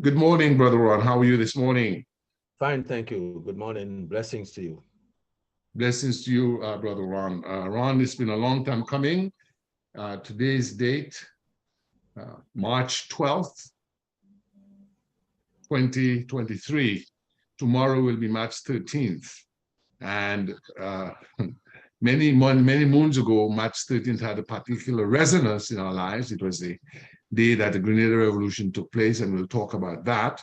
Good morning, Brother Ron. How are you this morning? Fine, thank you. Good morning. Blessings to you. Blessings to you, Brother Ron. Ron, it's been a long time coming. Today's date, March 12th, 2023. Tomorrow will be March 13th. And many moons ago, March 13th had a particular resonance in our lives. It was the day that the Grenada Revolution took place, and we'll talk about that.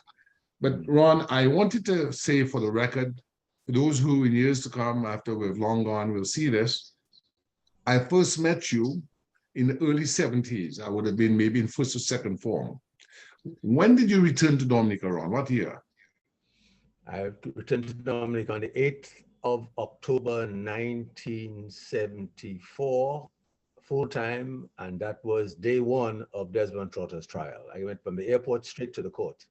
But Ron, I wanted to say for the record, for those who in years to come, after we've long gone, will see this, I first met you in the early 70s. I would have been maybe in first or second form. When did you return to Dominica, Ron? What year? I returned to Dominica on the 8th of October, 1974, full-time, and that was day one of Desmond Trotter's trial. I went from the airport straight to the court.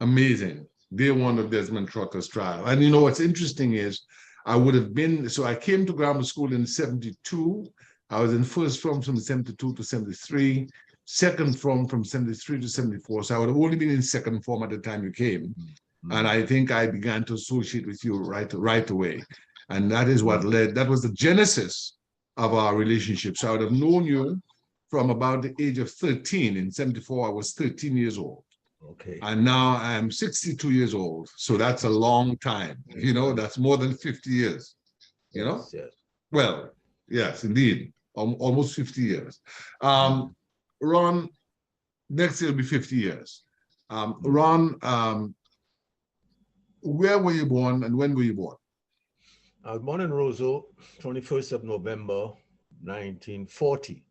Amazing. Day one of Desmond Trotter's trial. And you know what's interesting is I would have been, so I came to grammar school in 72. I was in first form from 72 to 73, second form from 73 to 74. So I would have only been in second form at the time you came. And I think I began to associate with you right away. And that is what led, that was the genesis of our relationship. So I would have known you from about the age of 13. In 74, I was 13 years old. Okay. And now I'm 62 years old. So that's a long time. You know, that's more than 50 years. You know? Yes. Well, yes, indeed. Almost 50 years. Ron, next year will be 50 years. Ron, where were you born and when were you born? I was born in Roseau, 21st of November, 1940.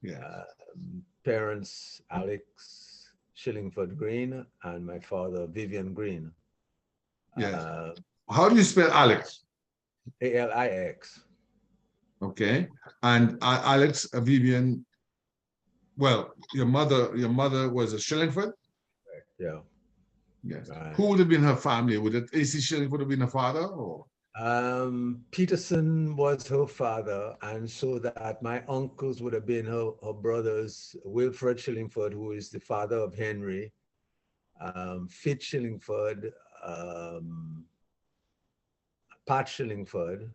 Yeah. Parents, Alex Shillingford Green, and my father, Vivian Green. Yes. How do you spell Alex? A-L-I-X. Okay. And Alex, Vivian, well, your mother was a Shillingford? Yeah. Yes. Right. Who would have been her family? Would it A.C. Shillingford have been her father? Or? Peterson was her father, and so that my uncles would have been her brothers, Wilfred Shillingford, who is the father of Henry, Fitz Shillingford, Pat Shillingford,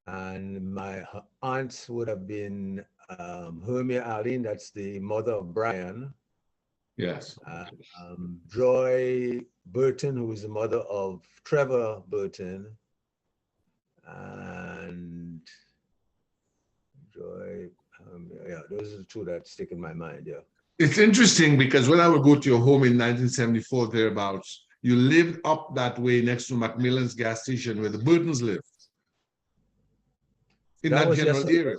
and my aunts would have been Hermia Arlene, that's the mother of Brian. Yes. Joy Burton, who is the mother of Trevor Burton, and Joy, yeah, those are the two that stick in my mind, yeah. It's interesting because when I would go to your home in 1974, thereabouts, you lived up that way next to Macmillan's gas station where the Burtons lived. In that general area.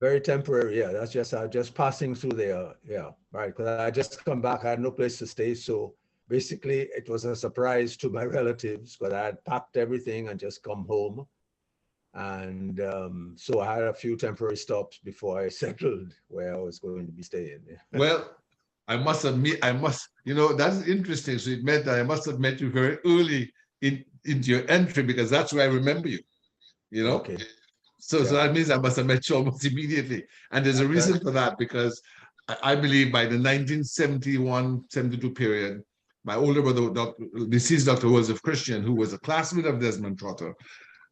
Very temporary, yeah. That's just passing through there, yeah, right. Because I just come back, I had no place to stay, so basically it was a surprise to my relatives because I had packed everything and just come home, and so I had a few temporary stops before I settled where I was going to be staying. Yeah. Well, I must admit, you know, that's interesting. So it meant that I must have met you very early into your entry because that's where I remember you. You know. Okay. So that means I must have met you almost immediately. And there's a reason for that, because I believe by the 1971-72 period, my older brother, deceased Dr. Joseph Christian, who was a classmate of Desmond Trotter,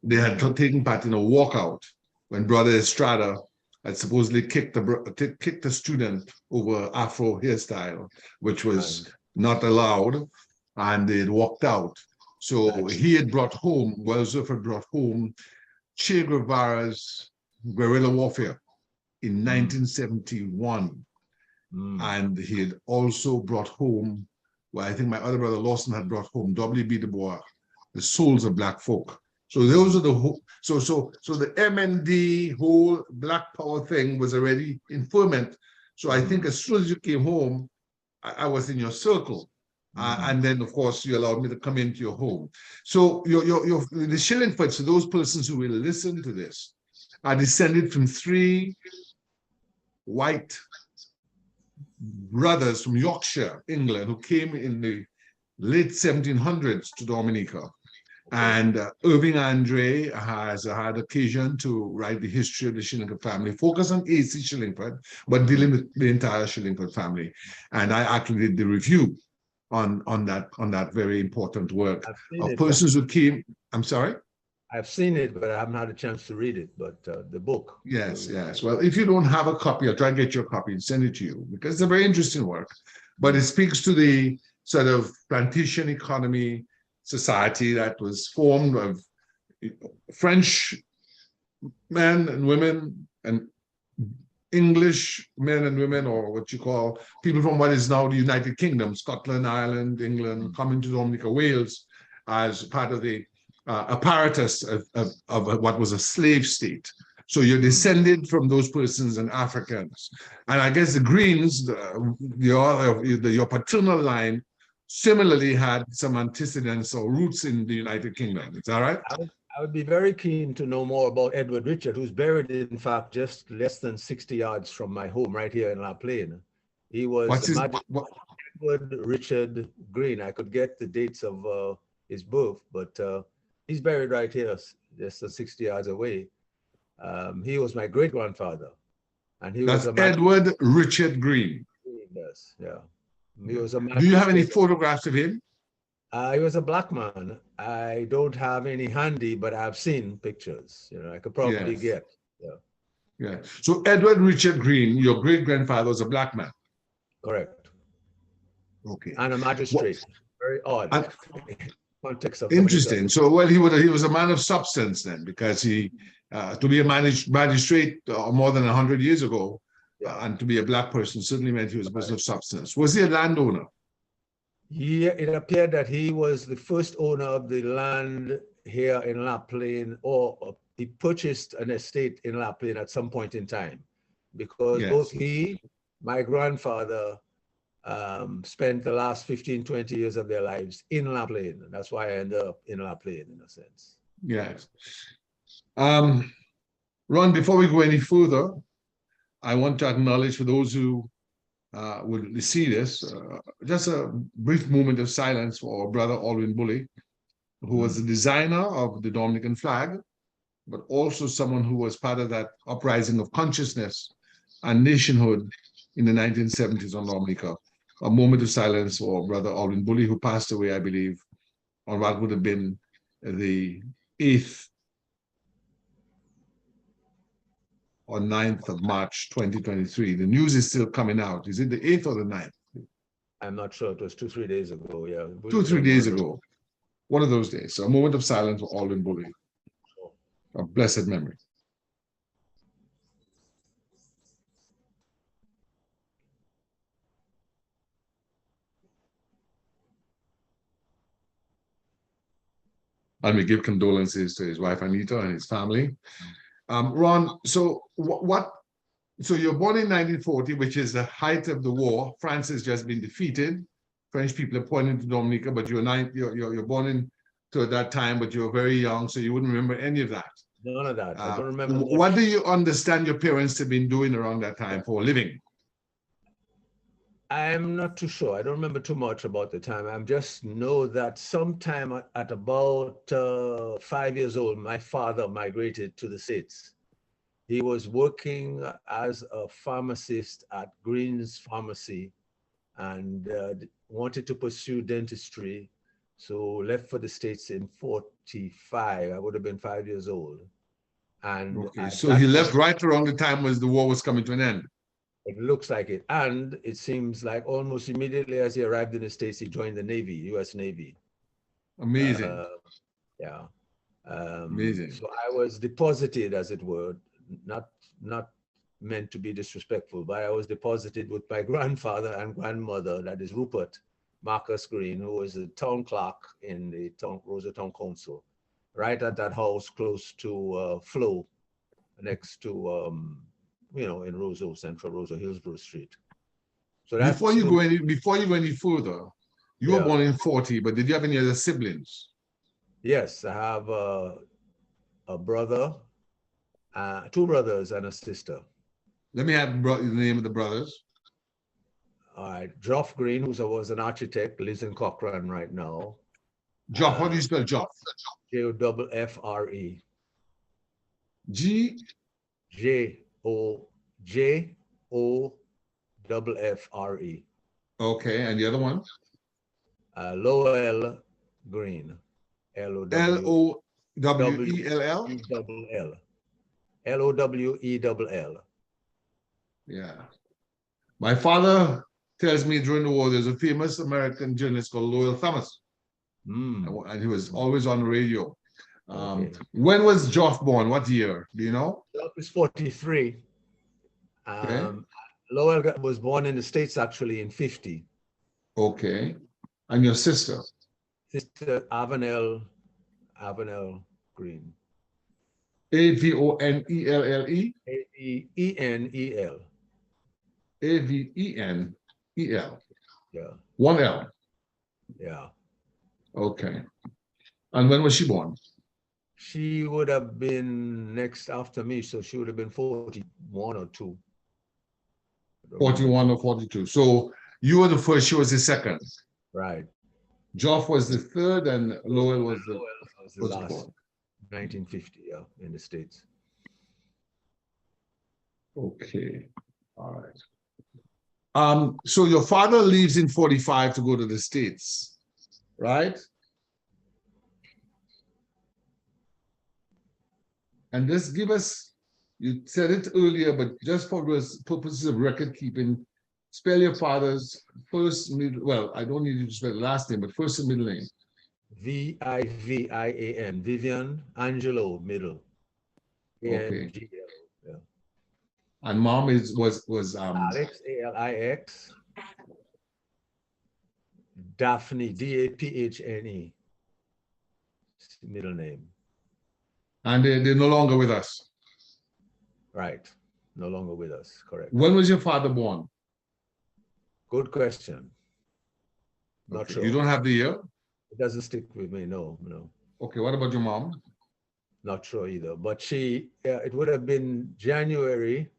they had taken part in a walkout when Brother Estrada had supposedly kicked a student over Afro hairstyle, which was not allowed, and they had walked out. So he had brought home, Joseph had brought home Che Guevara's guerrilla warfare in 1971. And he had also brought home, well, I think my other brother Lawson had brought home W.B. Du Bois, The Souls of Black Folk. So those are the so the MND whole Black Power thing was already in ferment. So I think as soon as you came home, I was in your circle. And then, of course, you allowed me to come into your home. So the Shillingfords, so those persons who will listen to this, are descended from 3 white brothers from Yorkshire, England, who came in the late 1700s to Dominica. And Irving Andre has had occasion to write the history of the Shillingford family, focus on A.C. Shillingford, but dealing with the entire Shillingford family. And I actually did the review on that very important work of persons who came. I'm sorry? I've seen it, but I haven't had a chance to read it. But the book. Yes, yes. Well, if you don't have a copy, I'll try to get your copy and send it to you because it's a very interesting work. But it speaks to the sort of plantation economy society that was formed of French men and women and English men and women, or what you call people from what is now the United Kingdom, Scotland, Ireland, England, coming to Dominica, Wales, as part of the apparatus of what was a slave state. So you're descended from those persons and Africans. And I guess the Greens, your paternal line, similarly had some antecedents or roots in the United Kingdom. Is that right? I would be very keen to know more about Edward Richard, who's buried, in fact, just less than 60 yards from my home right here in La Plaine. He was Edward Richard Green. I could get the dates of his birth, but he's buried right here, just 60 yards away. He was my great-grandfather. And he was Edward Richard Green. Yes, yeah. He was a Do you have any photographs of him? He was a black man. I don't have any handy, but I've seen pictures. You know, I could probably get. Yeah. Yeah. So Edward Richard Green, your great-grandfather, was a black man. Correct. Okay. And a magistrate. Very odd. Context of interesting. So, well, he was a man of substance then, because he to be a magistrate more than 100 years ago, and to be a black person certainly meant he was a person of substance. Was he a landowner? Yeah, it appeared that he was the first owner of the land here in La Plaine, or he purchased an estate in La Plaine at some point in time, because both he, my grandfather, spent the last 15, 20 years of their lives in La Plaine. And that's why I ended up in La Plaine, in a sense. Yes. Ron, before we go any further, I want to acknowledge, for those who will see this, just a brief moment of silence for our brother Alwyn Bully, who was the designer of the Dominican flag, but also someone who was part of that uprising of consciousness and nationhood in the 1970s on Dominica. A moment of silence for brother Alwyn Bully, who passed away, I believe, on what would have been the 8th or 9th of March, 2023. The news is still coming out. Is it the 8th or the 9th? I'm not sure. It was 2-3 days ago, yeah. 2-3 days ago. One of those days. So a moment of silence for Alwyn Bully. Of blessed memory. And we give condolences to his wife Anita and his family. Ron, so so you're born in 1940, which is the height of the war. France has just been defeated. French people are pointing to Dominica, but you're born into that time, but you're very young, so you wouldn't remember any of that. None of that. I don't remember. What do you understand your parents have been doing around that time for a living? I'm not too sure. I don't remember too much about the time. I just know that sometime at about 5 years old, my father migrated to the States. He was working as a pharmacist at Green's Pharmacy and wanted to pursue dentistry. So left for the States in 45. I would have been 5 years old. And so he left right around the time when the war was coming to an end. It looks like it. And it seems like almost immediately as he arrived in the States, he joined the Navy, US Navy. Amazing. Yeah. Amazing. So I was deposited, as it were, not meant to be disrespectful, but I was deposited with my grandfather and grandmother, that is Rupert Marcus Green, who was the town clerk in the Rosa Town Council, right at that house close to Flo, next to in Roseau, Central Roseau, Hillsborough Street. So that's before you go any further, you were born in 40, but did you have any other siblings? Yes, I have a brother, 2 brothers and a sister. Let me have the name of the brothers. All right, Geoff Green, who was an architect, lives in Cochrane right now. Joff, how do you spell Joff? Joffre. G. Joffre. Okay, and the other one? Lowell Green. Lowell. Lowell. Yeah. My father tells me during the war, there's a famous American journalist called Lowell Thomas. And he was always on the radio. Okay. When was Joff born? What year? Do you know? Joff is 43. Okay. Lowell was born in the States actually in 50. Okay. And your sister? Sister Avenel Green. Avonelle? Avenel. Avenel. Yeah. One L. Yeah. Okay. And when was she born? She would have been next after me, so she would have been 41 or 2. 41 or 42. So you were the first, she was the second. Right. Joff was the third, and Lowell was the last. fourth. 1950, yeah, in the States. Okay. All right. So your father leaves in 45 to go to the States, right? And just give us, you said it earlier, but just for the purposes of record keeping, spell your father's first middle, well, I don't need you to spell the last name, but first and middle name. Vivian, Vivian Angelo, middle. Okay. Yeah. And mom was Alex, Alix. Daphne, Daphne, middle name. and they're no longer with us. Right, no longer with us, correct. When was your father born? Good question. Not Okay. sure. You don't have the year? It doesn't stick with me, no. Okay, what about your mom? Not sure either, but it would have been January.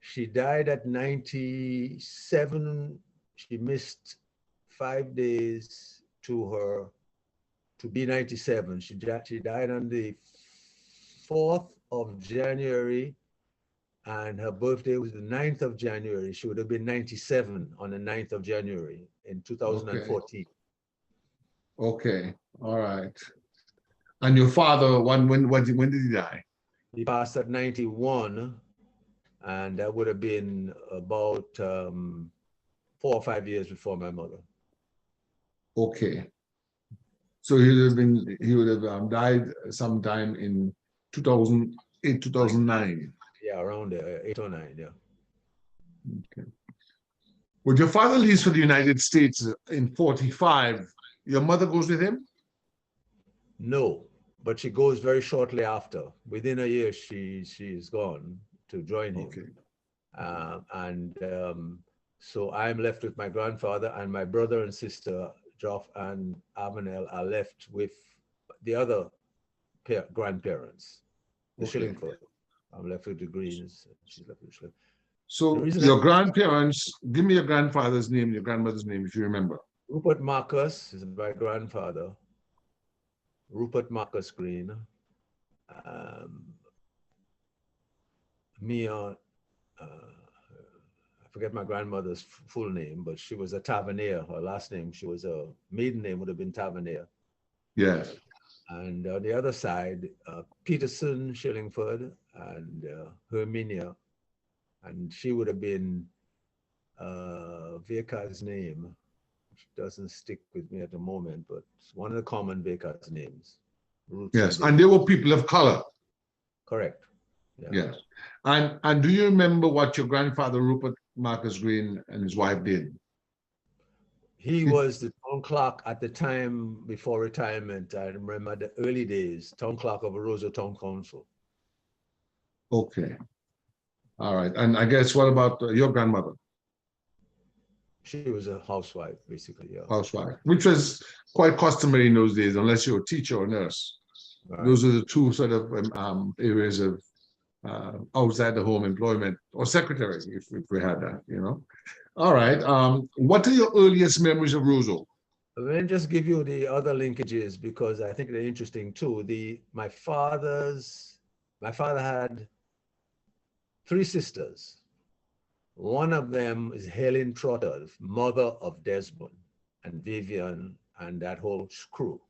She died at 97. She missed 5 days to be 97. She died on the 4th of January, and her birthday was the 9th of January. She would have been 97 on the 9th of January in 2014. Okay, all right. And your father, when did he die? He passed at 91, and that would have been about 4 or 5 years before my mother. Okay. So he would have died sometime in 2008, 2009. Yeah, around there, 8 or 9, yeah. Okay. When your father leaves for the United States in 45, your mother goes with him? No, but she goes very shortly after. Within a year, she's gone to join him. Okay. So I'm left with my grandfather, and my brother and sister, Joff and Avenel, are left with the other grandparents, the Shillingford. I'm left with the Greens. She's left with Shillingford. So your grandparents, give me your grandfather's name, your grandmother's name, if you remember. Rupert Marcus is my grandfather. Rupert Marcus Green. I forget my grandmother's full name, but she was a Tavernier. Her last name, her maiden name would have been Tavernier. Yes. And on the other side, Peterson Shillingford and Herminia. And she would have been Veka's name, which doesn't stick with me at the moment, but it's one of the common Veka's names. Yes, and they were people of color. Correct. Yeah. Yes. And do you remember what your grandfather, Rupert Marcus Green, and his wife did? He was the town clerk at the time before retirement. I remember the early days, town clerk of Roseau Town Council. Okay. All right. And I guess what about your grandmother? She was a housewife, basically, yeah. Housewife, which was quite customary in those days, unless you're a teacher or nurse. Right. Those are the two sort of areas of outside the home employment, or secretary, if we had that, you know. All right. What are your earliest memories of Roseau? Let me just give you the other linkages because I think they're interesting too. My father had three sisters. One of them is Helen Trotter, mother of Desmond and Vivian and that whole crew.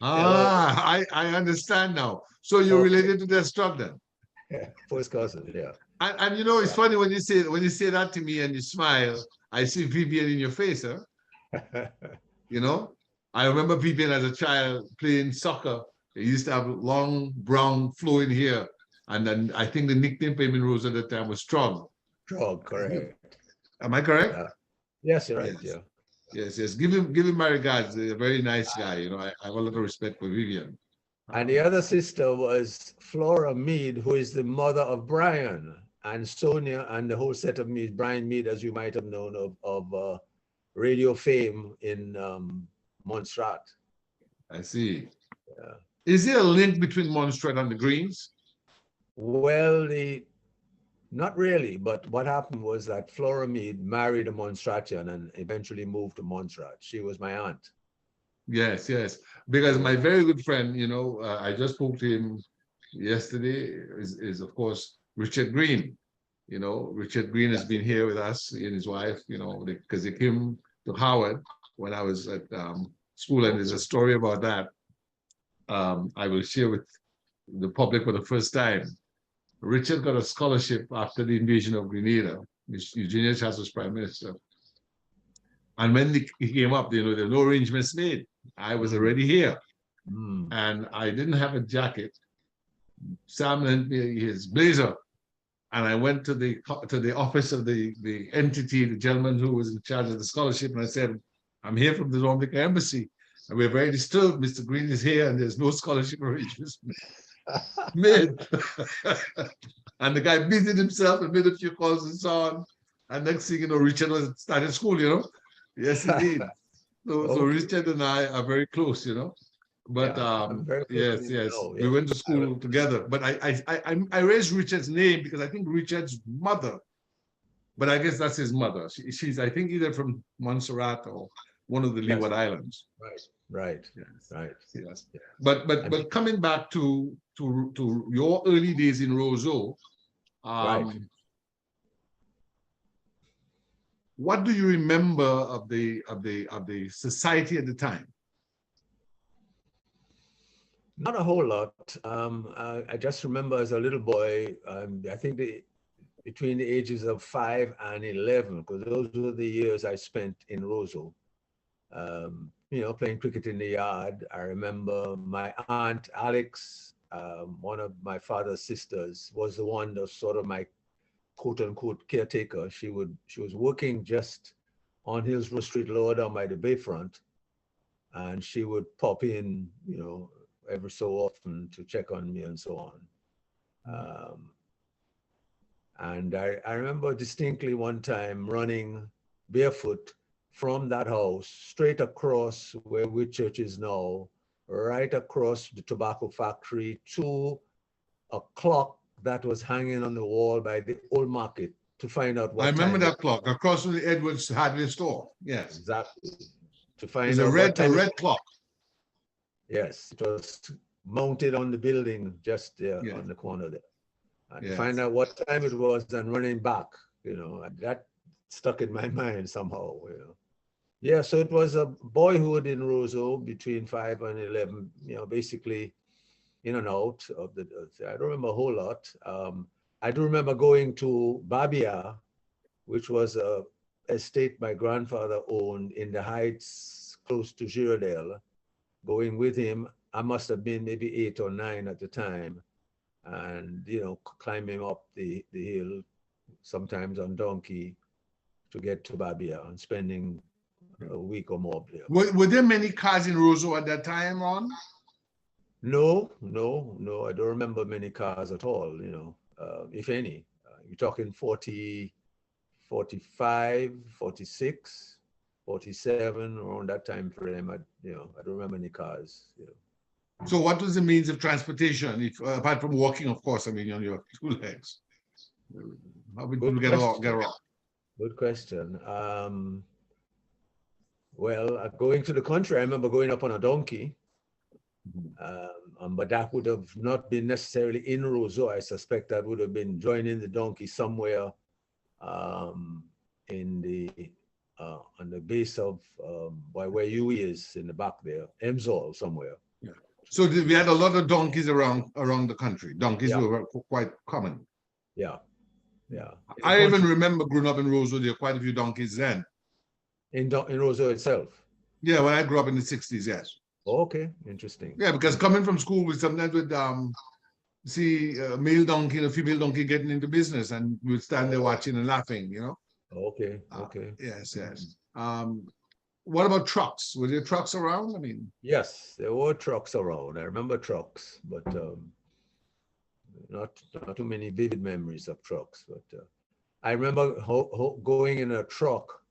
I understand now. So you're related to the struck then? Yeah, first cousin, yeah. And you know, it's funny when you say that to me and you smile, I see Vivian in your face, huh? You know, I remember Vivian as a child playing soccer. He used to have long brown flowing hair. And then I think the nickname for him in Rose at the time was Strong. Strong, correct. Am I correct? Yes, you're right, Yes. yeah. Yes. Give him my regards. A very nice guy. You know, I have a lot of respect for Vivian. And the other sister was Flora Mead, who is the mother of Brian and Sonia and the whole set of Mead. Brian Mead, as you might have known, of radio fame in Montserrat. I see. Yeah. Is there a link between Montserrat and the Greens? Well, not really, but what happened was that Flora Mead married a Montserratian and eventually moved to Montserrat. She was my aunt. Yes. Because my very good friend, you know, I just spoke to him yesterday, is of course Richard Green. You know, Richard Green has been here with us and his wife, you know, because they came to Howard when I was at school, and there's a story about that. I will share with the public for the first time. Richard got a scholarship after the invasion of Grenada. Eugenia Chas was prime minister. And when he came up, you know, there were no arrangements made. I was already here. And I didn't have a jacket. Sam lent me his blazer. And I went to the office of the entity, the gentleman who was in charge of the scholarship, and I said, I'm here from the Dominica Embassy. And we're very disturbed. Mr. Green is here and there's no scholarship arrangements made. And the guy busied himself and made a few calls and so on. And next thing you know, Richard was started school, you know. Yes, indeed. So Richard and I are very close, you know. But yes, we went to school together. But I raised Richard's name because I think Richard's mother, but I guess that's his mother. She's I think either from Montserrat or one of the Leeward Islands. Right. Yes. But coming back to your early days in Roseau, what do you remember of the society at the time? Not a whole lot. I just remember as a little boy, I think between the ages of 5 and 11, because those were the years I spent in Roseau, you know, playing cricket in the yard. I remember my aunt Alex, one of my father's sisters, was the one that was sort of my quote unquote caretaker. She was working just on Hillsborough Street, lower down by the Bayfront, and she would pop in, you know, every so often to check on me and so on. And I remember distinctly one time running barefoot from that house straight across where Whitchurch is now, right across the tobacco factory to a clock that was hanging on the wall by the old market to find out what I remember time that clock across from the Edwards hardware store. Yes, exactly. To find it's out a red clock. Yes, it was mounted on the building just there on the corner there. And to find out what time it was and running back, you know, that stuck in my mind somehow, you know. Yeah, so it was a boyhood in Roseau between 5 and 11, you know, basically in and out of the, I don't remember a whole lot. I do remember going to Babia, which was a estate my grandfather owned in the Heights close to Girardel, going with him. I must have been maybe 8 or 9 at the time, and, you know, climbing up the hill, sometimes on donkey, to get to Babia and spending a week or more there. Were there many cars in Roseau at that time, Ron? No, I don't remember many cars at all, you know, if any. You're talking 40, 45, 46, 47, around that time frame. I don't remember any cars, you know. So what was the means of transportation, if, apart from walking, of course, I mean, on your 2 legs? How would you get around? Good question. Well, going to the country, I remember going up on a donkey, but that would have not been necessarily in Roseau. I suspect that would have been joining the donkey somewhere in the on the base of by where you is in the back there, Emsall somewhere. Yeah. So we had a lot of donkeys around the country. Donkeys Yeah. were quite common. Yeah, yeah. I even remember growing up in Roseau, there were quite a few donkeys then. In Roseau itself. Yeah, when I grew up in the 60s, yes. Okay, interesting. Yeah, because coming from school, we sometimes would see a male donkey and a female donkey getting into business, and we'd stand there watching and laughing, you know? Okay, okay. Yes, yes. What about trucks? Were there trucks around? I mean, Yes, there were trucks around. I remember trucks, but not too many vivid memories of trucks. But I remember going in a truck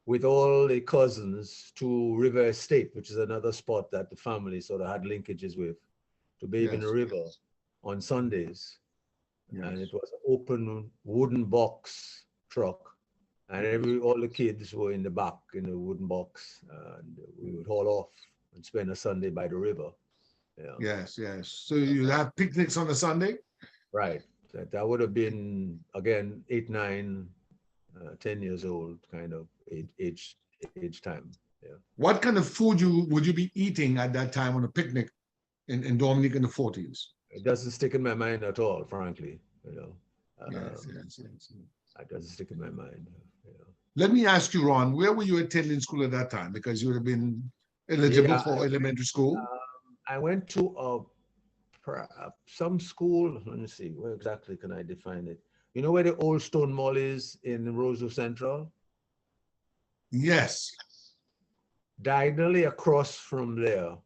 with all the cousins to River Estate, which is another spot that the family sort of had linkages with, to bathe in the river on Sundays. Yes. And it was an open wooden box truck. And all the kids were in the back in the wooden box, and we would haul off and spend a Sunday by the river. Yeah. Yes, yes. So you have picnics on a Sunday? Right. That would have been, again, 8, 9, 10 years old kind of age time. Yeah. What kind of food would you be eating at that time on a picnic in Dominica in the 40s? It doesn't stick in my mind at all, frankly. You know. Yes, yes, yes. It doesn't stick in my mind. Let me ask you, Ron, where were you attending school at that time? Because you would have been eligible for elementary school. I went to some school. Let me see, where exactly can I define it? You know where the old stone mall is in Roseau Central? Yes. Diagonally across from there,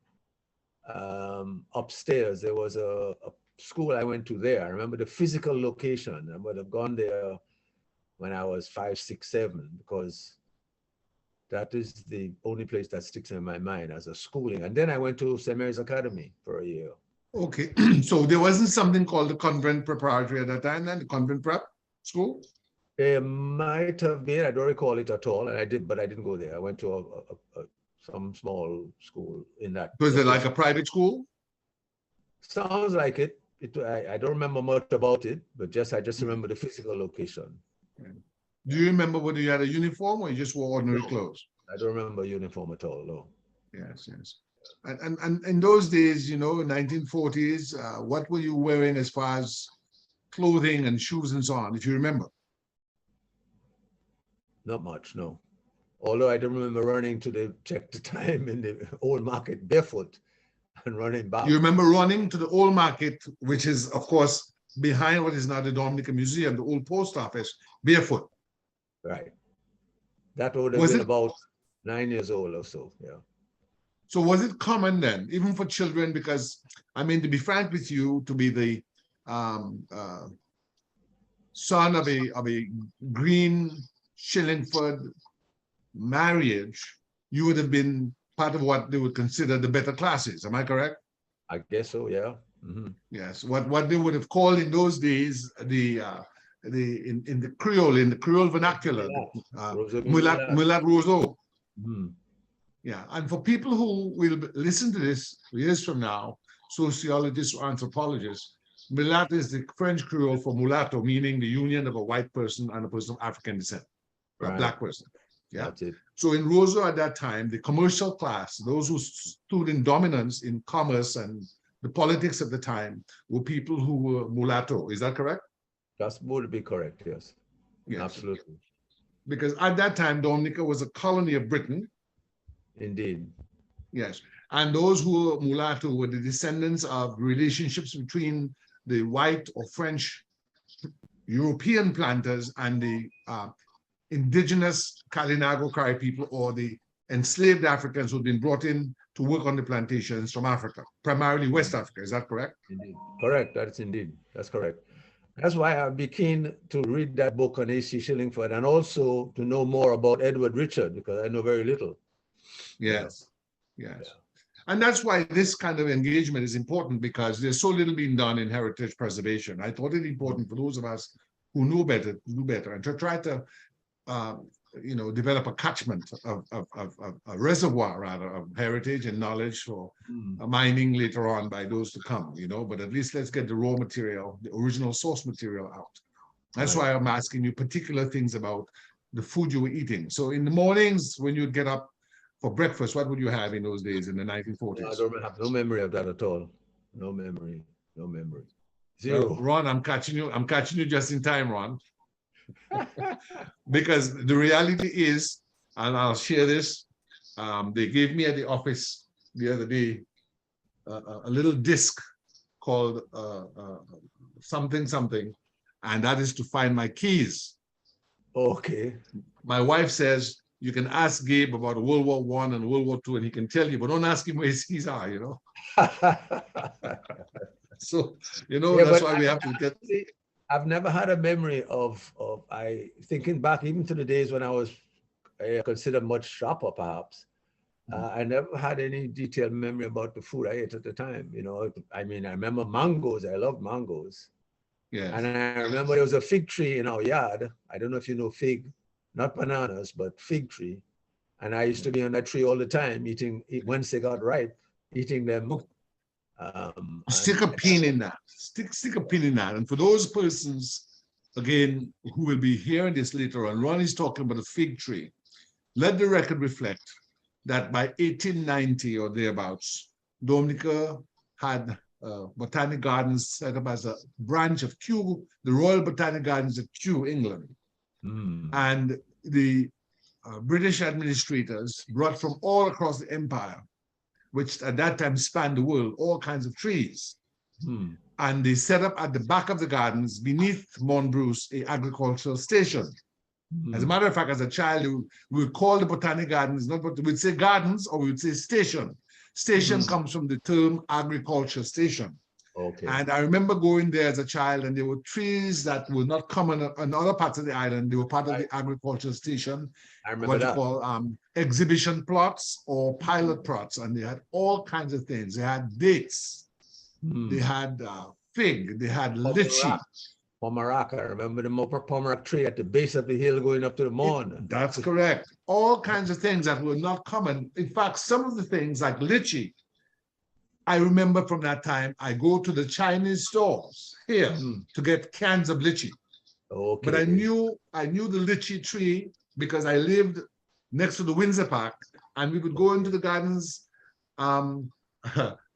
upstairs, there was a school I went to there. I remember the physical location. I would have gone there when I was 5, 6, 7, because that is the only place that sticks in my mind as a schooling. And then I went to St. Mary's Academy for a year. Okay, so there wasn't something called the convent preparatory at that time then, the convent prep school? There might have been, I don't recall it at all, and but I didn't go there. I went to some small school in that. Was it like a private school? Sounds like it. I don't remember much about it, but I just remember the physical location. Do you remember whether you had a uniform or you just wore ordinary clothes? I don't remember uniform at all, no. Yes, yes. And in those days, you know, 1940s, what were you wearing as far as clothing and shoes and so on, if you remember? Not much, no. Although I don't remember running to check the time in the old market barefoot and running back. You remember running to the old market, which is, of course, behind what is now the Dominica Museum, the old post office, barefoot. Right. That would have been about 9 years old or so, yeah. So was it common then, even for children? Because, I mean, to be frank with you, to be the son of a Green Shillingford marriage, you would have been part of what they would consider the better classes. Am I correct? I guess so, yeah. Mm-hmm. Yes, what they would have called in those days in the Creole vernacular, Mulat Roseau. Mm-hmm. Yeah, and for people who will listen to this years from now, sociologists or anthropologists, mulat is the French Creole for mulatto, meaning the union of a white person and a person of African descent, a black person. Yeah. That's it. So in Roseau at that time, the commercial class, those who stood in dominance in commerce and the politics of the time, were people who were mulatto. Is that correct? That would be correct, yes. Yes. Absolutely. Because at that time, Dominica was a colony of Britain. Indeed. Yes. And those who were mulatto were the descendants of relationships between the white or French European planters and the indigenous Kalinago people, or the enslaved Africans who had been brought in to work on the plantations from Africa, primarily West Africa. Is that correct? Indeed. Correct. That's correct. That's why I'd be keen to read that book on A.C. Shillingford, and also to know more about Edward Richard, because I know very little. Yes, yes. Yeah. And that's why this kind of engagement is important, because there's so little being done in heritage preservation. I thought it important for those of us who know better to do better and to try to develop a catchment of a reservoir rather of heritage and knowledge for mining later on by those to come, but at least let's get the raw material, the original source material out. That's why I'm asking you particular things about the food you were eating. So in the mornings when you get up for breakfast, what would you have in those days in the 1940s? I don't have no memory of that at all. No memory. Zero. Well, Ron, I'm catching you just in time, Ron. Because the reality is, and I'll share this, they gave me at the office the other day a little disc called something, and that is to find my keys. Okay. My wife says, you can ask Gabe about World War I and World War II, and he can tell you, but don't ask him where his keys are, So, that's why we have to get... I've never had a memory of thinking back even to the days when I was considered much sharper, perhaps. I never had any detailed memory about the food I ate at the time. I remember mangoes. I loved mangoes. Yes. And I remember there was a fig tree in our yard. I don't know if you know fig, not bananas, but fig tree. And I used to be on that tree all the time, once they got ripe, eating them. Stick a pin in that. Stick a pin in that. And for those persons, again, who will be hearing this later on, Ron is talking about a fig tree. Let the record reflect that by 1890 or thereabouts, Dominica had Botanic Gardens set up as a branch of Kew, the Royal Botanic Gardens of Kew, England. And the British administrators brought from all across the empire, which at that time spanned the world, all kinds of trees. And they set up at the back of the gardens, beneath Mont Bruce, a agricultural station. As a matter of fact, as a child, we would call the Botanic Gardens, we'd say gardens or we would say station. Station comes from the term agriculture station. Okay. And I remember going there as a child, and there were trees that were not common in other parts of the island. They were part of the agriculture station. I remember what you call exhibition plots or pilot plots, and they had all kinds of things. They had dates, they had fig, they had lychee. Pomerac. I remember the pomerac tree at the base of the hill going up to the moon. That's correct. All kinds of things that were not common. In fact, some of the things like lychee, I remember from that time, I go to the Chinese stores here to get cans of lychee. Okay. But I knew the lychee tree because I lived next to the Windsor Park, and we would go into the gardens,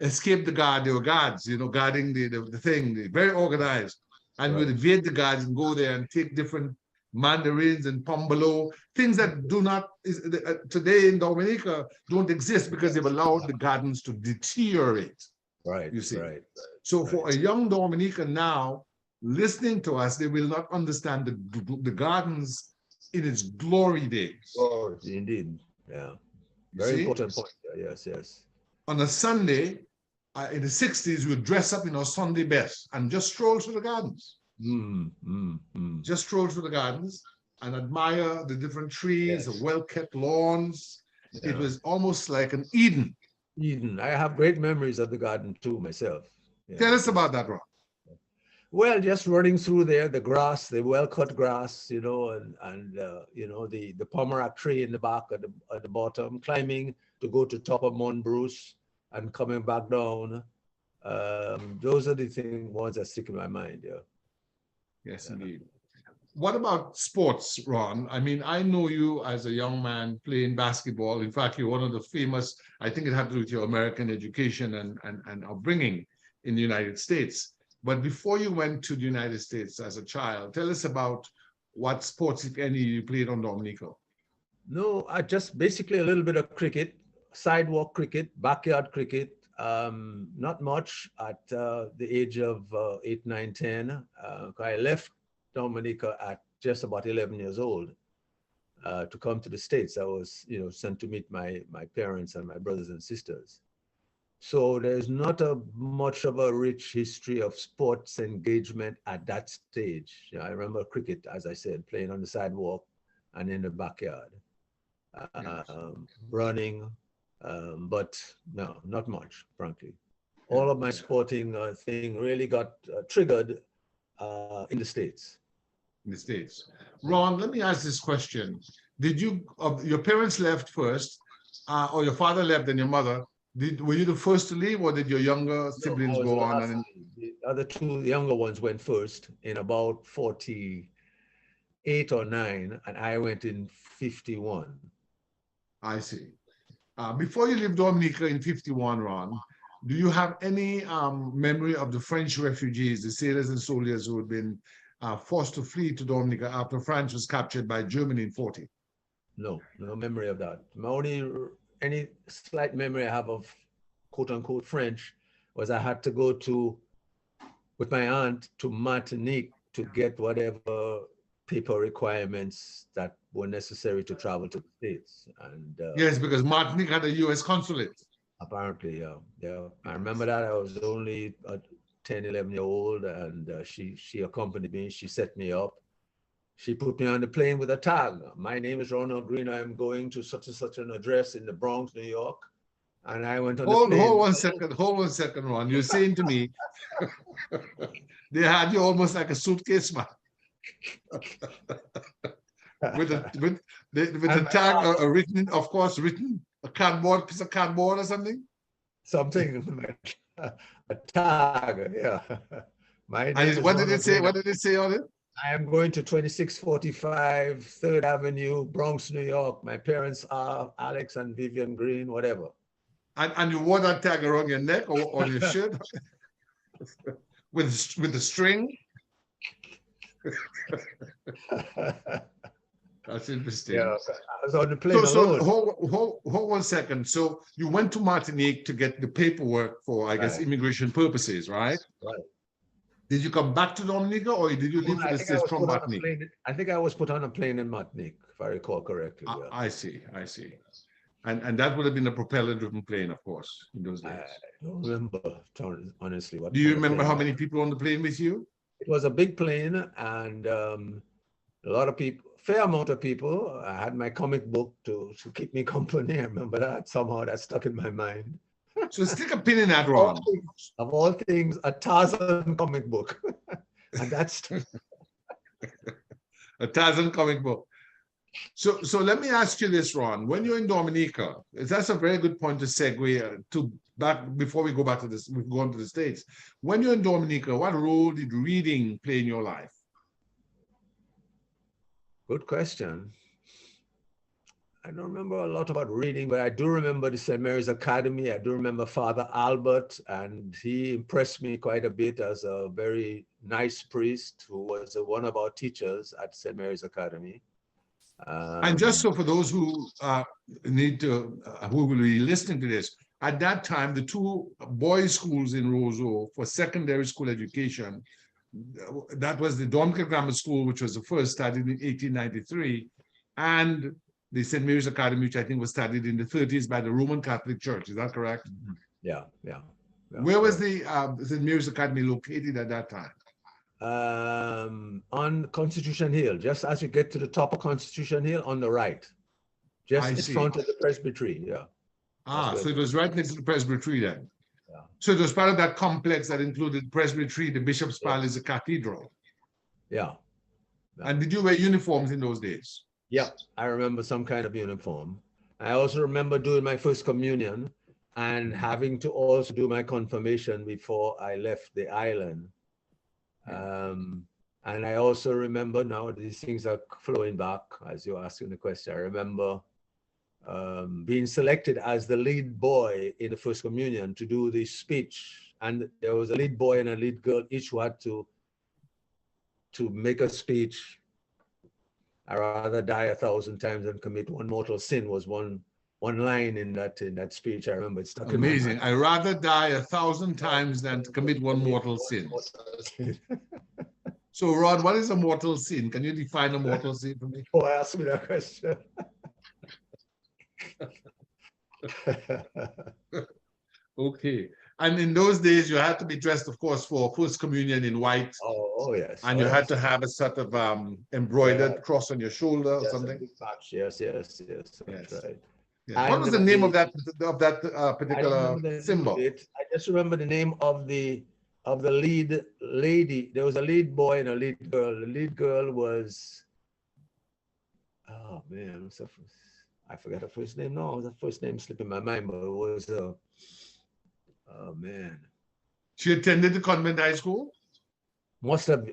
escape the guard. There were guards, guarding the thing, very organized. And we'd evade the guards and go there and take different mandarins and pombolo, things that do not, today in Dominica, don't exist because they've allowed the gardens to deteriorate. Right, you see. Right. So for a young Dominican now, listening to us, they will not understand the gardens in its glory days. Oh, indeed, yeah. Very important point. Yes. On a Sunday, in the 60s, we would dress up in our Sunday best and just stroll through the gardens. Just stroll through the gardens and admire the different trees, the well-kept lawns. Yeah. It was almost like an Eden. I have great memories of the garden too myself. Yeah. Tell us about that, Ron. Well, just running through there, the grass, the well-cut grass, and the pomerac tree in the back at the bottom, climbing to go to top of Mont Bruce and coming back down. Those are the ones that stick in my mind. Yeah. Yes, indeed. What about sports, Ron? I mean, I know you as a young man playing basketball. In fact, you're one of the famous, I think it had to do with your American education and upbringing in the United States. But before you went to the United States as a child, tell us about what sports, if any, you played on Dominica. No, I just basically a little bit of cricket, sidewalk cricket, backyard cricket. Not much at the age of 8, 9, 10. I left Dominica at just about 11 years old to come to the States. I was, sent to meet my parents and my brothers and sisters. So there's not much of a rich history of sports engagement at that stage. I remember cricket, as I said, playing on the sidewalk and in the backyard, running. But no, not much, frankly. All of my sporting thing really got triggered in the States. In the States. Ron, let me ask this question. did you, your parents left first, or your father left and your mother? Were you the first to leave, or did your younger siblings No, I was go the on? last to leave. The other two younger ones went first in about 48 or 9, and I went in 51. I see. Before you left Dominica in 51, Ron, do you have any memory of the French refugees, the sailors and soldiers who had been forced to flee to Dominica after France was captured by Germany in 40? No, no memory of that. Any slight memory I have of quote unquote French was I had to go with my aunt to Martinique to get whatever paper requirements that were necessary to travel to the States. And yes, because Martinique had a U.S. consulate. Apparently, yeah. I remember that I was only 10, 11 year old, and she accompanied me. She set me up. She put me on the plane with a tag. My name is Ronald Green. I'm going to such and such an address in the Bronx, New York. And I went on the plane. Hold one second, Ron. You're saying to me, they had you almost like a suitcase, man. with a tag written, of course, a cardboard, piece of cardboard or something? Something, a tag, yeah. My name is what did it say? What did it say on it? I am going to 2645 3rd Avenue, Bronx, New York. My parents are Alex and Vivian Green, whatever. And you wore that tag around your neck or on your shirt with the string? That's interesting. Yeah, I was on the plane alone. Hold 1 second. So you went to Martinique to get the paperwork for, I guess, immigration purposes, right? Right. Did you come back to Dominica, or did you leave for the States from Martinique? I think I was put on a plane in Martinique, if I recall correctly. Yeah. I see. And that would have been a propeller-driven plane, of course, in those days. I don't remember, honestly. Do you remember how many people on the plane with you? It was a big plane, and a lot of people, fair amount of people. I had my comic book to keep me company. I remember that. Somehow that stuck in my mind. So stick a pin in that, Ron. Of all things, a Tarzan comic book. And that's a Tarzan comic book. So let me ask you this, Ron. When you're in Dominica, that's a very good point to segue to back before we go back to this, we go on to the States. When you're in Dominica, what role did reading play in your life? Good question. I don't remember a lot about reading, but I do remember the St. Mary's Academy. I do remember Father Albert, and he impressed me quite a bit as a very nice priest who was one of our teachers at St. Mary's Academy. And just so for those who who will be listening to this, at that time, the two boys' schools in Roseau for secondary school education, that was the Dominca Grammar School, which was the first, started in 1893, and the St. Mary's Academy, which I think was started in the 30s by the Roman Catholic Church. Is that correct? Yeah. Where was the St. Mary's Academy located at that time? On Constitution Hill, just as you get to the top of Constitution Hill on the right, just in front of the presbytery. Yeah. So it was right next to the presbytery then. Yeah. So it was part of that complex that included presbytery, the Bishop's Palace, the cathedral. Yeah. And did you wear uniforms in those days? Yeah, I remember some kind of uniform. I also remember doing my first communion and having to also do my confirmation before I left the island. And I also remember, now these things are flowing back as you're asking the question. I remember being selected as the lead boy in the first communion to do the speech. And there was a lead boy and a lead girl, each who had to make a speech. I rather die 1,000 times than commit one mortal sin was one line in that speech. I remember it stuck in my mind. Amazing. I rather die 1,000 times than commit one mortal sin. So, Ron, what is a mortal sin? Can you define a mortal sin for me? Oh, ask me that question. Okay. And in those days, you had to be dressed, of course, for First Communion in white. Oh yes. And you had to have a sort of embroidered cross on your shoulder or something. Yes. That's right. Yeah. What was the name of that particular symbol? I just remember the name of the lead lady. There was a lead boy and a lead girl. The lead girl was, oh man, I forgot her first name. No, the first name slipping my mind, but it was oh man. She attended the convent high school? Must have,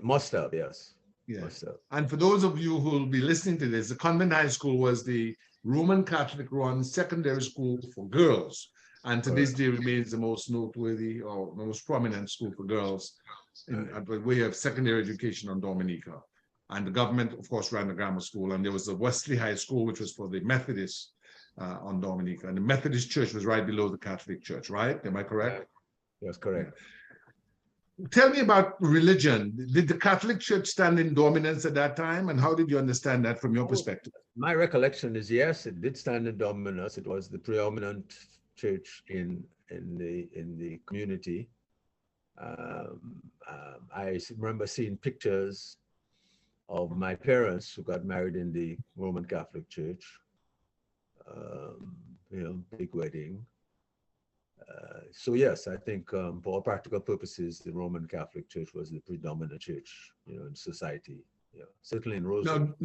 yes. Yeah. Must have. And for those of you who will be listening to this, the convent high school was the Roman Catholic run secondary school for girls. And to this day remains the most noteworthy or most prominent school for girls by way of secondary education on Dominica. And the government, of course, ran the grammar school. And there was the Wesley High School, which was for the Methodists on Dominica. And the Methodist Church was right below the Catholic Church, right? Am I correct? Yes, correct. Yeah. Tell me about religion. Did the Catholic Church stand in dominance at that time? And how did you understand that from your perspective? My recollection is, yes, it did stand in dominance. It was the predominant church in the community. I remember seeing pictures of my parents who got married in the Roman Catholic Church. Big wedding. So yes, I think for all practical purposes, the Roman Catholic Church was the predominant church, in society. Yeah, certainly in Roseau.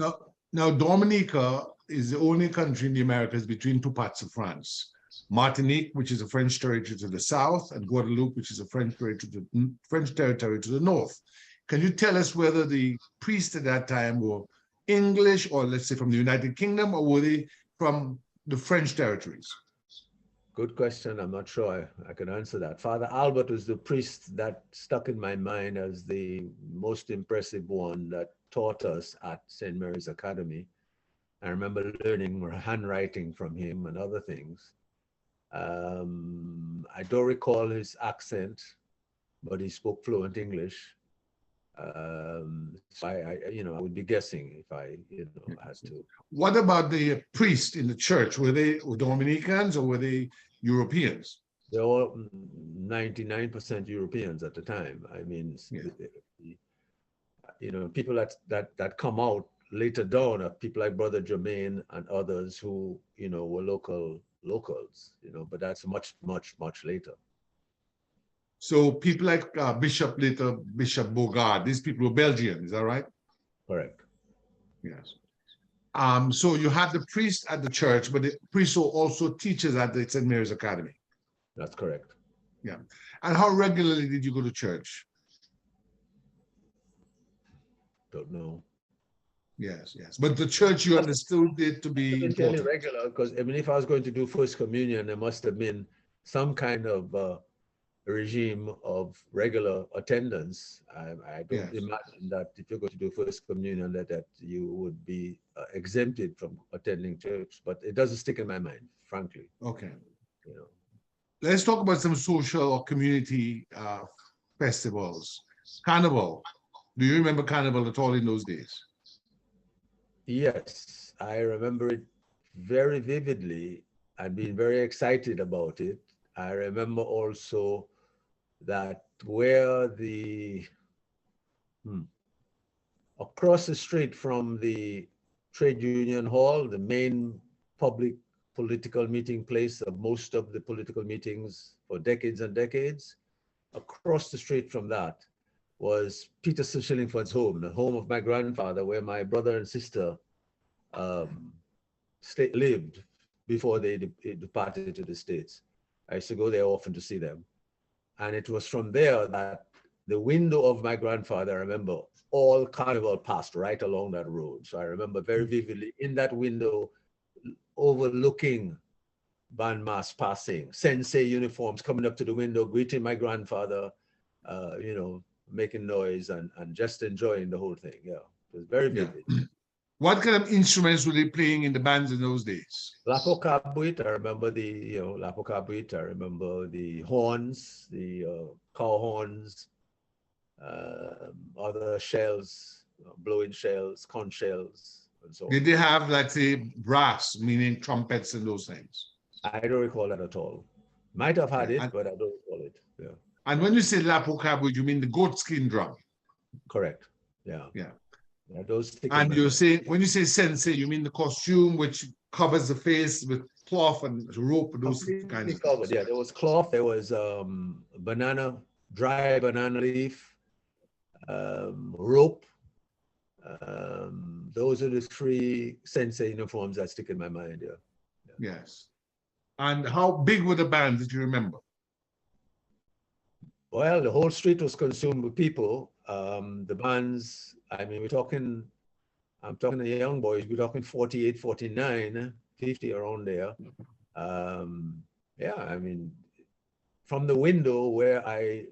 Now, Dominica is the only country in the Americas between two parts of France. Martinique, which is a French territory to the south, and Guadeloupe, which is a French territory to the north. Can you tell us whether the priests at that time were English, or let's say from the United Kingdom, or were they from the French territories? Good question. I'm not sure I can answer that. Father Albert was the priest that stuck in my mind as the most impressive one that taught us at St. Mary's Academy. I remember learning handwriting from him and other things. I don't recall his accent, but he spoke fluent English. So I would be guessing if I, had to. What about the priests in the church? Were they Dominicans or were they Europeans? They were all 99% Europeans at the time. I mean, people that come out later down are people like Brother Jermaine and others who, were locals, but that's much, much, much later. So people like Bishop Bogard, these people were Belgian, is that right? Correct. Yes. So you had the priest at the church, but the priest were also teachers at the St. Mary's Academy. That's correct. Yeah. And how regularly did you go to church? Don't know. Yes. But the church, you understood it to be important. Regular, because if I was going to do First Communion, there must have been some kind of regime of regular attendance. I don't imagine that if you're going to do First Communion that you would be exempted from attending church, but it doesn't stick in my mind, frankly. Okay. Let's talk about some social or community festivals. Carnival. Do you remember Carnival at all in those days? Yes, I remember it very vividly and being very excited about it. I remember also that where across the street from the trade union hall, the main public political meeting place of most of the political meetings for decades and decades, across the street from that was Peter Shillingford's home, the home of my grandfather, where my brother and sister lived before they departed to the States. I used to go there often to see them. And it was from there that the window of my grandfather, I remember all Carnival passed right along that road. So I remember very vividly in that window, overlooking band mass passing, sensei uniforms coming up to the window, greeting my grandfather, making noise and just enjoying the whole thing. Yeah, it was very vivid. What kind of instruments were they playing in the bands in those days? Lapo Cabuit, I remember the, Lapo Cabuit, I remember the horns, the cow horns, other shells, blowing shells, conch shells, and so on. Did they have, let's say, brass, meaning trumpets and those things? I don't recall that at all. Might have had it, but I don't recall it. Yeah. And when you say Lapo Cabuit, you mean the goat skin drum? Correct. Yeah. Yeah. Yeah, those. And you say, when you say sensei, you mean the costume which covers the face with cloth and rope, those kinds of things. Yeah, there was cloth, there was dry banana leaf, rope, Those are the three sensei uniforms that stick in my mind. Yeah. Yes. And how big were the bands that you remember? Well, the whole street was consumed with people. The bands, I mean, I'm talking to young boys, we're talking 48, 49, 50 around there. Yeah, I mean, from the window where I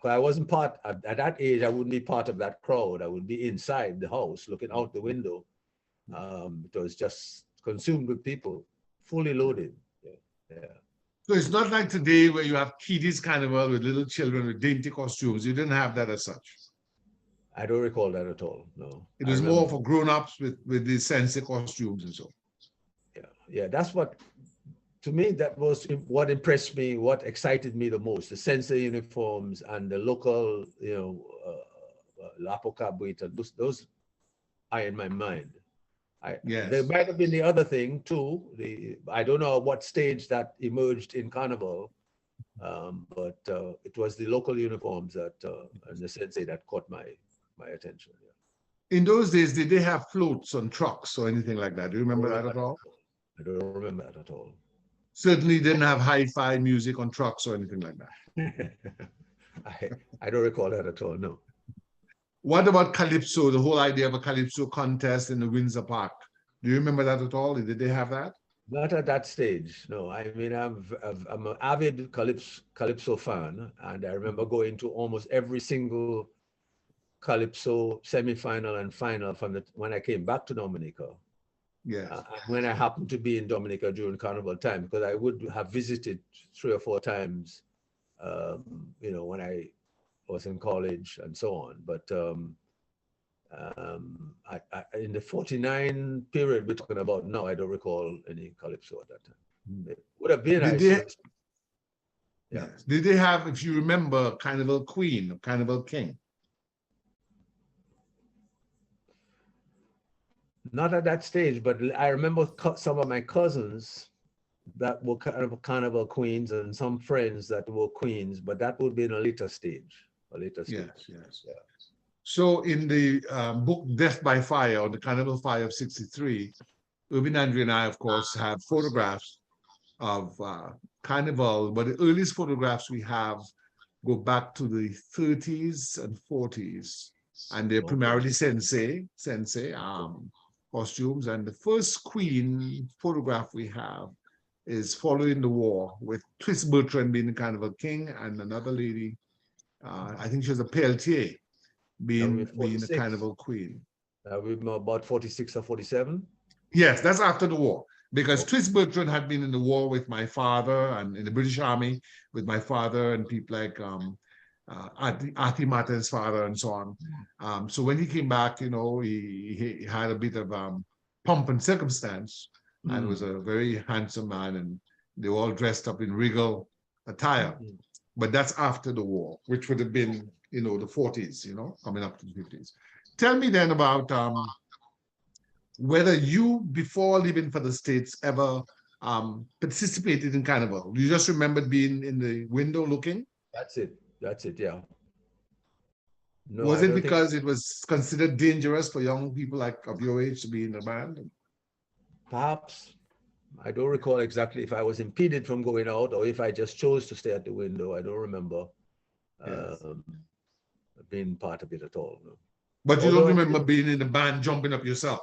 wasn't part, at that age, I wouldn't be part of that crowd. I would be inside the house looking out the window. It was just consumed with people, fully loaded. Yeah. So it's not like today where you have kiddies carnival with little children with dainty costumes. You didn't have that as such. I don't recall that at all, no. It was more for grown-ups with the sensei costumes and so. Yeah, that's what, to me, that was what impressed me, what excited me the most, the sensei uniforms and the local, Lapo Cabuita, those are in my mind. Yes. There might have been the other thing too. I don't know what stage that emerged in Carnival, but it was the local uniforms that and the sensei that caught my attention. Yeah. In those days, did they have floats on trucks or anything like that? Do you remember that at all? I don't remember that at all. Certainly didn't have hi-fi music on trucks or anything like that. I don't recall that at all, no. What about Calypso, the whole idea of a Calypso contest in the Windsor Park? Do you remember that at all? Did they have that? Not at that stage, no. I mean, I'm an avid Calypso fan, and I remember going to almost every single Calypso semi-final and final from when I came back to Dominica. Yes. When I happened to be in Dominica during Carnival time, because I would have visited 3 or 4 times, when I was in college and so on. But in the 49 period we're talking about now, I don't recall any Calypso at that time. It would have been nice. Yeah. Did they have, if you remember, Carnival Queen or Carnival King? Not at that stage, but I remember some of my cousins that were Carnival queens and some friends that were queens, but that would be in a later stage. Yes. So in the book Death by Fire, or the Carnival Fire of '63, Urban Andrew and I, of course, have photographs of Carnival, but the earliest photographs we have go back to the 30s and 40s, and they're primarily sensei costumes. And the first queen photograph we have is following the war, with Twist Bertrand being the Carnival King and another lady, I think she was a Peltier, being the Carnival Queen. We're about 46 or 47? Yes, that's after the war. Because Twist Bertrand had been in the war with my father and in the British Army with my father and people like Ati Martin's father and so on. So when he came back, he had a bit of pomp and circumstance, and was a very handsome man, and they were all dressed up in regal attire. But that's after the war, which would have been, the 40s, coming up to the 50s. Tell me then about whether you, before leaving for the States, ever participated in Carnival. You just remembered being in the window looking? That's it, yeah. No, was it because it was considered dangerous for young people of your age to be in the band? Perhaps. I don't recall exactly if I was impeded from going out or if I just chose to stay at the window. I don't remember being part of it at all. No. But you don't remember being in the band, jumping up yourself?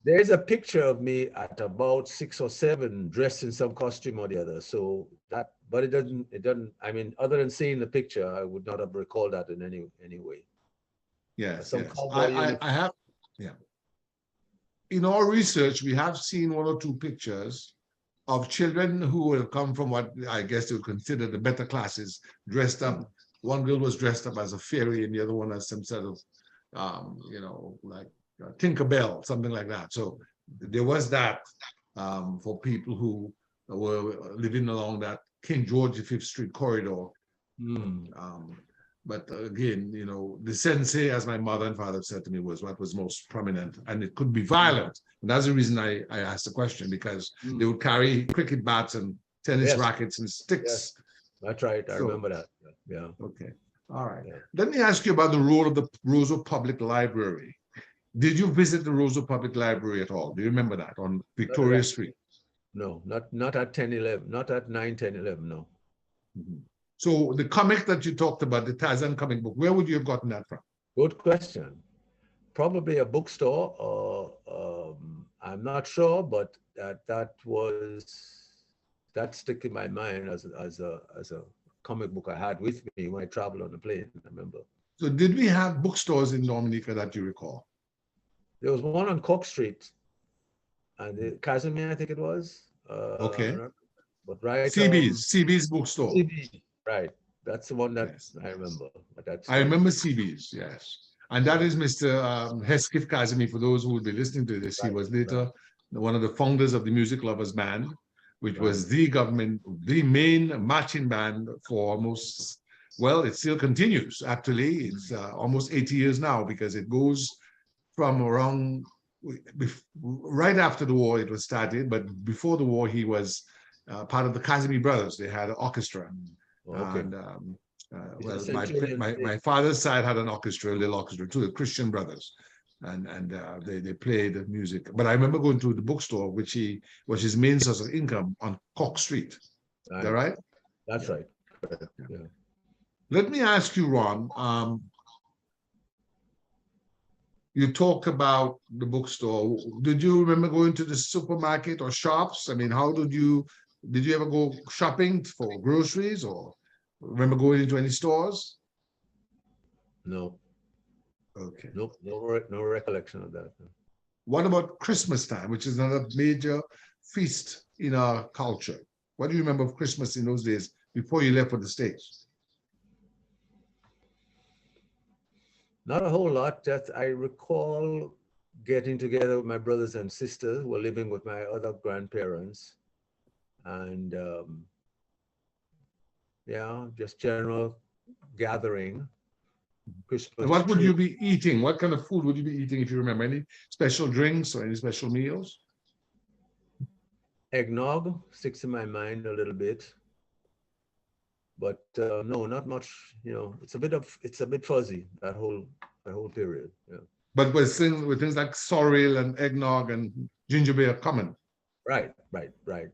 There is a picture of me at about 6 or 7, dressed in some costume or the other. So that, but it doesn't. I mean, other than seeing the picture, I would not have recalled that in any way. Yes, I have. Yeah. In our research, we have seen 1 or 2 pictures of children who have come from what I guess they would consider the better classes, dressed up. One girl was dressed up as a fairy, and the other one as some sort of, like Tinkerbell, something like that. So there was that for people who were living along that King George V Street corridor. But again, the sensei, as my mother and father said to me, was what was most prominent, and it could be violent. And that's the reason I asked the question, because they would carry cricket bats and tennis rackets and sticks. Yes. That's right. I remember that. Yeah. Okay. All right. Yeah. Let me ask you about the role of the Roseau Public Library. Did you visit the Roseau Public Library at all? Do you remember that on Victoria Street? No, not at 10, 11, not at 9, 10, 11, no. Mhm. So the comic that you talked about, the Tarzan comic book, where would you have gotten that from? Good question. Probably a bookstore, or I'm not sure, but that stick in my mind as a comic book I had with me when I traveled on the plane. I remember. So did we have bookstores in Dominica that you recall? There was one on Cork Street, and the Casimir, I think it was. Okay. But right. CB's bookstore. CB, right. That's the one that Yes. I remember. But that's I remember CB's, yes. And that is Mr. Hesketh Kazemi, for those who would be listening to this. He was later one of the founders of the Music Lovers Band, which was the main marching band for almost, well, it still continues, actually. It's almost 80 years now, because it goes from around, right after the war it was started, but before the war he was part of the Kazemi Brothers. They had an orchestra. Okay. And my father's side had an orchestra, a little orchestra too, the Christian Brothers, and they played music. But I remember going to the bookstore, which was his main source of income, on Cork Street. Is that right? That's right. Yeah. Let me ask you, Ron. You talk about the bookstore. Did you remember going to the supermarket or shops? I mean, did you ever go shopping for groceries, or remember going into any stores? No. Okay. No recollection of that. What about Christmas time, which is another major feast in our culture? What do you remember of Christmas in those days before you left for the States? Not a whole lot. That I recall getting together with my brothers and sisters who were living with my other grandparents, and yeah, just general gathering. Christmas. And what would you be eating? What kind of food would you be eating, if you remember? Any special drinks or any special meals? Eggnog sticks in my mind a little bit, but no, not much. You know, it's a bit fuzzy, that whole period. Yeah. But with things like sorrel and eggnog and ginger beer common. Right.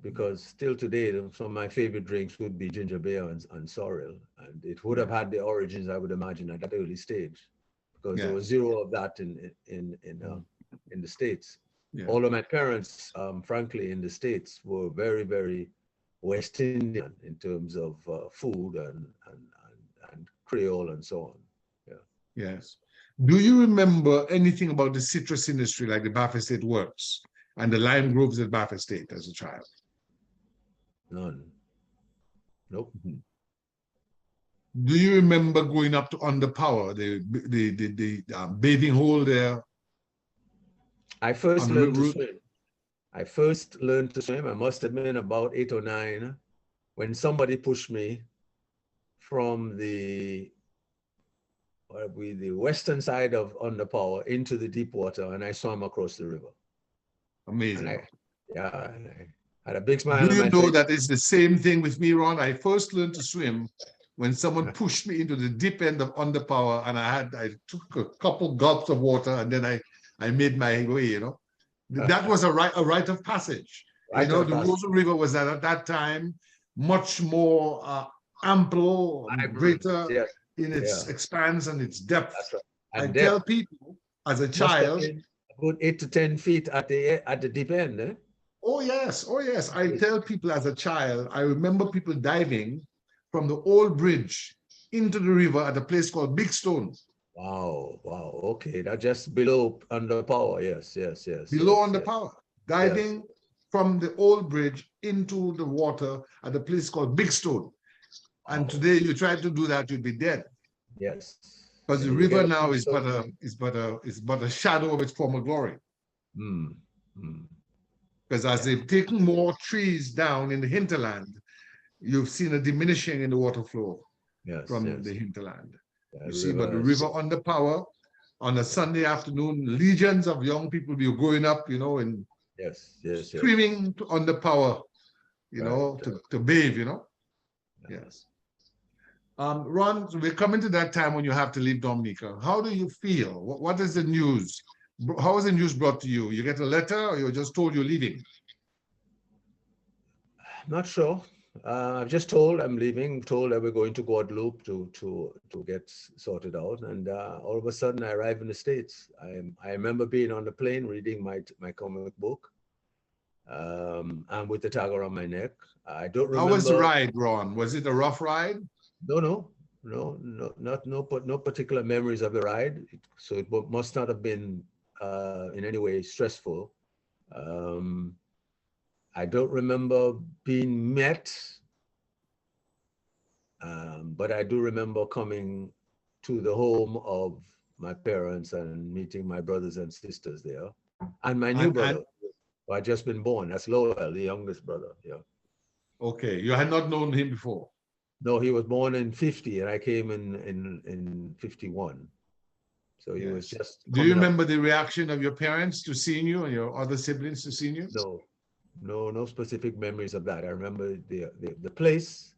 Because still today, some of my favorite drinks would be ginger beer and sorrel, and it would have had the origins, I would imagine, at that early stage, because there was zero of that in the States. Yeah. All of my parents, frankly, in the States were very, very West Indian in terms of food and Creole and so on. Yeah. Yes. Do you remember anything about the citrus industry, like the Baffin State Works and the lime groves at Baffin State as a child? None. Nope. Do you remember going up to Underpower, the bathing hole there? I first learned to swim. I must have been about 8 or 9, when somebody pushed me from the western side of Underpower into the deep water, and I swam across the river. Amazing. I had a big smile. Do you know that it's the same thing with me, Ron? I first learned to swim when someone pushed me into the deep end of Underpower, and I took a couple gulps of water, and then I made my way, you know. That was a rite of passage. The Roseau River was at that time much more ample, greater in its expanse and its depth. I tell people as a child, about 8 to 10 feet at the deep end. Eh? Oh yes. I tell people as a child, I remember people diving from the old bridge into the river at a place called Big Stone. Wow. Okay, that's just below Underpower. Yes. Below Underpower, diving from the old bridge into the water at a place called Big Stone. And today, you try to do that, you'd be dead. Yes. Because the river now is but a shadow of its former glory. Because as they've taken more trees down in the hinterland, you've seen a diminishing in the water flow from the hinterland. You see, but the river Underpower, on a Sunday afternoon, legions of young people will be going up, you know, and screaming to Underpower, you know, to bathe, you know. Yes. Ron, so we're coming to that time when you have to leave Dominica. How do you feel? What is the news How was the news brought to you? You get a letter or you're just told you're leaving? Not sure. I've just told I'm leaving, told that we're going to Guadeloupe to get sorted out. And all of a sudden I arrive in the States. I remember being on the plane reading my comic book and with the tag around my neck. I don't remember. How was the ride, Ron? Was it a rough ride? No, no particular memories of the ride. So it must not have been in any way stressful. I don't remember being met, but I do remember coming to the home of my parents and meeting my brothers and sisters there, and my new brother, who had just been born. That's Lowell, the youngest brother. Yeah. Okay, you had not known him before. No, he was born in 50, and I came in 51. So he was just. Do you remember the reaction of your parents to seeing you and your other siblings to seeing you? No specific memories of that. I remember the place.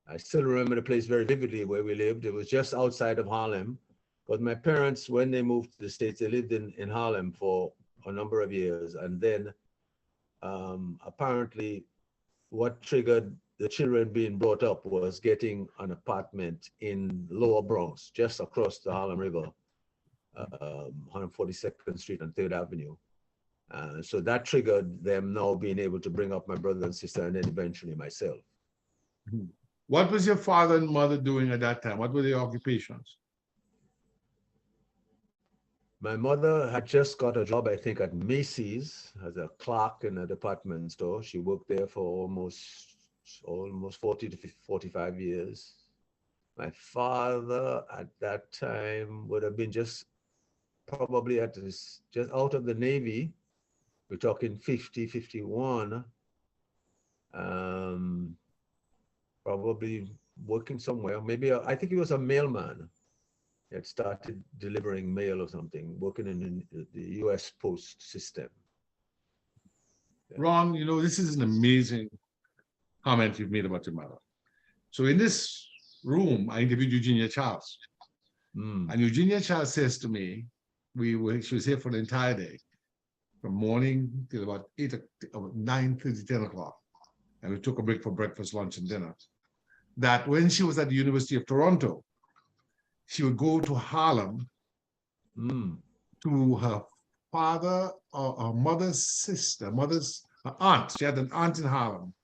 I still remember the place very vividly where we lived. It was just outside of Harlem. But my parents, when they moved to the States, they lived in Harlem for a number of years. And then apparently what triggered the children being brought up was getting an apartment in Lower Bronx, just across the Harlem River, 142nd Street and 3rd Avenue. So that triggered them now being able to bring up my brother and sister, and then eventually myself. What was your father and mother doing at that time? What were their occupations? My mother had just got a job, I think, at Macy's as a clerk in a department store. She worked there for almost 40 to 45 years. My father at that time would have been just probably just out of the Navy. We're talking 50, 51. Probably working somewhere. Maybe I think he was a mailman. He had started delivering mail or something, working in the U.S. Post system. Yeah. Ron, you know, this is an amazing comment you've made about your mother. So in this room, I interviewed Eugenia Charles. And Eugenia Charles says to me, she was here for the entire day, from morning till about 9:30, 10 o'clock. And we took a break for breakfast, lunch, and dinner. That when she was at the University of Toronto, she would go to Harlem to her father or her mother's sister, her aunt. She had an aunt in Harlem.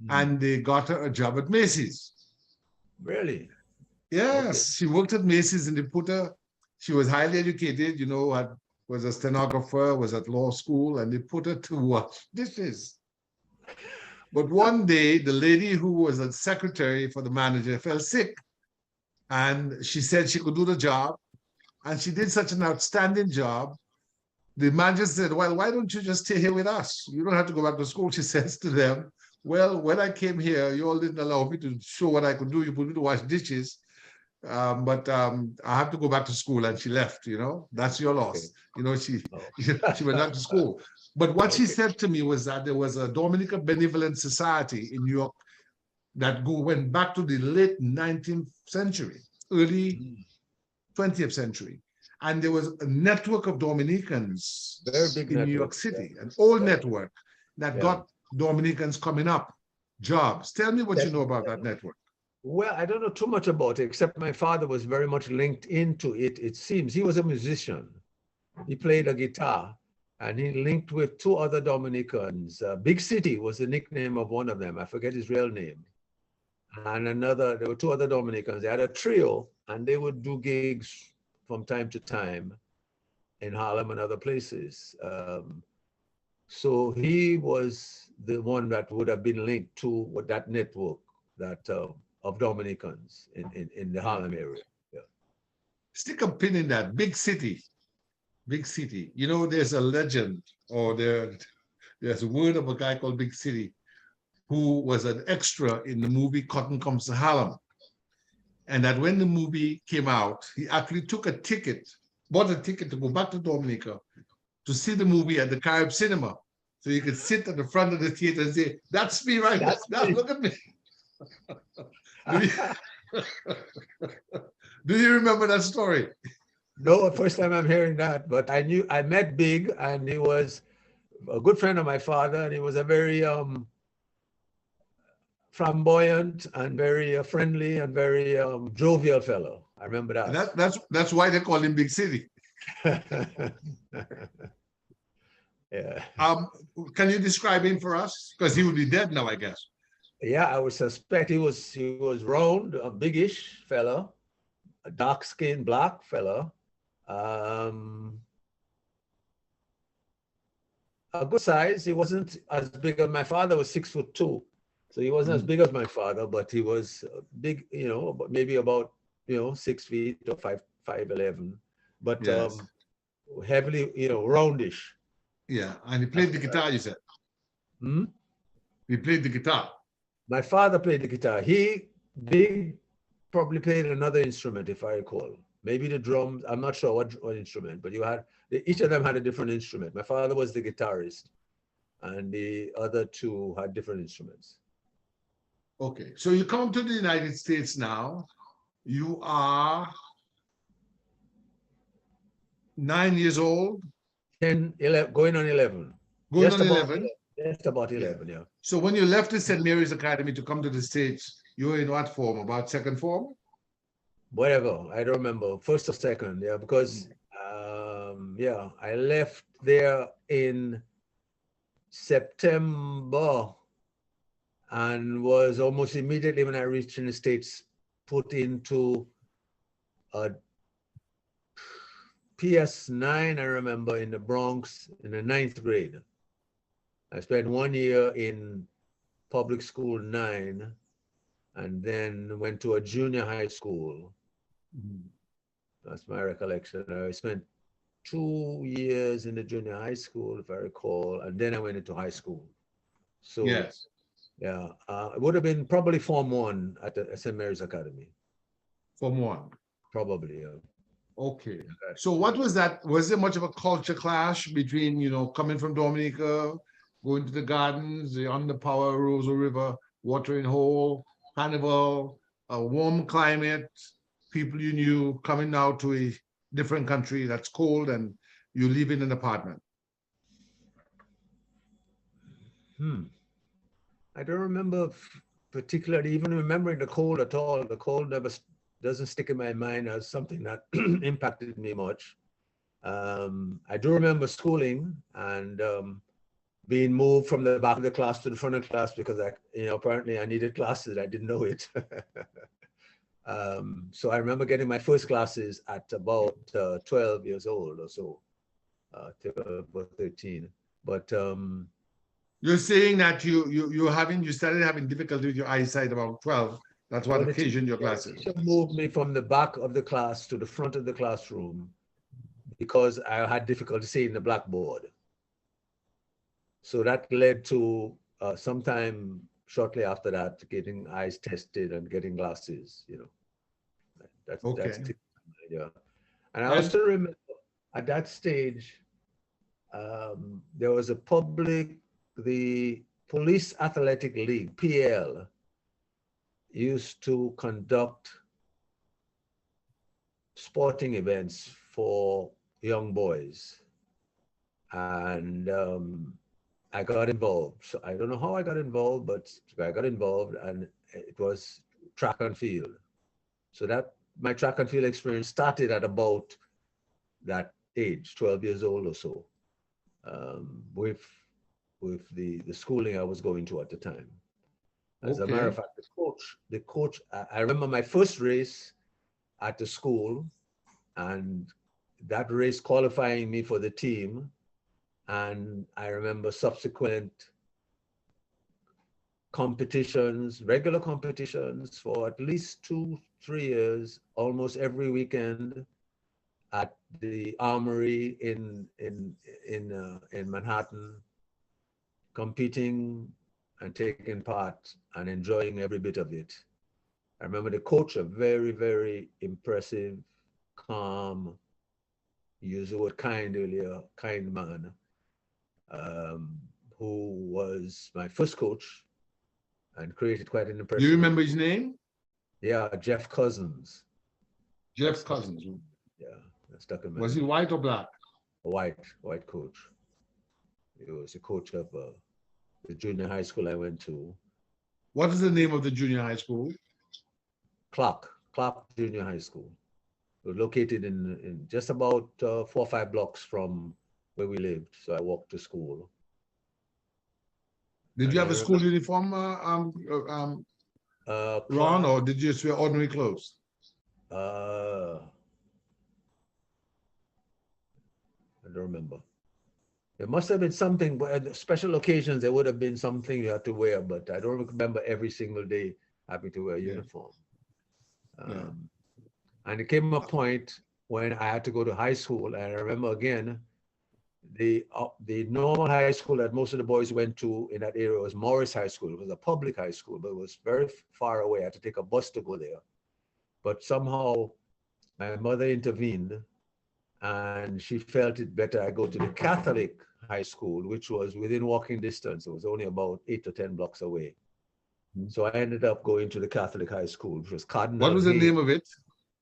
And they got her a job at Macy's. Really? Yes, Okay. She worked at Macy's and they put her, she was highly educated, you know, was a stenographer, was at law school, and they put her to wash dishes. But one day, the lady who was a secretary for the manager fell sick. And she said she could do the job. And she did such an outstanding job. The manager said, well, why don't you just stay here with us? You don't have to go back to school. She says to them, well, when I came here, you all didn't allow me to show what I could do. You put me to wash dishes. But I have to go back to school. And she left, you know, that's your loss. Okay. You know, she went back to school. But what she said to me was that there was a Dominica Benevolent Society in New York that went back to the late 19th century, early 20th century. And there was a network of Dominicans in New York City, an old network that got Dominicans coming up, jobs. Tell me what you know about that network. Well, I don't know too much about it, except my father was very much linked into it, it seems. He was a musician. He played a guitar, and he linked with two other Dominicans. Big City was the nickname of one of them. I forget his real name. And there were two other Dominicans. They had a trio, and they would do gigs from time to time in Harlem and other places. So he was the one that would have been linked to that network of Dominicans in the Harlem area. Yeah. Stick a pin in that. Big City. Big City. You know, there's a legend, or there's a word of a guy called Big City, who was an extra in the movie Cotton Comes to Harlem. And that when the movie came out, he actually bought a ticket to go back to Dominica to see the movie at the Carib Cinema. So you could sit at the front of the theater and say, that's me right now, look at me. Do you remember that story? No, first time I'm hearing that, but I met Big, and he was a good friend of my father, and he was a very flamboyant and very friendly and very jovial fellow. I remember And that. that's why they call him Big City. Yeah. Can you describe him for us? Because he would be dead now, I guess. Yeah, I would suspect he was round, a biggish fella, a dark-skinned black fella. A good size. He wasn't as big as my father. Was 6'2", so he wasn't as big as my father, but he was big. Maybe about 6 feet or 5'11", but Yes. heavily roundish. Yeah, and he played the guitar, you said. Hmm? He played the guitar. My father played the guitar. Big probably played another instrument, if I recall. Maybe the drums. I'm not sure what instrument, but each of them had a different instrument. My father was the guitarist, and the other two had different instruments. Okay, so you come to the United States now. You are 9 years old. 10, 11, going on 11. Going on 11. Just about 11, yeah. So when you left the St. Mary's Academy to come to the States, you were in what form? About second form? Whatever, I don't remember, first or second, yeah, because I left there in September and was almost immediately when I reached in the States put into a PS9, I remember, in the Bronx in the 9th grade. I spent 1 year in public school 9 and then went to a junior high school. That's my recollection. I spent 2 years in the junior high school, if I recall, and then I went into high school. So yes, yeah, it would have been probably Form 1 at the St. Mary's Academy. Form 1. Probably, yeah. Okay. So what was that? Was there much of a culture clash between, coming from Dominica, going to the gardens, on the Power Roseau River, watering hole, carnival, a warm climate, people you knew coming now to a different country that's cold and you live in an apartment? I don't remember particularly even remembering the cold at all. The cold never doesn't stick in my mind as something that impacted me much. I do remember schooling and being moved from the back of the class to the front of the class because apparently I needed classes. I didn't know it. So I remember getting my first classes at about 12 years old or so, about 13. But you're saying that you started having difficulty with your eyesight about 12. That's what occasioned your classes. The teacher moved me from the back of the class to the front of the classroom because I had difficulty seeing the blackboard. So that led to sometime shortly after that, getting eyes tested and getting glasses, That's yeah. And I also remember at that stage, there was the Police Athletic League, PL, used to conduct sporting events for young boys. And I got involved. So I don't know how I got involved, but I got involved and it was track and field. So my track and field experience started at about that age, 12 years old or so, with the schooling I was going to at the time. As a matter of fact, the coach, I remember my first race at the school and that race qualifying me for the team. And I remember subsequent competitions, regular competitions for at least 2-3 years, almost every weekend at the Armory in Manhattan, competing and taking part and enjoying every bit of it. I remember the coach, a very, very impressive, calm, use the word kind earlier, kind man, who was my first coach and created quite an impression. Do you remember his name? Yeah, Jeff Cousins. Jeff Cousins. Yeah. stuck in my Was he memory. white or black? A white coach. He was a coach of the junior high school I went to. What is the name of the junior high school? Clark Junior High School. It was located in just about 4 or 5 blocks from where we lived. So I walked to school. Did And you I have a remember, school uniform, Ron, or did you just wear ordinary clothes? I don't remember. There must have been something, but at special occasions, there would have been something you had to wear, but I don't remember every single day having to wear a uniform. And it came a point when I had to go to high school, and I remember again, the normal high school that most of the boys went to in that area was Morris High School. It was a public high school, but it was very far away. I had to take a bus to go there. But somehow my mother intervened, and she felt it better I go to the Catholic high school, which was within walking distance. It was only about 8 to 10 blocks away. So I ended up going to the Catholic high school, which was What was the name of it?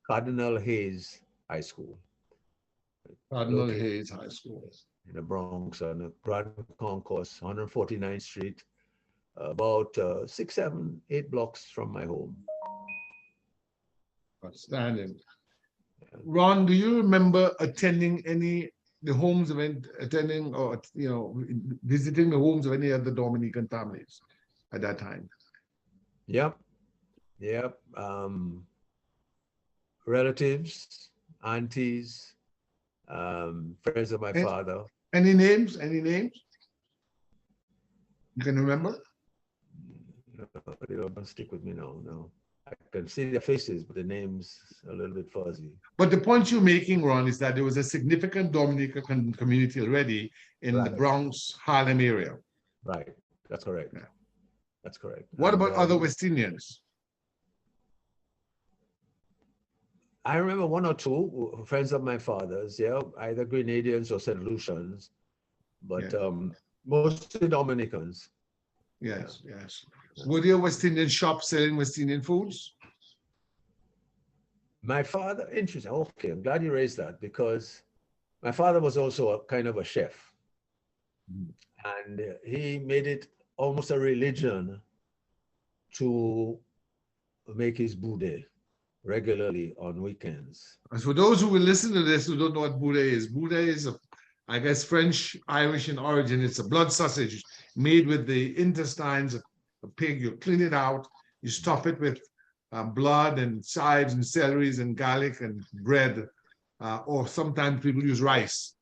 Cardinal Hayes High School. Cardinal Hayes High School. In the Bronx on the Grand Concourse, 149th Street, about 6, 7, 8 blocks from my home. Outstanding. Ron, do you remember attending the homes of attending or visiting the homes of any of the Dominican families at that time? Yep. Relatives, aunties, friends of my father. Any names? You can remember? They don't stick with me now. No. I can see their faces, but the names are a little bit fuzzy. But the point you're making, Ron, is that there was a significant Dominican community already in the Bronx, Harlem area. Right. That's correct. Yeah. That's correct. What about other West Indians? I remember 1 or 2 friends of my father's, either Grenadians or St. Lucians, but mostly Dominicans. Yes. Were there West Indian shops selling West Indian foods? My father, interesting. Okay, I'm glad you raised that, because my father was also a kind of a chef. And he made it almost a religion to make his boudin regularly on weekends. And for those who will listen to this who don't know what boudin is I guess French, Irish in origin. It's a blood sausage made with the intestines of a pig. You clean it out, you stuff it with blood and chives and celeries and garlic and bread, or sometimes people use rice.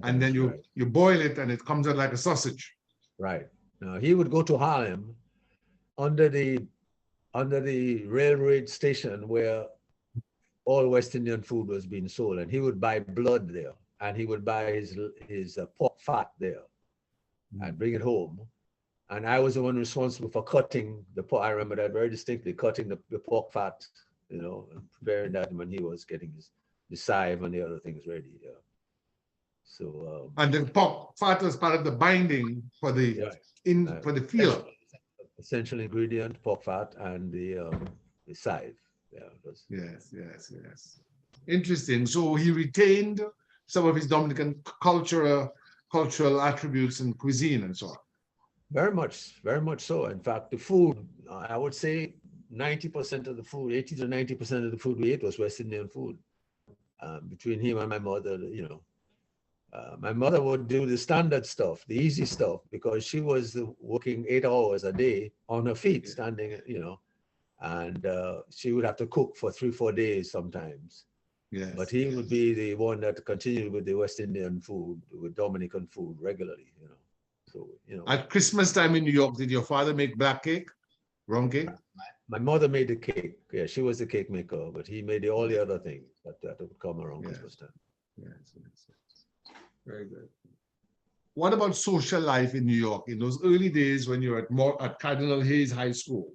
And then you boil it and it comes out like a sausage. Right. Now he would go to Harlem under the railroad station where all West Indian food was being sold, and he would buy blood there, and he would buy his pork fat there and bring it home. And I was the one responsible for cutting the pork. I remember that very distinctly, cutting the pork fat, and preparing that when he was getting the sieve and the other things ready. Yeah. So and the pork fat was part of the binding for the for the feel. Essential ingredient, pork fat, and the sieve. Yes. Interesting. So he retained some of his Dominican cultural attributes and cuisine and so on. Very much so. In fact, the food, I would say 90% of the food, 80 to 90% of the food we ate was West Indian food. Between him and my mother, my mother would do the standard stuff, the easy stuff, because she was working 8 hours a day on her feet, standing, and she would have to cook for 3-4 days sometimes. Yes. But he would be the one that continued with the West Indian food, with Dominican food regularly, So, At Christmas time in New York, did your father make black cake, rum cake? My mother made the cake. Yeah, she was the cake maker, but he made all the other things that would come around Christmas time. Yes. Very good. What about social life in New York in those early days when you were at Cardinal Hayes High School?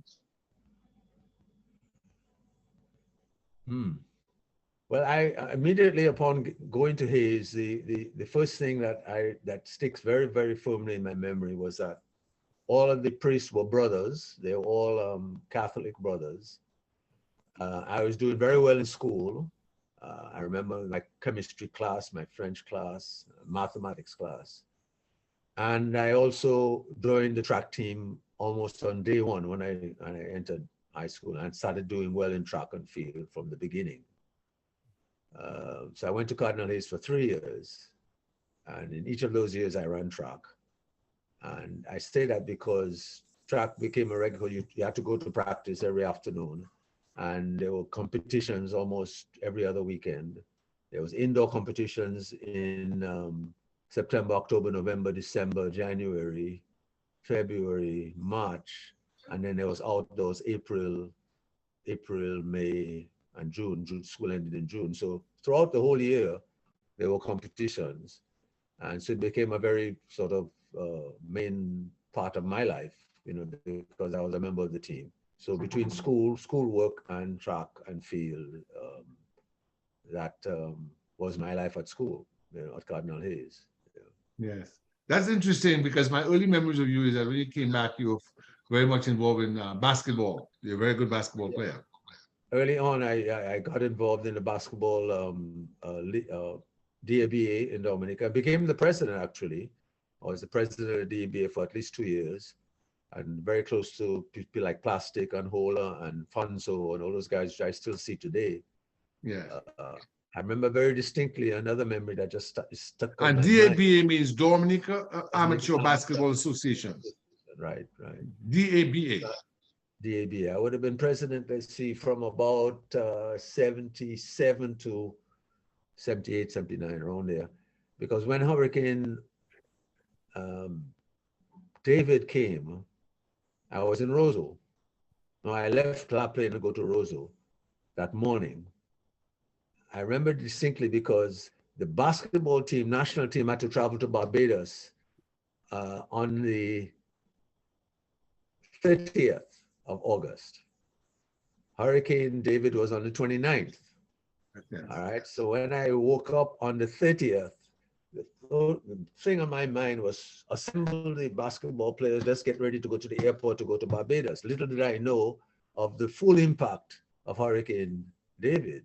Well, I immediately upon going to Hayes, the first thing that sticks very, very firmly in my memory was that all of the priests were brothers. They were all Catholic brothers. I was doing very well in school. I remember my chemistry class, my French class, mathematics class. And I also joined the track team almost on day one when I entered high school and started doing well in track and field from the beginning. So I went to Cardinal Hayes for 3 years. And in each of those years, I ran track. And I say that because track became a regular, you had to go to practice every afternoon. And there were competitions almost every other weekend. There was indoor competitions in September, October, November, December, January, February, March. And then there was outdoors April, May, and June. School ended in June. So throughout the whole year, there were competitions. And so it became a very sort of main part of my life, you know, because I was a member of the team. So between schoolwork and track and field, that was my life at school, you know, at Cardinal Hayes. Yeah. Yes, that's interesting because my early memories of you is that when you came back, you were very much involved in basketball. You're a very good basketball player. Early on, I got involved in the basketball DABA in Dominica. I became the president, actually. I was the president of the DABA for at least 2 years, and very close to people like Plastic and Hola and Fonso and all those guys, which I still see today. Yeah. I remember very distinctly another memory that just stuck in And my DABA mind. means Dominica Amateur Basketball Association. Right. DABA. DABA. I would have been president, let's see, from about 77 to 78, 79, around there. Because when Hurricane David came, I was in Roseau. Now, I left La Plaine to go to Roseau that morning. I remember distinctly because the basketball team, national team, had to travel to Barbados on the 30th of August. Hurricane David was on the 29th. Yes. All right. So when I woke up on the 30th, the thing on my mind was assemble the basketball players. Let's get ready to go to the airport to go to Barbados. Little did I know of the full impact of Hurricane David.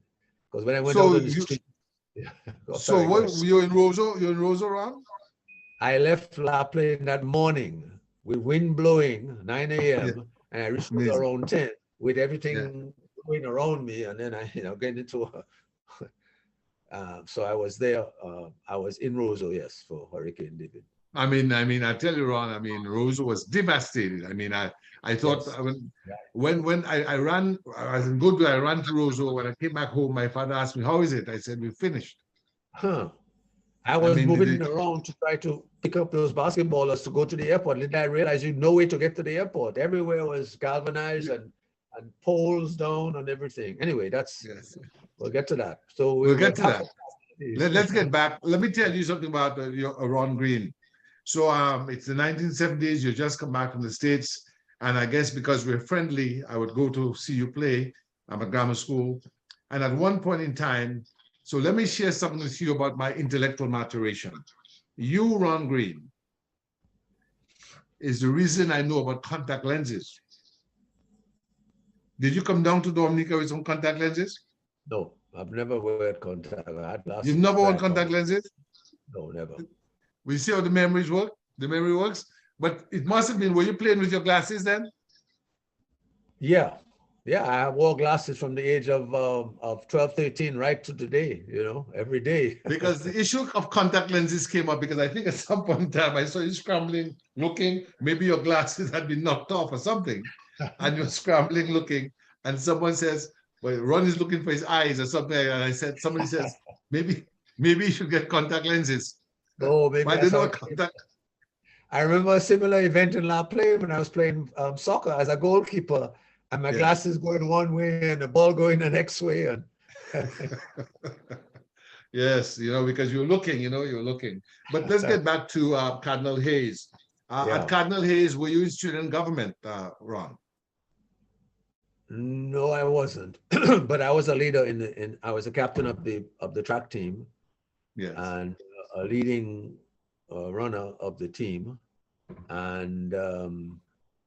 Because when I went out on the street. So what, you're in Roseau? You're in Roseau, Ron? I left La Plaine that morning with wind blowing, 9 a.m. And I reached around 10 with everything going around me. And then I, get into so I was there. I was in Roseau, yes, for Hurricane David. I mean, I tell you, Ron, Roseau was devastated. I thought when I ran, I was in Goodwood, I ran to Roseau. When I came back home, my father asked me, how is it? I said, we finished. I was moving around to try to pick up those basketballers to go to the airport. Little I realized you no way to get to the airport. Everywhere was galvanized and poles down and everything. Anyway, we'll get to that. So we'll get to that. Let's get back. Let me tell you something about Ron Green. So it's the 1970s. You just come back from the States. And I guess because we're friendly, I would go to see you play. I'm at grammar school. And at one point in time, so let me share something with you about my intellectual maturation. You, Ron Green, is the reason I know about contact lenses. Did you come down to Dominica with some contact lenses? No, I've never worn contact. I had glasses. You've never worn contact lenses? No, never. We see how the memories work. The memory works. But it must have been, were you playing with your glasses then? Yeah. I wore glasses from the age of 12, 13, right to today, every day. Because the issue of contact lenses came up because I think at some point in time I saw you scrambling, looking, maybe your glasses had been knocked off or something, and you're scrambling, looking, and someone says, well, Ron is looking for his eyes or something, and somebody says, maybe you should get contact lenses. Oh, maybe I didn't know contact. I remember a similar event in La Plaine when I was playing soccer as a goalkeeper, and my glasses going one way and the ball going the next way. And yes, because you're looking, But let's get back to Cardinal Hayes. At Cardinal Hayes, were you in student government, Ron? No, I wasn't. But I was a leader I was a captain of the track team. Yes. And a leading runner of the team. And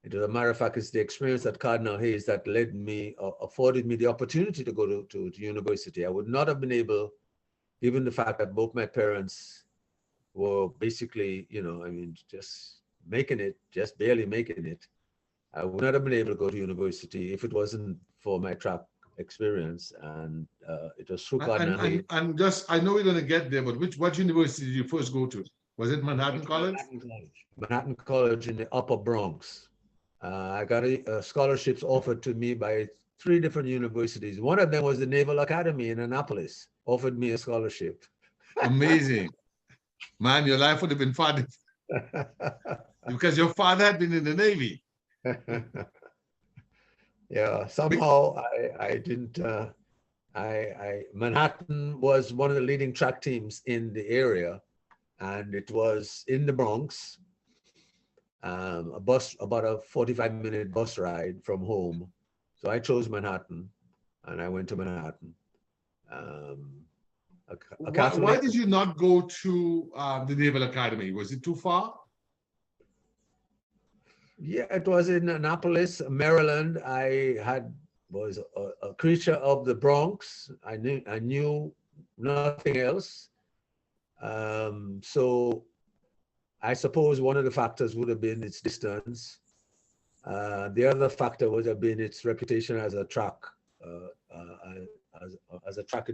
As a matter of fact, it's the experience at Cardinal Hayes that led me, afforded me the opportunity to go to university. I would not have been able, given the fact that both my parents were basically, just making it, just barely making it. I would not have been able to go to university if it wasn't for my track experience. And it was through Cardinal Hayes. And just, I know we're going to get there, but what university did you first go to? Was it Manhattan College? Manhattan College in the Upper Bronx. I got scholarships offered to me by 3 different universities. One of them was the Naval Academy in Annapolis, offered me a scholarship. Amazing. Man, your life would have been fun because your father had been in the Navy. Yeah, somehow I didn't, Manhattan was one of the leading track teams in the area, and it was in the Bronx. About a 45-minute bus ride from home. So I chose Manhattan, and I went to Manhattan. Why did you not go to the Naval Academy? Was it too far? Yeah, it was in Annapolis, Maryland. I was a creature of the Bronx. I knew nothing else. So I suppose one of the factors would have been its distance. The other factor would have been its reputation as a track, as a track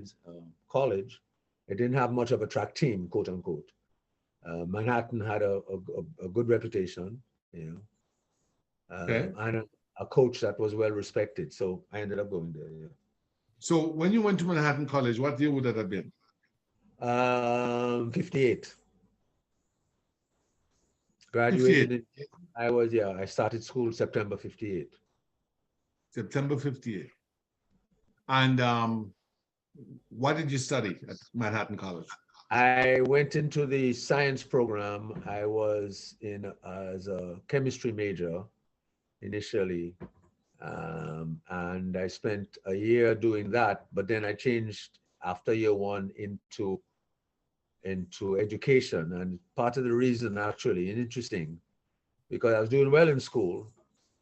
college. It didn't have much of a track team, quote unquote. Manhattan had a good reputation, Okay. and a coach that was well respected. So I ended up going there. Yeah. So when you went to Manhattan College, what year would that have been? 58. Graduated. 58. I started school September 58. September 58. And what did you study at Manhattan College? I went into the science program. I was in as a chemistry major initially, and I spent a year doing that, but then I changed after year 1 into education. And part of the reason, actually, and interesting, because I was doing well in school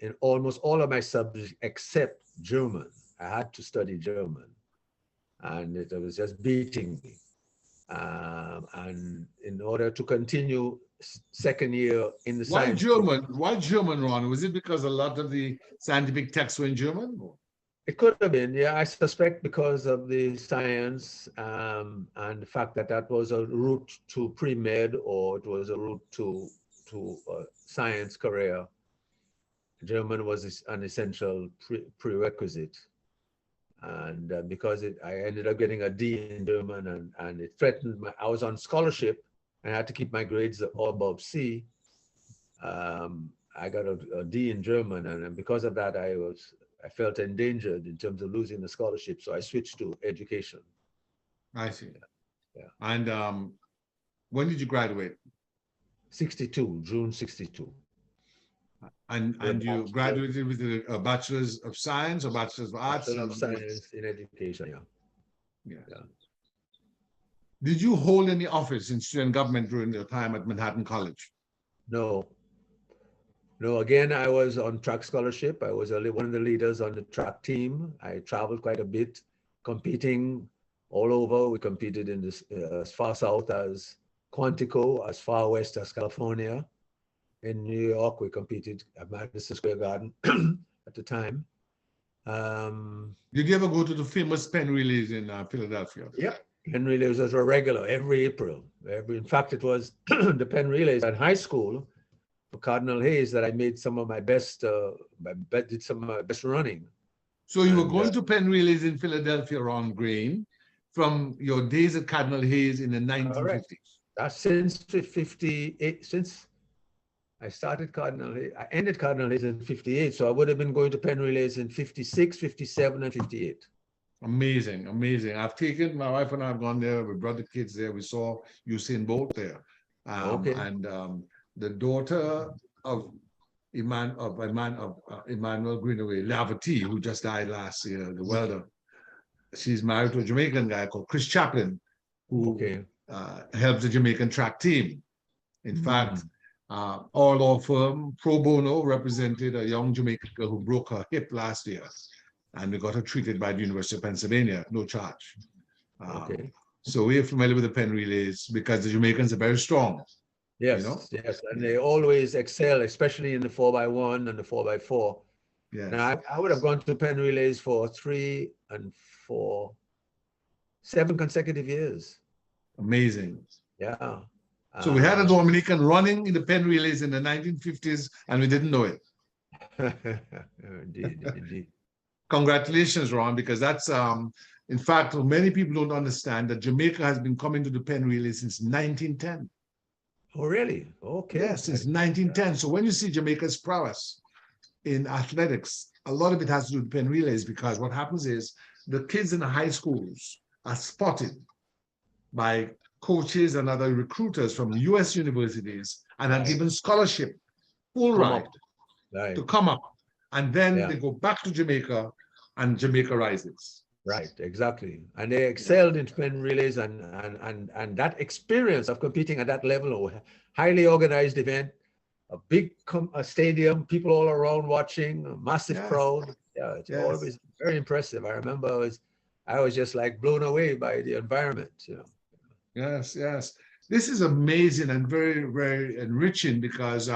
in almost all of my subjects except German. I had to study German, and it was just beating me. And in order to continue second year in the science German? Why German, Ron? Was it because a lot of the scientific texts were in German? It could have been, yeah. I suspect because of the science and the fact that that was a route to pre-med, or it was a route to science career. German was an essential prerequisite. And because I ended up getting a D in German, and it threatened I was on scholarship, and I had to keep my grades all above C. I got a D in German, and because of that, I felt endangered in terms of losing the scholarship. So I switched to education. I see. Yeah. And when did you graduate? 62, June 62. And you graduated with a Bachelor's of Science or Bachelor's of Arts? Bachelor of Science in Education, yeah. Did you hold any office in student government during your time at Manhattan College? No. Again, I was on track scholarship. I was one of the leaders on the track team. I traveled quite a bit, competing all over. We competed in this as far south as Quantico, as far west as California. In New York, we competed at Madison Square Garden at the time. Did you ever go to the famous pen relays in Philadelphia? Yeah, pen relays was a regular every April. In fact, it was the pen relays at high school for Cardinal Hayes that I made some of my best, did some of my best running. So you were going to pen relays in Philadelphia on Grain from your days at Cardinal Hayes in the 1950s? Correct. That's since 58, since I started Cardinal Hayes. I ended Cardinal Hayes in 58, so I would have been going to pen relays in 56, 57, and 58. Amazing. My wife and I have gone there. We brought the kids there. We saw Usain Bolt there. And the daughter of Emmanuel Greenaway, Lavati, who just died last year, the welder. She's married to a Jamaican guy called Chris Chaplin, who helps the Jamaican track team. In fact, Our law firm, pro bono, represented a young Jamaican girl who broke her hip last year, and we got her treated by the University of Pennsylvania, no charge. Okay. So we are familiar with the pen relays because the Jamaicans are very strong. Yes, you know? yes, and they always excel, especially in the 4x1 and the 4x4. Yes. Now, I would have gone to pen relays for 3 and 4, 7 consecutive years. Amazing. Yeah. So we had a Dominican running in the pen relays in the 1950s, and we didn't know it. Indeed, indeed. Congratulations, Ron, because that's, in fact, many people don't understand that Jamaica has been coming to the pen relay since 1910. Oh, really? Okay. Yes, since 1910. So when you see Jamaica's prowess in athletics, a lot of it has to do with pen relays, because what happens is the kids in the high schools are spotted by coaches and other recruiters from US universities and are given scholarship, full ride, to come up. And then they go back to Jamaica and Jamaica rises. Right, exactly. And they excelled in pen relays, and that experience of competing at that level, a highly organized event, a big stadium, people all around watching, a massive crowd. Yeah, it's always very impressive. I remember I was just like blown away by the environment, you know. Yes, yes. This is amazing and very, very enriching, because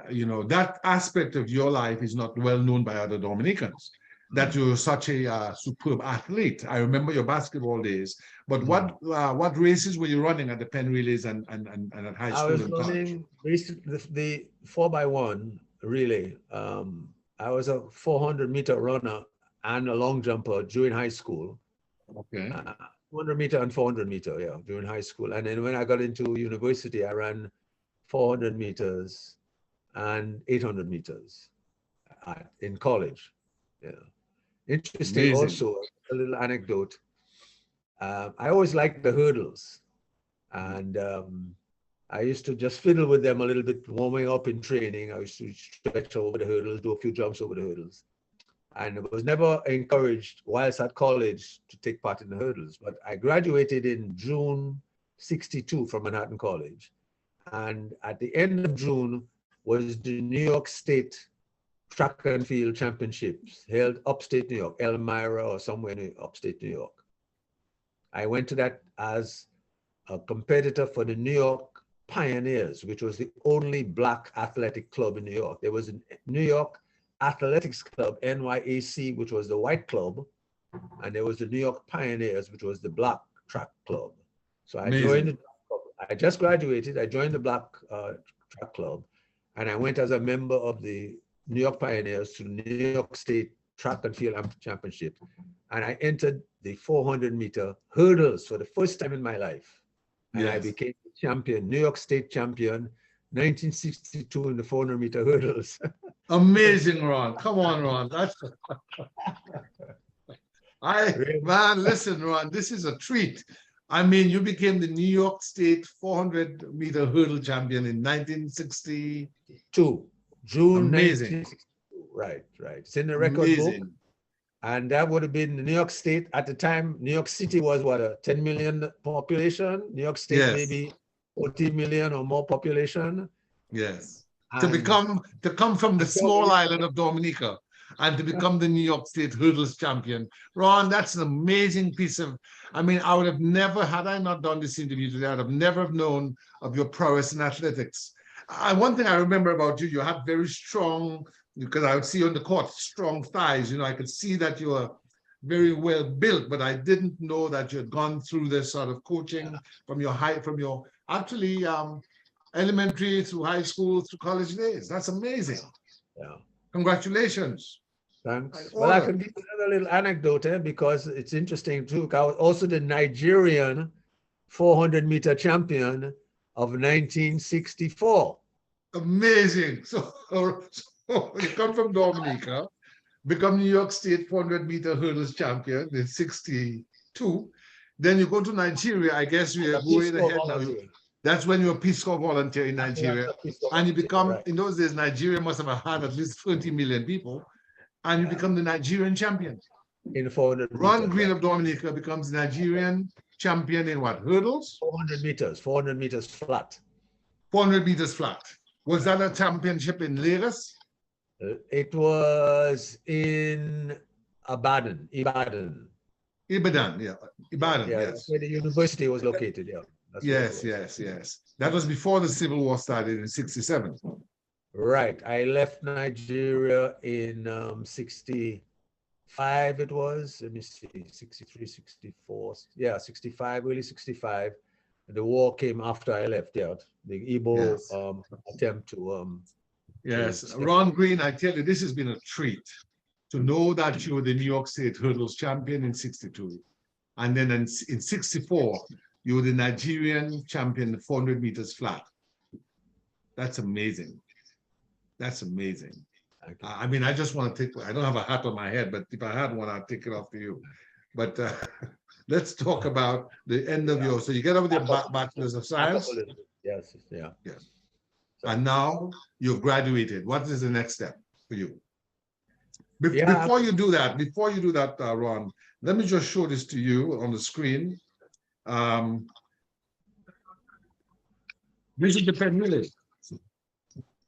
you know, that aspect of your life is not well known by other Dominicans, that you're such a superb athlete. I remember your basketball days, but what races were you running at the pen relays and at high school? I was running the 4x1 relay. I was a 400-meter runner and a long jumper during high school. Okay. 200-meter and 400-meter, yeah, during high school. And then when I got into university, I ran 400 meters and 800 meters in college. Yeah. Interesting. Amazing. Also, a little anecdote. I always liked the hurdles, and I used to just fiddle with them a little bit, warming up in training. I used to stretch over the hurdles, do a few jumps over the hurdles. And I was never encouraged whilst at college to take part in the hurdles. But I graduated in June '62 from Manhattan College. And at the end of June was the New York State Track and Field Championships held upstate New York, Elmira or somewhere in upstate New York. I went to that as a competitor for the New York Pioneers, which was the only Black athletic club in New York. There was a New York Athletics Club, NYAC, which was the white club, and there was the New York Pioneers, which was the Black track club. So I joined. I just graduated. I joined the Black track club, and I went as a member of the New York Pioneers to the New York State Track and Field Championship, and I entered the 400-meter hurdles for the first time in my life, and I became the champion, New York State champion, 1962 in the 400-meter hurdles. Amazing, Ron. Come on, Ron. That's man, listen, Ron, this is a treat. I mean, you became the New York State 400-meter hurdle champion in 1962. June. Amazing. 1962. Right. It's in the record book. And that would have been New York State at the time. New York City was what, a 10 million population? New York State, maybe 40 million or more population. Yes. To come from the small island of Dominica and to become the New York State hurdles champion. Ron, that's an amazing piece of, I mean, I would have never, had I not done this interview today, I would have never have known of your prowess in athletics. One thing I remember about you, you had very strong, because I would see you on the court, strong thighs. You know, I could see that you were very well built, but I didn't know that you had gone through this sort of coaching from your actually elementary through high school through college days. That's amazing. Yeah. Congratulations. Thanks. Well, I can give you another little anecdote because it's interesting too. I was also the Nigerian 400-meter champion of 1964. Amazing. So you come from Dominica, become New York State 400-meter hurdles champion in 62. Then you go to Nigeria. I guess you are going ahead now. That's when you're a Peace Corps volunteer in Nigeria. And you become, in those days, Nigeria must have had at least 20 million people. And you become the Nigerian champion. In 400 Ron Green of Dominica becomes Nigerian champion in what? Hurdles? 400 meters flat. 400 meters flat. Was that a championship in Lagos? It was in Ibadan. Ibadan, yeah. Ibadan, Yeah, yes. that's where the university was located, yeah. Yes. That was before the Civil War started in 67. Right. I left Nigeria in 65 it was. Let me see, 63, 64. Yeah, 65, early 65. The war came after I left, yeah. The Igbo attempt to Yes, Ron Green, I tell you, this has been a treat to know that you were the New York State hurdles champion in 62. And then in 64, you were the Nigerian champion 400 meters flat. That's amazing. That's amazing. I mean, I just want to take, I don't have a hat on my head, but if I had one, I'd take it off to you. But let's talk about the end of your, so you get over the Bachelor's of Science. Yes, yeah. Yes. And now you've graduated. What is the next step for you? Before you do that, Ron, let me just show this to you on the screen. This is the Penn Relay.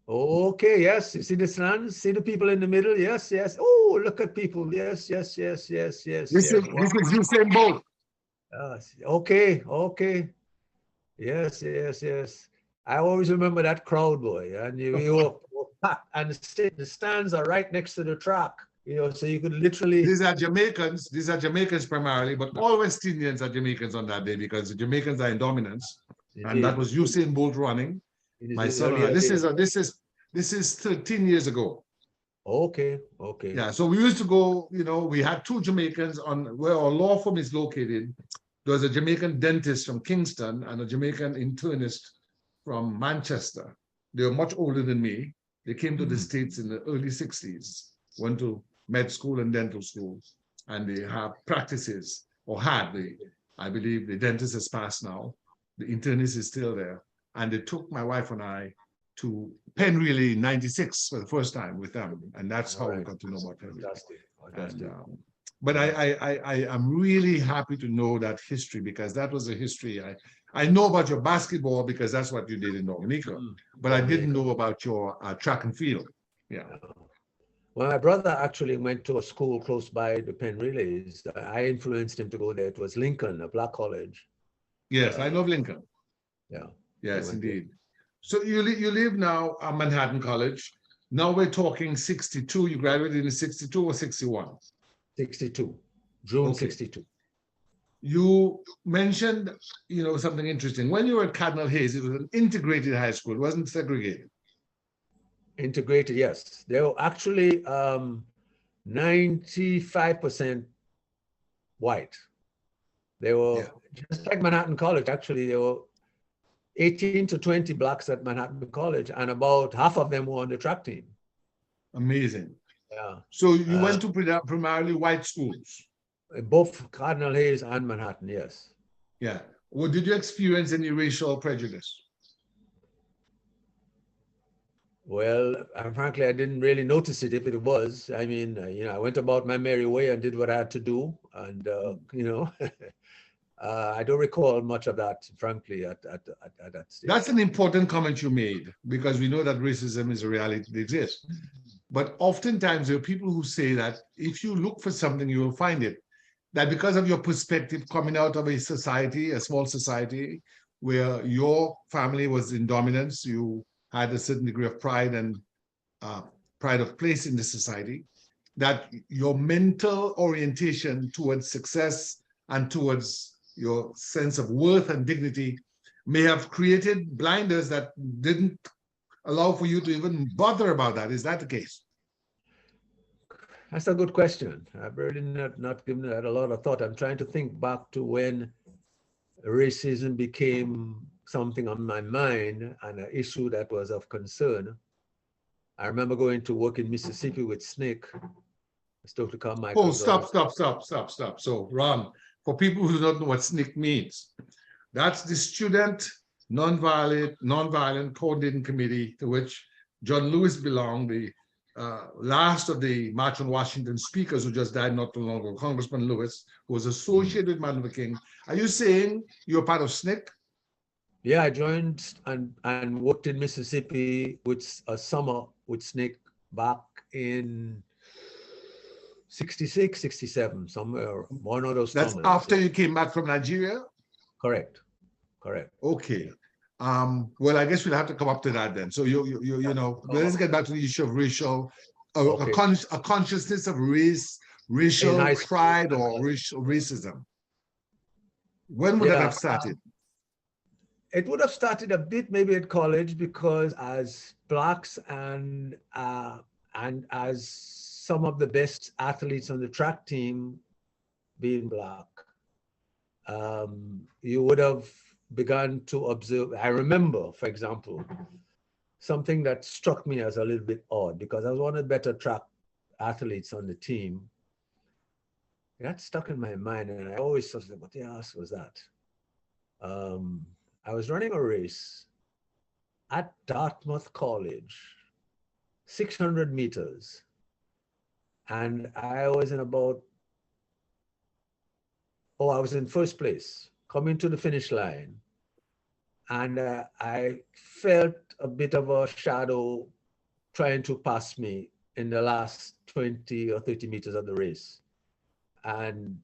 Okay, yes. You see the stands? See the people in the middle? Yes. Oh, look at people. Yes. This is Usain Bolt. Okay. Yes. I always remember that crowd, boy. And you were packed, and the stands are right next to the track. So you could literally. These are Jamaicans primarily, but all West Indians are Jamaicans on that day because the Jamaicans are in dominance. Indeed. And that was Usain Bolt running. My son, this is 13 years ago. Okay. Yeah, so we used to go, we had two Jamaicans on where our law firm is located. There was a Jamaican dentist from Kingston and a Jamaican internist from Manchester. They were much older than me. They came to the States in the early 60s, went to med school and dental school, and they have practices, or had, I believe the dentist has passed now. The internist is still there. And they took my wife and I to Penn Relay 96 for the first time with them. And that's how we got to know about Penn Relay. Fantastic. But I'm really happy to know that history because that was a history. I know about your basketball because that's what you did in Dominica, but I didn't know about your track and field. Yeah. Well, my brother actually went to a school close by the Penn Relays. I influenced him to go there. It was Lincoln, a black college. Yes, I love Lincoln. Yeah. Yes, indeed. So you live now at Manhattan College. Now we're talking 62. You graduated in 62 or 61? 62, June 62. You mentioned, something interesting. When you were at Cardinal Hayes, it was an integrated high school. It wasn't segregated. Integrated, yes. They were actually 95% white. They were just like Manhattan College. Actually, there were 18 to 20 blacks at Manhattan College, and about half of them were on the track team. Amazing. Yeah. So you went to primarily white schools? Both Cardinal Hayes and Manhattan, yes. Yeah. Well, did you experience any racial prejudice? Well, frankly, I didn't really notice it if it was. I mean, I went about my merry way and did what I had to do. And, I don't recall much of that, frankly, at that stage. That's an important comment you made, because we know that racism is a reality that exists. But oftentimes there are people who say that if you look for something, you will find it. That because of your perspective coming out of a society, a small society, where your family was in dominance, you had a certain degree of pride and pride of place in the society, that your mental orientation towards success and towards your sense of worth and dignity may have created blinders that didn't allow for you to even bother about that. Is that the case? That's a good question. I've really not given that a lot of thought. I'm trying to think back to when racism became something on my mind and an issue that was of concern. I remember going to work in Mississippi with SNCC. Still to come, Michael. Oh, stop. So, Ron, for people who don't know what SNCC means, that's the Student Nonviolent Coordinating Committee, to which John Lewis belonged, the last of the March on Washington speakers who just died not too long ago, Congressman Lewis, who was associated with Martin Luther King. Are you saying you're part of SNCC? Yeah, I joined and worked in Mississippi with a summer with Snake back in 66, 67, somewhere, one of those That's summers. after you came back from Nigeria? Correct, correct. Okay. Well, I guess we'll have to come up to that then. So you know, let's get back to the issue of racial, Okay. a consciousness of race, In racial high school. pride or racial racism. When would that have started? It would have started a bit maybe at college, because as Blacks and as some of the best athletes on the track team being Black, you would have begun to observe. I remember, for example, something that struck me as a little bit odd, because I was one of the better track athletes on the team. That stuck in my mind, and I always thought, what the ass was that? I was running a race at Dartmouth College, 600 meters. And I was in I was in first place, coming to the finish line. And I felt a bit of a shadow trying to pass me in the last 20 or 30 meters of the race. And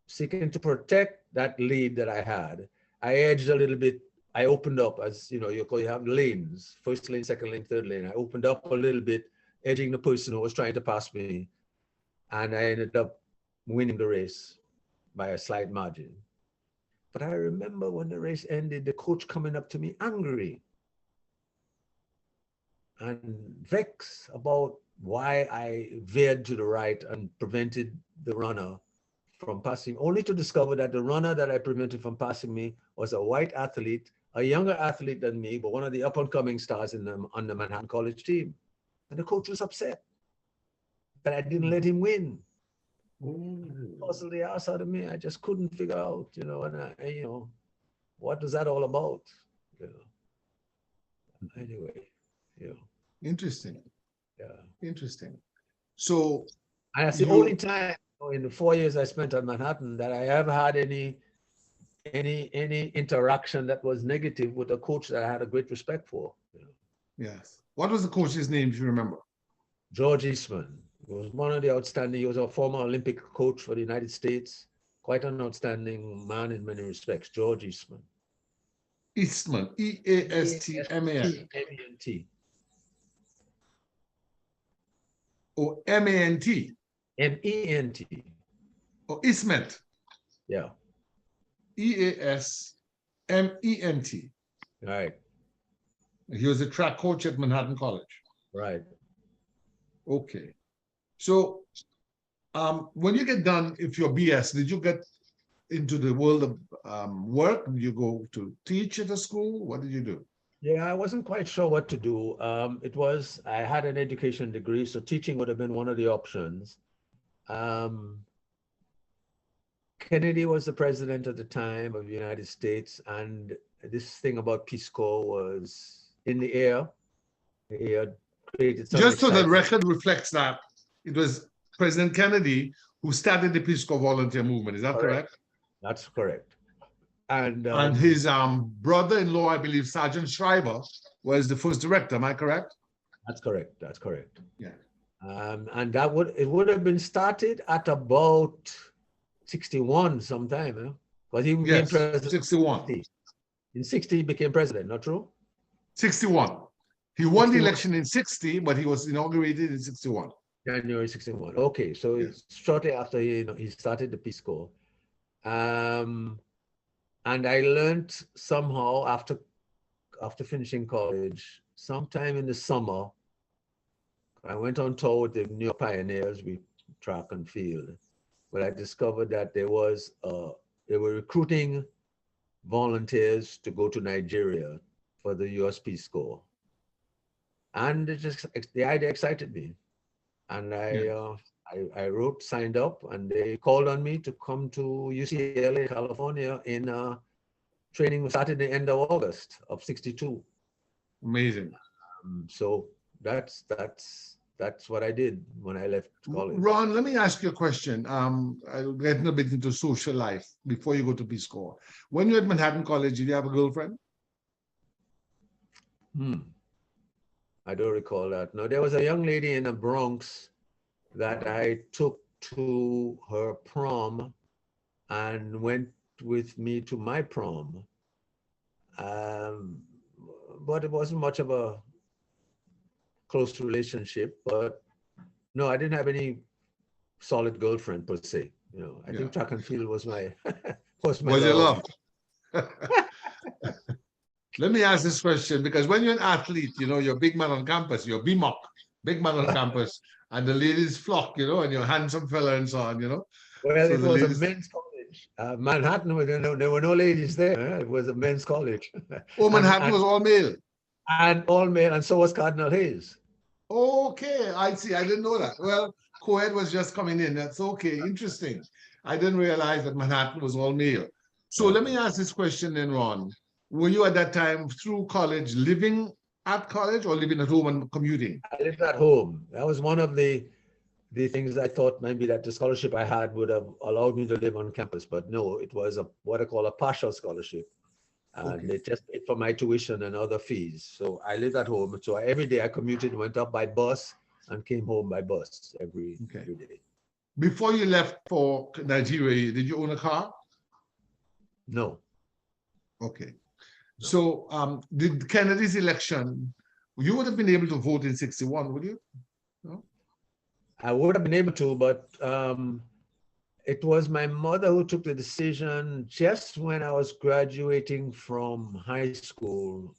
seeking to protect that lead that I had, I edged a little bit. I opened up, as you know, you have lanes, first lane, second lane, third lane. I opened up a little bit, edging the person who was trying to pass me. And I ended up winning the race by a slight margin. But I remember when the race ended, the coach coming up to me angry and vexed about why I veered to the right and prevented the runner from passing, only to discover that the runner that I prevented from passing me was a white athlete, a younger athlete than me, but one of the up-and-coming stars on the Manhattan College team. And the coach was upset that I didn't let him win. Also, the ass out of me, I just couldn't figure out, what is that all about? Anyway, Interesting. Yeah. Interesting. So, and that's the only time in the 4 years I spent at Manhattan that I ever had any interaction that was negative with a coach that I had a great respect for. Yes. What was the coach's name, if you remember? George Eastman. He was one of the outstanding. He was a former Olympic coach for the United States. Quite an outstanding man in many respects. George Eastman. Eastman. E-A-S-T-M-A-N. M-E-N-T. Or M-A-N-T. M-E-N-T. Or Eastman. Yeah. E-A-S-M-E-N-T. Right. He was a track coach at Manhattan College. Right. Okay. So when you get done, if you're BS, did you get into the world of work? Did you go to teach at a school? What did you do? Yeah, I wasn't quite sure what to do. I had an education degree, so teaching would have been one of the options. Kennedy was the president at the time of the United States, and this thing about Peace Corps was in the air. He had created some Just so the excitement. record reflects that it was President Kennedy who started the Peace Corps volunteer movement. Is that correct? That's correct. And his brother-in-law, I believe, Sergeant Schreiber, was the first director. Am I correct? That's correct. That's correct. Yeah. And it would have been started at about 61 sometime, because he became president. 61. In 60, he became president, not true? 61. He won the election in 60, but he was inaugurated in 61. January 61. Okay, so yes. Shortly after he started the Peace Corps. And I learned somehow after finishing college, sometime in the summer, I went on tour with the New York Pioneers with track and field, but I discovered that they were recruiting volunteers to go to Nigeria for the US Peace Corps. And the idea excited me. And I signed up, and they called on me to come to UCLA, California, in training started the end of August of 62. Amazing. So that's that's what I did when I left college. Ron, let me ask you a question. I'm getting a bit into social life before you go to Peace Corps. When you were at Manhattan College, did you have a girlfriend? I don't recall that. No, there was a young lady in the Bronx that I took to her prom and went with me to my prom. But it wasn't much of a close relationship. But no, I didn't have any solid girlfriend per se. You know, I think track and field was my was your love. Let me ask this question, because when you're an athlete, you know, you're a big man on campus, you're BMOC, big man on campus, and the ladies flock, you know, and you're a handsome fella and so on, you know. Well, so it was a men's college. Manhattan, there were no ladies there. It was a men's college. Oh, Manhattan was all male. And all male, and so was Cardinal Hayes. Okay, I see. I didn't know that. Well, co-ed was just coming in. That's okay. Interesting. I didn't realize that Manhattan was all male. So let me ask this question then, Ron. Were you at that time through college living at college or living at home and commuting? I lived at home. That was one of the things I thought maybe that the scholarship I had would have allowed me to live on campus, but no, it was what I call a partial scholarship. And it just paid for my tuition and other fees. So I lived at home. So every day I commuted, went up by bus and came home by bus every day. Before you left for Nigeria, did you own a car? No. Okay. So did Kennedy's election, you would have been able to vote in 61, would you? No? I would have been able to, but it was my mother who took the decision just when I was graduating from high school.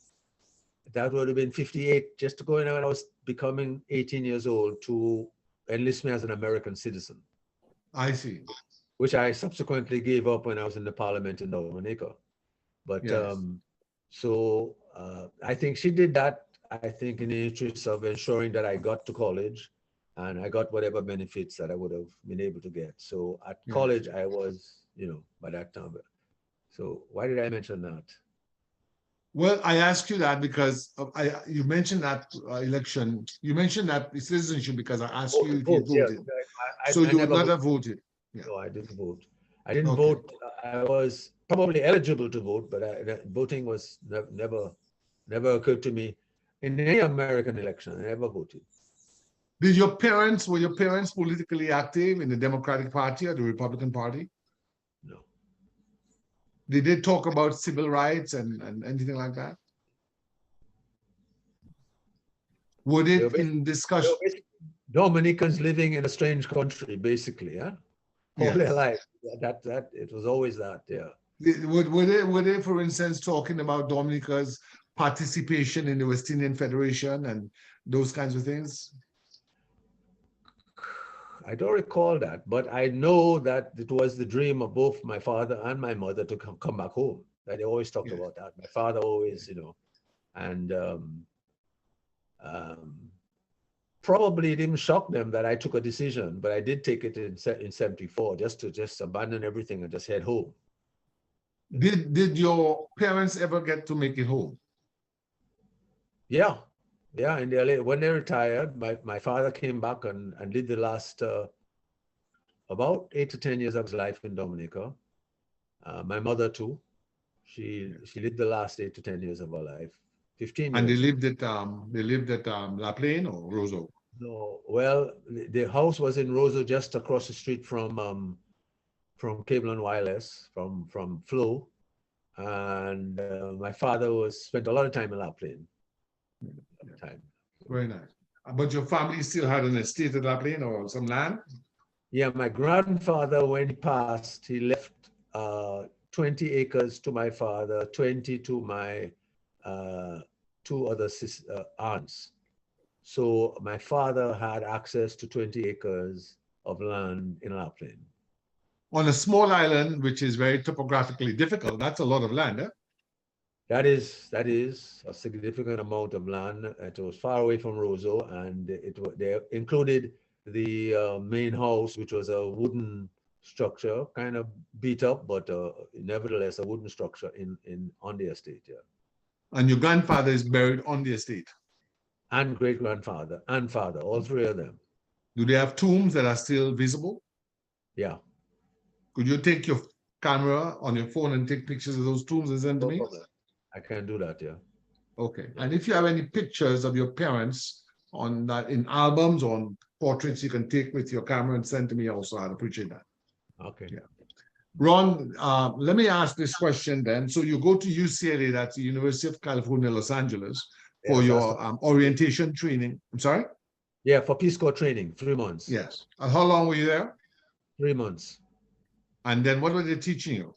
That would have been 58, just to go in when I was becoming 18 years old, to enlist me as an American citizen. I see. Which I subsequently gave up when I was in the parliament in Dominica. But so I think she did that, I think, in the interest of ensuring that I got to college and I got whatever benefits that I would have been able to get. So at college, I was, you know, by that time. So why did I mention that? Well, I asked you that because you mentioned that election. You mentioned that citizenship because I asked you if you voted. So you would not have voted. No, I didn't vote. I didn't vote. I was probably eligible to vote, but voting was never occurred to me in any American election. I never voted. Were your parents politically active in the Democratic Party or the Republican Party? No. Did they talk about civil rights and anything like that? Would it in discussion? Dominicans living in a strange country, basically, yeah? All their life. That it was always that, yeah. Were they, for instance, talking about Dominica's participation in the West Indian Federation and those kinds of things? I don't recall that, but I know that it was the dream of both my father and my mother to come back home. That they always talked about that. My father always, you know, and probably it didn't shock them that I took a decision, but I did take it in 74, just to abandon everything and just head home. Did your parents ever get to make it home? Yeah. In when they retired, my father came back and did the last about 8 to 10 years of his life in Dominica. My mother too. She lived the last 8 to 10 years of her life. 15 years. And they lived at La Plaine or Roseau? No, well, the house was in Roseau, just across the street from Cable and Wireless, from Flo, and my father spent a lot of time in La Plaine. Very nice. But your family still had an estate at La Plaine or some land? Yeah, my grandfather, when he passed, he left 20 acres to my father, 20 to my 2 other aunts. So my father had access to 20 acres of land in La Plaine. On a small island, which is very topographically difficult, that's a lot of land, eh? That is a significant amount of land. It was far away from Roseau, and they included the main house, which was a wooden structure, kind of beat up, but nevertheless a wooden structure on the estate. Yeah. And your grandfather is buried on the estate? and great-grandfather and father, all three of them. Do they have tombs that are still visible? Yeah. Could you take your camera on your phone and take pictures of those tombs and send to No me? problem. I can do that, yeah. Okay. And if you have any pictures of your parents on that in albums or on portraits you can take with your camera and send to me also, I'd appreciate that. Okay. Yeah. Ron, let me ask this question then. So you go to UCLA, that's the University of California, Los Angeles, for Yes, your orientation training. I'm sorry? Yeah, for Peace Corps training, 3 months. Yes. And how long were you there? 3 months. And then what were they teaching you?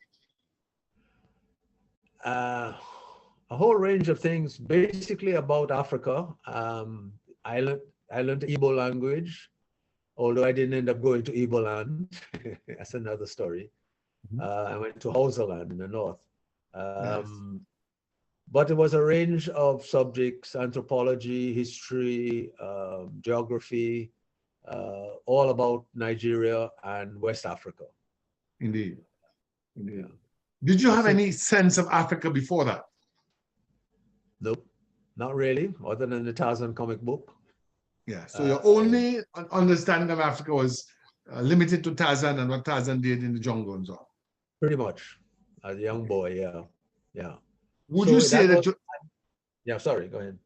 A whole range of things, basically about Africa. I learned the Igbo language, although I didn't end up going to Igbo land. That's another story. I went to Hausa land in the north. Yes. But it was a range of subjects: anthropology, history, geography, all about Nigeria and West Africa. Indeed. Indeed. Yeah. Did you have any sense of Africa before that? Nope, not really, other than the Tarzan comic book. Yeah. So your only understanding of Africa was limited to Tarzan and what Tarzan did in the jungle and so on. Pretty much, as a young boy, yeah, yeah. Would you say that? Yeah, sorry, go ahead.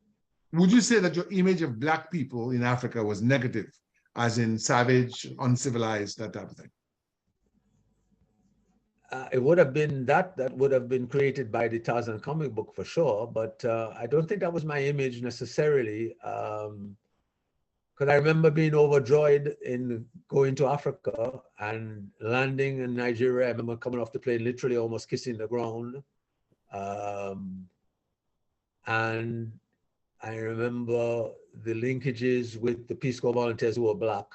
Would you say that your image of Black people in Africa was negative, as in savage, uncivilized, that type of thing? It would have been that would have been created by the Tarzan comic book for sure, but I don't think that was my image necessarily. Because I remember being overjoyed in going to Africa and landing in Nigeria. I remember coming off the plane, literally almost kissing the ground. And I remember the linkages with the Peace Corps volunteers who were Black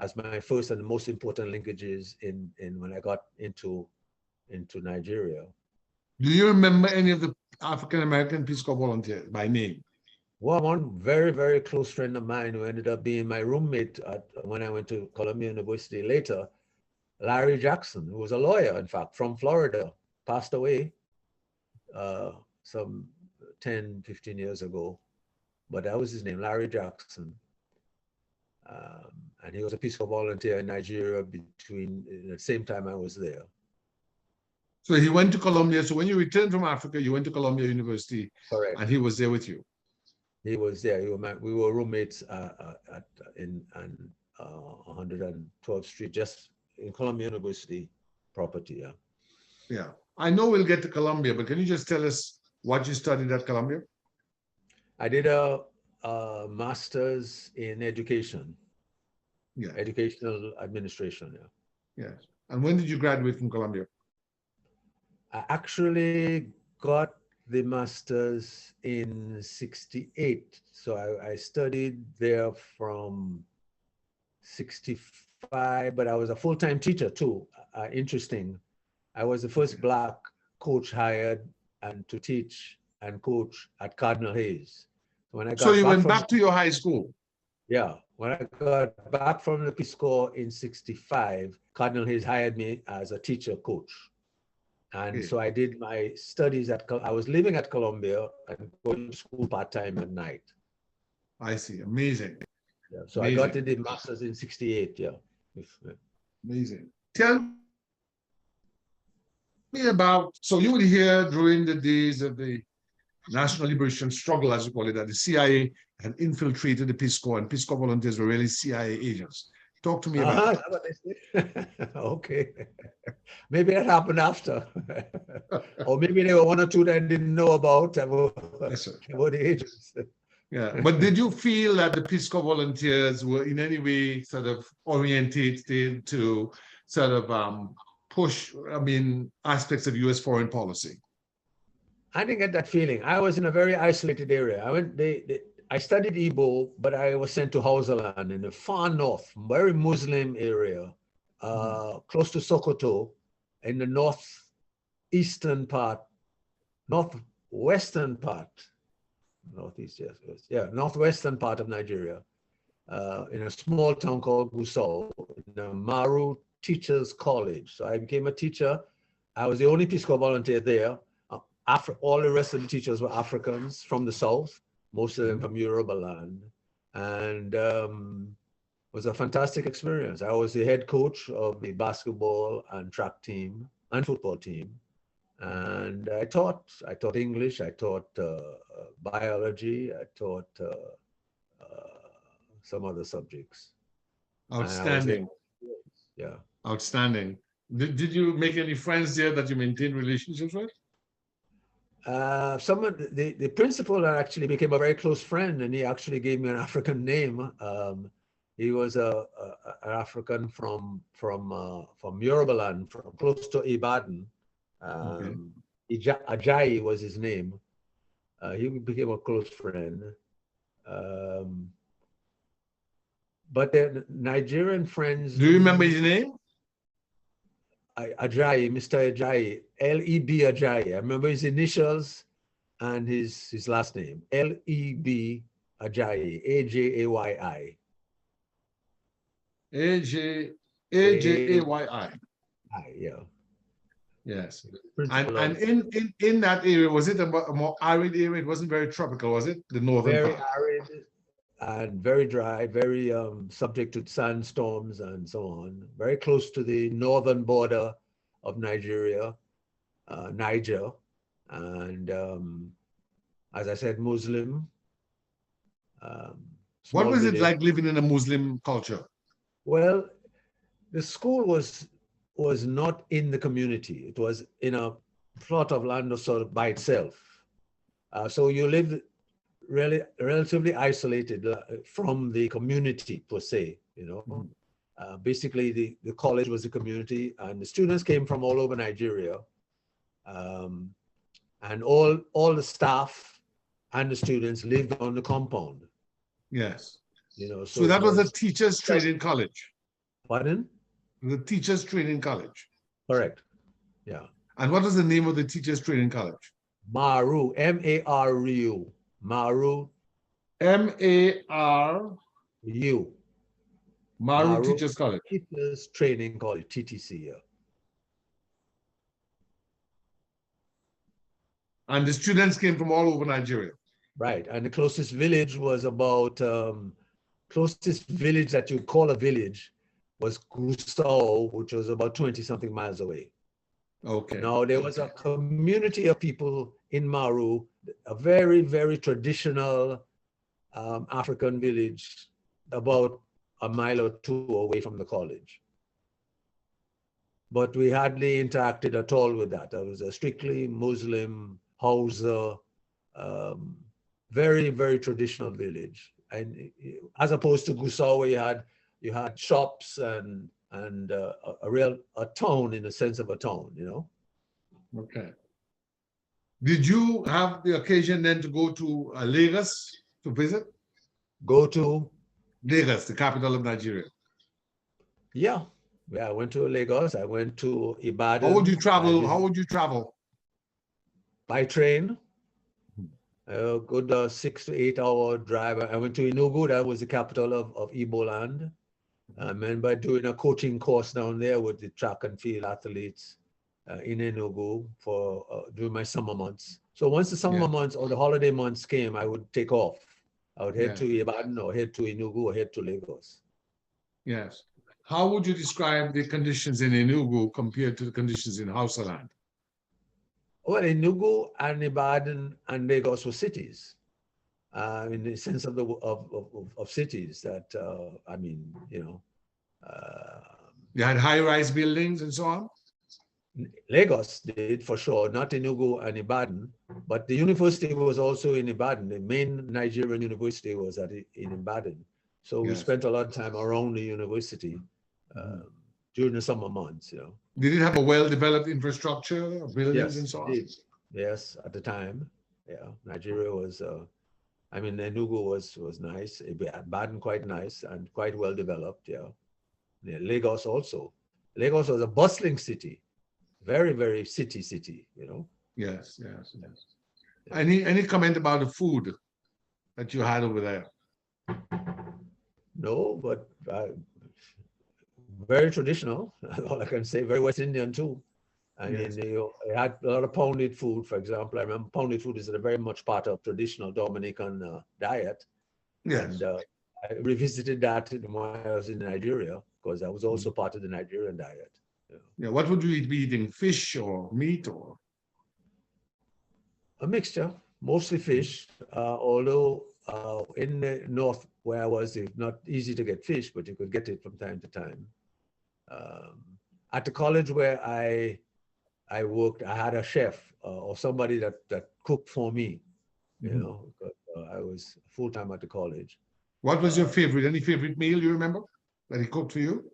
as my first and most important linkages in when I got into Nigeria. Do you remember any of the African-American Peace Corps volunteers by name? Well, one very, very close friend of mine who ended up being my roommate when I went to Columbia University later, Larry Jackson, who was a lawyer, in fact, from Florida, passed away some 10, 15 years ago. But that was his name, Larry Jackson. And he was a Peace Corps volunteer in Nigeria between the same time I was there. So he went to Columbia. So when you returned from Africa, you went to Columbia University. Correct. And he was there with you. He was there. We were roommates in 112th Street, just in Columbia University property. Yeah. Yeah. I know we'll get to Columbia, but can you just tell us what you studied at Columbia? I did a master's in education. Yeah. Educational administration. Yeah. Yes. And when did you graduate from Columbia? I actually got the master's in '68. So I studied there from '65, but I was a full-time teacher too. Interesting. I was the first Black coach hired and to teach and coach at Cardinal Hayes. When I got so you went back to your high school? Yeah. When I got back from the Peace Corps in '65, Cardinal Hayes hired me as a teacher coach. And so I did my studies I was living at Columbia and going to school part-time at night. I see. Amazing. Yeah. So Amazing. I got the master's in '68. Yeah. Amazing. Tell me about, so you were here during the days of the National Liberation Struggle, as you call it, that the CIA had infiltrated the Peace Corps, and Peace Corps volunteers were really CIA agents. Talk to me about that. Okay. Maybe that happened after. Or maybe there were one or two that I didn't know about the agents. Yeah. But did you feel that the Peace Corps volunteers were in any way sort of orientated to sort of push, aspects of US foreign policy? I didn't get that feeling. I was in a very isolated area. I studied Igbo, but I was sent to Hausa land in the far north, very Muslim area, close to Sokoto, in the northwestern part, northwestern part of Nigeria, in a small town called Gusau, in the Maru Teachers College. So I became a teacher. I was the only Peace Corps volunteer there. All the rest of the teachers were Africans from the South. most of them from Yorubaland. And it was a fantastic experience. I was the head coach of the basketball and track team and football team. And I taught English, I taught biology, I taught some other subjects. Outstanding. Yeah. Outstanding. Did you make any friends there that you maintain relationships with? Some of the principal actually became a very close friend, and he actually gave me an African name. He was an African from Yorubaland, from close to Ibadan. Okay. Ajayi was his name. He became a close friend. But the Nigerian friends. Do you remember his name? Ajayi, Mr. Ajayi, L-E-B Ajayi. I remember his initials and his last name, L-E-B Ajayi, A-J-A-Y-I. A-J-A-Y-I. Yeah. Yes. Principal And in that area, was it a more arid area? It wasn't very tropical, was it? The northern very part. arid and very dry, very subject to sandstorms and so on. Very close to the northern border of Nigeria, Niger, and as I said, Muslim. What was it village. like living in a Muslim culture? Well, the school was not in the community. It was in a plot of land or sort of by itself. So you lived really relatively isolated from the community per se, you know. Mm-hmm. Basically, the college was the community, and the students came from all over Nigeria. And all the staff and the students lived on the compound. Yes. You know, so that was a teachers' training college. Pardon? The teachers' training college. Correct. Yeah. And what was the name of the teachers' training college? Maru, M-A-R-U. Maru. M-A-R-U. Maru Teachers College. Teachers Training College, TTC. Yeah. And the students came from all over Nigeria. Right. And the closest village was about, closest village that you'd call a village was Gusau, which was about 20-something miles away. Okay. Now, there was a community of people in Maru, a very, very traditional African village, about a mile or two away from the college. But we hardly interacted at all with that. It was a strictly Muslim, Hausa, very, very traditional village. And as opposed to Gusau, where you had shops and a town in the sense of a town, you know. Okay. Did you have the occasion then to go to Lagos to visit? Go to? Lagos, the capital of Nigeria. Yeah. Yeah, I went to Lagos. I went to Ibadan. How would you travel? How would you travel? By train. A good 6 to 8 hour drive. I went to Enugu. That was the capital of Igbo land. I remember doing a coaching course down there with the track and field athletes in Enugu for during my summer months. So once the summer months or the holiday months came, I would take off. I would head to Ibadan or head to Enugu or head to Lagos. Yes. How would you describe the conditions in Enugu compared to the conditions in Hausaland? Well, Enugu and Ibadan and Lagos were cities, in the sense of cities that, I mean, you know. You had high-rise buildings and so on? Lagos did, for sure, not Enugu and Ibadan, but the university was also in Ibadan. The main Nigerian university was in Ibadan. So we spent a lot of time around the university during the summer months, you know. Did it have a well-developed infrastructure, buildings and so on? It did. Yes, at the time. Yeah, Nigeria was, I mean, Enugu was nice, Ibadan quite nice and quite well developed, yeah. Lagos also. Lagos was a bustling city, very, very city, you know. Yes. Any comment about the food that you had over there? No, but very traditional, all I can say, very West Indian too. I mean, they had a lot of pounded food, for example. I remember pounded food is a very much part of traditional Dominican diet. Yes. And I revisited that when I was in Nigeria, because that was also part of the Nigerian diet. Yeah. What would you be eating? Fish or meat or? A mixture, mostly fish, although in the north where I was, it's not easy to get fish, but you could get it from time to time. At the college where I worked, I had a chef or somebody that cooked for me, you know, I was full-time at the college. What was your favorite? Any favorite meal you remember that he cooked for you?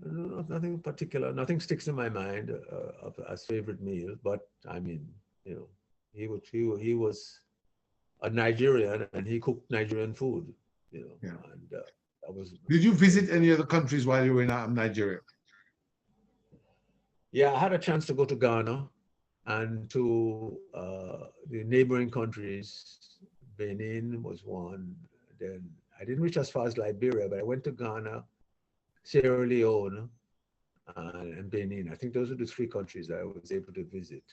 No, nothing particular. Nothing sticks in my mind as favorite meal. But I mean, you know, he was a Nigerian and he cooked Nigerian food. You know, and that was. Did you visit any other countries while you were in Nigeria? Yeah, I had a chance to go to Ghana and to the neighboring countries. Benin was one. Then I didn't reach as far as Liberia, but I went to Ghana, Sierra Leone, and Benin. I think those are the three countries that I was able to visit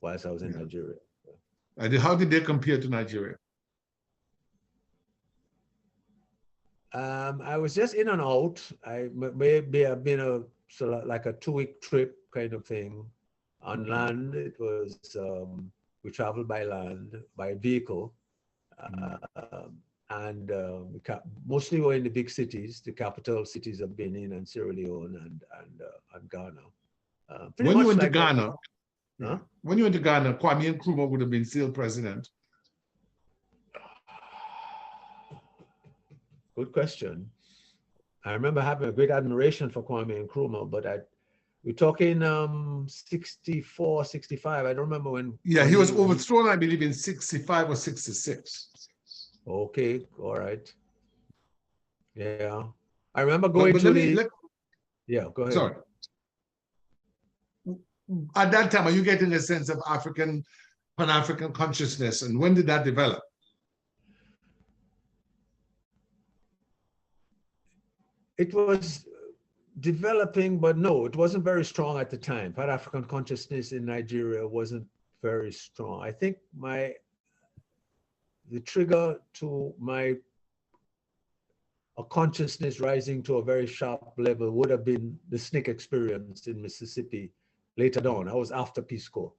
whilst I was in Nigeria. And how did they compare to Nigeria? I was just in and out. I maybe have been like a 2-week trip kind of thing. On land, it was we traveled by land, by vehicle, and mostly were in the big cities, the capital cities of Benin and Sierra Leone and Ghana. When you went to Ghana, when you went to Ghana, Kwame Nkrumah would have been still president. Good question. I remember having a great admiration for Kwame Nkrumah, but we're talking 64, 65. I don't remember when. Yeah, he was overthrown, I believe, in 65 or 66. Okay, all right. Yeah. I remember going yeah, go ahead. Sorry. At that time, are you getting a sense of Pan-African consciousness, and when did that develop? It was developing, but no, it wasn't very strong at the time. Pan-African consciousness in Nigeria wasn't very strong. I think the trigger to a consciousness rising to a very sharp level would have been the SNCC experience in Mississippi later on. I was after Peace Corps.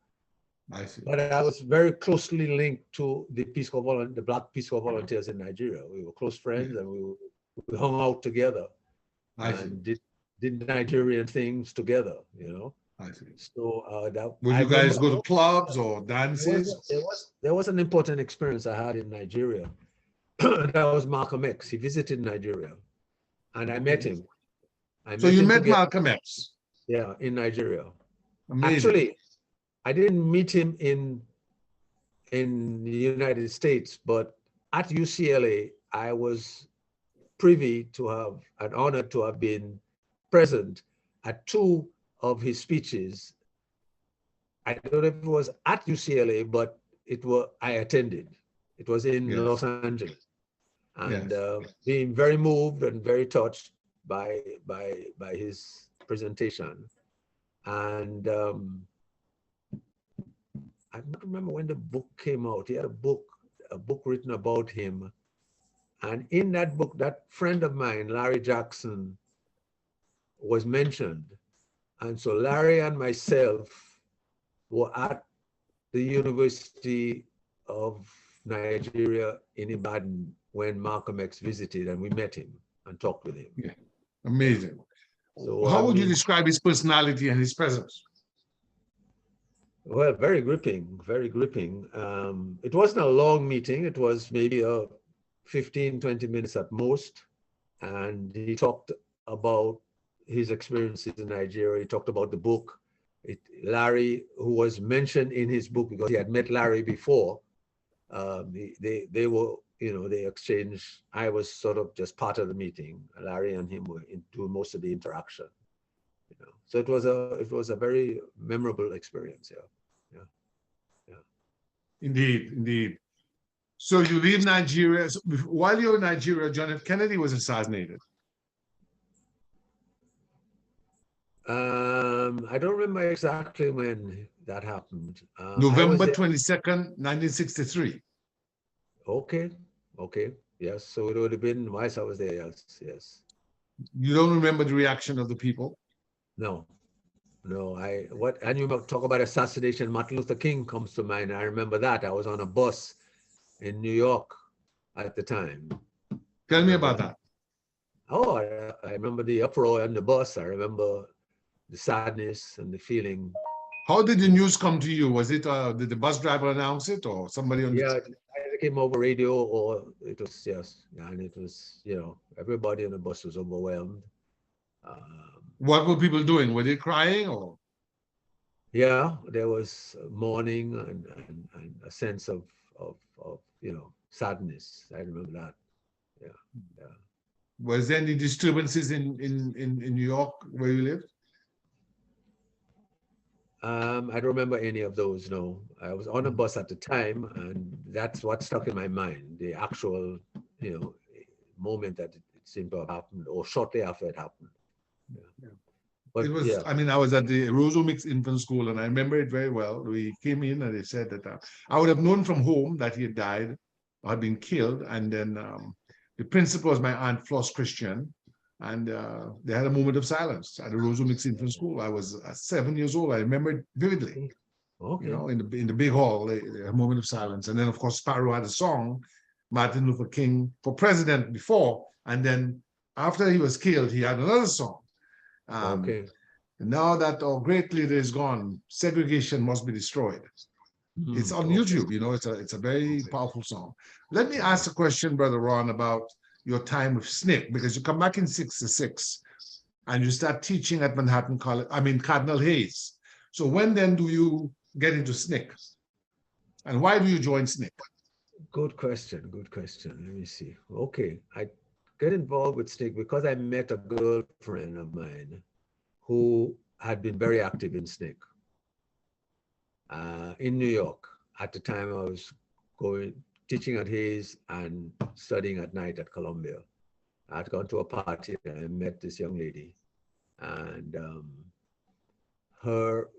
I see. But I was very closely linked to the the Black Peace Corps volunteers in Nigeria. We were close friends and we hung out together and did Nigerian things together, you know. I see. So would you guys go to clubs or dances? There was an important experience I had in Nigeria. That was Malcolm X. He visited Nigeria, and I met him. So you met Malcolm X? Yeah, in Nigeria. Amazing. Actually, I didn't meet him in the United States, but at UCLA, I was privy to have an honor to have been present at 2 of his speeches. I don't know if it was at UCLA, but I attended. It was in Los Angeles, and being very moved and very touched by his presentation. And I don't remember when the book came out. He had a book written about him. And in that book, that friend of mine, Larry Jackson, was mentioned. And so Larry and myself were at the University of Nigeria in Ibadan when Malcolm X visited, and we met him and talked with him. Yeah, amazing. So, how would you describe his personality and his presence? Well, very gripping, very gripping. It wasn't a long meeting. It was maybe 15, 20 minutes at most. And he talked about his experiences in Nigeria. He talked about the book. Larry, who was mentioned in his book because he had met Larry before, they were, you know, they exchanged. I was sort of just part of the meeting. Larry and him were doing most of the interaction. You know, so it was a very memorable experience. Yeah. Indeed, indeed. So you leave Nigeria. So while you're in Nigeria, John F. Kennedy was assassinated. I don't remember exactly when that happened. I was November there. 22nd, 1963. Okay, okay, yes. So it would have been whilst I was there. Yes, yes. You don't remember the reaction of the people? No, no. And you talk about assassination. Martin Luther King comes to mind. I remember that. I was on a bus in New York at the time. I Tell me remember about that. that. Oh, I remember the uproar on the bus. I remember the sadness and the feeling. How did the news come to you? Was it, did the bus driver announce it or somebody on the, Yeah, it came over radio, or it was, yes, and it was, everybody on the bus was overwhelmed. Um, what were people doing? Were they crying or? yeah, there was mourning and a sense of sadness. I remember that. Yeah, yeah. Was there any disturbances in New York where you lived? I don't remember any of those. No, I was on a bus at the time, and that's what stuck in my mind. The actual, you know, moment that it seemed to have happened, or shortly after it happened. Yeah. Yeah. It But was, yeah, I mean, I was at the Roseau Mixed Infant School and I remember it very well. We came in and they said that I would have known from home that he had died or had been killed. And then the principal was my Aunt Floss Christian. And they had a moment of silence at the Roseau Mixed Infant School. I was 7 years old. I remember it vividly, okay, okay. in the big hall, a moment of silence. And then, of course, Sparrow had a song, Martin Luther King for president before. And then after he was killed, he had another song. Um, Okay. now that our great leader is gone, segregation must be destroyed. It's on Okay. YouTube, it's a very powerful song. Let me Wow. ask a question, Brother Ron, about your time with SNCC, because you come back in 66 and you start teaching at Manhattan College, I mean, Cardinal Hayes. So when then do you get into SNCC? And why do you join SNCC? Good question. Good question. Let me see. Okay. I get involved with SNCC because I met a girlfriend of mine who had been very active in SNCC in New York. At the time, I was going teaching at Hayes and studying at night at Columbia. I'd gone to a party and I met this young lady, and her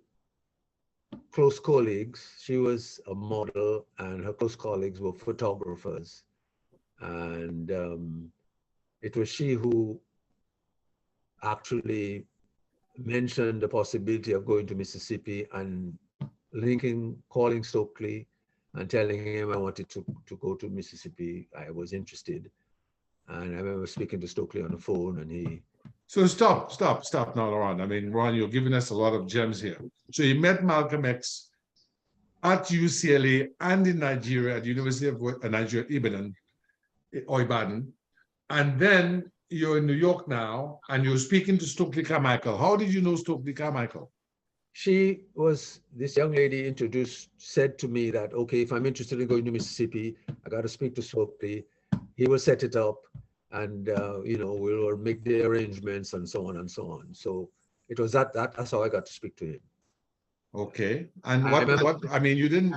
close colleagues, she was a model, and her close colleagues were photographers. And it was she who actually mentioned the possibility of going to Mississippi and calling Stokely and telling him I wanted to go to Mississippi. I was interested. And I remember speaking to Stokely on the phone, and he. So stop now, Ron. I mean, Ron, you're giving us a lot of gems here. So you met Malcolm X at UCLA and in Nigeria at the University of Nigeria, Ibadan. And then you're in New York now and you're speaking to Stokely Carmichael. How did you know Stokely Carmichael? She was, this young lady said to me that, okay, if I'm interested in going to Mississippi, I got to speak to Stokely. He will set it up, and we'll make the arrangements and so on and so on. So it was that's how I got to speak to him. Okay. And I remember, I mean, you didn't.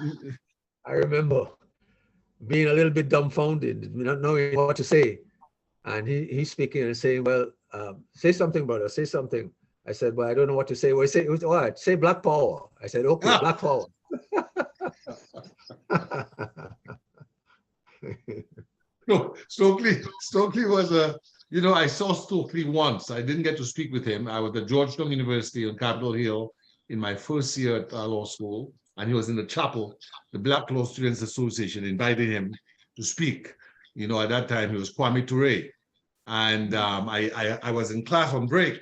I remember being a little bit dumbfounded, not knowing what to say. And he's speaking and saying, well, say something, brother, say something. I said, well, I don't know what to say. Well, all right, say Black Power. I said, okay, Black Power. No, Stokely was I saw Stokely once. I didn't get to speak with him. I was at Georgetown University on Capitol Hill in my first year at law school, and he was in the chapel. The Black Law Students Association invited him to speak. At that time, he was Kwame Ture. And I was in class on break,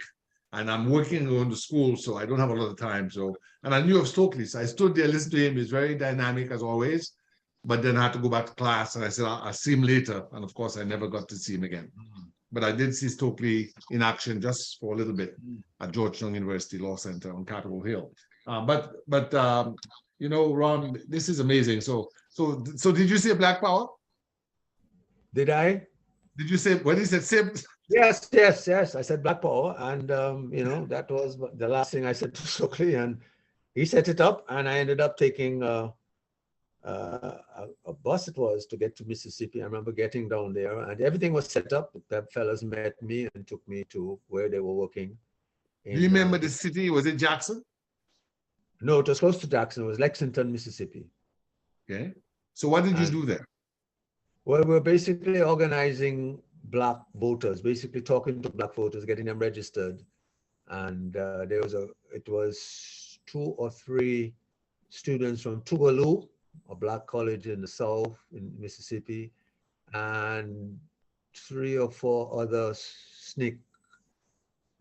and I'm working on the school, so I don't have a lot of time. So, and I knew of Stokely, so I stood there, listened to him. He's very dynamic as always. But then I had to go back to class, and I said, I'll see him later. And of course, I never got to see him again. But I did see Stokely in action just for a little bit at Georgetown University Law Center on Capitol Hill. But Ron, this is amazing. So did you say Black Power? Did I? Did you say, when he said SIP? Yes. I said Black Power. And, that was the last thing I said to Stokely. And he set it up, and I ended up taking a bus it was to get to Mississippi. I remember getting down there, and everything was set up. The fellas met me and took me to where they were working. Do you remember the city? Was it Jackson? No, it was close to Jackson. It was Lexington, Mississippi. Okay. So what did you do there? Well, we're basically organizing Black voters, basically talking to Black voters, getting them registered. And it was 2 or 3 students from Tougaloo, a Black college in the South in Mississippi, and 3 or 4 other SNCC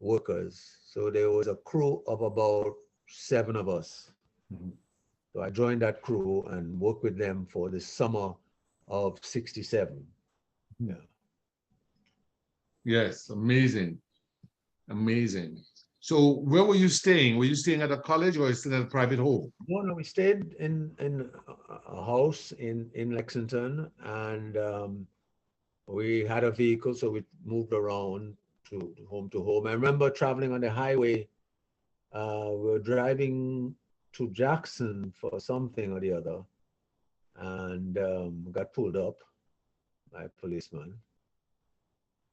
workers. So there was a crew of about 7 of us. Mm-hmm. So I joined that crew and worked with them for the summer of 67. Yeah. Yes, amazing. Amazing. So where were you staying? Were you staying at a college or still at a private home? No, we stayed in a house in Lexington, and we had a vehicle, so we moved around to home. I remember traveling on the highway. We were driving to Jackson for something or the other, and got pulled up by a policeman.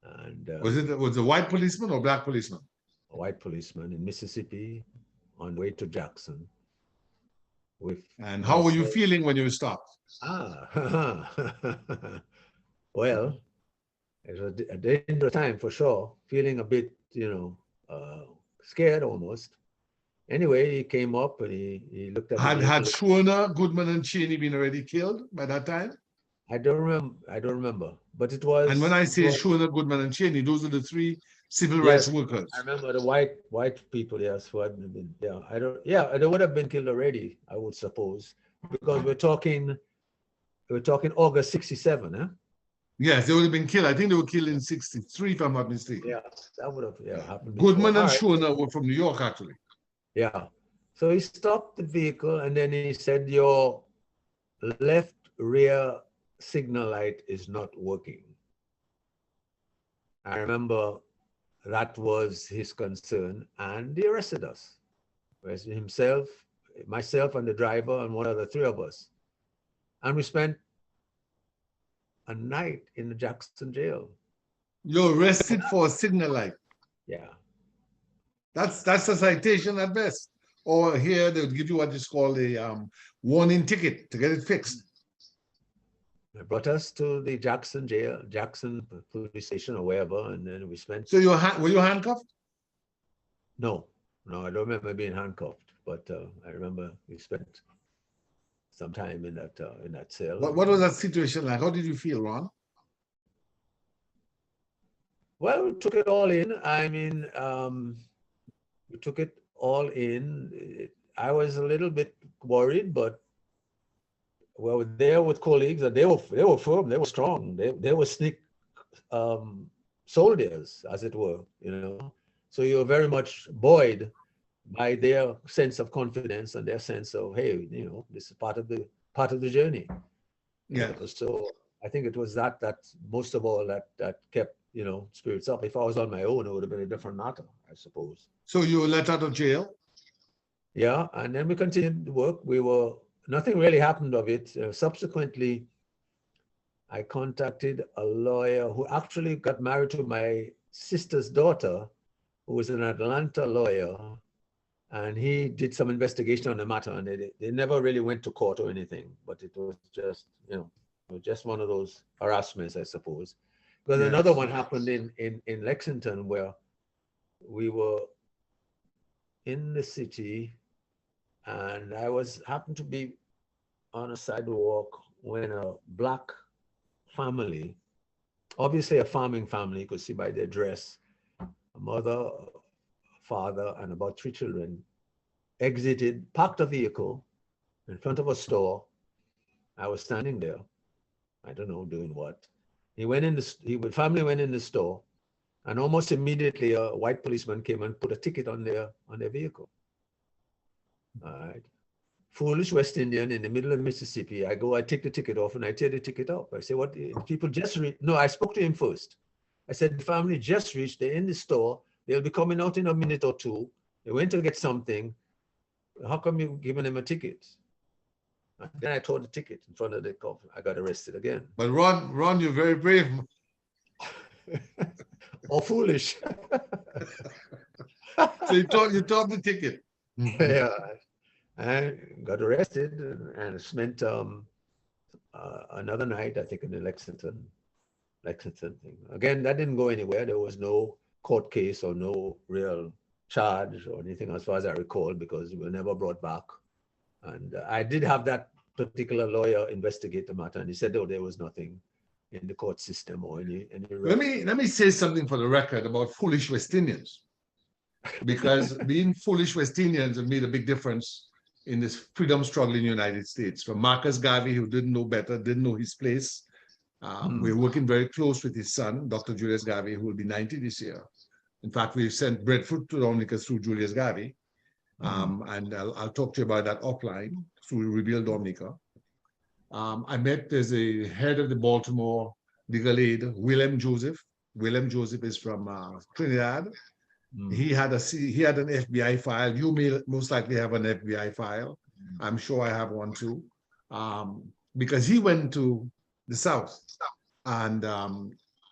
And was it a white policeman or black policeman? A white policeman in Mississippi on the way to Jackson. And how were you feeling when you were stopped? Well, it was a dangerous time for sure. Feeling a bit, scared almost. Anyway, he came up and he looked at me. Had Schwerner, Goodman, and Cheney been already killed by that time? I don't remember, but it was. And when I say Schwerner, Goodman, and Cheney, those are the 3 civil rights workers. I remember the white people, yes, who hadn't been. Yeah, they would have been killed already, I would suppose, because we're talking August 67, huh? Yes, they would have been killed. I think they were killed in 63, if I'm not mistaken. Yeah, that would have happened. Goodman and Schwerner were from New York, actually. Yeah. So he stopped the vehicle and then he said, "Your left rear signal light is not working." I remember that was his concern, and he arrested us. Arrested himself, myself, and the driver, and one of the 3 of us. And we spent a night in the Jackson jail. You're arrested for a signal light. Yeah. That's a citation at best. Or here they would give you what is called a warning ticket to get it fixed. They brought us to the Jackson jail, Jackson police station or wherever, and then we spent. So were you handcuffed? No, I don't remember being handcuffed, but I remember we spent some time in that cell. What was that situation like? How did you feel, Ron? Well, we took it all in. I mean, we took it all in. I was a little bit worried, but we were there with colleagues, and they were firm, they were strong, they were SNCC soldiers, as it were, So you were very much buoyed by their sense of confidence and their sense of, hey, this is part of the journey. Yeah. So I think it was that most of all that kept spirits up. If I was on my own, it would have been a different matter, I suppose. So you were let out of jail? Yeah, and then we continued to work. Nothing really happened of it. Subsequently, I contacted a lawyer who actually got married to my sister's daughter, who was an Atlanta lawyer, and he did some investigation on the matter, and they never really went to court or anything, but it was just, just one of those harassments, I suppose. Because another one happened in Lexington, where we were in the city, and I happened to be on a sidewalk when a Black family, obviously a farming family, you could see by their dress, a mother, a father, and about 3 children, parked a vehicle in front of a store. I was standing there, I don't know, doing what. The family went in the store, and almost immediately a white policeman came and put a ticket on their vehicle. All right. Foolish West Indian in the middle of Mississippi. I take the ticket off and I tear the ticket up. I say, what? People just reached. No, I spoke to him first. I said, the family just reached. They're in the store. They'll be coming out in a minute or 2. They went to get something. How come you giving them a ticket? And then I tore the ticket in front of the cop. I got arrested again. But Ron, you're very brave. Or foolish. So you taught the ticket. Yeah, and got arrested and spent another night, I think, in the Lexington thing. Again, that didn't go anywhere. There was no court case or no real charge or anything, as far as I recall, because we were never brought back. And I did have that particular lawyer investigate the matter, and he said, "Oh, there was nothing in the court system or any." Let me say something for the record about foolish West Indians, because being foolish West Indians have made a big difference in this freedom struggle in the United States. From Marcus Garvey, who didn't know better, didn't know his place. We're working very close with his son, Dr. Julius Garvey, who will be 90 this year. In fact, we've sent breadfruit to Dominica through Julius Garvey. And I'll talk to you about that offline through Reveal Dominica. I met, there's a head of the Baltimore legal aid, William Joseph. William Joseph is from Trinidad. He had an FBI file. You may most likely have an FBI file. I'm sure I have one too, because he went to the South and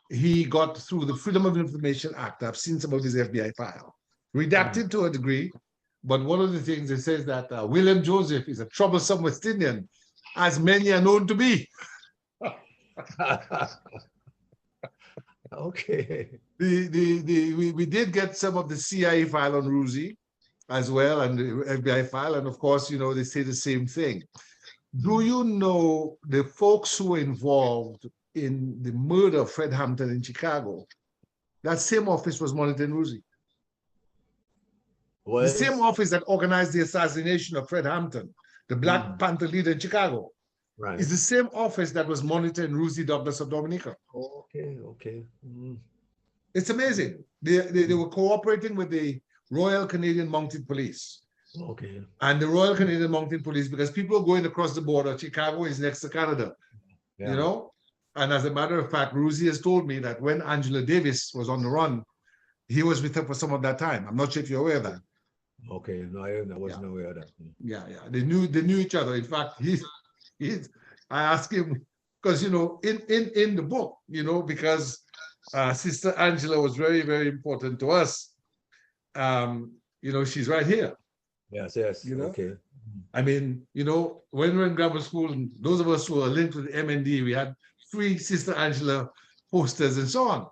he got through the Freedom of Information Act. I've seen some of his FBI file, redacted to a degree, but one of the things it says that William Joseph is a troublesome West Indian, as many are known to be. Okay. We did get some of the CIA file on Ruzi as well, and the FBI file, and of course, you know, they say the same thing. Do you know the folks who were involved in the murder of Fred Hampton in Chicago? That same office was monitoring Ruzi. The same office that organized the assassination of Fred Hampton, the Black Panther leader in Chicago, is the same office that was monitoring Ruzi Douglas of Dominica. Okay. It's amazing. They were cooperating with the Royal Canadian Mounted Police. Okay. And the Royal Canadian Mounted Police, because people going across the border, Chicago is next to Canada, you know? And as a matter of fact, Ruzi has told me that when Angela Davis was on the run, he was with her for some of that time. I'm not sure if you're aware of that. Okay, no, I wasn't aware of that. Yeah. They knew each other. In fact, I asked him, because, you know, in the book, you know, because Sister Angela was very, very important to us. You know, she's right here. Yes, you know? Okay. I mean, you know, when we were in grammar school, and those of us who are linked with MND, we had 3 Sister Angela posters and so on.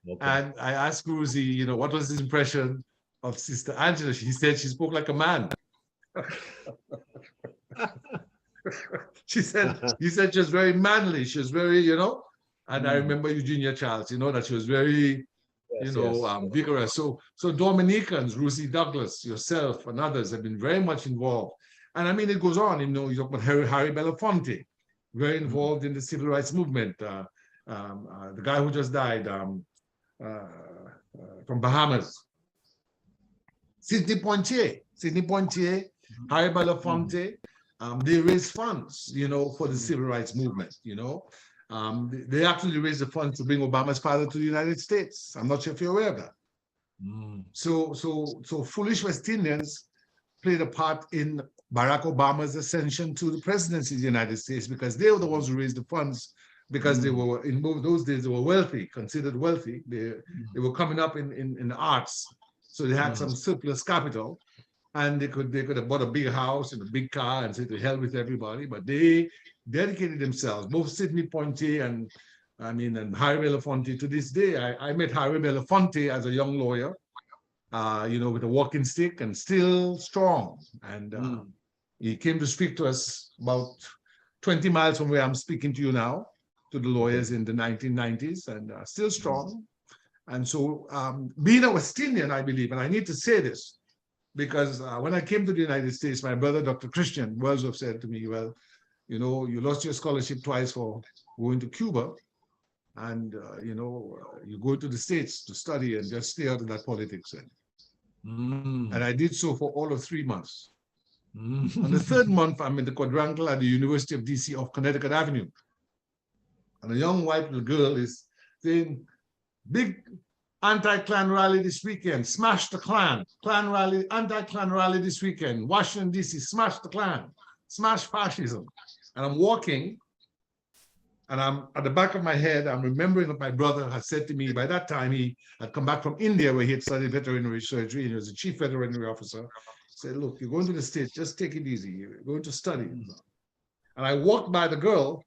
Okay. And I asked Ruzi, you know, what was his impression of Sister Angela? He said she spoke like a man. He said she was very manly. She was very, you know, and I remember Eugenia Charles, you know, that she was very, vigorous. So Dominicans, Ruzi Douglas, yourself, and others have been very much involved. And I mean, it goes on, you know, you talk about Harry Belafonte, very involved in the civil rights movement. The guy who just died from Bahamas, Sidney Poitier, Harry Belafonte. They raised funds, you know, for the civil rights movement, you know. They actually raised the funds to bring Obama's father to the United States. I'm not sure if you're aware of that. So foolish West Indians played a part in Barack Obama's ascension to the presidency of the United States, because they were the ones who raised the funds, because they were, in those days, they were wealthy, considered wealthy. They were coming up in the arts. So they had some surplus capital, and they could have bought a big house and a big car and say to hell with everybody, but they dedicated themselves, both Sidney Poitier and Harry Belafonte. To this day, I met Harry Belafonte as a young lawyer, you know, with a walking stick and still strong. And he came to speak to us about 20 miles from where I'm speaking to you now, to the lawyers in the 1990s, and still strong. And so being a West Indian, I believe, and I need to say this, because when I came to the United States, my brother, Dr. Christian Wellsworth, said to me, well, you know, you lost your scholarship twice for going to Cuba, and, you know, you go to the States to study and just stay out of that politics. And I did so for all of 3 months. On the 3rd month, I'm in the quadrangle at the University of DC off Connecticut Avenue. And a young white little girl is saying, big anti-Klan rally this weekend, smash the Klan. Klan rally, anti-Klan rally this weekend. Washington, D.C., smash the Klan, smash fascism. And I'm walking, And I'm at the back of my head, I'm remembering what my brother had said to me. By that time, he had come back from India where he had studied veterinary surgery and he was a chief veterinary officer. He said, look, you're going to the States, just take it easy. You're going to study. And I walked by the girl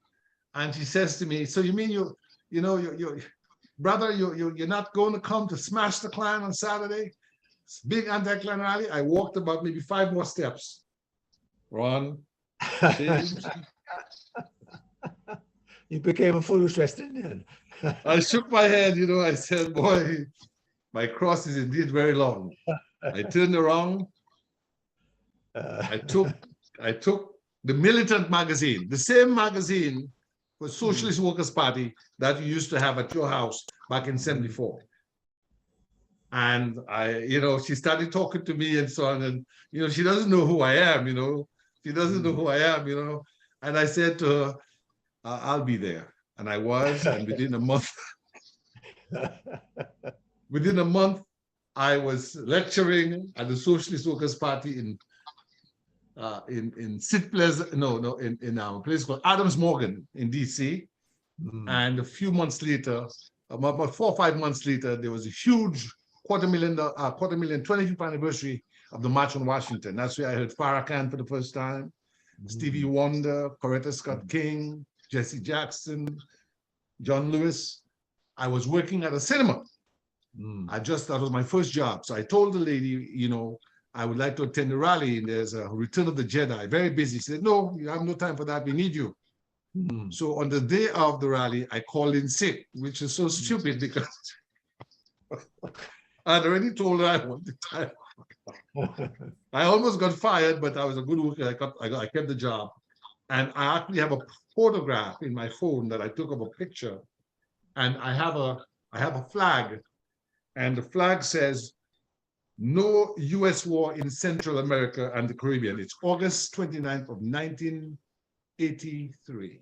and she says to me, so you mean your brother, you're not going to come to smash the Klan on Saturday? It's big anti-Klan rally. I walked about maybe 5 more steps. Ron, James. You became a foolish West Indian. I shook my head, I said, boy, my cross is indeed very long. I turned around. I took the Militant magazine, the same magazine for Socialist Workers' Party that you used to have at your house back in 74. And she started talking to me and so on. And, she doesn't know who I am, She doesn't know who I am, And I said to her, I'll be there. And I was, and within a month, I was lecturing at the Socialist Workers' Party in Sitplez, in a place called Adams Morgan in DC. And a few months later, about 4 or 5 months later, there was a huge $250,000 25th anniversary of the March on Washington. That's where I heard Farrakhan for the first time, Stevie Wonder, Coretta Scott King, Jesse Jackson, John Lewis. I was working at a cinema. That was my first job. So I told the lady, I would like to attend the rally, and there's a Return of the Jedi, very busy. She said, no, you have no time for that, we need you. So on the day of the rally, I called in sick, which is so stupid because I'd already told her I wanted time. I almost got fired, but I was a good worker. I kept the job. And I actually have a photograph in my phone that I took of a picture. And I have a flag. And the flag says, no US war in Central America and the Caribbean. It's August 29th of 1983.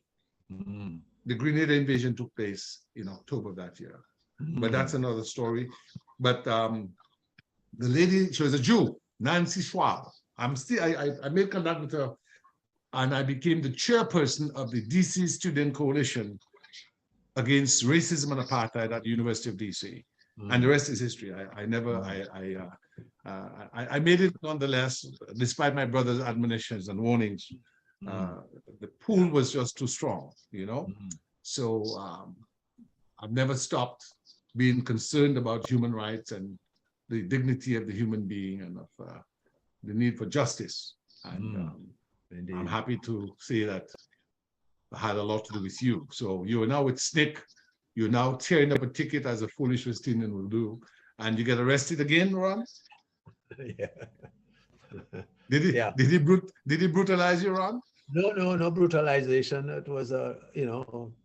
The Grenada invasion took place in October of that year. But that's another story. But the lady, she was a Jew, Nancy Schwab. I made contact with her, and I became the chairperson of the DC Student Coalition against racism and apartheid at the University of DC. And the rest is history. I made it nonetheless, despite my brother's admonitions and warnings. The pool was just too strong, So I've never stopped being concerned about human rights and the dignity of the human being and of the need for justice. And I'm happy to say that I had a lot to do with you. So you are now with SNCC. You're now tearing up a ticket as a foolish West Indian will do. And you get arrested again, Ron? Yeah. Did he brutalize you, Ron? No brutalization. It was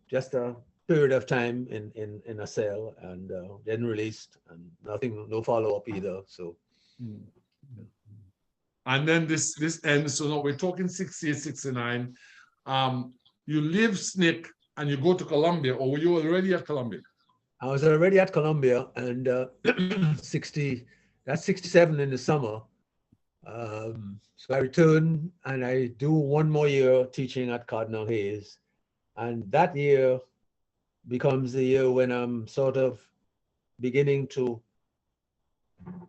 just a period of time in a cell and then released and nothing, no follow-up either. So and then this ends. So now we're talking 68, 69. You leave SNCC and you go to Columbia, or were you already at Columbia? I was already at Columbia, and 67 in the summer. So I return and I do 1 more year teaching at Cardinal Hayes. And that year becomes the year when I'm sort of beginning to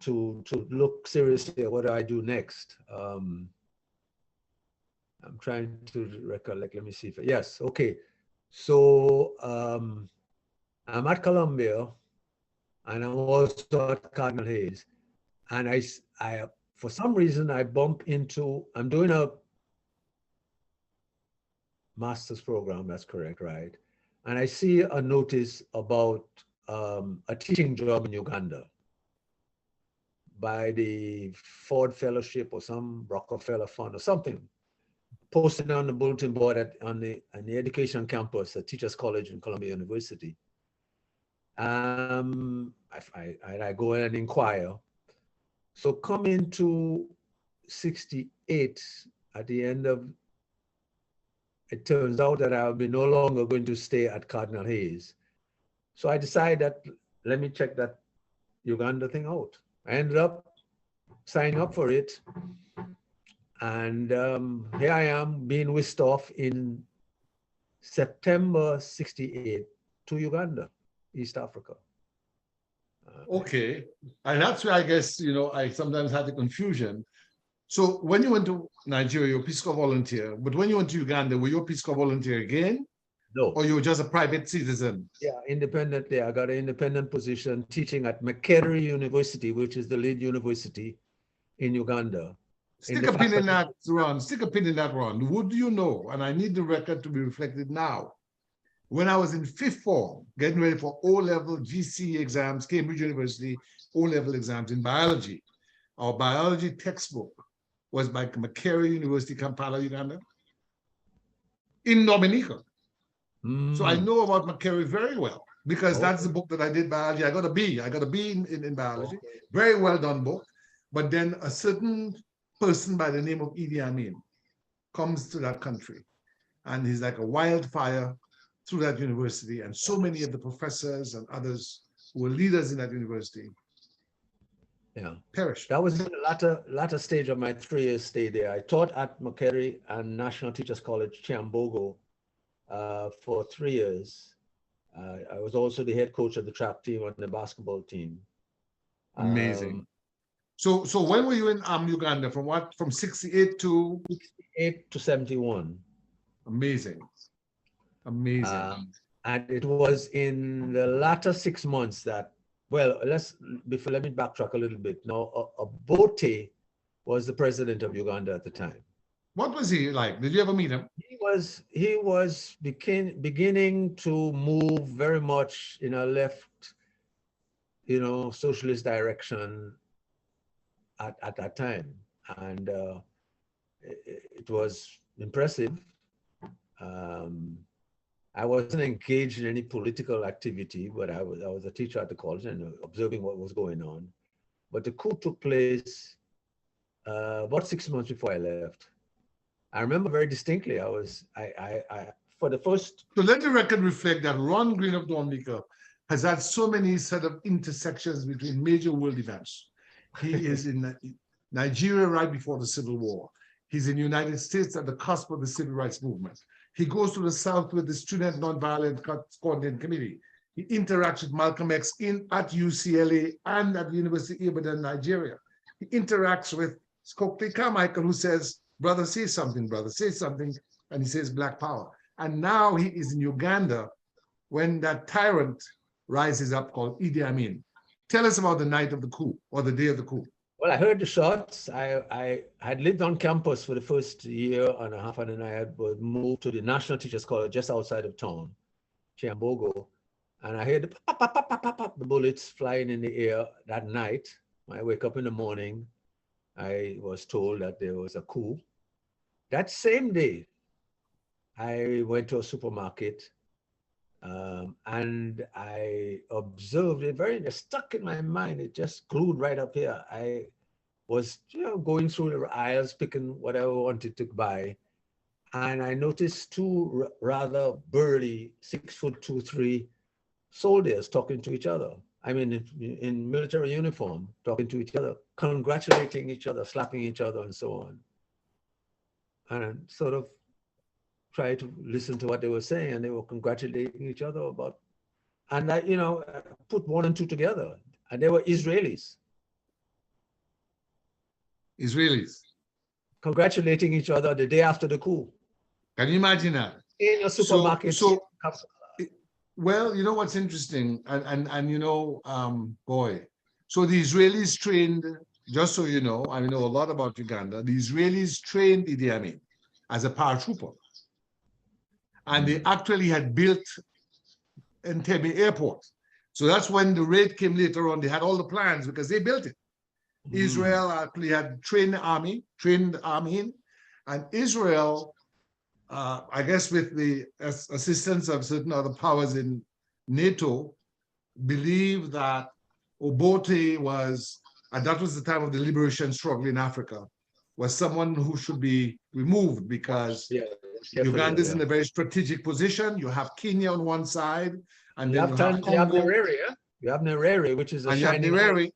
look seriously at what do I do next. I'm trying to recollect, let me see. Yes, okay. So I'm at Columbia and I'm also at Cardinal Hayes. And I for some reason, I bump into, I'm doing a master's program, that's correct, right? And I see a notice about a teaching job in Uganda by the Ford Fellowship or some Rockefeller Fund or something, posted on the bulletin board on the education campus at Teachers College in Columbia University. I go in and inquire. So coming to 68, at the end of, it turns out that I'll be no longer going to stay at Cardinal Hayes. So I decided that, let me check that Uganda thing out. I ended up signing up for it. And here I am being whisked off in September 68 to Uganda, East Africa. Okay. And that's where I guess, I sometimes had the confusion. So when you went to Nigeria, you're a Peace Corps volunteer, but when you went to Uganda, were you a Peace Corps volunteer again? No. Or you were just a private citizen? Yeah, independently. I got an independent position teaching at Makerere University, which is the lead university in Uganda. Stick a pin in that, Ron. Stick a pin in that, Ron. Would you know, and I need the record to be reflected now, when I was in fifth form, getting ready for O-level GCE exams, Cambridge University O-level exams in biology, our biology textbook was by Makerere University, Kampala, Uganda, in Dominica. So I know about Makerere very well because that's the book that I did biology. I got a B. I got a B in biology. Very well done book. But then a certain person by the name of Idi Amin comes to that country, and he's like a wildfire through that university, and so many of the professors and others who were leaders in that university perished. That was in the latter stage of my 3-year stay there. I taught at Makerere and National Teachers College, Chiambogo, for 3 years. I was also the head coach of the track team and the basketball team. Amazing. So when were you in Uganda? From what? From 68 to? 68 to 71. Amazing. Amazing. And it was in the latter 6 months that, well, let me backtrack a little bit. Now, Obote was the president of Uganda at the time. What was he like? Did you ever meet him? He was beginning to move very much in a left, socialist direction at that time. And it was impressive. I wasn't engaged in any political activity, but I was a teacher at the college and observing what was going on. But the coup took place about 6 months before I left. I remember very distinctly, for the first... So let the record reflect that Ron Green of Dominica has had so many set of intersections between major world events. He is in Nigeria right before the Civil War. He's in the United States at the cusp of the Civil Rights Movement. He goes to the South with the Student Nonviolent Coordinating Committee. He interacts with Malcolm X at UCLA and at the University of Ibadan, Nigeria. He interacts with Stokely Carmichael, who says, brother, say something, and he says Black Power. And now he is in Uganda when that tyrant rises up called Idi Amin. Tell us about the night of the coup or the day of the coup. Well, I heard the shots. I had lived on campus for the first year and a half, and then I had moved to the National Teachers College just outside of town, Chiambogo, and I heard the pop, pop, pop, pop, pop, pop, the bullets flying in the air that night. When I wake up in the morning, I was told that there was a coup. That same day, I went to a supermarket and I observed it it stuck in my mind. It just glued right up here. I was going through the aisles, picking whatever I wanted to buy. And I noticed two rather burly 6'2", 3" soldiers talking to each other. I mean, in military uniform, talking to each other, congratulating each other, slapping each other, and so on. And I sort of tried to listen to what they were saying, and they were congratulating each other about, and I, put 1 and 2 together, and they were Israelis. Israelis. Congratulating each other the day after the coup. Can you imagine that? In a supermarket. Well, you know what's interesting, boy, so the Israelis trained, just so you know, I know a lot about Uganda, the Israelis trained Idi Amin as a paratrooper. And they actually had built Entebbe Airport. So that's when the raid came later on. They had all the plans because they built it. Israel actually had trained the army in, and Israel, I guess with the assistance of certain other powers in NATO, believed that Obote was, and that was the time of the liberation struggle in Africa, was someone who should be removed because Uganda is in a very strategic position. You have Kenya on one side, and then you have Congo. You have Nyerere, which is a shining light.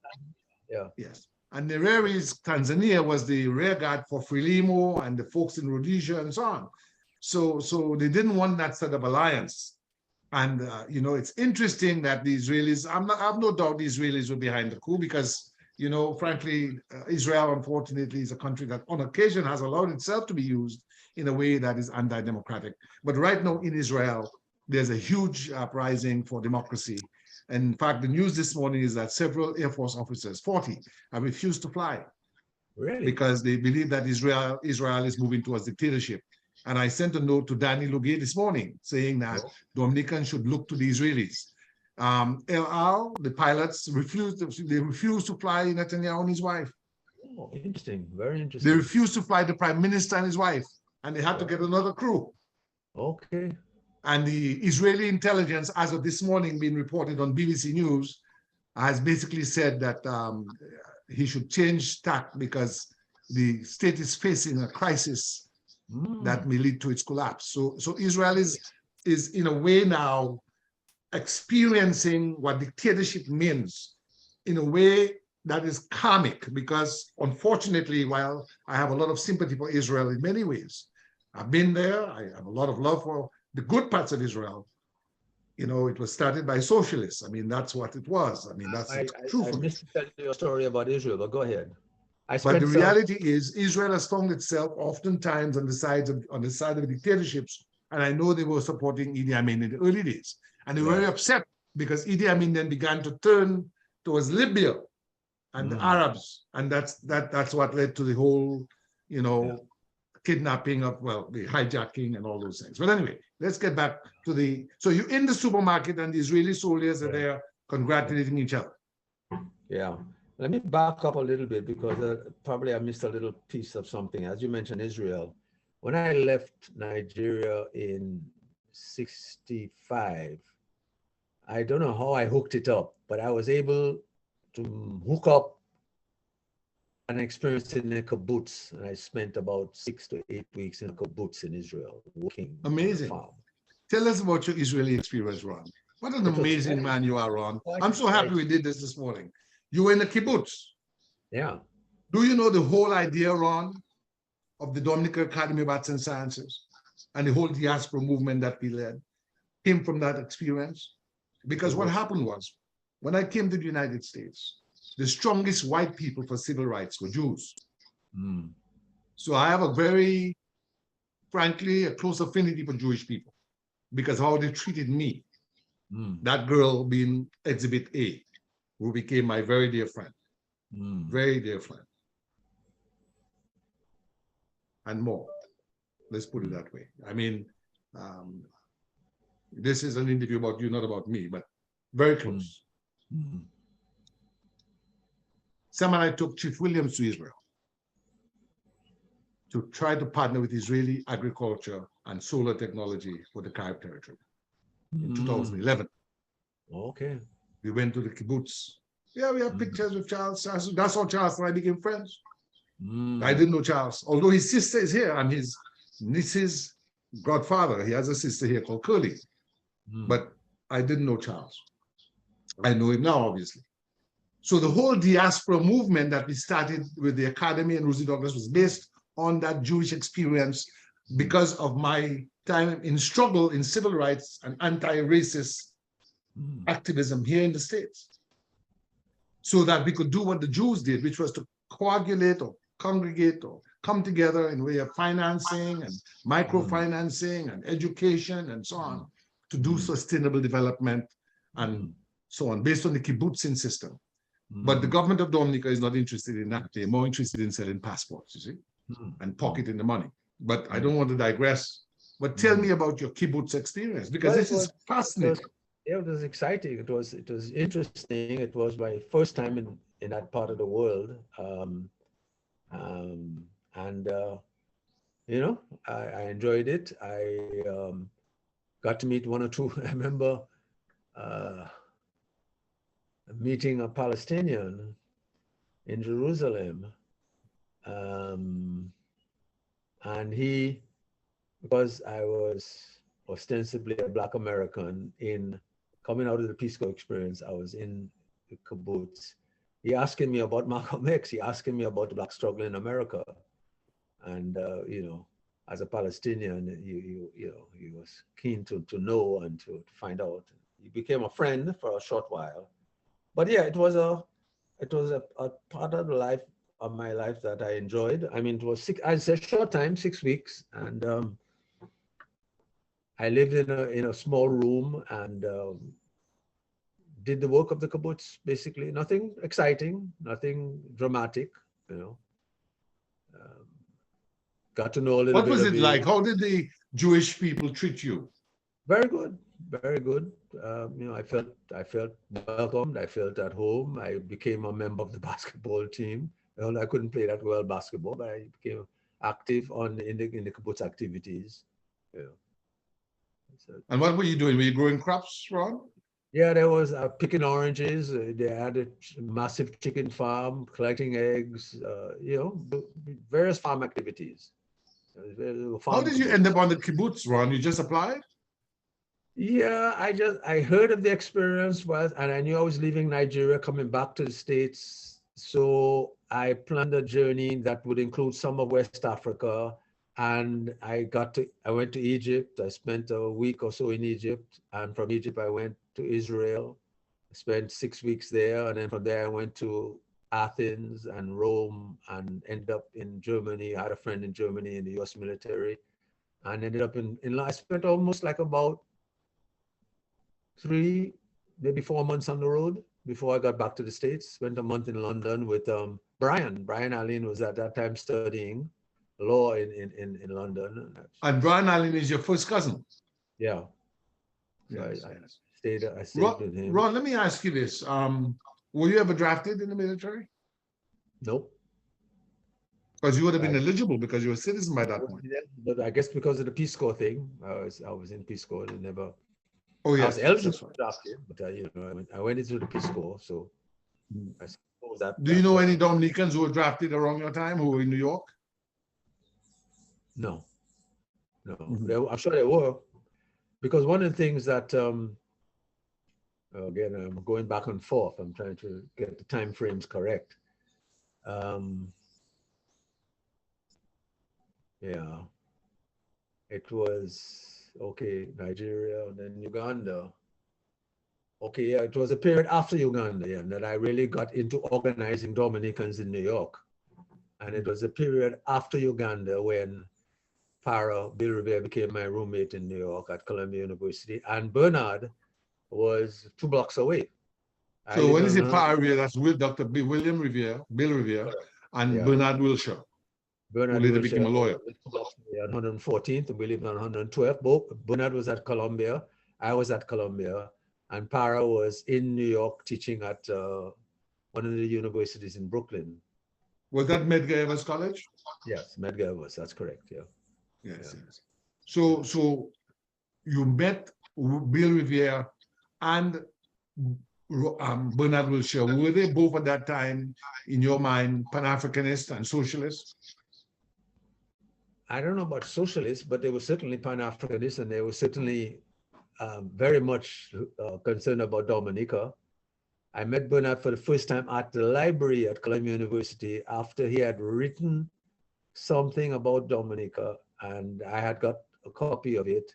Yes. And Nyerere's Tanzania was the rear guard for Frelimo and the folks in Rhodesia and so on. So they didn't want that sort of alliance. And, you know, it's interesting that the Israelis, I have no doubt the Israelis were behind the coup because, you know, frankly, Israel, unfortunately, is a country that on occasion has allowed itself to be used in a way that is anti-democratic. But right now in Israel, there's a huge uprising for democracy. And in fact, the news this morning is that several Air Force officers, 40, have refused to fly. Really? Because they believe that Israel is moving towards dictatorship. And I sent a note to Danny Lugay this morning saying that Dominicans should look to the Israelis. El Al, the pilots, refused to fly Netanyahu and his wife. Oh, interesting, very interesting. They refused to fly the prime minister and his wife, and they had to get another crew. Okay. And the Israeli intelligence, as of this morning, being reported on BBC News, has basically said that he should change tack because the state is facing a crisis that may lead to its collapse. So Israel is in a way now experiencing what dictatorship means in a way that is karmic, because unfortunately, while I have a lot of sympathy for Israel in many ways, I've been there, I have a lot of love for the good parts of Israel. You know, it was started by socialists. I mean, that's what it was. I mean, that's true for me. I missed to tell you a story about Israel, but go ahead. But the reality is, Israel has found itself oftentimes on the side of dictatorships, and I know they were supporting Idi Amin in the early days, and they were very upset because Idi Amin then began to turn towards Libya and the Arabs, and that's what led to the whole, you know, kidnapping of, well, the hijacking and all those things. But anyway, let's get back to the. So you're in the supermarket, and the Israeli soldiers are there congratulating each other. Yeah. Let me back up a little bit because probably I missed a little piece of something. As you mentioned, Israel. When I left Nigeria in '65, I don't know how I hooked it up, but I was able to hook up an experience in a kibbutz. And I spent about 6 to 8 weeks in a kibbutz in Israel, working Amazing. on a farm. Tell us about your Israeli experience, Ron. What an amazing man you are, Ron. I'm so happy we did this morning. You were in a kibbutz. Yeah. Do you know the whole idea, Ron, of the Dominica Academy of Arts and Sciences and the whole diaspora movement that we led came from that experience? Because what happened was, when I came to the United States, the strongest white people for civil rights were Jews. So I have a very, frankly, a close affinity for Jewish people because how they treated me. That girl being Exhibit A, who became my very dear friend, very dear friend, and more. Let's put it that way. I mean, this is an interview about you, not about me, but very close. Sam and I took Chief Williams to Israel to try to partner with Israeli agriculture and solar technology for the Carib territory in 2011. Okay. We went to the kibbutz. Yeah, we have pictures with Charles. That's how Charles and I became friends. I didn't know Charles, although his sister is here. I'm his niece's godfather. He has a sister here called Curly. But I didn't know Charles. I know him now, obviously. So the whole diaspora movement that we started with the Academy and Rosie Douglas was based on that Jewish experience because of my time in struggle in civil rights and anti-racist activism here in the States. So that we could do what the Jews did, which was to coagulate or congregate or come together in way of financing and microfinancing and education and so on to do sustainable development and so on, based on the kibbutzing system. But the government of Dominica is not interested in that. They're more interested in selling passports, you see, and pocketing the money. But I don't want to digress. But tell me about your kibbutz experience, because this is fascinating. It was exciting. It was interesting. It was my first time in that part of the world. You know, I enjoyed it. I got to meet one or two. I remember meeting a Palestinian in Jerusalem. And he, because I was ostensibly a Black American coming out of the Peace Corps experience, I was in the kibbutz. He asking me about Malcolm X. He asking me about the Black struggle in America. And, you know, as a Palestinian, he was keen to know and to find out. He became a friend for a short while. But yeah, it was a part of the life of my life that I enjoyed. I mean, it was a short time, 6 weeks, and I lived in a small room and did the work of the kibbutz, basically. Nothing exciting, nothing dramatic, you know. Got to know a little What bit was of it like? How did the Jewish people treat you? Very good, very good. You know, I felt welcomed. I felt at home. I became a member of the basketball team. Well, I couldn't play that well basketball, but I became active in the kibbutz activities. Yeah. So, And what were you doing? Were you growing crops, Ron? yeah, there was picking oranges. They had a massive chicken farm, collecting eggs. You know, various farm activities. How did you end up on the kibbutz, Ron? You just applied? Yeah, I heard of the experience and I knew I was leaving Nigeria, coming back to the States. So I planned a journey that would include some of West Africa. And I went to Egypt. I spent a week or so in Egypt. And from Egypt, I went to Israel. I spent 6 weeks there. And then from there, I went to Athens and Rome and ended up in Germany. I had a friend in Germany in the US military and ended up I spent almost like about 3, maybe 4 months on the road before I got back to the States. Spent a month in London with Brian Allen was at that time studying law in London. And Brian Allen is your first cousin? Yeah. Yes, So I yes. stayed with him. Ron, let me ask you this. Were you ever drafted in the military? Nope. Because you would have been eligible because you were a citizen by that point. But I guess because of the Peace Corps thing, I was in Peace Corps and never. Oh, yes. I was eligible to draft it, but you know, I went into the Peace Corps, so I suppose that. Do you know any Dominicans who were drafted around your time who were in New York? No. I'm sure there were, because one of the things that again, I'm going back and forth. I'm trying to get the time frames correct. Yeah, it was okay, Nigeria and then Uganda. Okay, yeah, it was a period after Uganda, yeah, that I really got into organizing Dominicans in New York. And it was a period after Uganda when Bill Revere became my roommate in New York at Columbia University, and Bernard was 2 blocks away. So when is it Para, that's with Dr. Bill Revere, and yeah. Bernard Wilshire, Bernard who later became a lawyer. On 114th, and we lived on 112th. Bernard was at Columbia, I was at Columbia, and Para was in New York teaching at one of the universities in Brooklyn. Was that Medgar Evers College? Yes, Medgar Evers, that's correct, yeah. Yes, yeah. Yes. So you met Bill Revere and Bernard Wilshire. Were they both at that time, in your mind, Pan-Africanist and socialist? I don't know about socialists, but they were certainly Pan-Africanists, and they were certainly very much concerned about Dominica. I met Bernard for the first time at the library at Columbia University after he had written something about Dominica, and I had got a copy of it,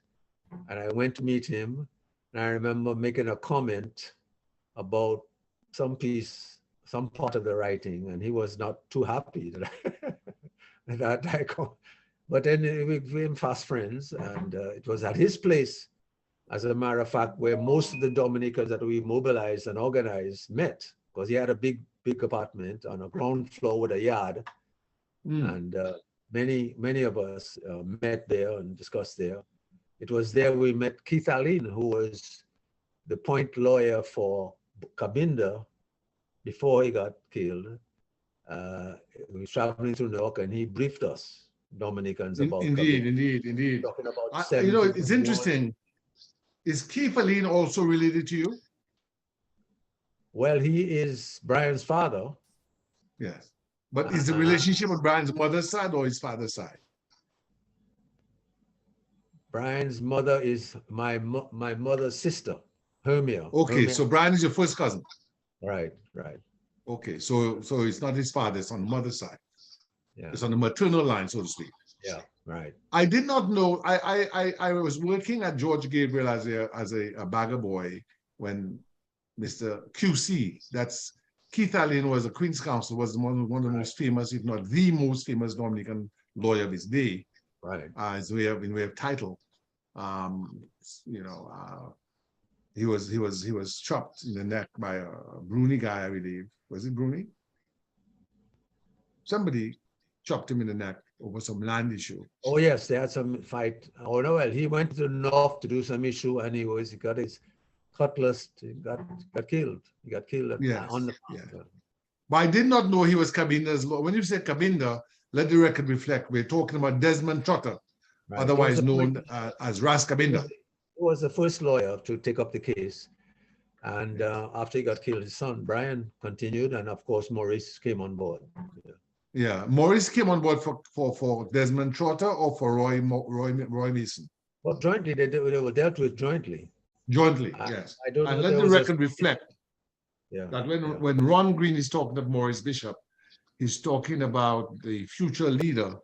and I went to meet him, and I remember making a comment about some part of the writing, and he was not too happy that I but then we became fast friends, and it was at his place, as a matter of fact, where most of the Dominicans that we mobilized and organized met, because he had a big apartment on a ground floor with a yard. And many of us met there and discussed there. It was there we met Keith Allen, who was the point lawyer for Cabinda before he got killed. We were traveling through New York, and he briefed us, Dominicans, about Indeed. Talking about you know, it's interesting. Is Keith Allen also related to you? Well, he is Brian's father. Yes. But is the relationship with Brian's mother's side or his father's side? Brian's mother is my mother's sister, Hermia. Okay, so Brian is your first cousin. Right. Okay, so it's not his father, it's on the mother's side. Yeah. It's on the maternal line, so to speak. Yeah. Right. I did not know. I was working at George Gabriel as a bagger boy when Mr. QC, that's Keith Allen, was a Queen's Counsel, was one of the most famous, if not the most famous Dominican lawyer of his day. Right. As we have in way of title. You know, he was chopped in the neck by a Bruni guy, I believe. Was it Bruni? Somebody chopped him in the neck over some land issue. Oh yes, they had some fight. Oh no, well, he went to the north to do some issue, and he got his cutlass. He got killed. He got killed on the. Yeah. But I did not know he was Cabinda's lawyer. When you say Cabinda, let the record reflect. We're talking about Desmond Trotter, right, otherwise known as Ras Cabinda. He was the first lawyer to take up the case. And after he got killed, his son, Brian, continued. And of course, Maurice came on board. Yeah, Maurice came on board for Desmond Trotter or for Roy Mason? Well, jointly, they were dealt with jointly. Jointly, yes. I don't and know let the record reflect that when Ron Green is talking of Maurice Bishop, he's talking about the future leader,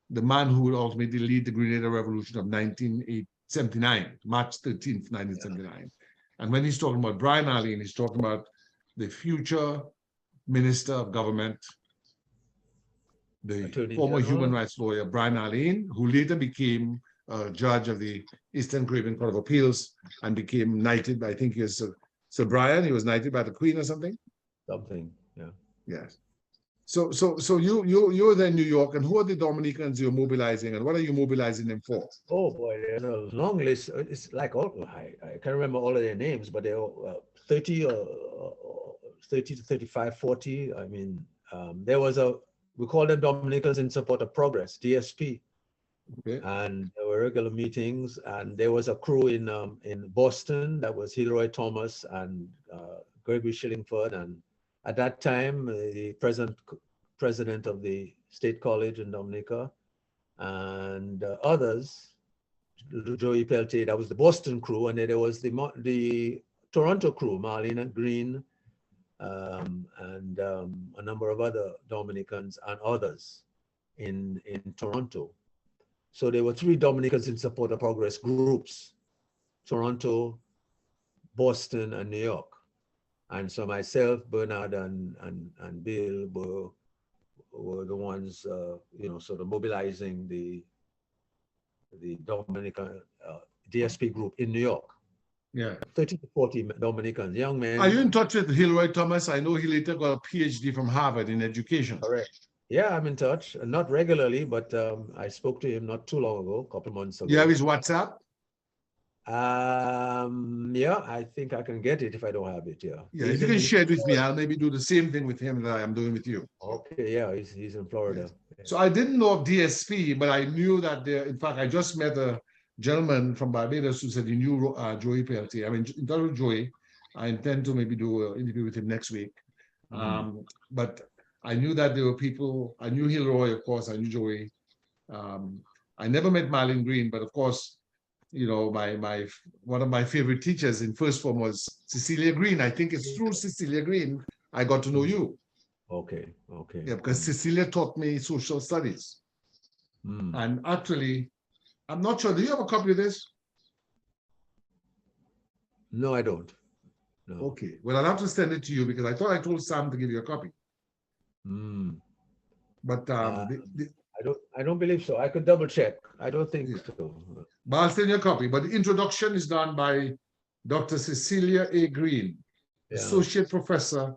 the man who would ultimately lead the Grenada Revolution of 1979, March 13th, 1979. And when he's talking about Brian Allen, he's talking about the future Minister of Government, the former human rights lawyer, Brian Allen, who later became a judge of the Eastern Caribbean Court of Appeals and became knighted, I think he was Sir Brian, he was knighted by the Queen or something? Something, yeah. Yes. So you're there in New York, and who are the Dominicans you're mobilizing, and what are you mobilizing them for? Oh boy, there's a long list. It's like I can't remember all of their names, but they're 30 to 35, 40. I mean, there was we call them Dominicans in Support of Progress, DSP. Okay. And there were regular meetings, and there was a crew in Boston that was Hilroy Thomas and Gregory Shillingford, and at that time the president of the State College in Dominica, and others, Joey Peltier, that was the Boston crew, and then there was the Toronto crew, Marlena Green, and a number of other Dominicans and others in Toronto. So there were 3 Dominicans in Support of Progress groups: Toronto, Boston, and New York. And so myself, Bernard, and Bill were the ones, sort of mobilizing the Dominican DSP group in New York. Yeah. 30 to 40 Dominicans, young men. Are you in touch with Hilroy Thomas? I know he later got a PhD from Harvard in education. Correct. Yeah, I'm in touch, not regularly, but I spoke to him not too long ago, a couple of months ago. You have his WhatsApp? Yeah, I think I can get it if I don't have it. Yeah. Yeah, if you can share it with me, I'll maybe do the same thing with him that I am doing with you. Okay, yeah, he's in Florida. Yes. So I didn't know of DSP, but I knew that in fact, I just met a gentleman from Barbados who said he knew Joey Peltier. I mean, in touch with Joey. I intend to maybe do an interview with him next week. But I knew that there were people, I knew Hilroy, of course, I knew Joey. I never met Marlene Green, but of course, you know, one of my favorite teachers in first form was Cecilia Green. I think it's through Cecilia Green I got to know you. Okay. Yeah, because Cecilia taught me social studies. And actually, I'm not sure, do you have a copy of this? No, I don't. No. Okay, well, I'll have to send it to you because I thought I told Sam to give you a copy. But I don't believe so. I could double check. I don't think so. But I'll send you a copy. But the introduction is done by Dr. Cecilia A. Green, Associate Professor,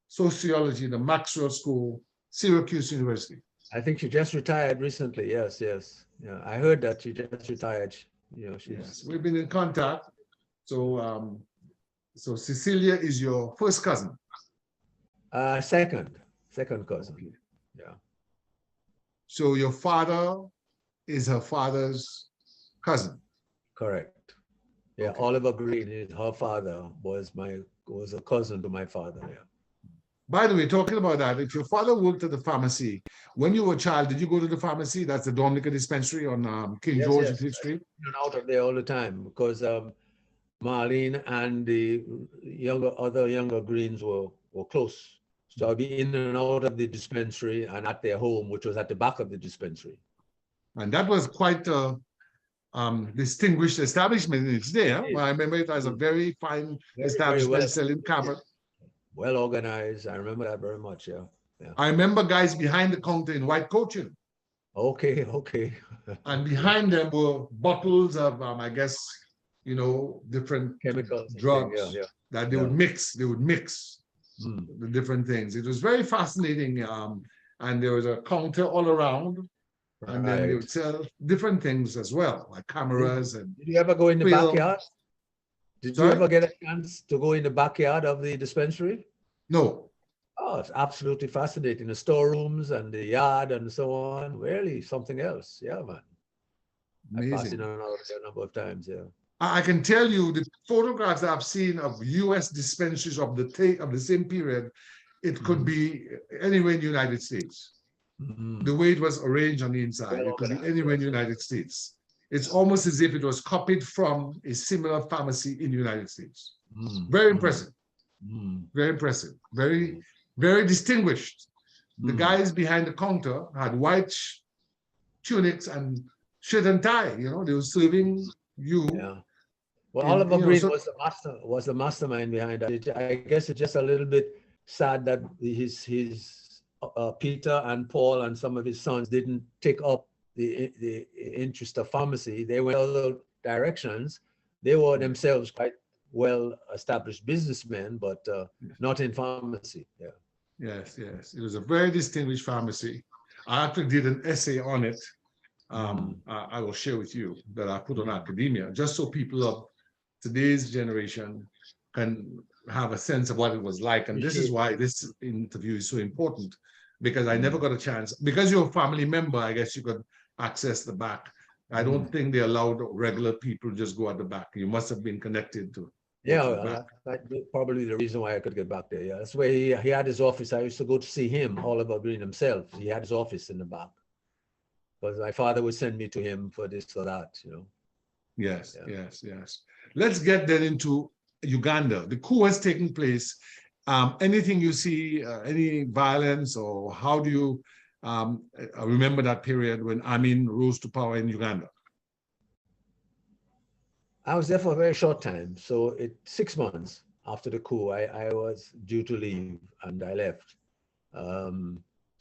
Sociology, the Maxwell School, Syracuse University. I think she just retired recently. Yes. Yeah, I heard that she just retired. You know, yes, we've been in contact. So, so Cecilia is your first cousin. Second cousin. Okay. Yeah. So your father is her father's cousin. Correct. Yeah, okay. Oliver Green, her father was a cousin to my father. Yeah. By the way, talking about that, if your father worked at the pharmacy, when you were a child, did you go to the pharmacy? That's the Dominica dispensary on King George and Fifth Street? Out of there all the time because Marlene and the other younger Greens were close. So I'd be in and out of the dispensary and at their home, which was at the back of the dispensary. And that was quite a distinguished establishment in its day. Huh? Well, I remember it as a very fine Very well, establishment selling camera. well organized. I remember that very much. Yeah. Yeah. I remember guys behind the counter in white coaching. Okay. Okay. And behind them were bottles of, I guess, you know, different Chemicals, drugs yeah, that they would mix. They would mix the different things. It was very fascinating. And there was a counter all around. And then they would sell different things as well, like cameras and. Did you ever go in the backyard? Did Sorry? you ever get a chance to go in the backyard of the dispensary? No. Oh, it's absolutely fascinating. The storerooms and the yard and so on. Really something else. Yeah, man. Amazing. I passed in and out there a number of times, yeah. I can tell you the photographs I've seen of US dispensaries of the same period, it could be anywhere in the United States. The way it was arranged on the inside, it could be anywhere in the United States. It's almost as if it was copied from a similar pharmacy in the United States. Very impressive. Very impressive. Very, very distinguished. The guys behind the counter had white tunics and shirt and tie. You know, they were serving you. Yeah. Well, Oliver Green was the mastermind behind that. I guess it's just a little bit sad that his Peter and Paul and some of his sons didn't take up the interest of pharmacy. They went other directions. They were themselves quite well-established businessmen, but not in pharmacy. Yeah. Yes, yes. It was a very distinguished pharmacy. I actually did an essay on it. I will share with you that I put on academia, just so people of today's generation can have a sense of what it was like. And this is why this interview is so important, because I never got a chance. Because you're a family member, I guess you could access the back. I don't think they allowed regular people to just go at the back. You must have been connected to. Yeah, that's probably the reason why I could get back there. Yeah, that's where he had his office. I used to go to see him, Oliver Green himself. He had his office in the back. Because my father would send me to him for this or that, you know. Yes, yes, yes. Let's get then into Uganda. The coup has taken place. Anything you see, any violence, or how do you remember that period when Amin rose to power in Uganda? I was there for a very short time. So 6 months after the coup, I was due to leave and I left.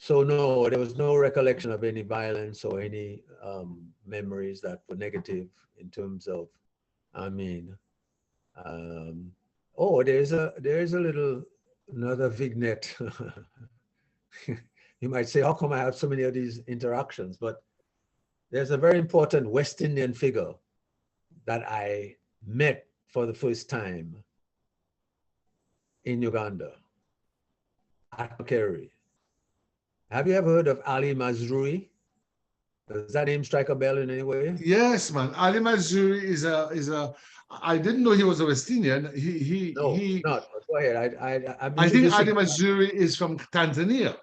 So no, there was no recollection of any violence or any memories that were negative in terms of Amin. There's another vignette. You might say, how come I have so many of these interactions? But there's a very important West Indian figure that I met for the first time in Uganda at Makerere. Have you ever heard of Ali Mazrui? Does that name strike a bell in any way? Yes, man. Ali Mazrui is a. I didn't know he was a West Indian. Not. Go ahead. I think Ali Mazrui is from Tanzania.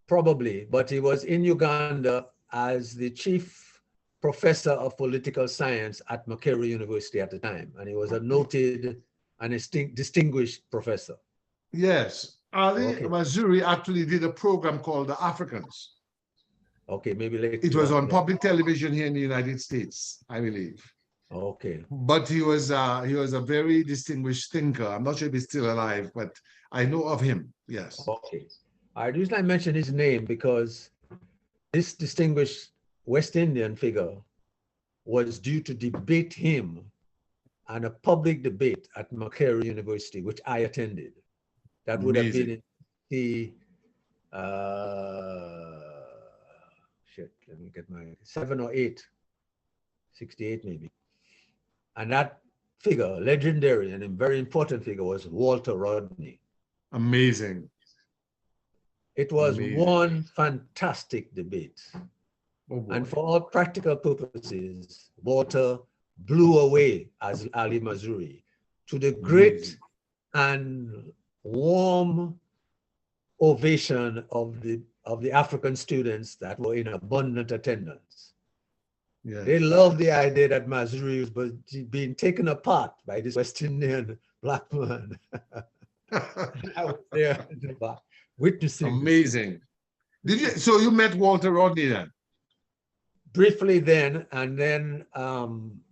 Probably, but he was in Uganda as the chief professor of political science at Makerere University at the time, and he was a noted and distinguished professor. Yes, Ali Mazrui actually did a program called The Africans. Okay, maybe later. It was on public television here in the United States, I believe. Okay. But he was a very distinguished thinker. I'm not sure if he's still alive, but I know of him. Yes. Okay. The reason I mention his name because this distinguished West Indian figure was due to debate him on a public debate at Makerere University, which I attended. That would have been the let me get my 7 or 8, 68 maybe. And that figure, legendary and a very important figure, was Walter Rodney. Amazing. It was one fantastic debate. And for all practical purposes, Walter blew away as Ali Mazrui to the great and warm ovation of the African students that were in abundant attendance. Yes. They loved the idea that Mazrui was being taken apart by this West Indian black man. I was there in the back, witnessing. Amazing. Did you? So you met Walter Rodney then? Briefly then, and then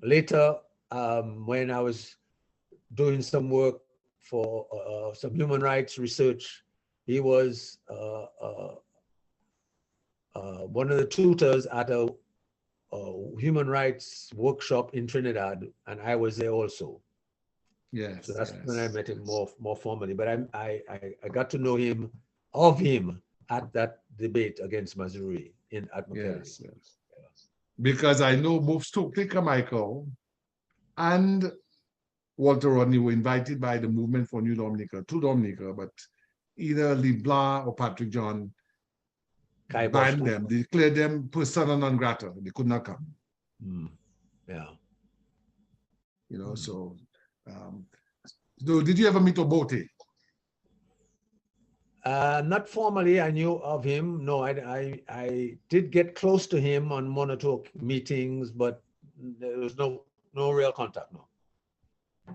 later when I was doing some work for some human rights research, he was one of the tutors at a human rights workshop in Trinidad, and I was there also. Yes. So that's yes. when I met him more formally. But I got to know him of him at that debate against Missouri at Makerere. Yes, yes. Because I know both Stokely Carmichael and Walter Rodney were invited by the movement for New Dominica to Dominica, but either LeBlanc or Patrick John banned them, declared them persona non grata. They could not come. Yeah. You know, so did you ever meet Obote? Not formally, I knew of him. No, I did get close to him on one or two meetings, but there was no real contact, no.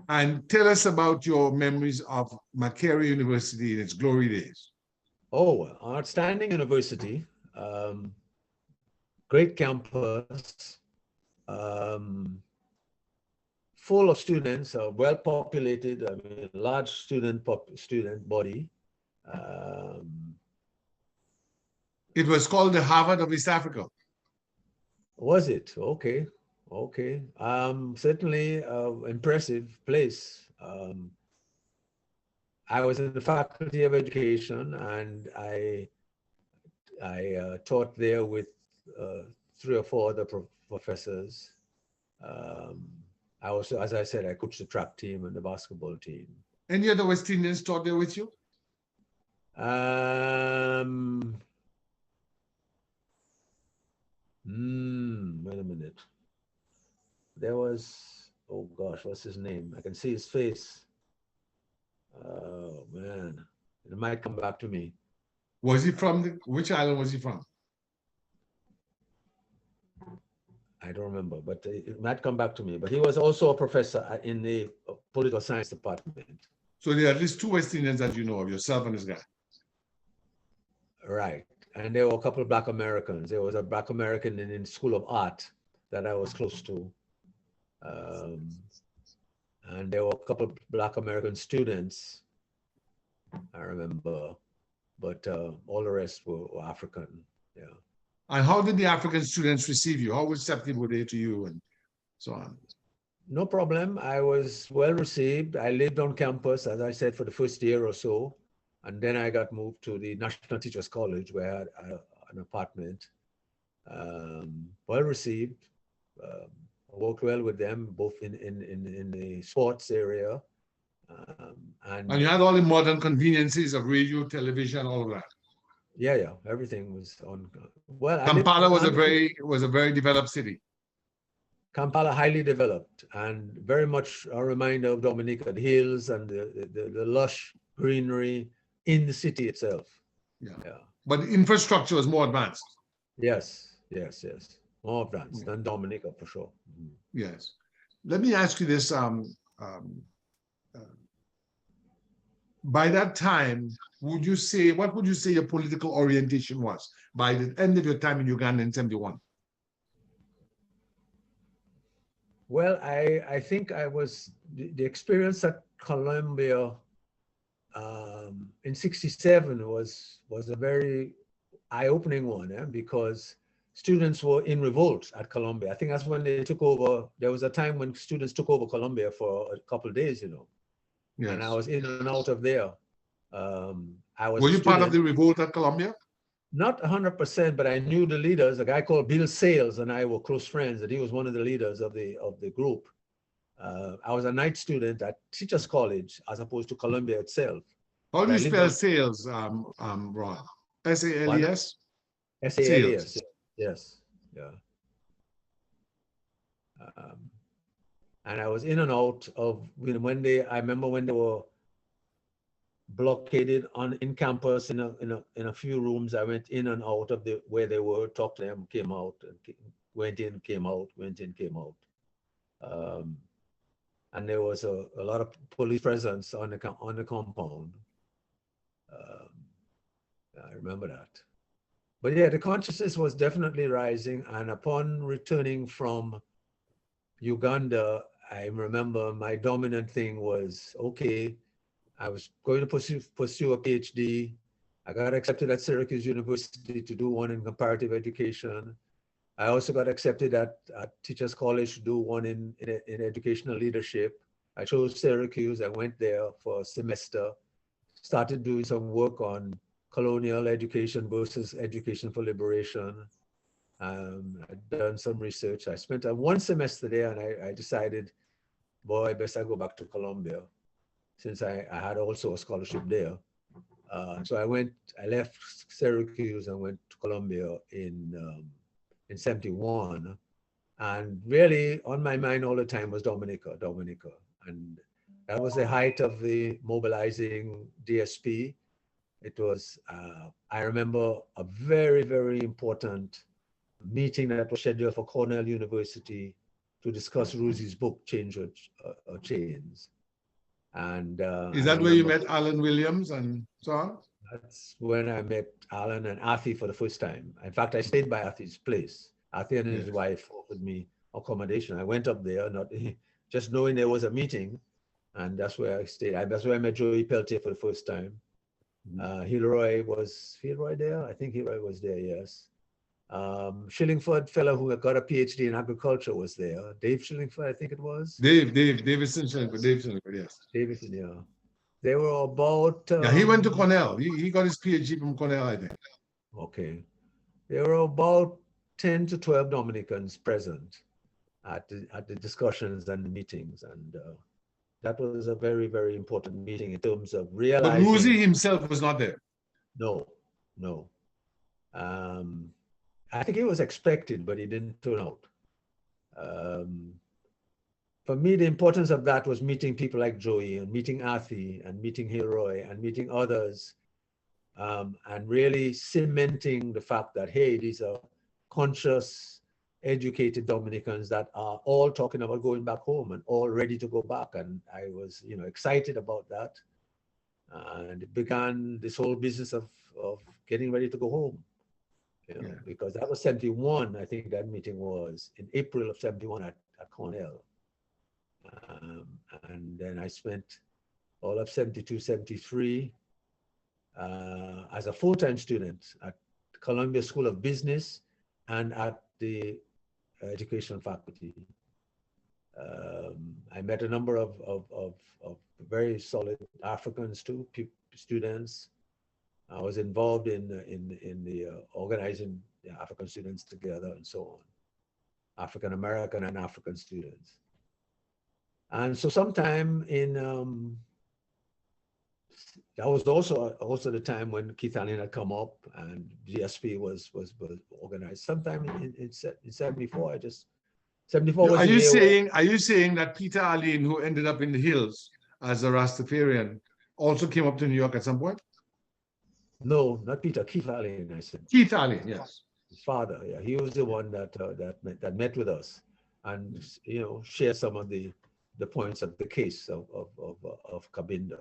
And tell us about your memories of Makerere University in its glory days. Oh, outstanding university, great campus, full of students, well populated, I mean, large student body. It was called the Harvard of East Africa. Was it? Okay. Okay. Certainly impressive place. I was in the Faculty of Education, and I taught there with 3 or 4 other professors. I also, as I said, I coached the track team and the basketball team. Any other West Indians taught there with you? Wait a minute. There was, oh gosh, what's his name? I can see his face. Oh man, it might come back to me. Was he from which island was he from? I don't remember, but it might come back to me. But he was also a professor in the political science department. So there are at least 2 West Indians that you know of, yourself and this guy. Right. And there were a couple of Black Americans. There was a Black American in the School of Art that I was close to. And there were a couple of Black American students, I remember, but all the rest were African, yeah. And how did the African students receive you? How receptive were they to you and so on? No problem. I was well received. I lived on campus, as I said, for the first year or so. And then I got moved to the National Teachers College, where I had an apartment. Well received. I worked well with them, both in the sports area. And you had all the modern conveniences of radio, television, all of that. Yeah, everything was on. Well, Kampala was a very developed city. Kampala, highly developed, and very much a reminder of Dominica, the hills and the lush greenery in the city itself. Yeah. But infrastructure was more advanced. Yes. More advanced than Dominica, for sure. Yes. Let me ask you this. By that time, what would you say your political orientation was by the end of your time in Uganda in 71? Well, I think I was, the experience at Columbia in 67 was a very eye-opening one, because students were in revolt at Columbia. I think that's when they took over. There was a time when students took over Columbia for a couple of days, Yes. And I was in and out of there. Were you part of the revolt at Columbia? Not 100%, but I knew the leaders. A guy called Bill Sales and I were close friends, and he was one of the leaders of the group. I was a night student at Teachers College as opposed to Columbia itself. How do you spell Sales, Ron? S-A-L-E-S? S-A-L-E-S, yes, yeah. And I was in and out of, I remember when they were blockaded in campus in a few rooms. I went in and out of where they were, talked to them, came out, and went in, came out, went in, came out. And there was a lot of police presence on the compound. I remember that. But yeah, the consciousness was definitely rising. And upon returning from Uganda, I remember my dominant thing was, okay, I was going to pursue a PhD. I got accepted at Syracuse University to do one in comparative education. I also got accepted at Teachers College to do one in educational leadership. I chose Syracuse. I went there for a semester, started doing some work on colonial education versus education for liberation. I'd done some research. I spent one semester there, and I decided, boy, I best I go back to Colombia, since I had also a scholarship there. So I left Syracuse and went to Colombia in 71. And really on my mind all the time was Dominica. And that was the height of the mobilizing DSP. It was, I remember a very, very important meeting that was scheduled for Cornell University to discuss Rusey's book, Change or Chains. And is that where you met Alan Williams and so on? That's when I met Alan and Athi for the first time. In fact, I stayed by Athi's place. Athi and his wife offered me accommodation. I went up there, not just knowing there was a meeting, and that's where I stayed. That's where I met Joey Peltier for the first time. Hilroy there? I think Hilroy was there, yes. Shillingford fellow who got a PhD in agriculture was there. Dave Shillingford, I think it was. Davidson Shillingford, yes. Davidson, yeah. They were about... yeah, he went to Cornell. He got his PhD from Cornell, I think. Okay. There were about 10 to 12 Dominicans present at the discussions and the meetings. And that was a very, very important meeting in terms of realizing... But Rusey himself was not there. No. I think he was expected, but he didn't turn out. For me, the importance of that was meeting people like Joey and meeting Athi and meeting Hilroy and meeting others, and really cementing the fact that, hey, these are conscious, educated Dominicans that are all talking about going back home and all ready to go back. And I was, excited about that. And it began this whole business of getting ready to go home. Because that was 71, I think that meeting was in April of 71 at Cornell. And then I spent all of 72, 73 as a full-time student at Columbia School of Business and at the education faculty. I met a number of very solid Africans too, students. I was involved in the organizing the African students together and so on, African American and African students. And so sometime in that was also the time when Keith Allen had come up and GSP was organized. Sometime in 74, 74 was are you saying that Peter Allen, who ended up in the hills as a Rastafarian, also came up to New York at some point? No, not Peter. Keith Allen, I said. Keith Allen, yes. His father, yeah, he was the one that met with us, and shared some of the points of the case of Cabinda.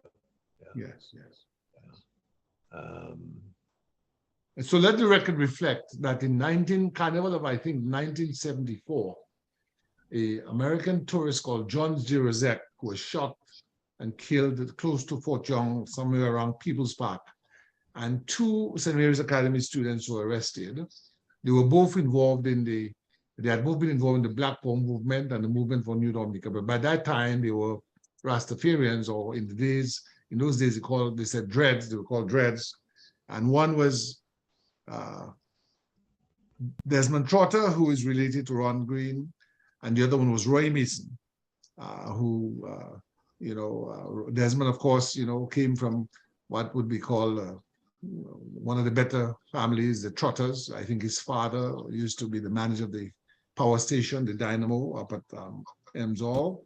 Yeah. Yes. So let the record reflect that in Carnival of, I think, 1974, an American tourist called John Jirozek was shot and killed close to Fort Young, somewhere around People's Park. And two St. Mary's Academy students were arrested. They were both involved they had both been involved in the Black Power movement and the movement for New Dominica. But by that time, they were Rastafarians, or in those days, they said dreads, they were called dreads. And one was Desmond Trotter, who is related to Ron Green, and the other one was Roy Mason, Desmond, of course, came from what would be called one of the better families, the Trotters. I think his father used to be the manager of the power station, the Dynamo, up at Emsall.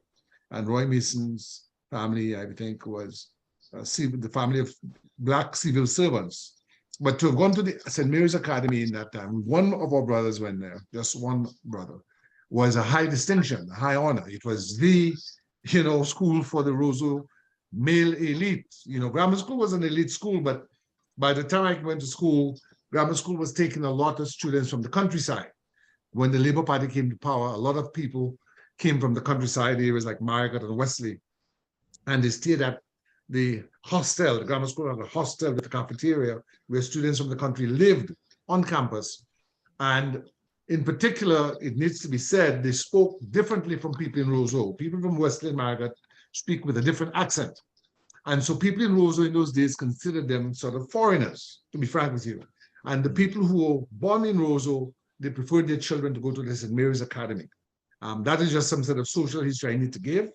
And Roy Mason's family, I think, was the family of Black civil servants. But to have gone to the St. Mary's Academy in that time, one of our brothers went there, just one brother, was a high distinction, a high honor. It was the, school for the Roseau male elite. Grammar school was an elite school, but by the time I went to school, grammar school was taking a lot of students from the countryside. When the Labour Party came to power, a lot of people came from the countryside areas like Margaret and Wesley, and they stayed at the hostel. The grammar school had a hostel with a cafeteria where students from the country lived on campus. And in particular, it needs to be said, they spoke differently from people in Roseau. People from Wesley and Margaret speak with a different accent. And so people in Roseau in those days considered them sort of foreigners, to be frank with you. And the people who were born in Roseau, they preferred their children to go to the St. Mary's Academy. That is just some sort of social history I need to give.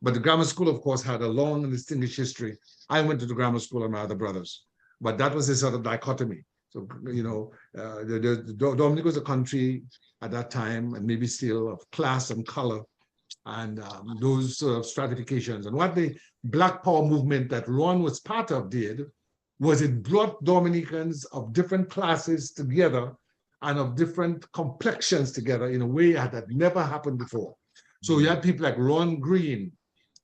But the grammar school, of course, had a long and distinguished history. I went to the grammar school and my other brothers, but that was a sort of dichotomy. So, you know, Dominica was a country at that time, and maybe still, of class and color, and those sort of stratifications. And what the Black Power movement that Ron was part of did was it brought Dominicans of different classes together and of different complexions together in a way that had never happened before. So you had people like Ron Green,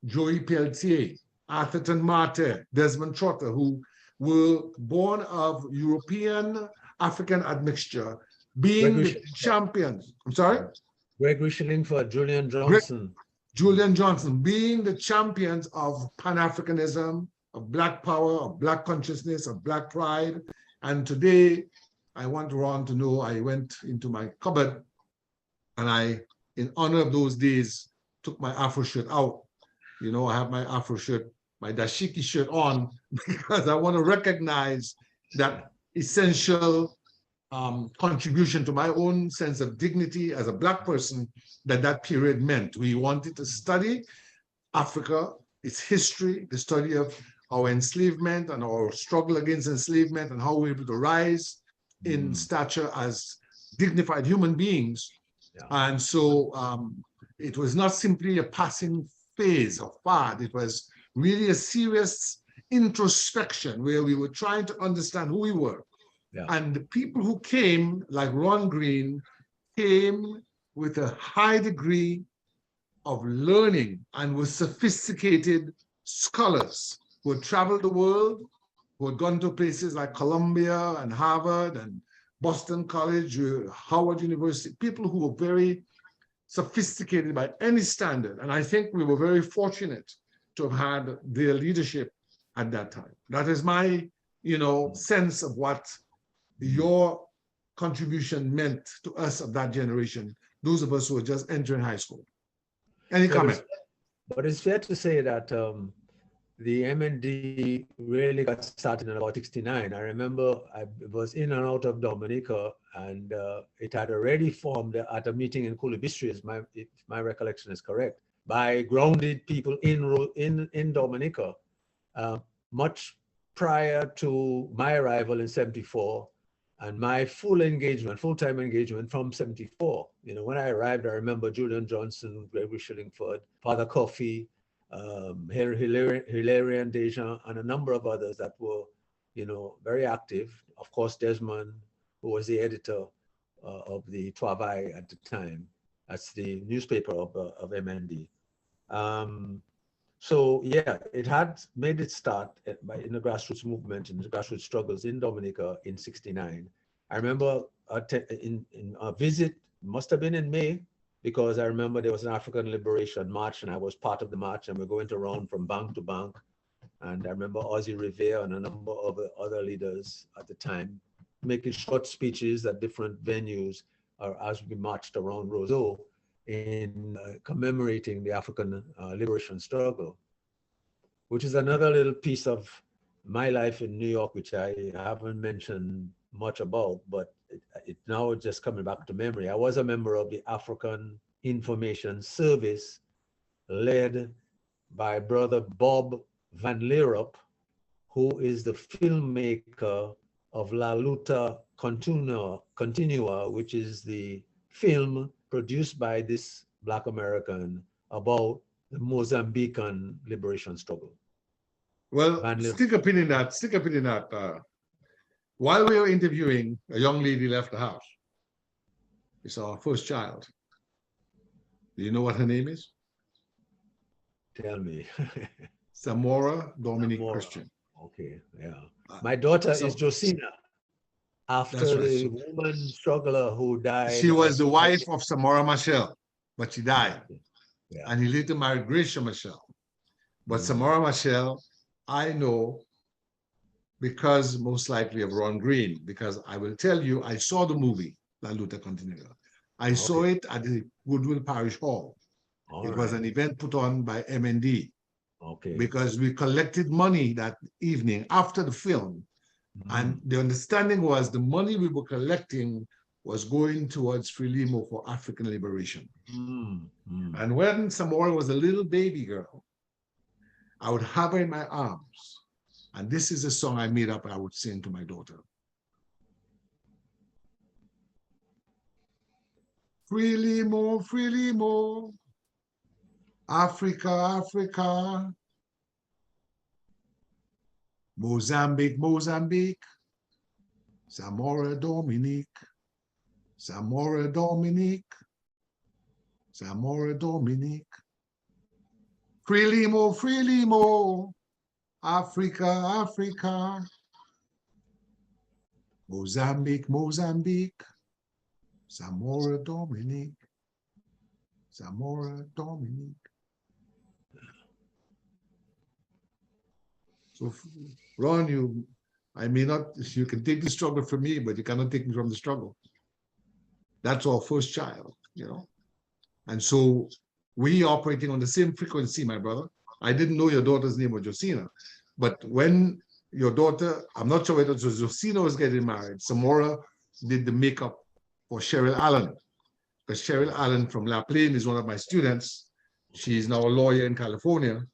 Joey Pelletier, Atherton Marte, Desmond Trotter, who were born of European African admixture, being the champions. I'm sorry? Gregory Shillingford, Julian Johnson. Julian Johnson, being the champions of Pan-Africanism, of Black power, of Black consciousness, of Black pride. And today, I want Ron to know I went into my cupboard and I, in honor of those days, took my Afro shirt out. You know, I have my Afro shirt, my dashiki shirt on, because I want to recognize that essential contribution to my own sense of dignity as a Black person that period meant. We wanted to study Africa, its history, the study of our enslavement and our struggle against enslavement and how we were able to rise in stature as dignified human beings. And so it was not simply a passing phase or fad. It was really a serious introspection where we were trying to understand who we were. And the people who came, like Ron Green, came with a high degree of learning and were sophisticated scholars who had traveled the world, who had gone to places like Columbia and Harvard and Boston College, Howard University, people who were very sophisticated by any standard. And I think we were very fortunate to have had their leadership at that time. That is my, you know, sense of what your contribution meant to us of that generation, those of us who were just entering high school. Any comment? But it's fair to say that the MND really got started in about 69. I remember I was in and out of Dominica, and it had already formed at a meeting in Kulibistri, if my recollection is correct, by grounded people in Dominica, much prior to my arrival in 74 and my full-time engagement from 74. You know, when I arrived, I remember Julian Johnson, Gregory Shillingford, Father Coffey, Hilarion Dejan, and a number of others that were, you know, very active. Of course, Desmond, who was the editor of the Travail at the time. That's the newspaper of MND. So yeah, it had made its start in the grassroots movement, in the grassroots struggles in Dominica in 69. I remember in a visit, must have been in May, because I remember there was an African Liberation March and I was part of the march, and we're going around from bank to bank. And I remember Ozzie Revere and a number of other leaders at the time making short speeches at different venues as we marched around Roseau in commemorating the African liberation struggle, which is another little piece of my life in New York, which I haven't mentioned much about, but it now just coming back to memory. I was a member of the African Information Service led by brother Bob Van Leerup, who is the filmmaker of La Luta Continue, which is the film produced by this Black American about the Mozambican liberation struggle. Well, stick a pin in that. While we were interviewing, a young lady left the house. It's our first child. Do you know what her name is? Tell me. Samora Dominic Christian. Okay, yeah. My daughter is Josina. after right. the So woman struggler who died. she was the wife of Samora Machel, but she died. Yeah. And he later married Gracia Machel. But Mm. Samora Machel, I know because most likely of Ron Green, because I will tell you, I saw the movie, La Luta Continue. I saw it at the Goodwill Parish Hall. It was an event put on by MND. Okay. Because we collected money that evening after the film. And the understanding was the money we were collecting was going towards Frelimo for African liberation. And when Samora was a little baby girl, I would have her in my arms. And this is a song I made up I would sing to my daughter. Frelimo, Frelimo, Africa, Africa, Mozambique, Mozambique, Samora, Dominique, Samora, Dominique, Samora, Dominique, Frelimo, Frelimo, Africa, Africa, Mozambique, Mozambique, Samora, Dominique, Samora, Dominique. So, Ron, I may not, you can take the struggle from me, but you cannot take me from the struggle. That's our first child, And so we operating on the same frequency, my brother. I didn't know your daughter's name was Josina, but when your daughter, I'm not sure whether it was Josina was getting married, Samora did the makeup for Cheryl Allen, because Cheryl Allen from La Plaine is one of my students. She's now a lawyer in California,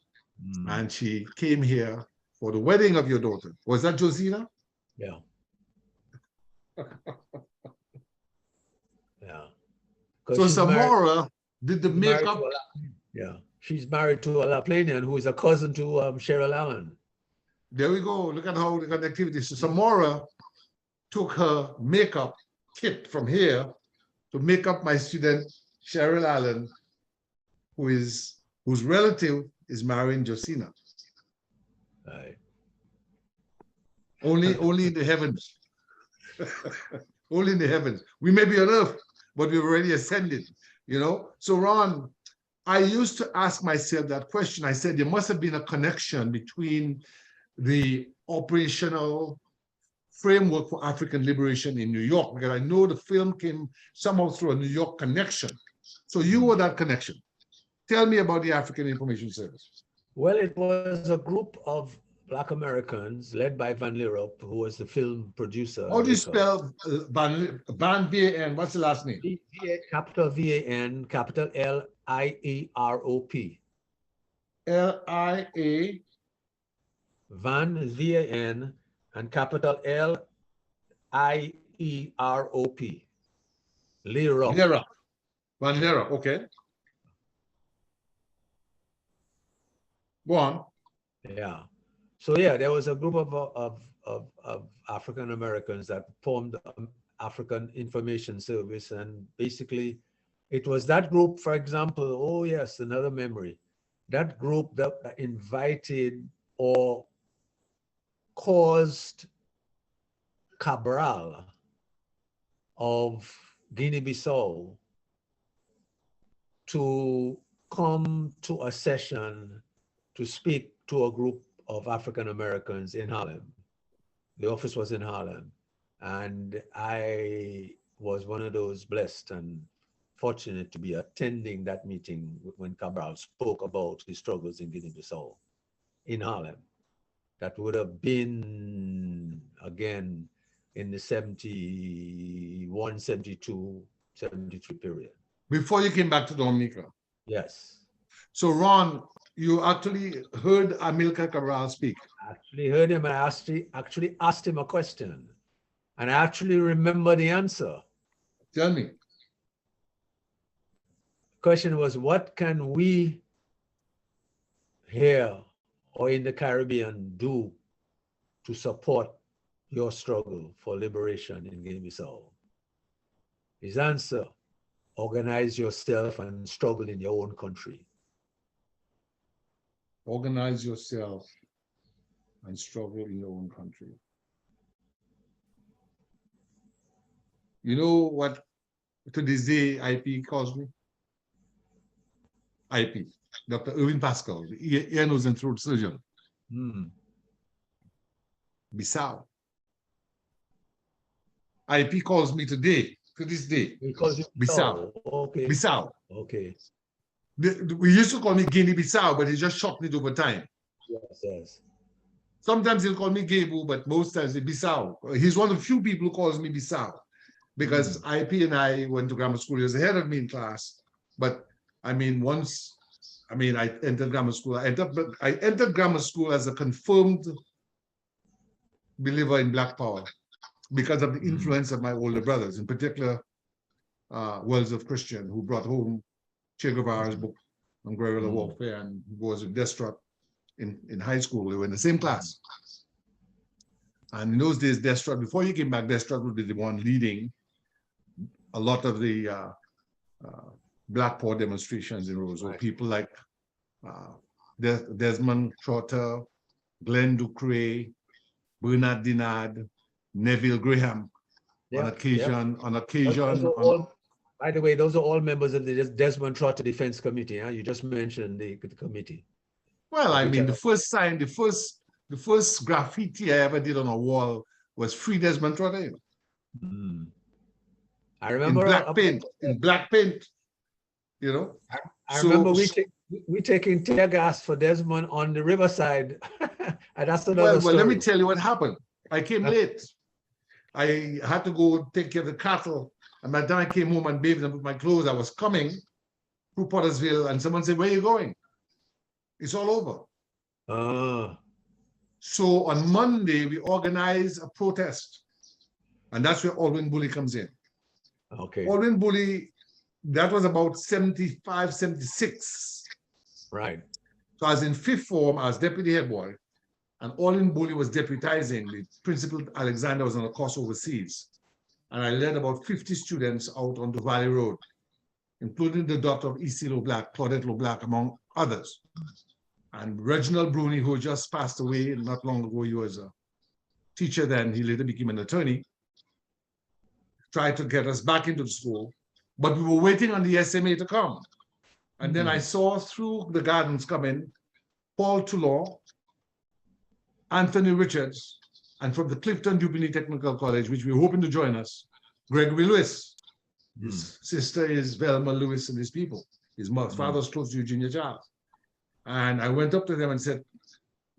and she came here for the wedding of your daughter. Was that Josina? Yeah. Yeah. So Samora did the makeup. Yeah. She's married to a La Plainian who is a cousin to Cheryl Allen. There we go. Look at how the connectivity. So Samora took her makeup kit from here to make up my student Cheryl Allen, whose relative is marrying Josina. Right. Only in the heavens. Only in the heavens. We may be on earth, but we've already ascended, So Ron, I used to ask myself that question. I said, there must have been a connection between the operational framework for African liberation in New York, because I know the film came somehow through a New York connection. So you were that connection. Tell me about the African Information Service. Well, it was a group of Black Americans led by Van Lierop, who was the film producer. How do you spell Van V-A-N? What's the last name? Capital V-A-N, capital L-I-E-R-O-P. L-I-A. Van, V-A-N, and capital L-I-E-R-O-P. Lierop. Van Lierop, okay. Go on. Yeah. So yeah, there was a group of African Americans that formed the African Information Service, and basically, it was that group, for example. Oh yes, another memory. That group that invited or caused Cabral of Guinea-Bissau to come to a session to speak to a group of African Americans in Harlem. The office was in Harlem. And I was one of those blessed and fortunate to be attending that meeting when Cabral spoke about his struggles in Guinea-Bissau in Harlem. That would have been, again, in the 71, 72, 73 period. Before you came back to Dominica? Yes. So Ron, you actually heard Amilcar Cabral speak? I actually heard him, and I actually asked him a question. And I actually remember the answer. Tell me. The question was, what can we here or in the Caribbean do to support your struggle for liberation in Guinea-Bissau? His answer, organize yourself and struggle in your own country. Organize yourself and struggle in your own country. You know what to this day IP calls me? IP, Dr. Irwin Pascal, the ear, nose, and throat surgeon. Bissau. IP calls me today, to this day. Because Bissau. Okay. Bissau. Okay. We used to call me Guinea-Bissau, but he just shortened it over time. Yes, yes. Sometimes he'll call me Gebu, but most times it's Bissau. He's one of the few people who calls me Bissau, because IP and I went to grammar school. He was ahead of me in class. But I mean, I entered grammar school. I entered grammar school as a confirmed believer in Black Power because of the influence of my older brothers, in particular, Worlds of Christian, who brought home Che Guevara's book on guerrilla warfare, and who was with Destrut in high school. They were in the same class. And in those days, Destrut, before he came back, Destrut would be the one leading a lot of the Black Power demonstrations in Roseville. People like Desmond Trotter, Glenn Ducre, Bernard Dinard, Neville Graham. On occasion. By the way, those are all members of the Desmond Trotter Defense Committee. Huh? You just mentioned the committee. Well, I mean, the first graffiti I ever did on a wall was Free Desmond Trotter. I remember in black paint, you know. I remember we taking tear gas for Desmond on the riverside. And that's another story. Well, let me tell you what happened. I came late. I had to go take care of the cattle. And by the time I came home and bathed and put my clothes, I was coming through Pottersville, and someone said, "Where are you going?" It's all over. So on Monday, we organized a protest. And that's where Alwyn Bully comes in. Okay. Alwyn Bully, that was about 75, 76. Right. So I was in fifth form, I was deputy head boy. And Alwyn Bully was deputizing. The principal, Alexander, was on a course overseas. And I led about 50 students out onto Valley Road, including the daughter of E.C. LeBlanc, Claudette LeBlanc, among others. And Reginald Bruni, who just passed away not long ago, he was a teacher then, he later became an attorney, tried to get us back into the school, but we were waiting on the SMA to come. And then I saw through the gardens coming Paul Toulon, Anthony Richards, and from the Clifton Dubini Technical College, which we were hoping to join us, Gregory Lewis. His sister is Velma Lewis and his people. His father's close to Eugenia Charles. And I went up to them and said,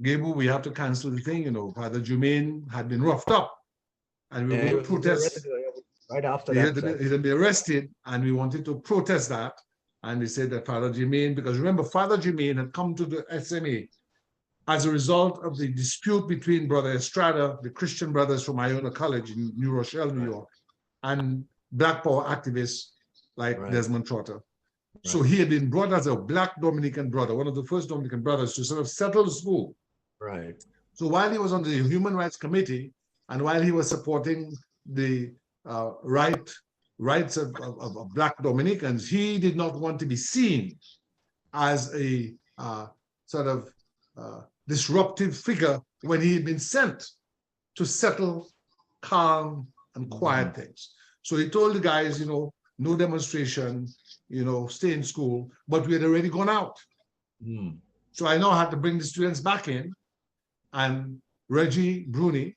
"Gable, we have to cancel the thing. You know, Father Jermaine had been roughed up, and we were going to protest." Right after that. He had been arrested, and we wanted to protest that. And they said that Father Jermaine, because remember, Father Jermaine had come to the SMA as a result of the dispute between Brother Estrada, the Christian brothers from Iona College in New Rochelle, New York, and Black Power activists like Desmond Trotter. So he had been brought as a Black Dominican brother, one of the first Dominican brothers, to sort of settle the school. Right. So while he was on the Human Rights Committee, and while he was supporting the rights of Black Dominicans, he did not want to be seen as a sort of disruptive figure when he had been sent to settle calm and quiet things. So he told the guys, you know, no demonstration, you know, stay in school, but we had already gone out. So I now had to bring the students back in, and Reggie Bruni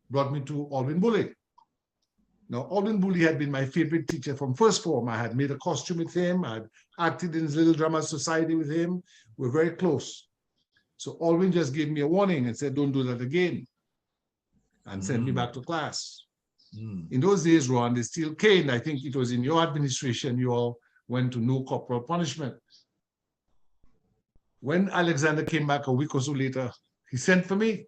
brought me to Alwyn Bully. Now, Alwyn Bully had been my favorite teacher from first form. I had made a costume with him. I had acted in his little drama society with him. We're very close. So Alwyn just gave me a warning and said, "Don't do that again," and sent me back to class. In those days, Ron, they still caned. I think it was in your administration, you all went to no corporal punishment. When Alexander came back a week or so later, he sent for me.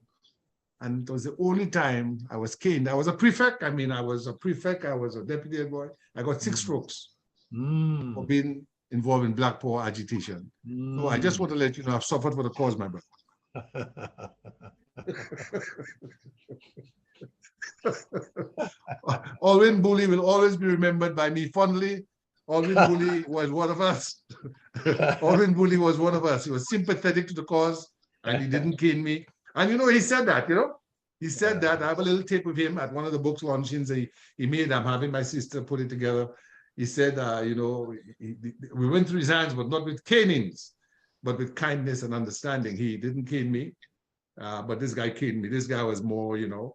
And it was the only time I was caned. I was a prefect. I mean, I was a prefect. I was a deputy head boy. I got 6 strokes for being involved in Black Power agitation. So I just want to let you know I've suffered for the cause, my brother. Alwyn Bully will always be remembered by me fondly. Alwyn Bully was one of us. Alwyn Bully was one of us. He was sympathetic to the cause, and he didn't cane me. And you know, he said that, you know, He said that. I have a little tape with him at one of the book launchings he made. I'm having my sister put it together. He said, you know, we went through his hands, but not with canings, but with kindness and understanding. He didn't cane me, but this guy caned me. This guy was more, you know,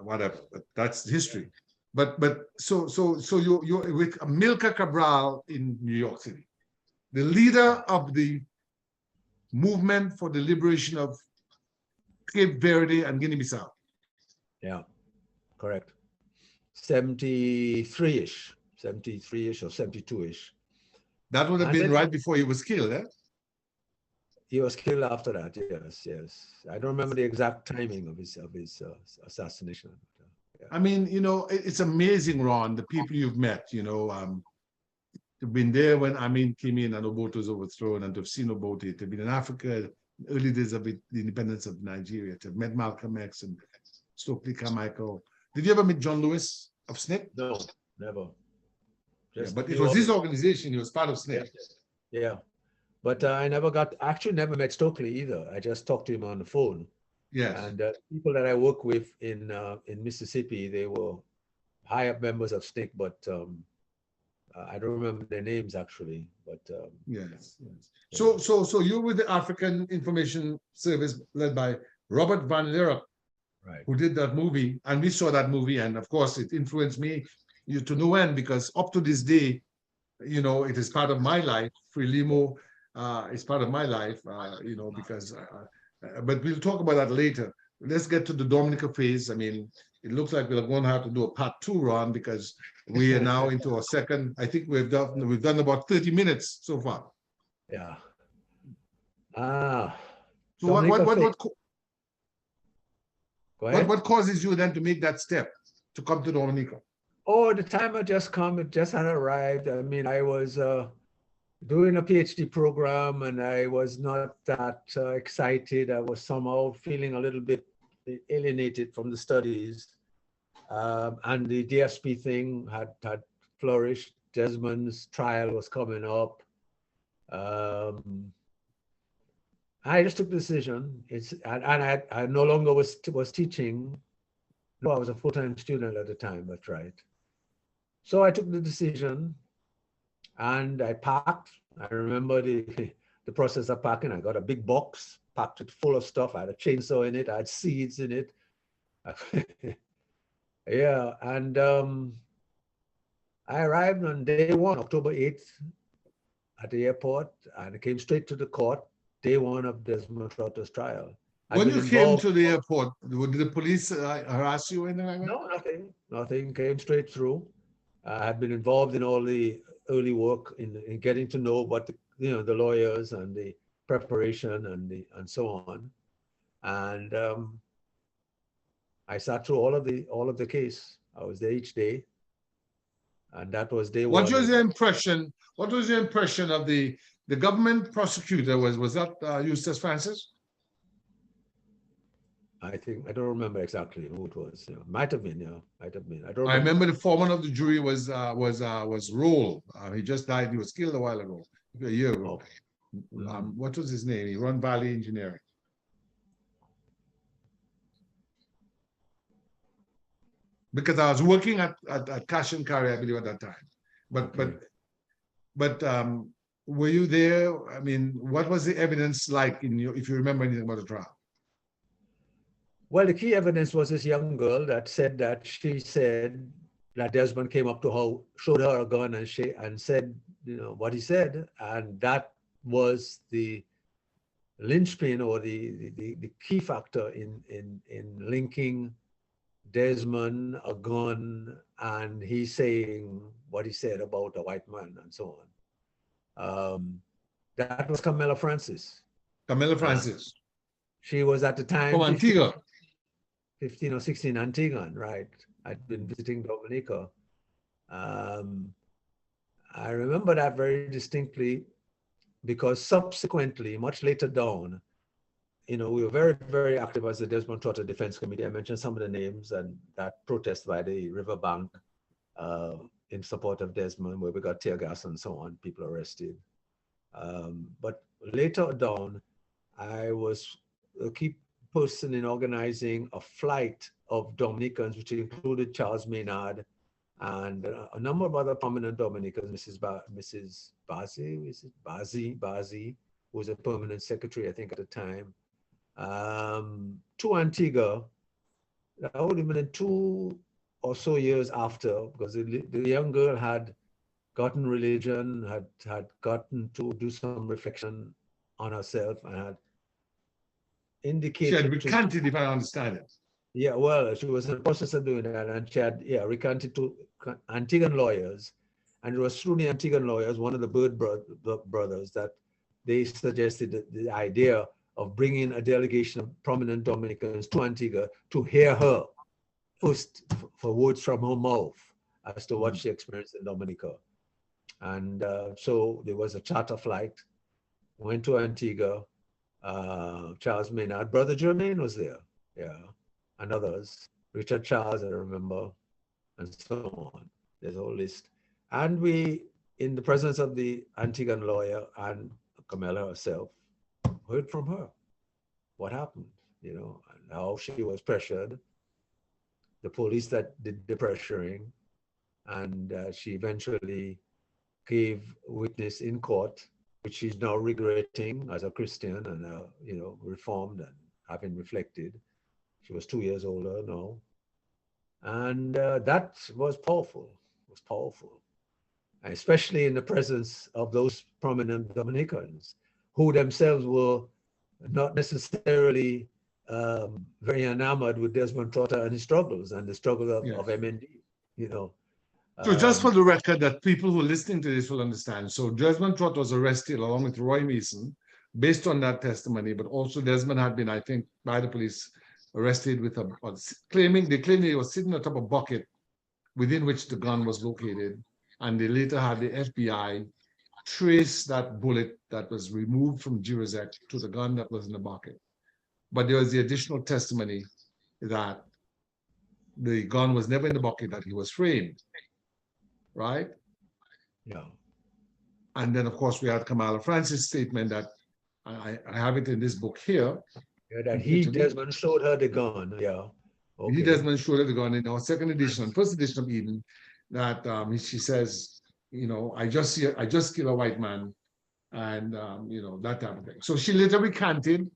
whatever. But that's history. But so you're with Amilcar Cabral in New York City, the leader of the movement for the liberation of Cape Verde and Guinea-Bissau. Yeah, correct. 73-ish, 73-ish or 72-ish. That would have been right before he was killed, eh? He was killed after that, yes. I don't remember the exact timing of his assassination. Yeah. I mean, you know, it's amazing, Ron, the people you've met, you know, you've been there when Amin came in and Obote was overthrown, and to have seen Obote, to have been in Africa, early days of the independence of Nigeria, to have met Malcolm X and Stokely Carmichael. Did you ever meet John Lewis of SNCC? No, never. Yeah, but it was his organization. He was part of SNCC. Yeah. But I actually never met Stokely either. I just talked to him on the phone. Yes. And people that I work with in Mississippi, they were high up members of SNCC, but I don't remember their names actually. But yes. So you're with the African Information Service led by Robert Van Leeuwen, right, who did that movie, and we saw that movie, and of course it influenced me to no end, because up to this day, you know, it is part of my life. Frelimo is part of my life, you know, because, but we'll talk about that later. Let's get to the Dominica phase. I mean, it looks like we're going to have to do a part 2, Ron, because we are now into our second. I think we've done about 30 minutes so far. Yeah. So what causes you then to make that step to come to Dominica? Oh, the time had just come, it just had arrived. I mean, I was doing a PhD program and I was not that excited. I was somehow feeling a little bit alienated from the studies. And the DSP thing had flourished. Desmond's trial was coming up. I just took the decision. I no longer was teaching. No, I was a full-time student at the time, that's right. So I took the decision and I packed. I remember the process of packing. I got a big box, packed it full of stuff. I had a chainsaw in it. I had seeds in it. Yeah, and I arrived on day 1, October 8th, at the airport, and I came straight to the court, day 1 of Desmond Trotter's trial. When you came to the airport, did the police harass you or anything like that? No, nothing. Came straight through. I had been involved in all the early work in getting to know what the lawyers and the preparation and so on, and I sat through all of the case. I was there each day, and that was day 1. What was your impression? What was your impression of the government prosecutor? Was that Eustace Francis? I don't remember exactly who it was. Yeah, might have been. I don't remember. I remember the foreman of the jury was Roll. He just died. He was killed a while ago, a year ago. What was his name? He ran Valley Engineering. Because I was working at Cash and Carry, I believe, at that time. But were you there? I mean, what was the evidence like if you remember anything about the trial? Well, the key evidence was this young girl that said that she said that Desmond came up to her, showed her a gun, and said, what he said, and that was the linchpin or the key factor in linking Desmond, a gun, and he saying what he said about a white man and so on. That was Camilla Francis. Camilla Francis. She was at the time from Antigua. 15 or 16, Antiguan, right? I'd been visiting Dominica. I remember that very distinctly because subsequently, much later down, we were very, very active as the Desmond Trotter Defense Committee. I mentioned some of the names and that protest by the riverbank in support of Desmond, where we got tear gas and so on, people arrested. But later down, I was person in organizing a flight of Dominicans, which included Charles Maynard and a number of other prominent Dominicans, Mrs. Bazi, who was a permanent secretary, I think, at the time, to Antigua. That would have been 2 or so years after, because the young girl had gotten religion, had gotten to do some reflection on herself, and had indicated. She had recanted, if I understand it. Yeah, well, she was in the process of doing that, and she had, recanted to Antiguan lawyers, and it was through the Antiguan lawyers, one of the Bird brothers, that they suggested the idea of bringing a delegation of prominent Dominicans to Antigua to hear her first for words from her mouth as to what she experienced in Dominica. And so there was a charter flight, went to Antigua. Charles Maynard, Brother Germain was there, and others, Richard Charles, I remember, and so on. There's a whole list. And we, in the presence of the Antiguan lawyer and Camilla herself, heard from her what happened, and how she was pressured, the police that did the pressuring, and she eventually gave witness in court, which she's now regretting as a Christian and, reformed and having reflected. She was 2 years older now. And that was powerful, especially in the presence of those prominent Dominicans who themselves were not necessarily very enamored with Desmond Tutu and his struggles and the struggle of MND, So just for the record, that people who are listening to this will understand. So Desmond Tutu was arrested along with Roy Mason based on that testimony, but also Desmond had been, I think, by the police arrested with they claimed he was sitting atop a bucket within which the gun was located. And they later had the FBI trace that bullet that was removed from Jirazek to the gun that was in the bucket. But there was the additional testimony that the gun was never in the bucket, that he was framed. Right? Yeah. And then, of course, we had Kamala Francis' statement that I have it in this book here. Yeah, that Desmond showed her the gun. Yeah. Okay. Desmond showed her the gun in our second edition, first edition of Eden, that she says, I just killed a white man, and that type of thing. So she later recanted.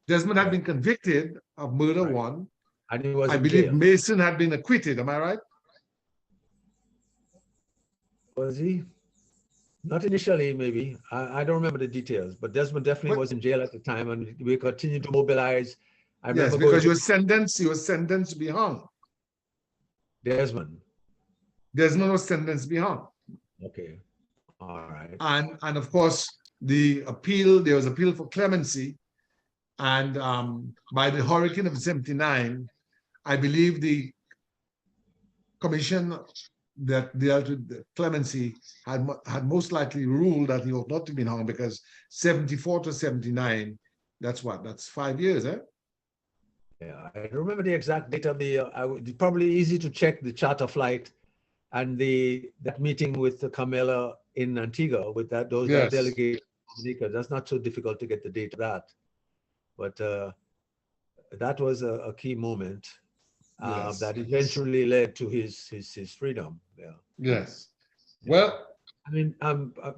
Desmond had been convicted of murder one. And he was I believe Mason had been acquitted. Am I right? Was he? Not initially, maybe. I don't remember the details, but Desmond definitely was in jail at the time, and we continued to mobilize. Yes, because he was sentenced to be hung. Desmond was sentenced to be hung. Okay. All right. And of course, there was appeal for clemency. And by the hurricane of 79, I believe the commission that dealt with clemency had most likely ruled that he ought not to be hung, because 74 to 79, that's 5 years, eh? Yeah, I don't remember the exact date of probably easy to check the charter flight and that meeting with Camilla in Antigua with those delegates. That's not so difficult to get the date of that. But that was a key moment that eventually led to his freedom. Yeah. Yes. Well, I mean,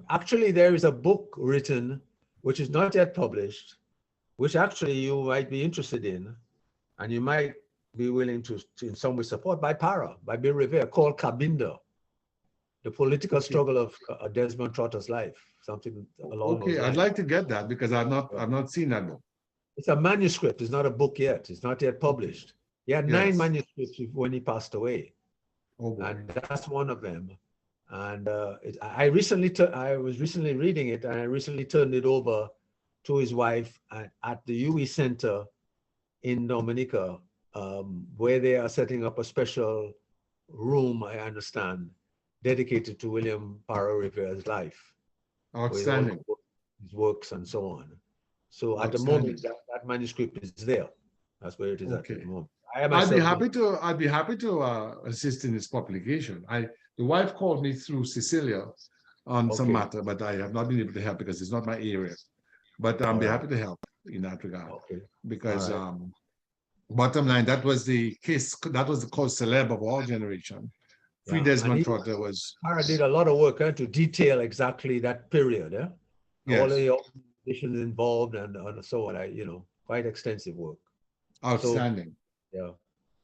actually, there is a book written, which is not yet published, which actually you might be interested in, and you might be willing to in some way support, by Bill Revere, called Cabinda, The Political Struggle of Desmond Tutu's Life, something along those lines. I'd like to get that, because I've not seen that book. It's a manuscript. It's not a book yet. It's not yet published. He had 9 manuscripts when he passed away, and that's one of them. And I was recently reading it, and I recently turned it over to his wife at the UE Center in Dominica, where they are setting up a special room, I understand, dedicated to William Parra Rivere's life. Outstanding. His works and so on. So at the moment, that manuscript is there. That's where it is at the moment. I'd be happy to assist in its publication. The wife called me through Cecilia on some matter, but I have not been able to help because it's not my area. But I'll be happy to help in that regard, because bottom line, that was the case, that was the cause celeb of our generation. Free Yeah, Desmond and Trotter was, Kara did a lot of work to detail exactly that period. All yes, the organizations involved and so on. Quite extensive work. outstanding. So, yeah.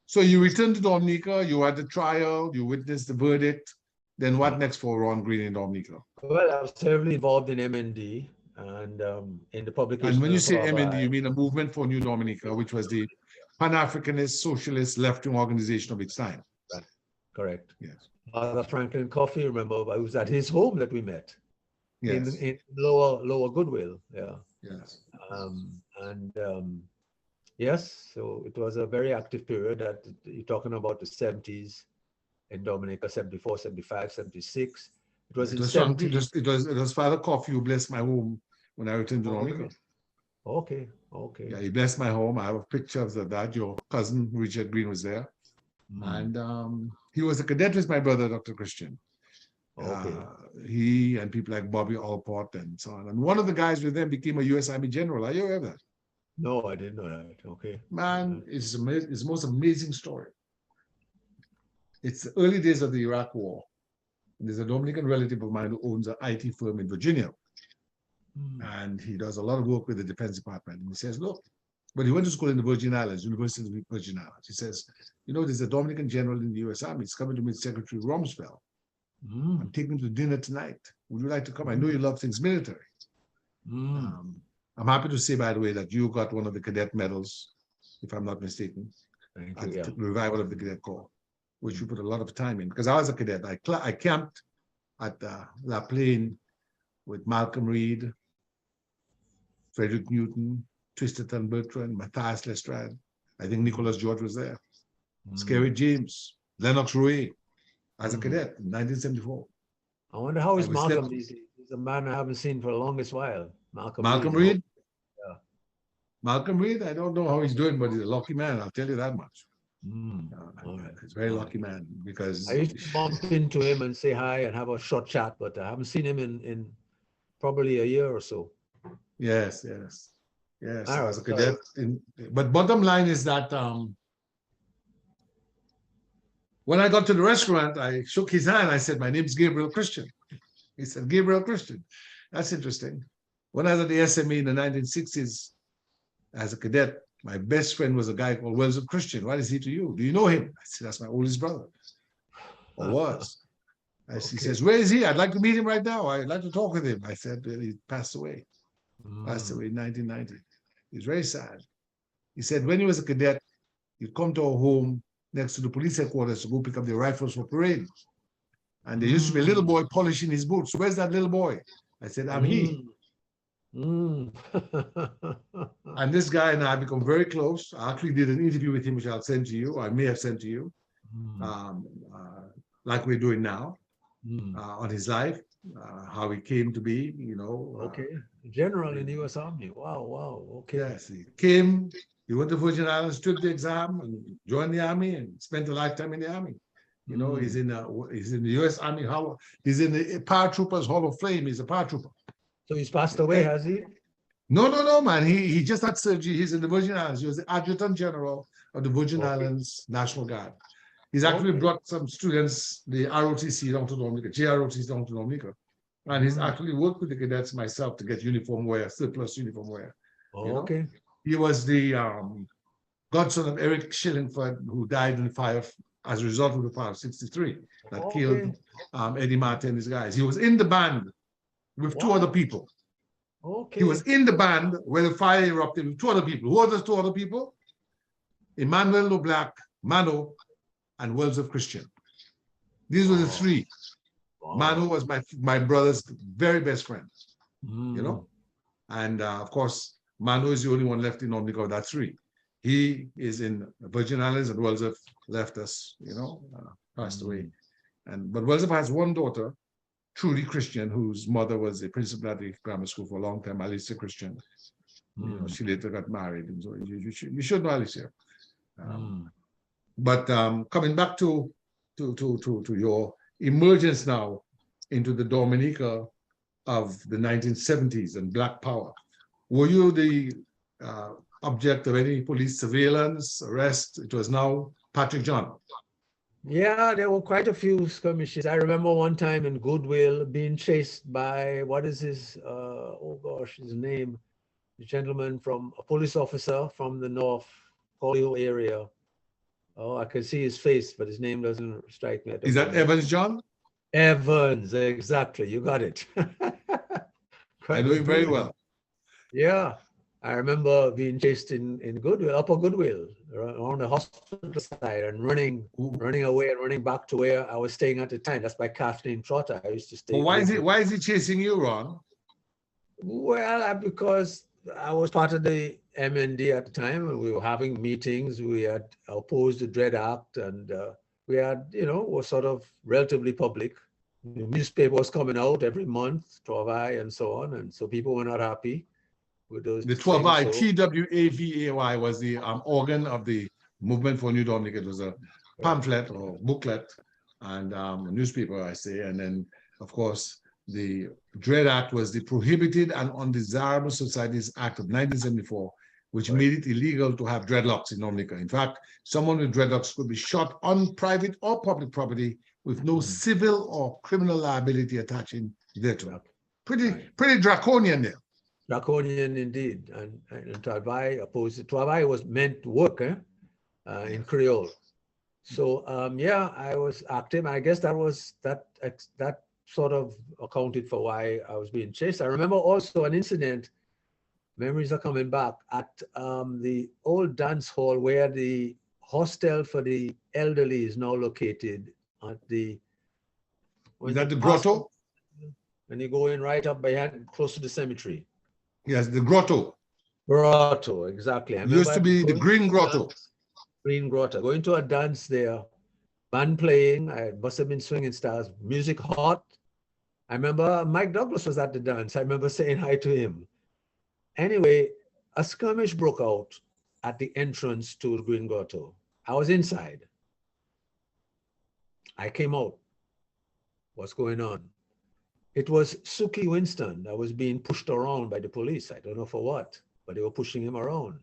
So you returned to Dominica, you had the trial, you witnessed the verdict. Then what next for Ron Green in Dominica? Well, I was heavily involved in MND and in the publication. And when you say of MND, you mean a movement for New Dominica, which was the Pan-Africanist Socialist left-wing organization of its time. Right. Correct. Yes. Father Franklin Coffey, remember, it was at his home that we met. Yes. In Lower Goodwill. Yeah. Yes. Yes, so it was a very active period that you're talking about the 70s in Dominica, 74, 75, 76. It was in 70s. It was Father Coffey who blessed my home when I returned to Dominica. Okay. Yeah, he blessed my home. I have a picture of that. Your cousin Richard Green was there. And he was a cadet with my brother, Dr. Christian. Okay. He and people like Bobby Alport and so on. And one of the guys with them became a U.S. Army general. Are you aware of that? No, I didn't know that. Okay. Man, it's the most amazing story. It's the early days of the Iraq War. And there's a Dominican relative of mine who owns an IT firm in Virginia. And he does a lot of work with the Defense Department. And he says, look, but he went to school in the Virgin Islands, University of the Virgin Islands. He says, there's a Dominican general in the U.S. Army. He's coming to meet Secretary Rumsfeld. I'm taking him to dinner tonight. Would you like to come? I know you love things military. I'm happy to say, by the way, that you got one of the cadet medals, if I'm not mistaken, at the revival of the Cadet Corps, which you put a lot of time in. Because I was a cadet. I camped at La Plaine with Malcolm Reed, Frederick Newton, Twisted Bertrand, Matthias Lestrade. I think Nicholas George was there. Scary James, Lennox Rouet, as a cadet in 1974. I wonder how is Malcolm these days? He's a man I haven't seen for the longest while. Malcolm Reed? Yeah. Malcolm Reed, I don't know how he's doing, but he's a lucky man, I'll tell you that much. He's a very lucky man because I used to bump into him and say hi and have a short chat, but I haven't seen him in probably a year or so. Yes. I was a cadet. But bottom line is that when I got to the restaurant, I shook his hand. I said, my name's Gabriel Christian. He said, Gabriel Christian. That's interesting. When I was at the SME in the 1960s as a cadet, my best friend was a guy called Wells of Christian. What is he to you? Do you know him? I said, that's my oldest brother. Or was. He says, where is he? I'd like to meet him right now. I'd like to talk with him. I said, well, he passed away. Passed away in 1990. He's very sad. He said, when he was a cadet, he'd come to our home next to the police headquarters to go pick up the rifles for parade. And there used to be a little boy polishing his boots. Where's that little boy? I said, I'm he. And this guy and I become very close. I actually did an interview with him, which I'll send to you. I may have sent to you, like we're doing now, on his life, how he came to be, General in the U.S. Army. Wow. Okay. Yes, he came. He went to Virgin Islands, took the exam, and joined the army, and spent a lifetime in the army. He's in the U.S. Army. He's in the Paratroopers Hall of Fame. He's a paratrooper. So he's passed away, has he? No, man. He just had surgery. He's in the Virgin Islands. He was the Adjutant General of the Virgin Islands National Guard. He's actually brought some students, the ROTC down to Dominica, JROTC down to Dominica. And he's actually worked with the cadets myself to get uniform wear, surplus uniform wear. Okay. He was the godson of Eric Shillingford, who died in the fire as a result of the fire of 63 that killed Eddie Martin and his guys. He was in the band with two other people. Okay. He was in the band when the fire erupted with two other people. Who are those two other people? Emmanuel LeBlanc, Mano, and Wells of Christian. These were the three. Mano was my brother's very best friend, And of course, Mano is the only one left in Dominica of that three. He is in Virgin Islands, and Wells have left us, passed away. But Wells has one daughter, Trudy Christian, whose mother was a principal at the grammar school for a long time, Alicia Christian. She later got married, and so you should know Alicia. But coming back to your emergence now into the Dominica of the 1970s and Black Power, were you the object of any police surveillance, arrest. It was now Patrick John. Yeah, there were quite a few skirmishes. I remember one time in Goodwill being chased by, what is his, oh gosh, his name, the gentleman from, a police officer from the North Holyoke area. Oh, I can see his face, but his name doesn't strike me at the Is that moment. Evans John? Evans, exactly. You got it. I know him very well. Yeah. I remember being chased in Goodwill, Upper Goodwill, around the hospital side and running away and running back to where I was staying at the time. That's by Kathleen Trotter. I used to stay. Well, why is he chasing you, Ron? Well, because I was part of the MND at the time, and we were having meetings. We had opposed the Dread Act, and we had, was sort of relatively public. The newspaper was coming out every month, Travai and so on, and so people were not happy with those. The Travai, TWAVAY, was the organ of the Movement for New Dominica. It was a pamphlet or booklet and a newspaper, I say, and then, of course, the Dread Act was the Prohibited and Undesirable Societies Act of 1974, which made it illegal to have dreadlocks in Dominica. In fact, someone with dreadlocks could be shot on private or public property with no civil or criminal liability attaching thereto. Pretty draconian there. Draconian indeed. And Travai opposed it. Travai was meant to work in Creole. So yeah, I was active. I guess that sort of accounted for why I was being chased. I remember also an incident, memories are coming back, at the old dance hall where the hostel for the elderly is now located at the... Is that the grotto? When you go in right up behind, close to the cemetery. Yes, the grotto. Grotto, exactly. It used to be the Green Grotto. Green Grotto. Going to a dance there, band playing, I must have been swinging stars, music hot. I remember Mike Douglas was at the dance. I remember saying hi to him. Anyway, a skirmish broke out at the entrance to the Green Grotto. I was inside. I came out. What's going on? It was Suki Winston that was being pushed around by the police. I don't know for what, but they were pushing him around.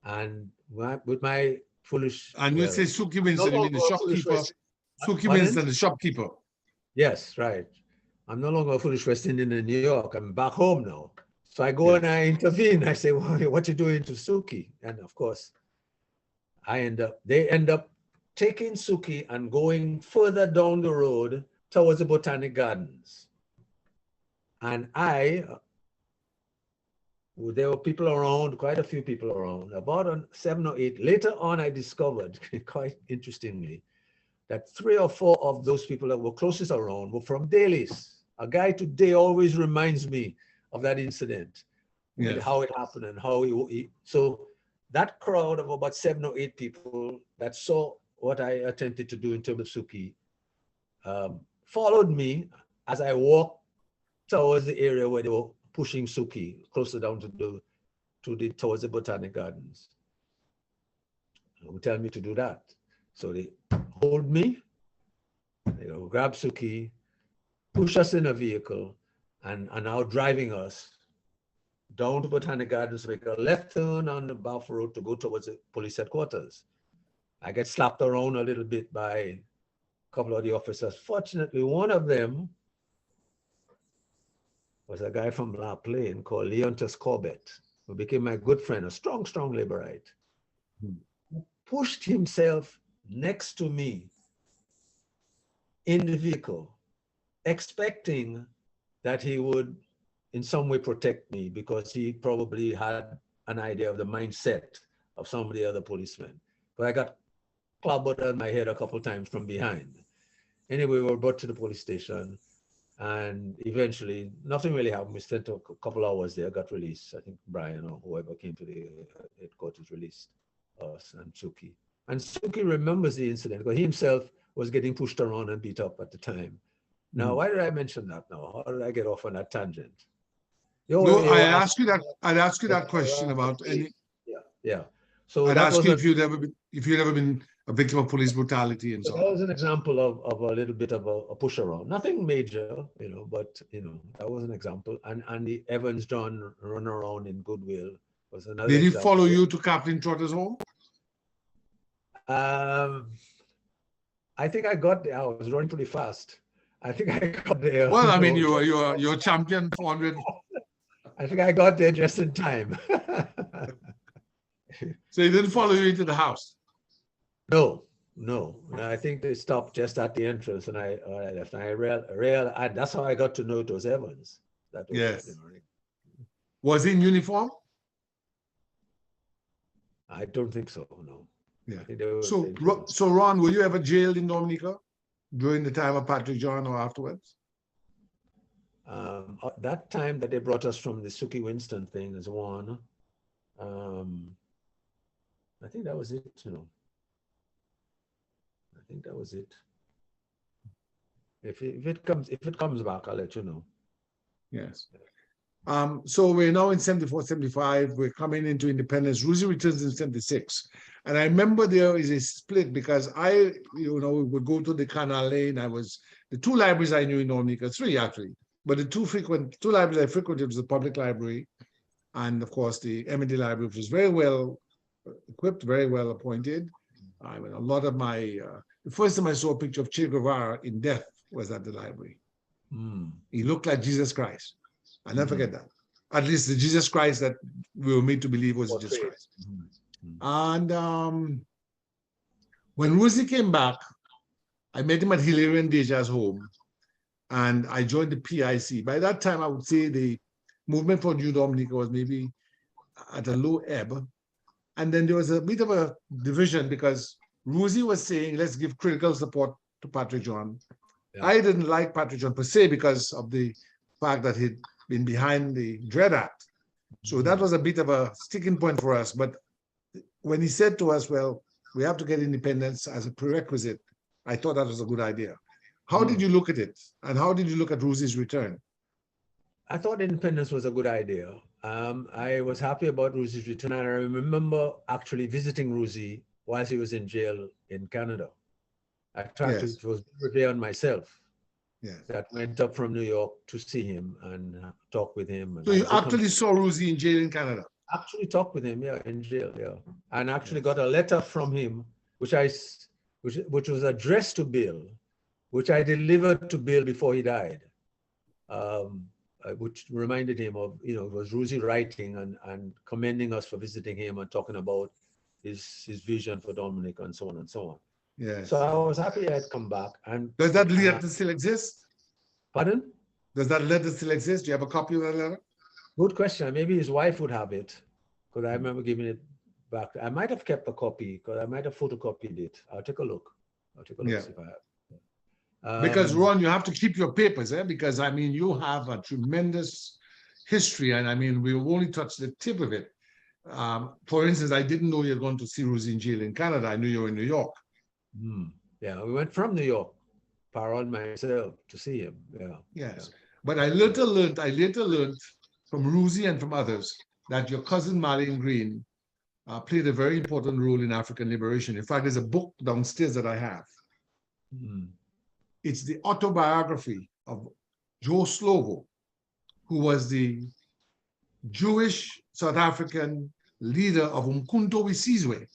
And with my foolish... And you say Suki Winston, you mean the shopkeeper? Suki Winston, the shopkeeper. Yes, right. I'm no longer a foolish West Indian in New York. I'm back home now. So I go and I intervene. I say, well, what you doing to Suki? And of course, they end up taking Suki and going further down the road towards the Botanic Gardens. And there were people around, quite a few people around, about 7 or 8. Later on, I discovered, quite interestingly, that 3 or 4 of those people that were closest around were from Daly's. A guy today always reminds me of that incident, how it happened and how so that crowd of about 7 or 8 people that saw what I attempted to do in terms of Suki followed me as I walked towards the area where they were pushing Suki, closer down towards the Botanic Gardens. They would tell me to do that. So they hold me, they grab Suki, push us in a vehicle, and are now driving us down to Botanic Gardens, make a left turn on the Balfour Road to go towards the police headquarters. I get slapped around a little bit by a couple of the officers. Fortunately, one of them was a guy from La Plaine called Leontus Corbett, who became my good friend, a strong, strong Labourite, who pushed himself next to me in the vehicle, expecting that he would in some way protect me because he probably had an idea of the mindset of some of the other policemen. But I got clobbered on my head a couple of times from behind. Anyway, we were brought to the police station, and eventually nothing really happened. We spent a couple hours there, got released. I think Brian or whoever came to the headquarters released us and Suki. And Suki remembers the incident because he himself was getting pushed around and beat up at the time. Now, why did I mention that now? How did I get off on that tangent? I'd ask you that question about any. Yeah. So I'd ask you if you'd ever been a victim of police brutality and so on. That was an example of a little bit of a push around. Nothing major, but that was an example. And the Evans John run around in Goodwill was another Did he example. follow you to Kathleen Trotter's home? I think I got there. I was running pretty fast. I think I got there. Well, I mean, you're champion 400. I think I got there just in time. So he didn't follow you into the house? No. I think they stopped just at the entrance, and I left. And that's how I got to know it was Evans. That was, yes. Was he in uniform? I don't think so. No. Yeah. So Ron, were you ever jailed in Dominica during the time of Patrick John or afterwards? That time that they brought us from the Suki Winston thing is one. I think that was it, I think that was it. If it comes back, I'll let you know. Yes. So we're now in 74, 75. We're coming into independence. Rosie returns in 76. And I remember there is a split because I, would go to the Canal Lane. The two libraries I knew in Dominica, three actually, but the two libraries I frequented was the public library and of course the M&D library, which was very well equipped, very well appointed. I mean, a lot of the first time I saw a picture of Che Guevara in death was at the library. He looked like Jesus Christ. I'll never forget that. At least the Jesus Christ that we were made to believe was Jesus Christ. And when Rosie came back, I met him at Hilarion Deja's home, and I joined the PIC. By that time, I would say the movement for New Dominica was maybe at a low ebb. And then there was a bit of a division because Rosie was saying, let's give critical support to Patrick John. Yeah. I didn't like Patrick John per se because of the fact that he'd been behind the Dread Act. So that was a bit of a sticking point for us. But when he said to us, well, we have to get independence as a prerequisite, I thought that was a good idea. How did you look at it? And how did you look at Rosie's return? I thought independence was a good idea. I was happy about Rosie's return. And I remember actually visiting Rosie while he was in jail in Canada. I tried to, was there on myself. Yeah. That went up from New York to see him and talk with him. And so you actually saw Rosie in jail in Canada? Actually talked with him, yeah, in jail, yeah. And actually got a letter from him, which was addressed to Bill, which I delivered to Bill before he died, which reminded him of, it was Rosie writing and commending us for visiting him and talking about his vision for Dominica and so on and so on. Yeah. So I was happy I had come back. And does that letter still exist? Pardon? Does that letter still exist? Do you have a copy of that letter? Good question. Maybe his wife would have it, because I remember giving it back. I might have kept a copy, because I might have photocopied it. I'll take a look. See if I have. Because Ron, you have to keep your papers, because I mean, you have a tremendous history, and I mean, we've only touched the tip of it. For instance, I didn't know you're going to see Rosie in jail in Canada. I knew you were in New York. Yeah, we went from New York, Parole and myself, to see him. Yeah. Yes, yeah. But I later learned from Rosie and from others that your cousin Marlene Green played a very important role in African liberation. In fact, there's a book downstairs that I have. It's the autobiography of Joe Slovo, who was the Jewish South African leader of Umkhonto we Sizwe,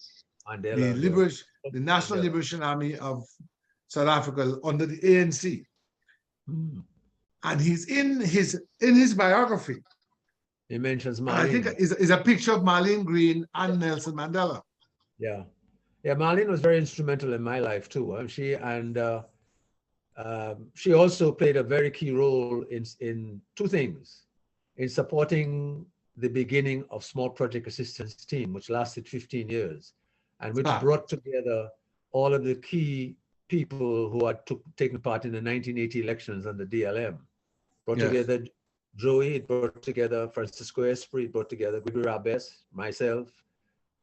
the National Liberation Army of South Africa under the ANC. And he's in his biography. He mentions Marlene. I think is a picture of Marlene Green and Nelson Mandela. Yeah. Yeah, Marlene was very instrumental in my life too. She also played a very key role in two things: in supporting the beginning of Small Project Assistance Team, which lasted 15 years, and which brought together all of the key people who had taken part in the 1980 elections under DLM. Brought together Joey, it brought together Francisco Esprit, it brought together Guido Rabes, myself,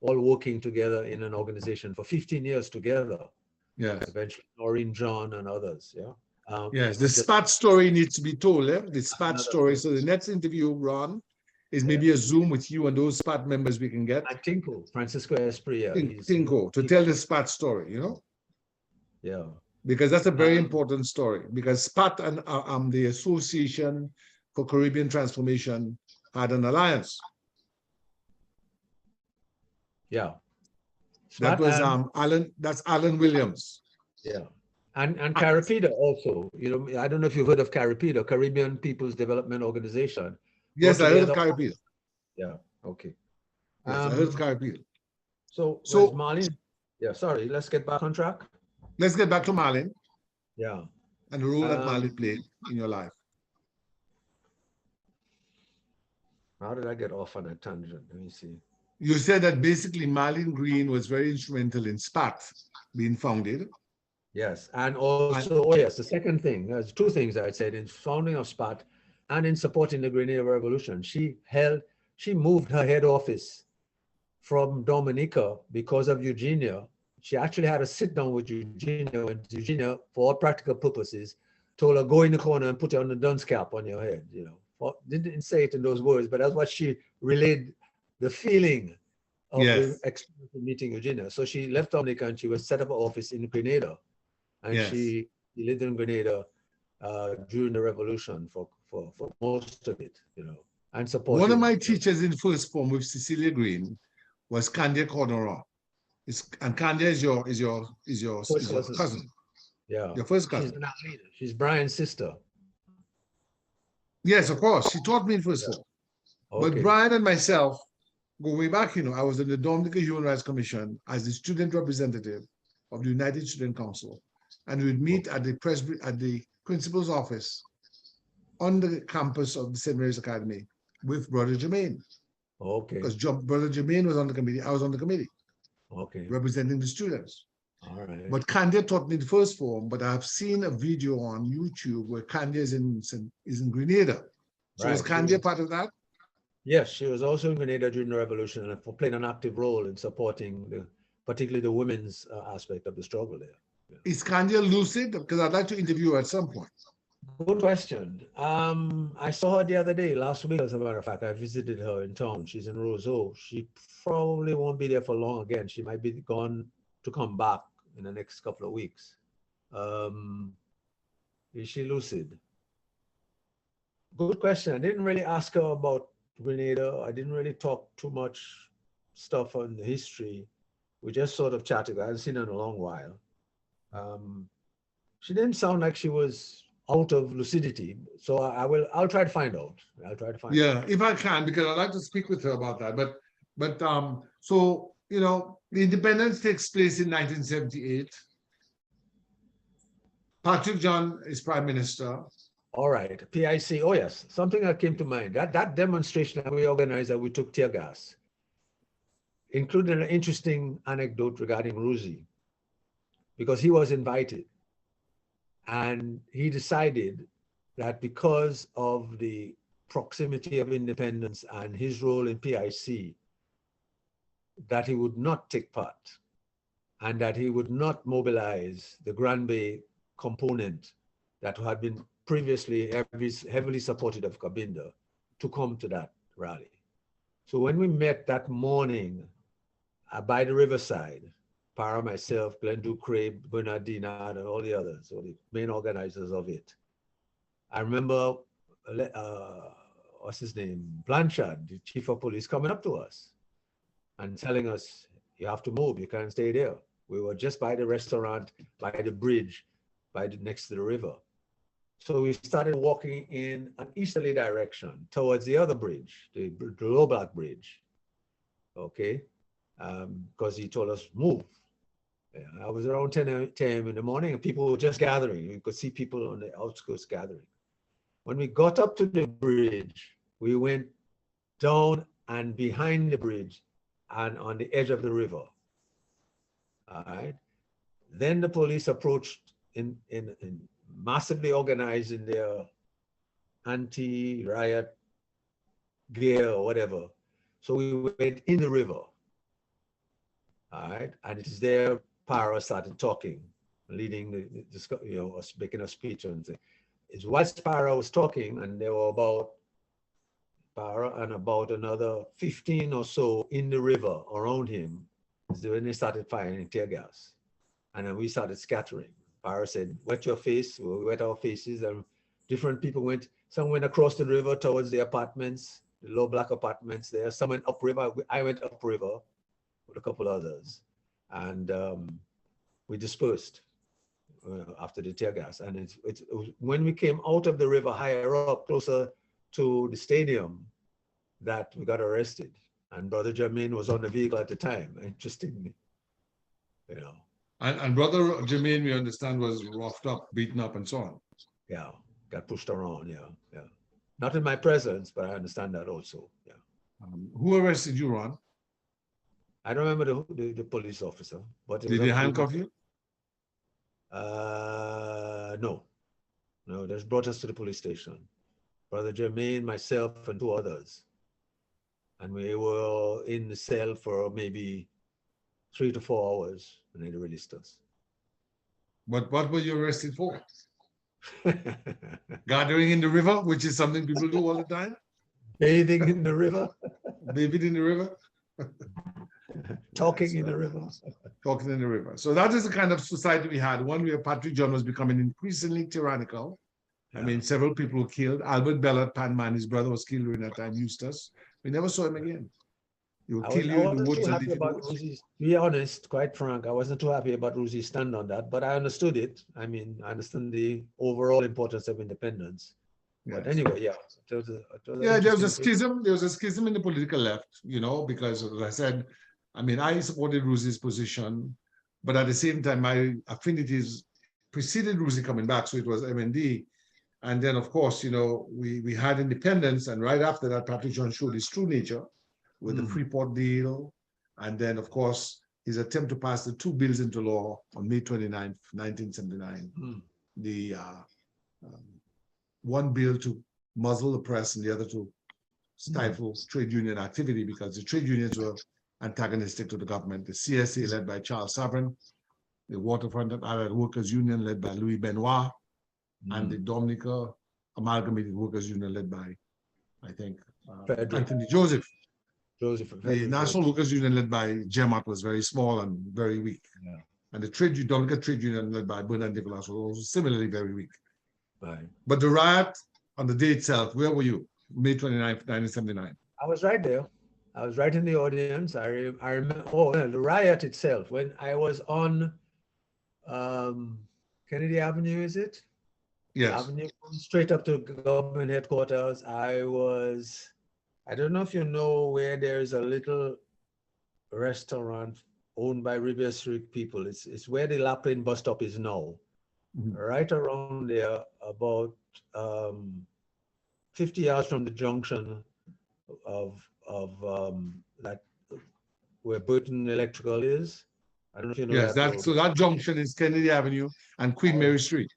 all working together in an organization for 15 years together. Yes. Eventually, Noreen John and others. Yeah. Yes, the SPAT story needs to be told. The SPAT story. So the next interview, Ron, is maybe a Zoom with you and those SPAT members we can get. And Tinko, Francisco Esprit. Tinko, to tell the SPAT story, Yeah. Because that's a very important story. Because SPAT and the Association for Caribbean Transformation had an alliance. Yeah. That Spot was and Alan. That's Alan Williams. yeah. And Caripida also, you know, I don't know if you've heard of Caripida, Caribbean People's Development Organization. Yes, Brought I heard of together. Caribbean. Yeah, okay. Yes, I heard of Um, Caribbean. so was So Marlene? Yeah, sorry, let's get back on track. let's get back to Marlene Yeah. and the role that Um, Marlene played in your life. how did I get off on a tangent? Let me see. You said that basically Marlene Green was very instrumental in SPAT being founded. Yes, and And also, oh yes, the second thing, there's two things I said in founding of SPAT and in supporting the Grenada Revolution. She moved her head office from Dominica because of Eugenia. She actually had a sit down with Eugenia, and Eugenia, for all practical purposes, told her, go in the corner and put on the dunce cap on your head, you know. Well, didn't say it in those words, but that's what she relayed, the feeling of the yes, experience of meeting Eugenia. So she left Dominica and she was set up an office in Grenada. And yes. she lived in Grenada during the revolution for most of it, you know, and supported. One of my You know. teachers in first form with Cecilia Green was Candia Cornora. And Candia is your First cousin. cousin, Yeah. your first She's cousin. an leader. She's Brian's sister. Yes, of course. She taught me in first form. But Okay. Brian and myself, go way back, you know, I was in the Dominica Human Rights Commission as the student representative of the United Student Council. And we'd meet at the principal's office on the campus of the St. Mary's Academy with Brother Jermaine. Okay. Because Brother Jermaine was on the committee, I was on the committee. Okay. Representing the students. All right. But Candia taught me the first form, but I've seen a video on YouTube where Candia is in Grenada. So was Candia part of that? Yes, she was also in Grenada during the revolution and played an active role in supporting particularly the women's aspect of the struggle there. Yeah. Is Candia lucid? Because I'd like to interview her at some point. Good question. I saw her the other day, last week, as a matter of fact. I visited her in town. She's in Roseau. She probably won't be there for long again. She might be gone to come back in the next couple of weeks. Is she lucid? Good question. I didn't really ask her about Grenada. I didn't really talk too much stuff on the history. We just sort of chatted. I haven't seen her in a long while. She didn't sound like she was out of lucidity. So I'll try to find out. I'll try to find out. Yeah, if I can, because I'd like to speak with her about that. But so, you know, the independence takes place in 1978. Patrick John is prime minister. All right, PIC. Oh yes, something that came to mind. That demonstration that we organized, that we took tear gas, included an interesting anecdote regarding Ruzi, because he was invited, and he decided that because of the proximity of independence and his role in PIC, that he would not take part, and that he would not mobilize the Grand Bay component that had been previously heavily supported of Cabinda to come to that rally. So when we met that morning by the riverside, Para, myself, Glenn Ducre, Bernardina, and all the others, all the main organizers of it, I remember, what's his name, Blanchard, the chief of police, coming up to us and telling us, you have to move, you can't stay there. We were just by the restaurant, by the bridge, next to the river. So we started walking in an easterly direction towards the other bridge, the Low Black Bridge, okay? Because he told us, move. Yeah, I was around 10 a.m. in the morning and people were just gathering. You could see people on the outskirts gathering. When we got up to the bridge, we went down and behind the bridge and on the edge of the river, all right? Then the police approached in massively organized in their anti-riot gear or whatever. So we went in the river, all right? And it is there Para started talking, leading the you know, making a speech and saying, it's whilst Para was talking, and there were about Para and about another 15 or so in the river around him, is when they started firing tear gas. And then we started scattering. Para said, wet your face. We wet our faces, and different people went, some went across the river towards the apartments, the Low Black apartments there. Some went upriver. I went upriver with a couple others. And we dispersed after the tear gas. And it was when we came out of the river higher up, closer to the stadium, that we got arrested. And Brother Jermaine was on the vehicle at the time, interestingly, you know. And Brother Jermaine, we understand, was roughed up, beaten up, and so on. Yeah, got pushed around, yeah. Not in my presence, but I understand that also, yeah. Who arrested you, Ron? I don't remember the police officer, but it was Did they handcuff you? No, they just brought us to the police station. Brother Jermaine, myself, and 2 others. And we were in the cell for maybe 3 to 4 hours, and they released us. But what were you arrested for? Gathering in the river, which is something people do all the time? Bathing in the river. Bathing in the river? Talking in the river. Talking in the river. So that is the kind of society we had. One where Patrick John was becoming increasingly tyrannical. Yeah. I mean, several people were killed. Albert Bellot, Panman, his brother, was killed during that time, Eustace. We never saw him again. He would kill you in the woods. To be honest, quite frank, I wasn't too happy about Ruzi's stand on that, but I understood it. I mean, I understand the overall importance of independence. Yes. But anyway, yeah. There was a schism. There was a schism in the political left, you know, because as I said, I mean, I supported Ruzi's position, but at the same time, my affinities preceded Ruzi coming back, so it was MND. And then, of course, you know, we had independence, and right after that, Patrick John showed his true nature with the Freeport deal, and then, of course, his attempt to pass the 2 bills into law on May 29th, 1979. The one bill to muzzle the press and the other to stifle trade union activity, because the trade unions were antagonistic to the government. The CSA, led by Charles Savin, the Waterfront Allied Workers Union, led by Louis Benoit, and the Dominica Amalgamated Workers Union, led by, I think, Anthony Joseph. The National Workers Union, led by Gemot, was very small and very weak. Yeah. And the Dominica Trade Union, led by Bernard Nicholas, was also similarly very weak. Right. But the riot on the day itself, where were you? May 29th, 1979. I was right there. I was right in the audience. I remember, the riot itself, when I was on Kennedy Avenue, is it? Yes. Avenue, straight up to government headquarters. I don't know if you know where there's a little restaurant owned by Riviera Street people. It's where the Lapland bus stop is now. Right around there, about 50 yards from the junction of that where Burton Electrical is. I don't know if you know. Yes, so that junction is Kennedy Avenue and Queen Mary Street.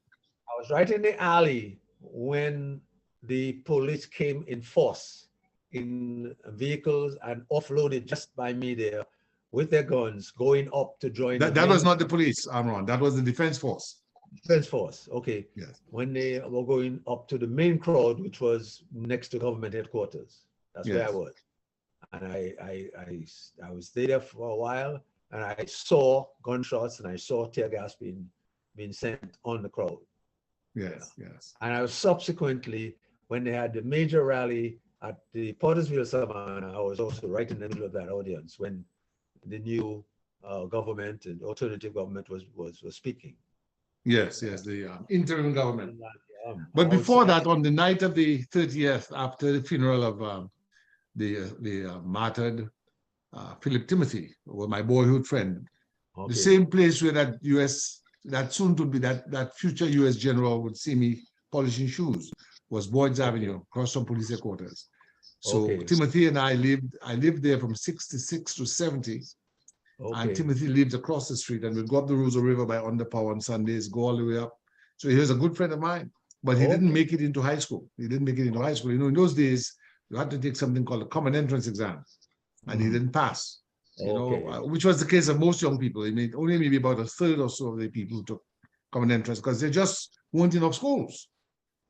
I was right in the alley when the police came in force in vehicles and offloaded just by me there with their guns, going up to join. That was not the police, Amron. That was the defense force. Defense force, okay. Yes. When they were going up to the main crowd, which was next to government headquarters. That's where I was. And I was there for a while, and I saw gunshots and I saw tear gas being sent on the crowd. Yes, yes. And I was subsequently, when they had the major rally at the Pottersville Savannah, I was also right in the middle of that audience when the new government and alternative government was speaking. Yes, the interim government. But before that, on the night of the 30th, after the funeral of the martyred Philip Timothy, or my boyhood friend, the same place where that soon to be that future U.S. general would see me polishing shoes, was Boyd's Avenue, across from police headquarters. So Timothy and I lived there from 66 to 70. And Timothy lived across the street, and we'd go up the Rosa River by underpower on Sundays, go all the way up. So he was a good friend of mine, but he didn't make it into high school. You know, in those days, you had to take something called a common entrance exam, and he didn't pass. You know, which was the case of most young people. Only maybe about a third or so of the people who took common entrance, because there just weren't enough schools.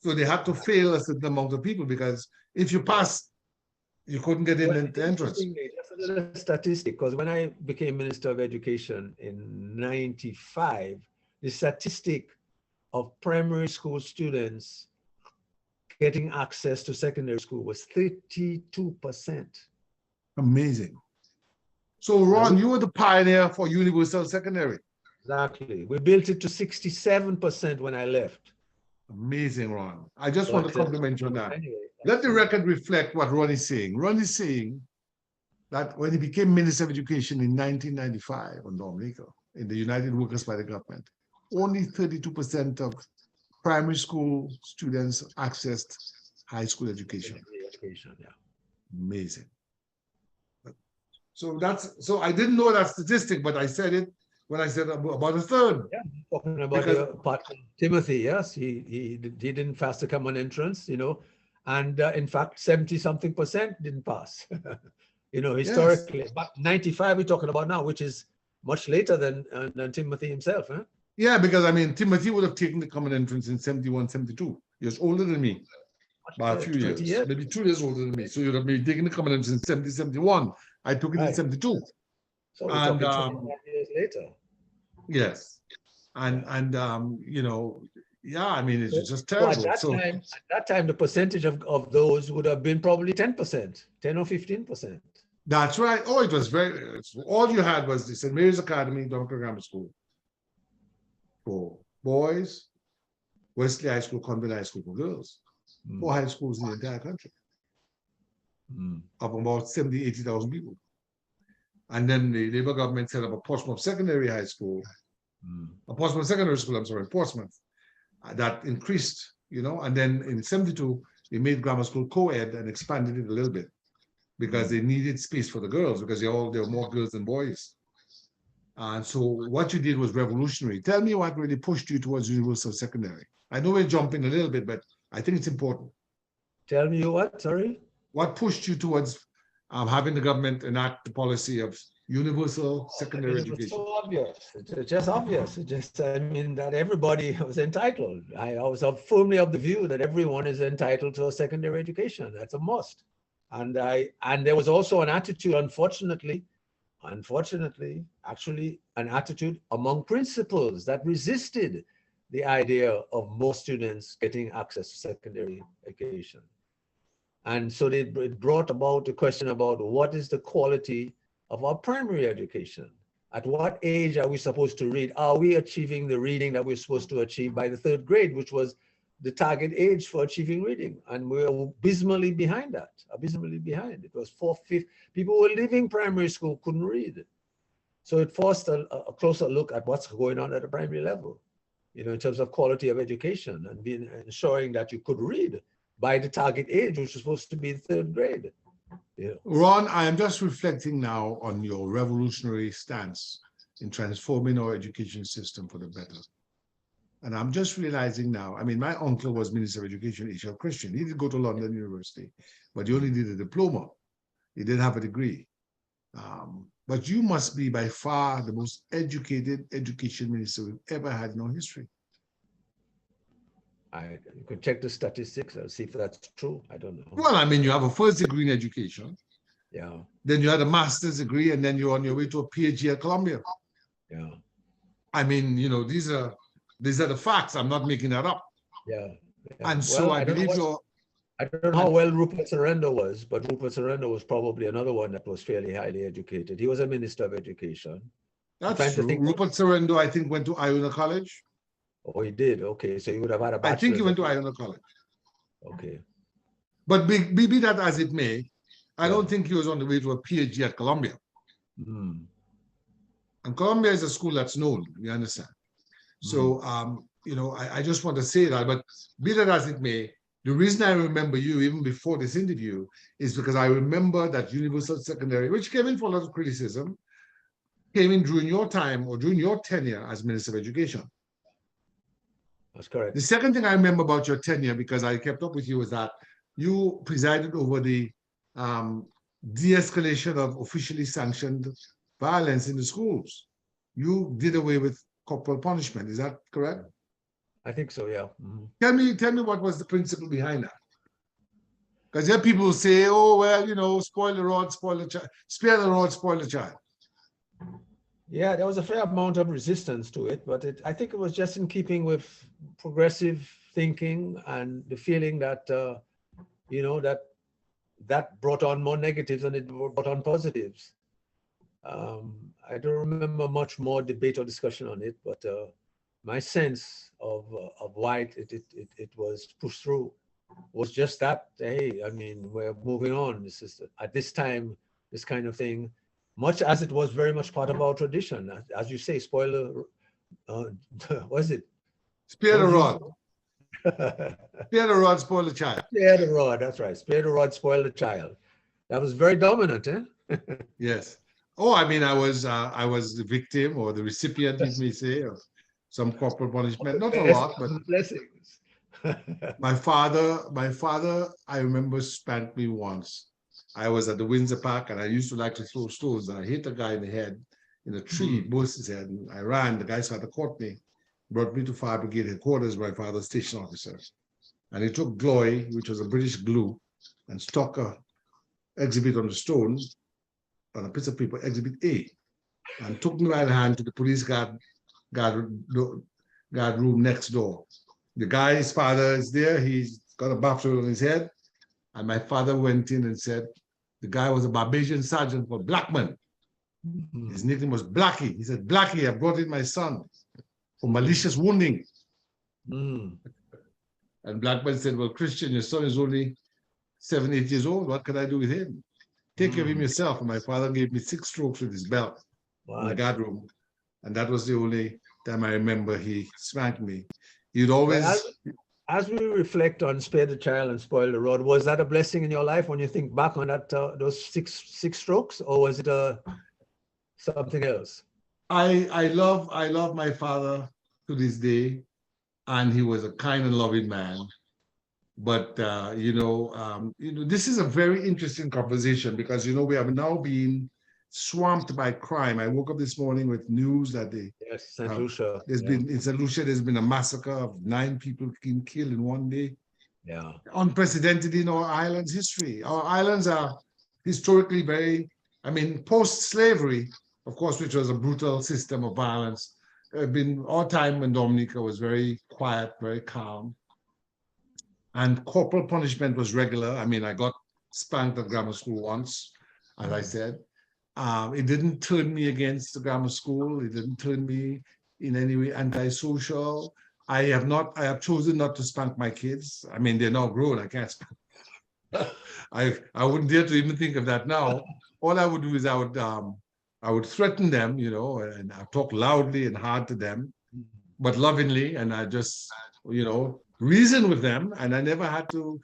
So they had to fail a certain amount of people, because if you passed, you couldn't get in the entrance. Just a little statistic, because when I became Minister of Education in '95, the statistic of primary school students getting access to secondary school was 32%. Amazing. So Ron, you were the pioneer for universal secondary. Exactly. We built it to 67% when I left. Amazing, Ron. I just want to compliment you on that. Anyway, let the record reflect what Ron is saying. Ron is saying that when he became Minister of Education in 1995 on Dominica, in the United Workers by the government, only 32% of primary school students accessed high school education. Yeah. Amazing. So I didn't know that statistic, but I said it when I said about a third. Yeah, talking about your partner Timothy, yes, he didn't pass the common entrance, you know, and in fact 70-something% didn't pass. You know, historically, yes. But 95 we're talking about now, which is much later than Timothy himself, huh? Yeah, because I mean Timothy would have taken the common entrance in 71, 72. He was older than me by a few years, maybe 2 years older than me. So you'd have been taking the common entrance in 70, 71. I took it in 72. So we're talking 25 years later. Yes. And you know, yeah, I mean, it's just terrible. So at that time, the percentage of those would have been probably 10%, 10 or 15%. That's right. Oh, it was all you had was the St. Mary's Academy, Dominca Grammar School for boys, Wesley High School, Convent High School for girls. 4 high schools in the entire country. Of about 70, 80,000 people. And then the Labour government set up a Portsmouth Secondary High School, a Portsmouth Secondary School, I'm sorry, Portsmouth, that increased, you know, and then in 72, they made grammar school co-ed and expanded it a little bit because they needed space for the girls because there were more girls than boys. And so what you did was revolutionary. Tell me what really pushed you towards universal secondary. I know we're jumping a little bit, but I think it's important. Tell me what, sorry? What pushed you towards having the government enact the policy of universal secondary education? It's so obvious. It's just obvious. It just, I mean, that everybody was entitled. I was firmly of the view that everyone is entitled to a secondary education. That's a must. And there was also an attitude, unfortunately, actually an attitude among principals that resisted the idea of most students getting access to secondary education. And so it brought about the question about what is the quality of our primary education? At what age are we supposed to read? Are we achieving the reading that we're supposed to achieve by the 3rd grade, which was the target age for achieving reading? And we're abysmally behind that, abysmally behind. It was 4/5. People who were leaving primary school couldn't read. So it forced a closer look at what's going on at the primary level, you know, in terms of quality of education and ensuring that you could read by the target age, which is supposed to be the 3rd grade. Yeah. Ron, I am just reflecting now on your revolutionary stance in transforming our education system for the better. And I'm just realizing now, I mean, my uncle was Minister of Education, H.L. Christian. He did go to London University, but he only did a diploma. He didn't have a degree. But you must be by far the most educated education minister we've ever had in our history. You could check the statistics and see if that's true. I don't know. Well, I mean, you have a first degree in education. Yeah. Then you had a master's degree, and then you're on your way to a PhD at Columbia. Yeah. I mean, you know, these are the facts. I'm not making that up. Yeah. And so I believe I don't know how well Rupert Sarendo was, but Rupert Sarendo was probably another one that was fairly highly educated. He was a minister of education. That's true. Rupert Sarendo, I think, went to Iona College. Oh, he did. Okay, so he would have had a bachelor's. I think he went to Iona College. Okay. But be that as it may, I don't think he was on the way to a PhD at Columbia. And Columbia is a school that's known, you understand? So, you know, I just want to say that, but be that as it may, the reason I remember you even before this interview is because I remember that universal secondary, which came in for a lot of criticism, came in during your time or during your tenure as Minister of Education. That's correct. The second thing I remember about your tenure, because I kept up with you, is that you presided over the de-escalation of officially sanctioned violence in the schools. You did away with corporal punishment. Is that correct? I think so, yeah. Tell me what was the principle behind that? Because there are people who say, oh, well, you know, spoil the rod, spoil the child, spare the rod, spoil the child. Yeah, there was a fair amount of resistance to it, but I think it was just in keeping with progressive thinking and the feeling that, you know, that brought on more negatives than it brought on positives. I don't remember much more debate or discussion on it, but my sense of why it was pushed through was just that, hey, I mean, we're moving on. This is, at this time, this kind of thing, much as it was very much part of our tradition. As you say, spoiler, what is it? Spare the rod. Spare the rod, spoil the child. Spare the rod, that's right. Spare the rod, spoil the child. That was very dominant, eh? Yes. Oh, I mean, I was the victim or the recipient, you may say, of some corporal punishment. Not a lot, but blessings. my father, I remember spanked me once. I was at the Windsor Park and I used to like to throw stones, and I hit a guy in the head in a tree, burst his head, and I ran. The guy started to court me, brought me to Fire Brigade headquarters, my father's station officer. And he took glory, which was a British glue, and stuck a exhibit on the stone on a piece of paper, exhibit A, and took me by the hand to the police guard room next door. The guy's father is there. He's got a bathrobe on his head. And my father went in and said, the guy was a Barbadian sergeant called Blackman. His nickname was Blackie. He said, Blackie, I brought in my son for malicious wounding. And Blackman said, well, Christian, your son is only 7, 8 years old. What can I do with him? Take care of him yourself. And my father gave me 6 strokes with his belt in the guard room. And that was the only time I remember he spanked me. He'd always... As we reflect on Spare the Child and Spoil the Rod, was that a blessing in your life when you think back on that those six strokes, or was it something else? I love my father to this day, and he was a kind and loving man. But this is a very interesting conversation because we have now been swamped by crime. I woke up this morning with news that St. Lucia. In St. Lucia, there's been a massacre of 9 people being killed in one day. Yeah. Unprecedented in our island's history. Our islands are historically very, post-slavery, of course, which was a brutal system of violence. Our time in Dominica was very quiet, very calm. And corporal punishment was regular. I got spanked at grammar school once, as I said. It didn't turn me against the grammar school. It didn't turn me in any way antisocial. I have chosen not to spank my kids. They're now grown. I can't spank. I wouldn't dare to even think of that now. All I would do is I would threaten them, and I talk loudly and hard to them, but lovingly, and I just, reason with them. And I never had to.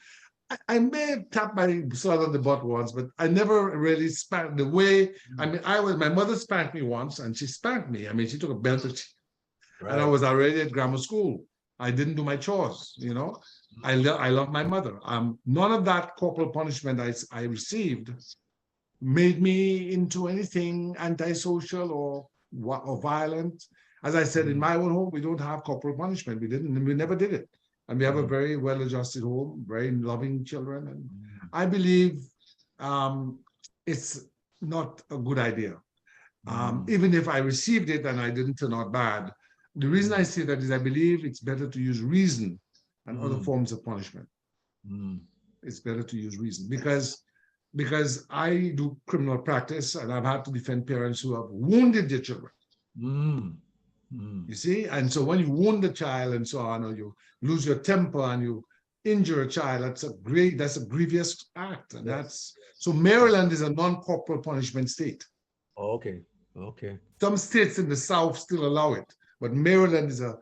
I may have tapped my son on the butt once, but I never really spanked the way. My mother spanked me once, and she spanked me. She took a belt, and I was already at grammar school. I didn't do my chores, I love my mother. None of that corporal punishment I received made me into anything antisocial or violent. As I said, in my own home, we don't have corporal punishment. We never did it. And we have a very well-adjusted home, very loving children. And I believe it's not a good idea. Even if I received it and I didn't turn out bad, the reason I say that is I believe it's better to use reason and other forms of punishment. It's better to use reason because I do criminal practice and I've had to defend parents who have wounded their children. You see? And so when you wound a child and so on, or you lose your temper and you injure a child, that's a grievous act. And so Maryland is a non-corporal punishment state. Okay. Some states in the South still allow it, but Maryland is a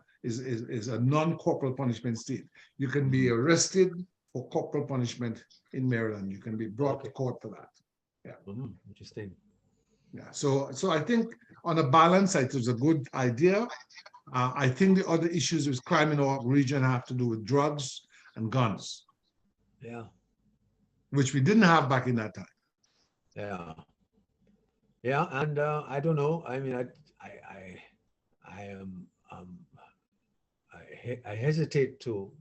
non-corporal punishment state. You can be arrested for corporal punishment in Maryland. You can be brought to court for that. Yeah. Interesting. Yeah. So I think on a balance, it was a good idea. I think the other issues with crime in our region have to do with drugs and guns. Yeah. Which we didn't have back in that time. Yeah. Yeah, and I don't know. I hesitate to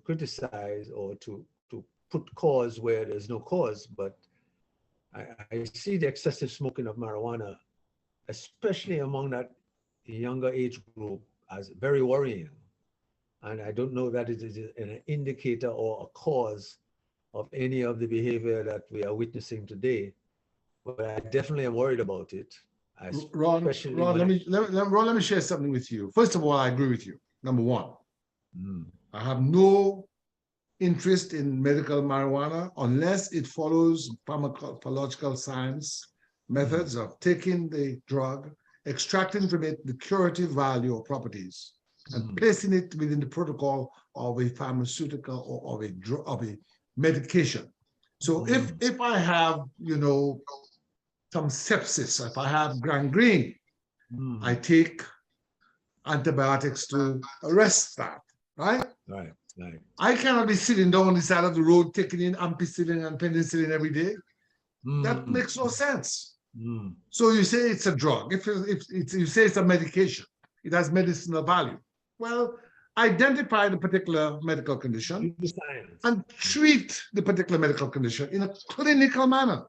criticize or to put cause where there's no cause, but I see the excessive smoking of marijuana, especially among that younger age group, as very worrying. And I don't know that it is an indicator or a cause of any of the behavior that we are witnessing today, but I definitely am worried about it. Ron, especially Ron, when let me share something with you. First of all, I agree with you. Number one, Mm. I have no interest in medical marijuana unless it follows pharmacological science methods of taking the drug, extracting from it the curative value or properties, and placing it within the protocol of a pharmaceutical or of a drug, of a medication. So if I have, you know, some sepsis, if I have gangrene, I take antibiotics to arrest that, right? Right, right. I cannot be sitting down on the side of the road taking in ampicillin and penicillin every day. That makes no sense. So you say it's a drug. If you say it's a medication, it has medicinal value. Well, identify the particular medical condition and treat the particular medical condition in a clinical manner.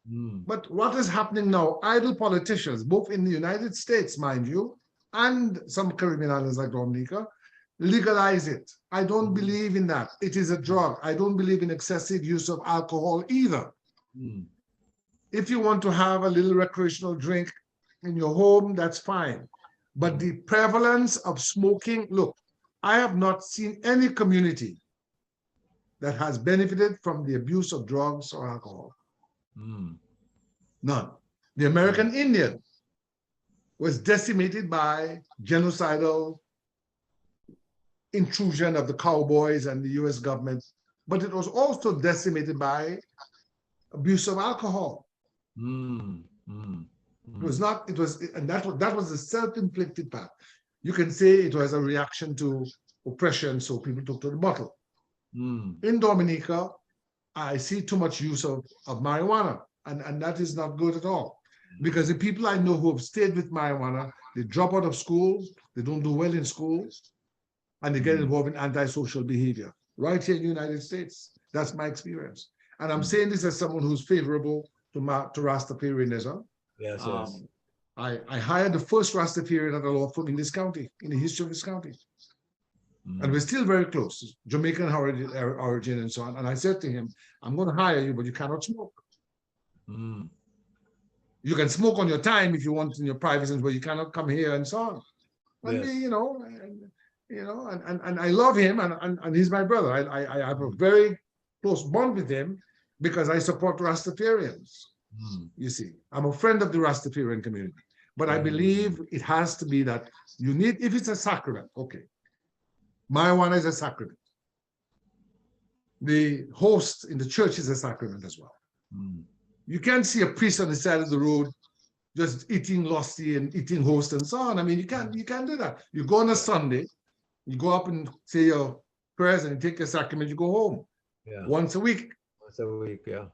But what is happening now, idle politicians, both in the United States, mind you, and some Caribbean islands like Dominica, legalize it. I don't believe in that. It is a drug. I don't believe in excessive use of alcohol either. If you want to have a little recreational drink in your home, that's fine. But the prevalence of smoking, look, I have not seen any community that has benefited from the abuse of drugs or alcohol. None. The American Indian was decimated by genocidal intrusion of the cowboys and the US government, but it was also decimated by abuse of alcohol. It was not, it was, and that was a self-inflicted path. You can say it was a reaction to oppression, so people took to the bottle. In Dominica, I see too much use of marijuana, and that is not good at all. Because the people I know who have stayed with marijuana, they drop out of school, they don't do well in school, and they get involved in antisocial behavior. Right here in the United States, that's my experience. And I'm saying this as someone who's favorable to Rastafarianism. Yes, yes. I hired the first Rastafarian at a law firm in this county, in the history of this county. And we're still very close, Jamaican origin and so on. And I said to him, I'm going to hire you, but you cannot smoke. You can smoke on your time if you want in your privacy, but you cannot come here and so on. And Yes. and I love him, and he's my brother. I have a very close bond with him because I support Rastafarians. You see, I'm a friend of the Rastafarian community, but I believe it has to be that you need, if it's a sacrament, okay. Marijuana is a sacrament. The host in the church is a sacrament as well. You can't see a priest on the side of the road just eating lusty and eating host and so on. I mean, you can't do that. You go on a Sunday, you go up and say your prayers and you take your sacrament, you go home. Once a week. Once a week, yeah.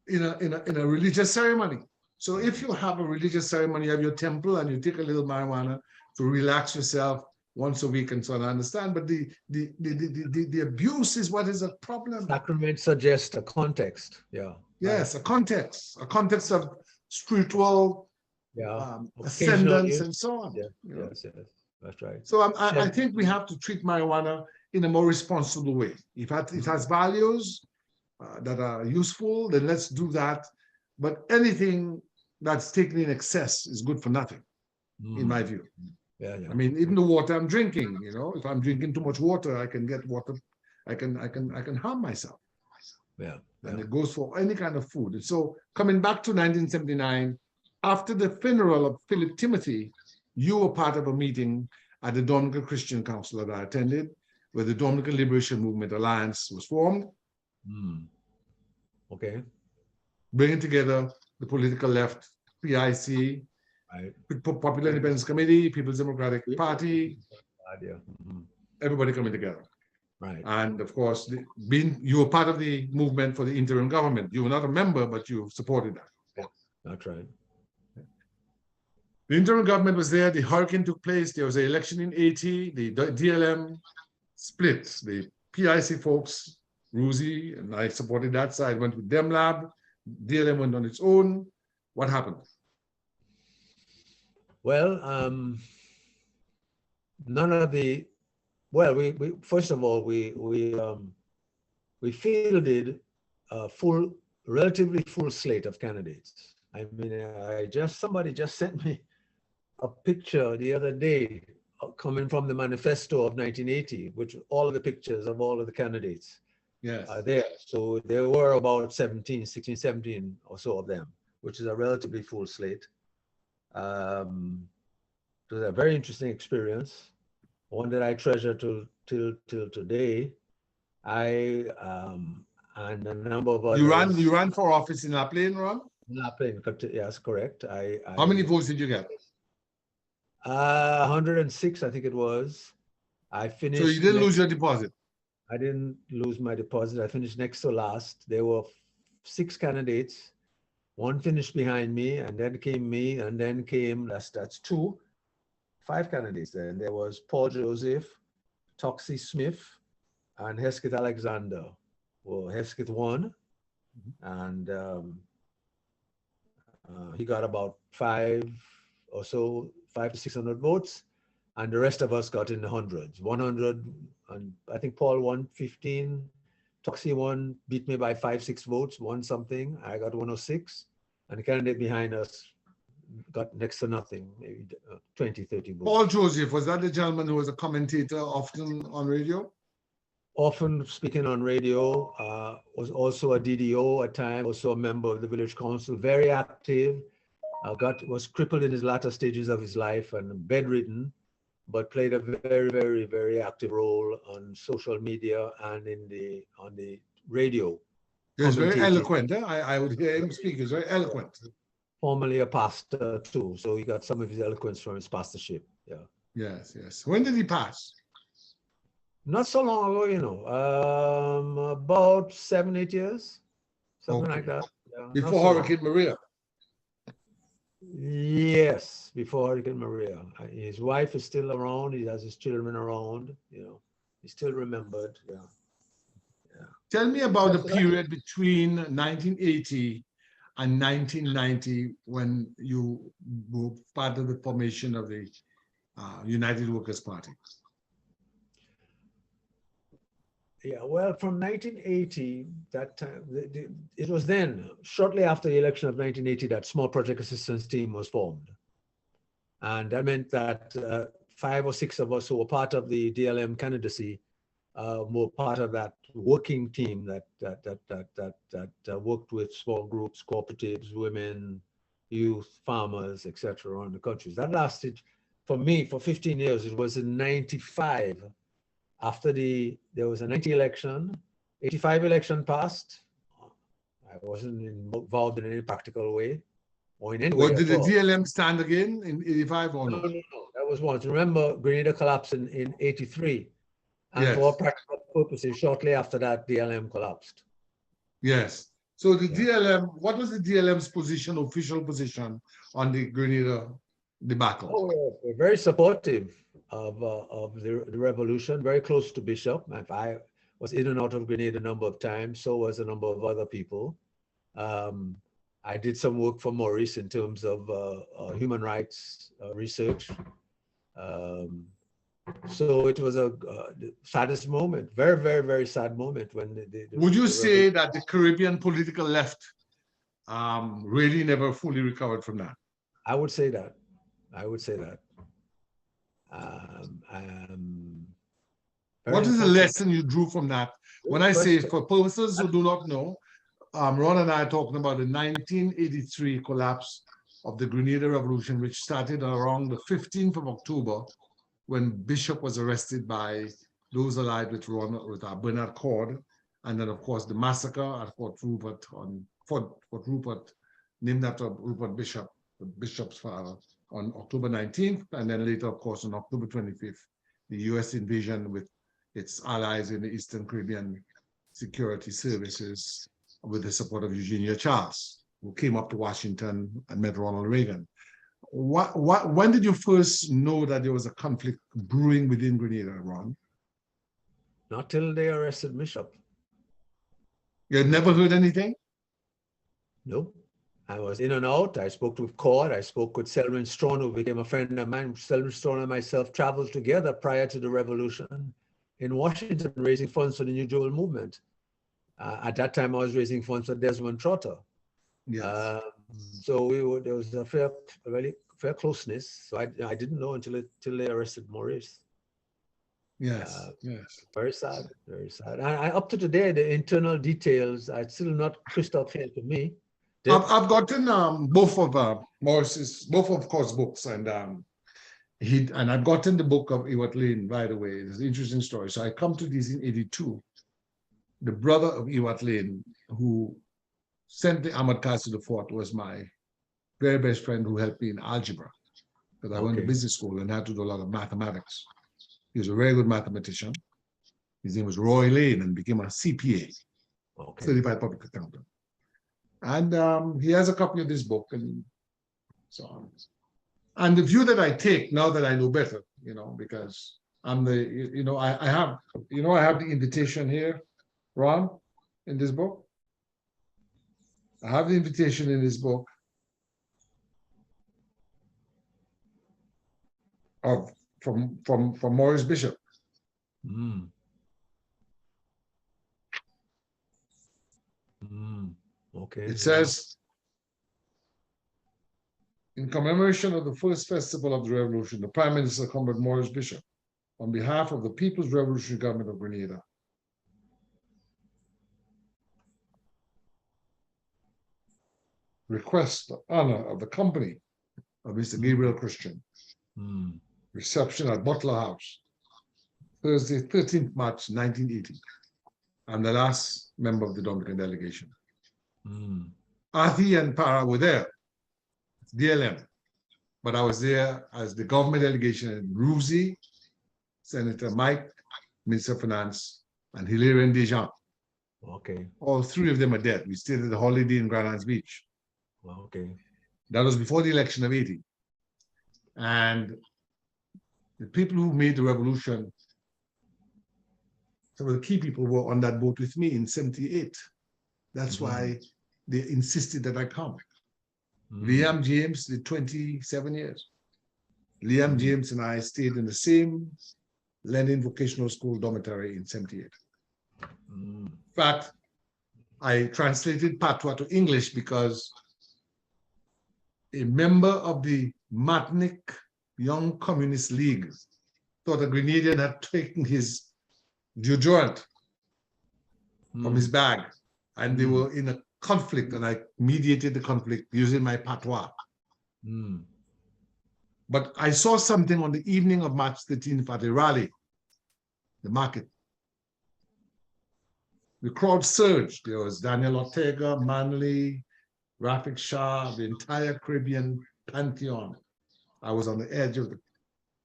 In a religious ceremony. So if you have a religious ceremony, you have your temple and you take a little marijuana to relax yourself once a week and so on, I understand. But the abuse is what is a problem. Sacrament suggests a context, yeah. Yes, a context of spiritual ascendance and so on. Yes, that's right. So I think we have to treat marijuana in a more responsible way. If it has values that are useful, then let's do that. But anything that's taken in excess is good for nothing, in my view. I mean, even the water I'm drinking, you know, if I'm drinking too much water, I can get water, I can harm myself. And it goes for any kind of food. And so coming back to 1979, after the funeral of Philip Timothy, you were part of a meeting at the Dominica Christian Council that I attended, where the Dominican Liberation Movement Alliance was formed. Okay. Bringing together the political left, PIC, Popular Independence Committee, People's Democratic Party, everybody coming together. And of course, you were part of the movement for the interim government. You were not a member, but you supported that. That's right. The interim government was there. The hurricane took place. There was an election in 80. The DLM split. The PIC folks, Ruzi, and I supported that side, went with DemLab. DLM went on its own. What happened? Well, none of the, well, we first of all, we fielded a relatively full slate of candidates. I mean, somebody just sent me a picture the other day coming from the manifesto of 1980, which all of the pictures of all of the candidates are there. So there were about 16, 17 or so of them, which is a relatively full slate. It was a very interesting experience, one that I treasure till today. And a number of others. You ran for office in La Plaine, Ron? La Plaine, yes, correct. How many votes did you get? 106, I think it was. I finished. So you didn't lose your deposit? I didn't lose my deposit. I finished next to last. There were 6 candidates. One finished behind me, and then came me, and then came, that's 5 candidates then. There was Paul Joseph, Toxie Smith, and Hesketh Alexander. Well, Hesketh won, and he got about 500 to 600 votes, and the rest of us got in the hundreds. 100, and I think Paul won 15. Toxie won, beat me by 5-6 votes, won something. I got 106, and the candidate behind us got next to nothing, maybe 20, 30 votes. Paul Joseph, was that the gentleman who was a commentator often on radio? Often speaking on radio, was also a DDO at times, also a member of the village council, very active, was crippled in his latter stages of his life and bedridden, but played a very, very, very active role on social media and on the radio. He was very eloquent. I would hear him speak. He was very eloquent. Formerly a pastor too, so he got some of his eloquence from his pastorship. Yeah. Yes, yes. When did he pass? Not so long ago, you know, about 7-8 years, something like that. Yeah, before Hurricane Maria. Yes, before Hurricane Maria. His wife is still around. He has his children around. You know, he's still remembered. Yeah. Yeah. Tell me about the period between 1980 and 1990 when you were part of the formation of the United Workers' Party. Yeah, well, from 1980, that time, it was then, shortly after the election of 1980, that small project assistance team was formed. And that meant that 5 or 6 of us who were part of the DLM candidacy were part of that working team that worked with small groups, cooperatives, women, youth, farmers, etc. around the country. That lasted, for me, for 15 years. It was in 95. After there was a 90 election, 85 election passed. I wasn't involved in any practical way or in any way. Did the DLM stand again in 85 or no? No, that was once. Remember, Grenada collapsed in 83. And yes. For practical purposes, shortly after that, DLM collapsed. Yes. So the DLM, what was the DLM's position, official position on the Grenada debacle? Oh, we're very supportive of the revolution, very close to Bishop. I was in and out of Grenada a number of times, so was a number of other people. I did some work for Maurice in terms of human rights research. So it was a saddest moment, very, very, very sad moment when Would you say that the Caribbean political left really never fully recovered from that? I would say that. I would say that. What is the lesson you drew from that? When I say, for purposes who do not know, Ron and I are talking about the 1983 collapse of the Grenada Revolution, which started around the 15th of October, when Bishop was arrested by those allied with Ronald, with Bernard Cord, and then of course the massacre at Fort Rupert, named after Rupert Bishop, the Bishop's father, on October 19th, and then later, of course, on October 25th, the US invasion with its allies in the Eastern Caribbean Security Services with the support of Eugenia Charles, who came up to Washington and met Ronald Reagan. When did you first know that there was a conflict brewing within Grenada, Ron? Not till they arrested Bishop. You had never heard anything? No. I was in and out. I spoke with Cord. I spoke with Selwyn Strone, who became a friend of mine. Selwyn Strone and myself traveled together prior to the revolution in Washington, raising funds for the New Joel movement. At that time, I was raising funds for Desmond Trotter. Yes. So there was a very fair closeness. So I didn't know until they arrested Maurice. Yes, yes. Very sad, very sad. And up to today, the internal details are still not crystal clear to me. I've gotten both of Morris's, both of course books, and I've gotten the book of Ewart Lane, by the way. It's an interesting story. So I come to this in 82. The brother of Ewart Lane, who sent the Ahmad Khas to the fort, was my very best friend who helped me in algebra. Because I went to business school and had to do a lot of mathematics. He was a very good mathematician. His name was Roy Lane and became a CPA, certified public accountant. And he has a copy of this book and so on. And the view that I take now that I know better, because I'm I have the invitation here, Ron, in this book. I have the invitation in this book from Maurice Bishop. It says, in commemoration of the first festival of the revolution, the Prime Minister, Comrade Maurice Bishop, on behalf of the People's Revolutionary Government of Grenada, requests the honor of the company of Mr. Gabriel Christian. Reception at Butler House, Thursday, 13th March, 1980. I'm the last member of the Dominica delegation. Athi and Para were there, DLM, but I was there as the government delegation, and Ruzi, Senator Mike, Minister of Finance, and Hilarion Dejean. All three of them are dead. We stayed at the Holiday in Grand Anse Beach. That was before the election of 80. And the people who made the revolution, some of the key people were on that boat with me in 78. That's why they insisted that I come. Liam James did 27 years. Liam James and I stayed in the same Lenin Vocational School dormitory in 78. In fact, I translated Patois to English because a member of the Matnik Young Communist League thought a Grenadian had taken his deodorant from his bag, and they were in a conflict, and I mediated the conflict using my patois. But I saw something on the evening of March 13th at a rally, the market. The crowd surged. There was Daniel Ortega, Manley, Rafik Shah, the entire Caribbean pantheon. I was on the edge of the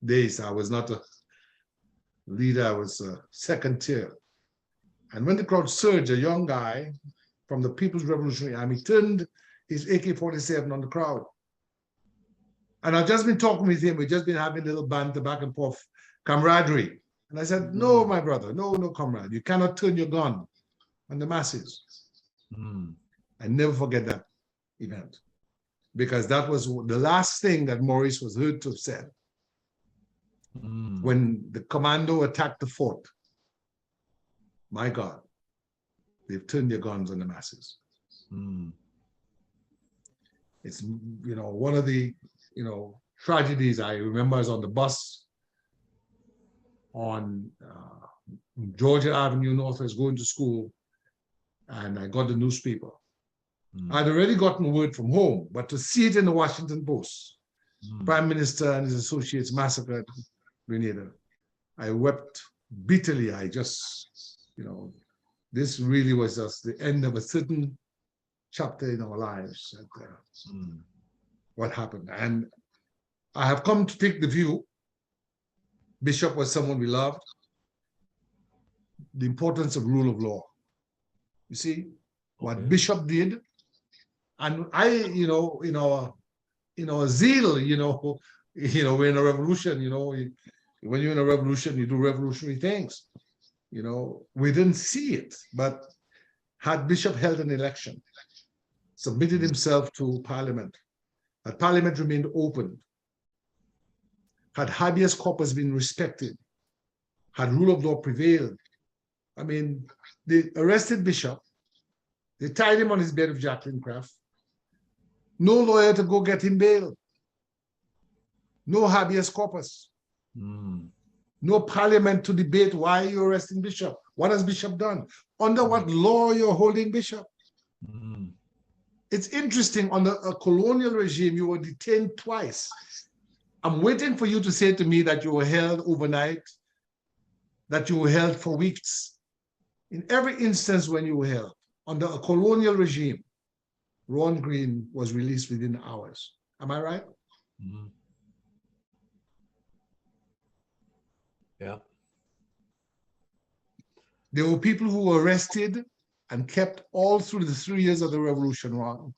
days. I was not a leader, I was a second tier. And when the crowd surged, a young guy from the People's Revolutionary Army turned his AK-47 on the crowd. And I've just been talking with him. We've just been having a little banter back and forth, camaraderie. And I said, no, my brother, no, comrade. You cannot turn your gun on the masses. I never forget that event, because that was the last thing that Maurice was heard to have said. When the commando attacked the fort, my God, they've turned their guns on the masses. It's, one of the, tragedies I remember is on the bus on Georgia Avenue North. I was going to school, and I got the newspaper. I'd already gotten word from home, but to see it in the Washington Post, Prime Minister and his associates massacred Grenada, I wept bitterly. I just, this really was just the end of a certain chapter in our lives. What happened. And I have come to take the view, Bishop was someone we loved, the importance of rule of law. You see, what Bishop did, and I, in our zeal, we're in a revolution, when you're in a revolution, you do revolutionary things. We didn't see it, but had Bishop held an election, submitted himself to Parliament, had Parliament remained open, had habeas corpus been respected, had rule of law prevailed. I mean, they arrested Bishop, they tied him on his bed of Jacqueline Craft, No lawyer to go get him bail. No habeas corpus. No parliament to debate why you're arresting Bishop. What has Bishop done? Under what law you're holding Bishop? It's interesting, under a colonial regime, you were detained twice. I'm waiting for you to say to me that you were held overnight, that you were held for weeks. In every instance when you were held under a colonial regime, Ron Green was released within hours. Am I right? Yeah. There were people who were arrested and kept all through the 3 years of the revolution, Ron,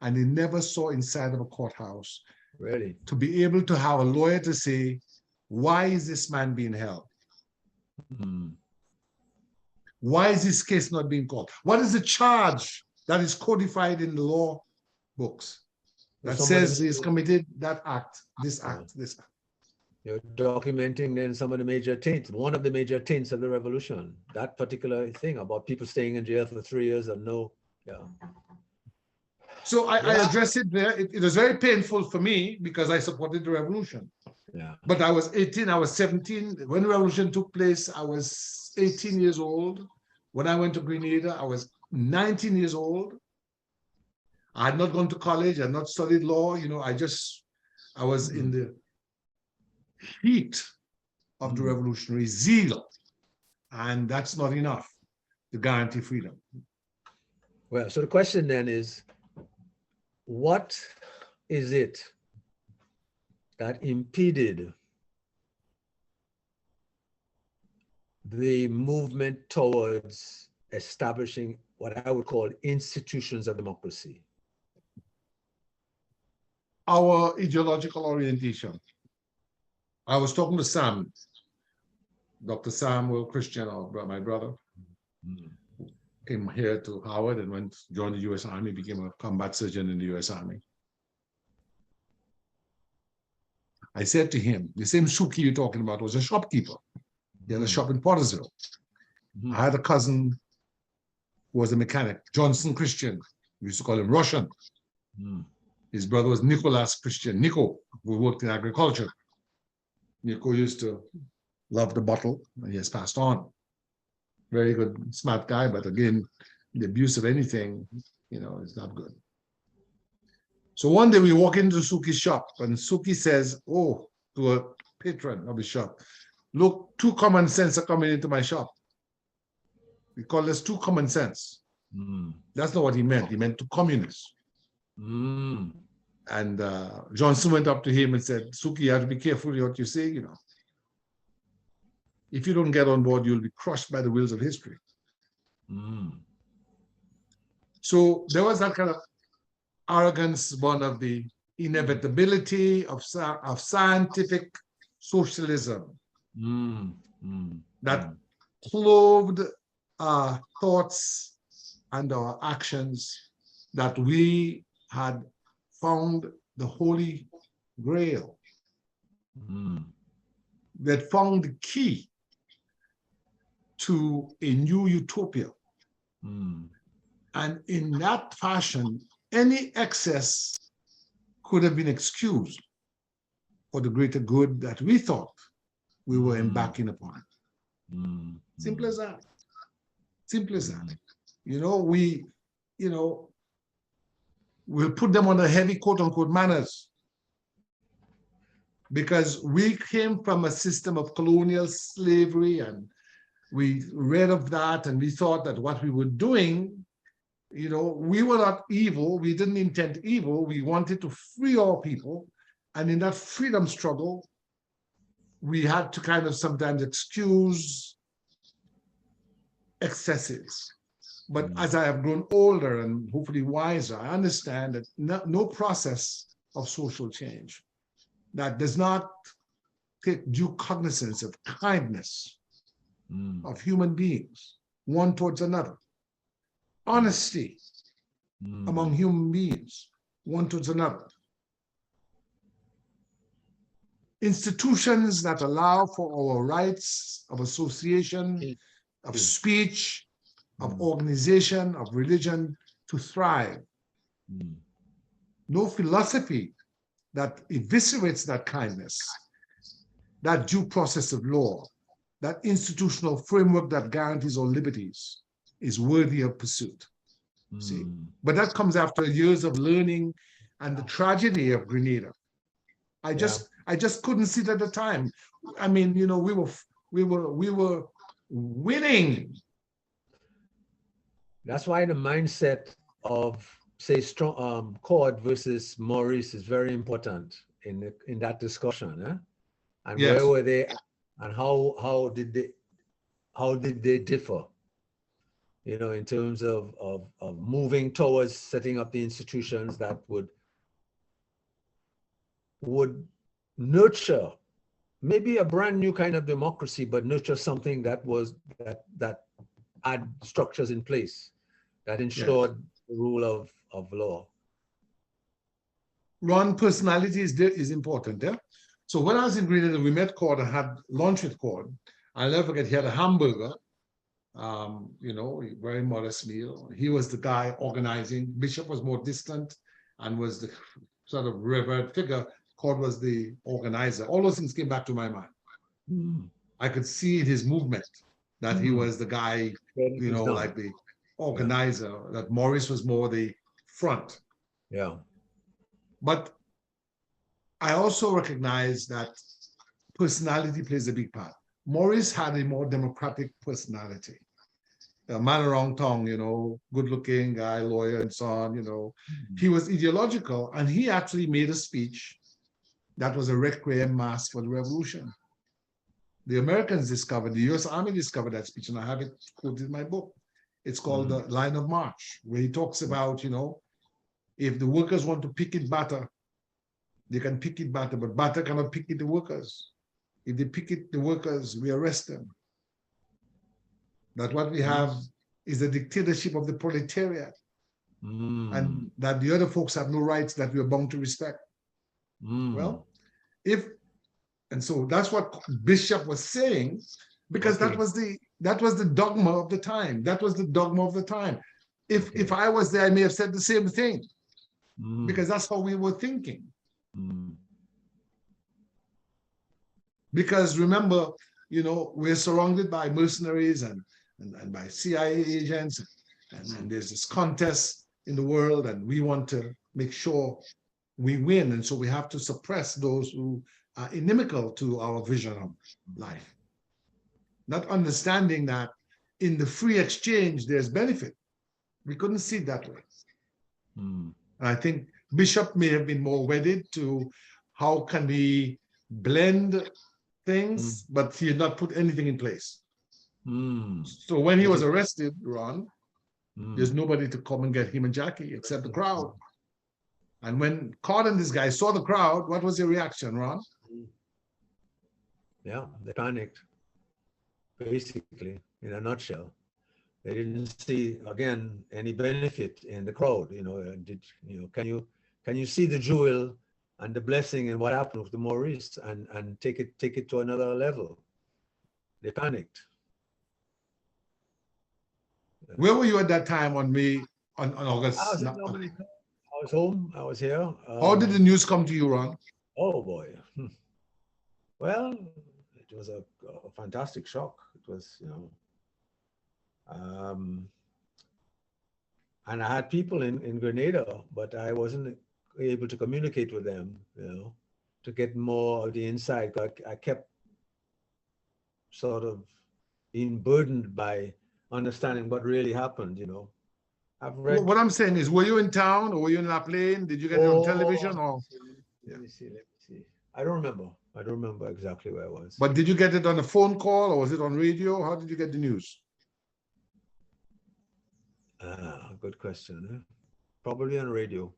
and they never saw inside of a courthouse. Really? To be able to have a lawyer to say, why is this man being held? Why is this case not being called? What is the charge that is codified in the law books that says he's committed that act, this act, this act? You're documenting then some of the major taints, one of the major taints of the revolution, that particular thing about people staying in jail for 3 years and no, So I addressed it there. It was very painful for me because I supported the revolution. Yeah. But I was 18, I was 17. When the revolution took place, I was 18 years old. When I went to Grenada, I was 19 years old. I had not gone to college, I had not studied law. You know, I was in the heat of the revolutionary zeal. And that's not enough to guarantee freedom. Well, so the question then is, what is it that impeded the movement towards establishing what I would call institutions of democracy? Our ideological orientation. I was talking to Sam, Dr. Samuel Christian, my brother, came here to Howard and joined the U.S. Army, became a combat surgeon in the U.S. Army. I said to him, the same Suki you're talking about was a shopkeeper. He had a shop in Pottersville. I had a cousin who was a mechanic, Johnson Christian. We used to call him Russian. His brother was Nicholas Christian, Nico, who worked in agriculture. Nico used to love the bottle, and he has passed on. Very good, smart guy, but again, the abuse of anything, is not good. So one day we walk into Suki's shop, and Suki says, to a patron of the shop, look, 2 common sense are coming into my shop. We call this 2 common sense. That's not what he meant. He meant 2 communists. And Johnson went up to him and said, Suki, you have to be careful what you say, If you don't get on board, you'll be crushed by the wheels of history. So there was that kind of arrogance, one of the inevitability of scientific socialism that clothed our thoughts and our actions, that we had found the Holy Grail, that found the key to a new utopia. And in that fashion, any excess could have been excused for the greater good that we thought we were embarking upon. Simple as that. Simple as that. We'll put them on a heavy quote-unquote manners, because we came from a system of colonial slavery, and we read of that, and we thought that what we were doing, we were not evil. We didn't intend evil. We wanted to free our people. And in that freedom struggle, we had to kind of sometimes excuse excesses. But as I have grown older and hopefully wiser, I understand that no process of social change that does not take due cognizance of kindness of human beings, one towards another, honesty among human beings, one towards another, institutions that allow for our rights of association, of speech, of organization, of religion to thrive. no philosophy that eviscerates that kindness, that due process of law, that institutional framework that guarantees all liberties is worthy of pursuit. See, but that comes after years of learning and the tragedy of Grenada. I just couldn't see it at the time. I mean, you know, we were winning. That's why the mindset of, say, strong Cord versus Maurice is very important in that discussion. Eh? And Yes. where were they, and how did they differ? You know, in terms of moving towards setting up the institutions that would nurture maybe a brand new kind of democracy, but nurture something that had structures in place that ensured the rule of law. Ron, personality is important, yeah? So when I was in Grenada, we met Cord and had lunch with Cord. I'll never forget, he had a hamburger, you know, very modest meal. He was the guy organizing. Bishop was more distant and was the sort of revered figure. Cord was the organizer. All those things came back to my mind. I could see in his movement that he was the guy, you know, like the organizer, that Maurice was more the front. Yeah. But I also recognize that personality plays a big part. Maurice had a more democratic personality. A man around town, you know, good-looking guy, lawyer, and so on, you know. He was ideological, and he actually made a speech that was a requiem mass for the revolution. The Americans discovered, the US Army discovered that speech, and I have it quoted in my book. It's called The Line of March, where he talks about, you know, if the workers want to picket batter, they can picket batter, but batter cannot picket the workers. If they picket the workers, we arrest them. That what we have is the dictatorship of the proletariat, and that the other folks have no rights that we are bound to respect. Well, and so that's what Bishop was saying, because that was the dogma of the time. That was the dogma of the time. If I was there, I may have said the same thing, because that's how we were thinking. Because remember, you know, we're surrounded by mercenaries and by CIA agents, and there's this contest in the world, and we want to make sure we win, and so we have to suppress those who are inimical to our vision of life. Not understanding that in the free exchange, there's benefit. We couldn't see it that way. And I think Bishop may have been more wedded to how can we blend things, but he had not put anything in place. So when he was arrested, Ron, there's nobody to come and get him and Jackie except the crowd. And when Cord and this guy saw the crowd, what was your reaction, Ron? Yeah, they panicked, basically, in a nutshell. They didn't see, again, any benefit in the crowd. You know, can you see the jewel and the blessing in what happened with the Maurice, and take it to another level? They panicked. Where were you at that time on August? I was in Dominica. I was home. I was here. How did the news come to you, Ron? Oh boy. Well, it was a fantastic shock. It was, you know, and I had people in Grenada, but I wasn't able to communicate with them, you know, to get more of the insight. I kept sort of being burdened by understanding what really happened, you know. I've read. What I'm saying is, were you in town or were you in a plane? Did you get it on television or? Let me see. I don't remember exactly where I was. But did you get it on a phone call or was it on radio? How did you get the news? Good question. Eh? Probably on radio.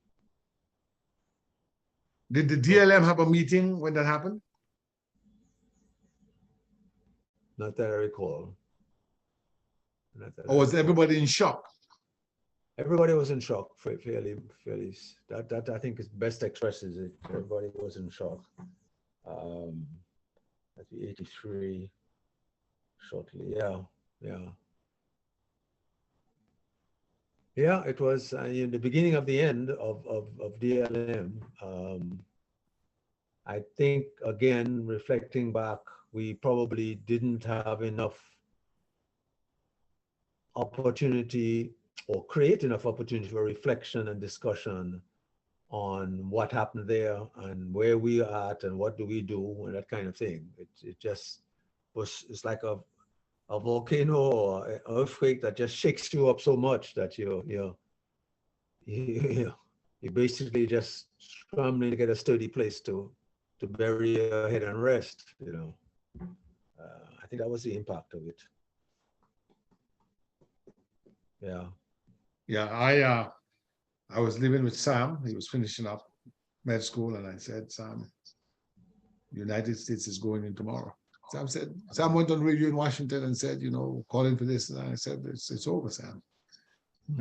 Did the DLM have a meeting when that happened? Not that I recall. Or was everybody in shock? Everybody was in shock, fairly. That I think is best expresses it. Everybody was in shock. At the 83, shortly, yeah. Yeah, it was in the beginning of the end of DLM. I think, again, reflecting back, we probably didn't have enough opportunity or create enough opportunity for reflection and discussion on what happened there and where we are at and what do we do and that kind of thing. It just was, it's like a volcano or an earthquake that just shakes you up so much that you basically just scrambling to get a sturdy place to bury your head and rest, you know. I think that was the impact of it. Yeah. Yeah, I was living with Sam. He was finishing up med school, and I said, Sam, the United States is going in tomorrow. Sam went on radio in Washington and said, calling for this. And I said, it's over, Sam.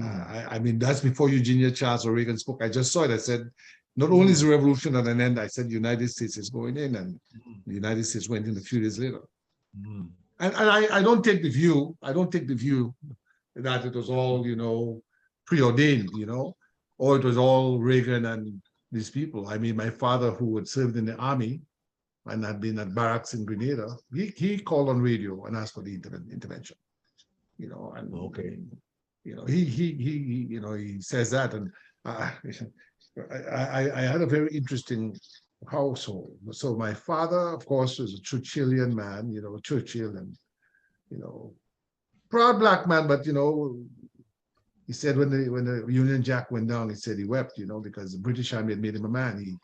I mean, that's before Eugenia Charles or Reagan spoke. I just saw it. I said, not only is the revolution at an end, I said, the United States is going in, and the United States went in a few days later. And I don't take the view that it was all, preordained, or it was all Reagan and these people. I mean, my father, who had served in the army and had been at barracks in Grenada, he called on radio and asked for the intervention, and Okay. he says that, and I had a very interesting household. So my father, of course, was a Churchillian man, Churchill, and proud black man, but he said when the Union Jack went down, he said he wept, because the British Army had made him a man. He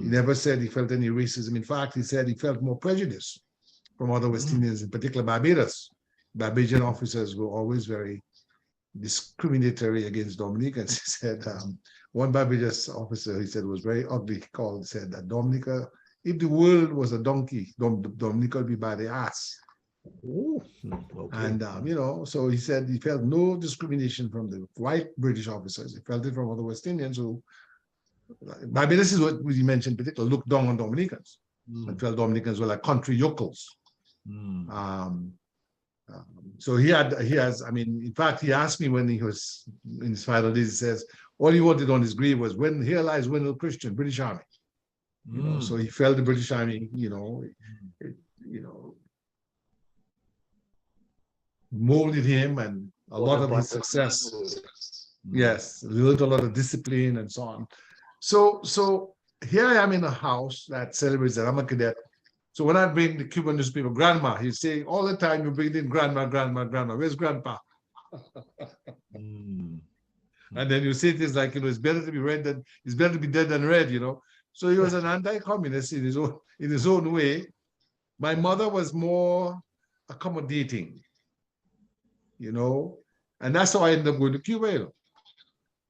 never said he felt any racism. In fact, he said he felt more prejudice from other West Indians, in particular Barbados. Barbadian officers were always very discriminatory against Dominicans. He said one Barbados officer, he said, was very ugly, said that Dominica, if the world was a donkey, Dominica would be by the ass. Ooh, okay. And so he said he felt no discrimination from the white British officers. He felt it from other West Indians who, Barbados is what you mentioned, particularly looked down on Dominicans and felt Dominicans were like country yokels. So he has, I mean, in fact, he asked me when he was in his final days, he says, all he wanted on his grave was, when here lies Wendell Christian, British Army. So he felt the British Army, molded him, and a lot of his success. Yes, learned a lot of discipline and so on. So here I am in a house that celebrates that I'm a cadet. So when I bring the Cuban newspaper, Grandma, he's saying all the time, you bring in Grandma, Grandma, Grandma. Where's Grandpa? And then you say things like, it's better to be red than, it's better to be dead than red, So he was an anti-communist in his own way. My mother was more accommodating, and that's how I ended up going to Cuba.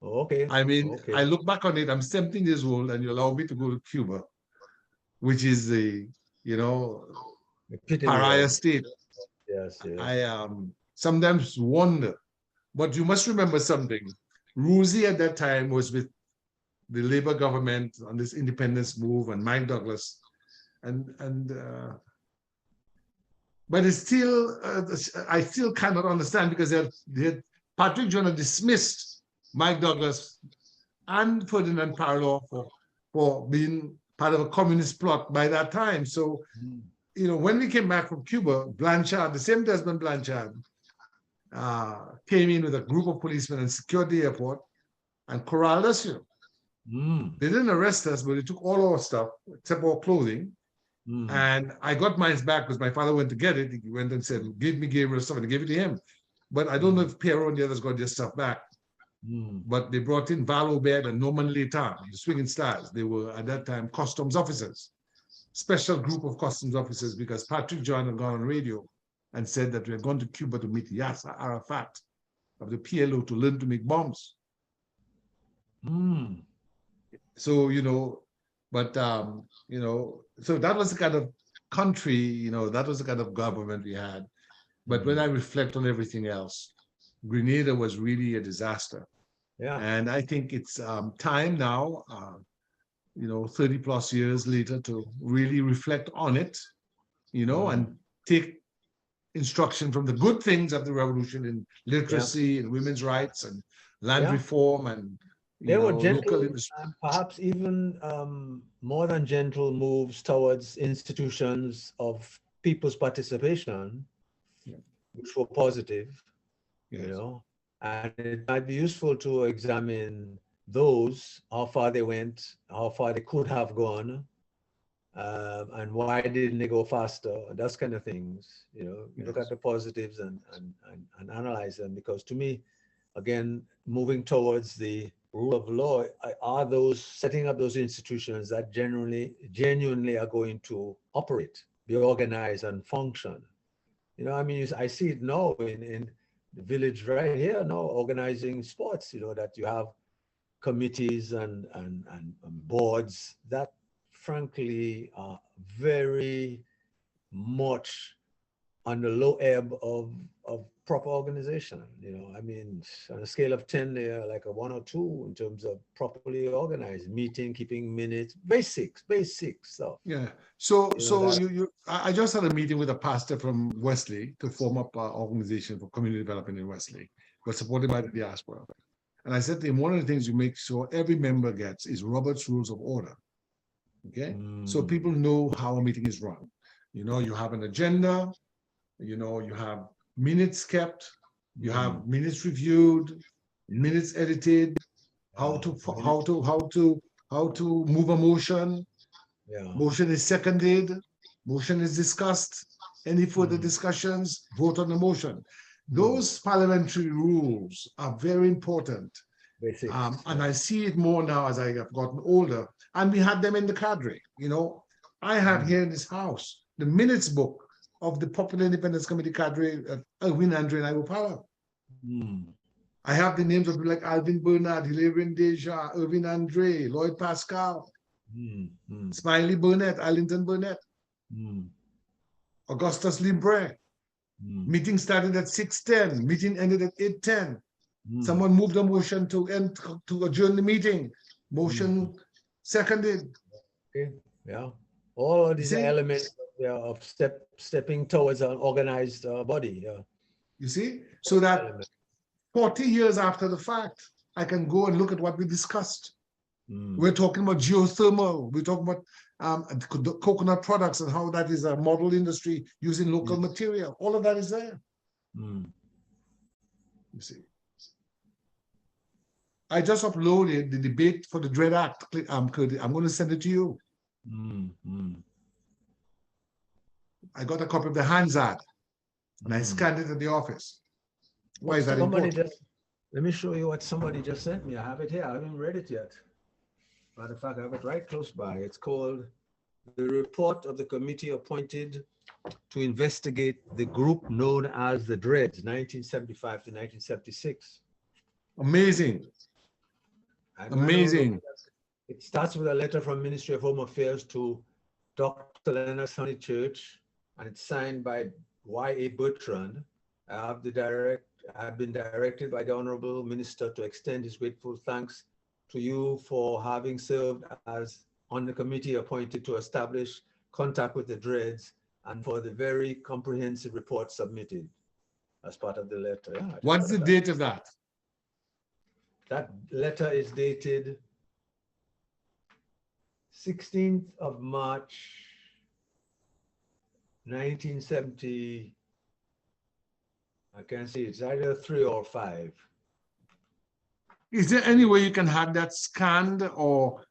Okay. I mean, I look back on it, I'm 17 years old, and you allow me to go to Cuba, which is the, pariah state. Yes. I sometimes wonder, but you must remember something. Rosie at that time was with the Labour government on this independence move, and Mike Douglas, but it's still, I still cannot understand, because they had Patrick Jonah dismissed Mike Douglas and Ferdinand Parlour for being part of a communist plot by that time. So, when we came back from Cuba, Blanchard, the same Desmond Blanchard, came in with a group of policemen and secured the airport and corralled us. They didn't arrest us, but they took all our stuff except our clothing. And I got mine back because my father went to get it. He went and said, give me Gabriel stuff, and I gave it to him. But I don't know if Piero and the others got their stuff back. But they brought in Val Obed and Norman Leighton, the Swinging Stars. They were, at that time, customs officers, special group of customs officers, because Patrick John had gone on radio and said that we had gone to Cuba to meet Yasser Arafat of the PLO to learn to make bombs. So, but, so that was the kind of country, that was the kind of government we had. But when I reflect on everything else, Grenada was really a disaster. Yeah. And I think it's time now, 30 plus years later, to really reflect on it, and take instruction from the good things of the revolution in literacy and women's rights and land reform and there were gentle, local industry. perhaps even more than gentle moves towards institutions of people's participation, which were positive, and it might be useful to examine those, how far they went, how far they could have gone, and why didn't they go faster, those kind of things, look at the positives and analyze them, because to me, again, moving towards the rule of law are those setting up those institutions that genuinely are going to operate, be organized and function. I mean, I see it now in the village right here now, organizing sports, that you have committees and boards that frankly are very much on the low ebb of proper organization. I mean, on a scale of 10, they're like a 1 or 2 in terms of properly organized, meeting, keeping minutes, basic stuff. Yeah. So I just had a meeting with a pastor from Wesley to form up an organization for community development in Wesley, but supported by the diaspora. And I said to him, one of the things you make sure every member gets is Robert's Rules of Order. Okay. So people know how a meeting is run. You have an agenda, you have minutes kept, you have minutes reviewed, minutes edited, how to move a motion. Motion is seconded, motion is discussed, any further discussions, vote on the motion. Those parliamentary rules are very important. And I see it more now as I have gotten older, and we had them in the cadre. I have here in this house the minutes book of the Popular Independence Committee cadre, Irvin Andre and Iwopala. I have the names of people like Alvin Bernard, Hilarion Deja, Irvin Andre, Lloyd Pascal, Smiley Burnett, Arlington Burnett, Augustus Libre. Meeting started at 6:10, meeting ended at 8:10. Someone moved a motion to adjourn the meeting. Motion seconded. All of these elements of stepping towards an organized body. You see? So that 40 years after the fact, I can go and look at what we discussed. We're talking about geothermal. We're talking about coconut products and how that is a model industry using local material. All of that is there. You see? I just uploaded the debate for the Dread Act. I'm going to send it to you. I got a copy of the Hansard, and I scanned it at the office. Why is that important? Let me show you what somebody just sent me. I have it here. I haven't read it yet. Matter of fact, I have it right close by. It's called The Report of the Committee Appointed to Investigate the Group Known as the Dreads, 1975 to 1976. Amazing. Amazing. It starts with a letter from Ministry of Home Affairs to Dr. Lennox Honeychurch, and it's signed by Y.A. Bertrand. I've been directed by the Honorable Minister to extend his grateful thanks to you for having served as on the committee appointed to establish contact with the Dreads, and for the very comprehensive report submitted as part of the letter. What's the date of that? That letter is dated 16th of March, 1970. I can't see, it's either 3 or 5. Is there any way you can have that scanned, or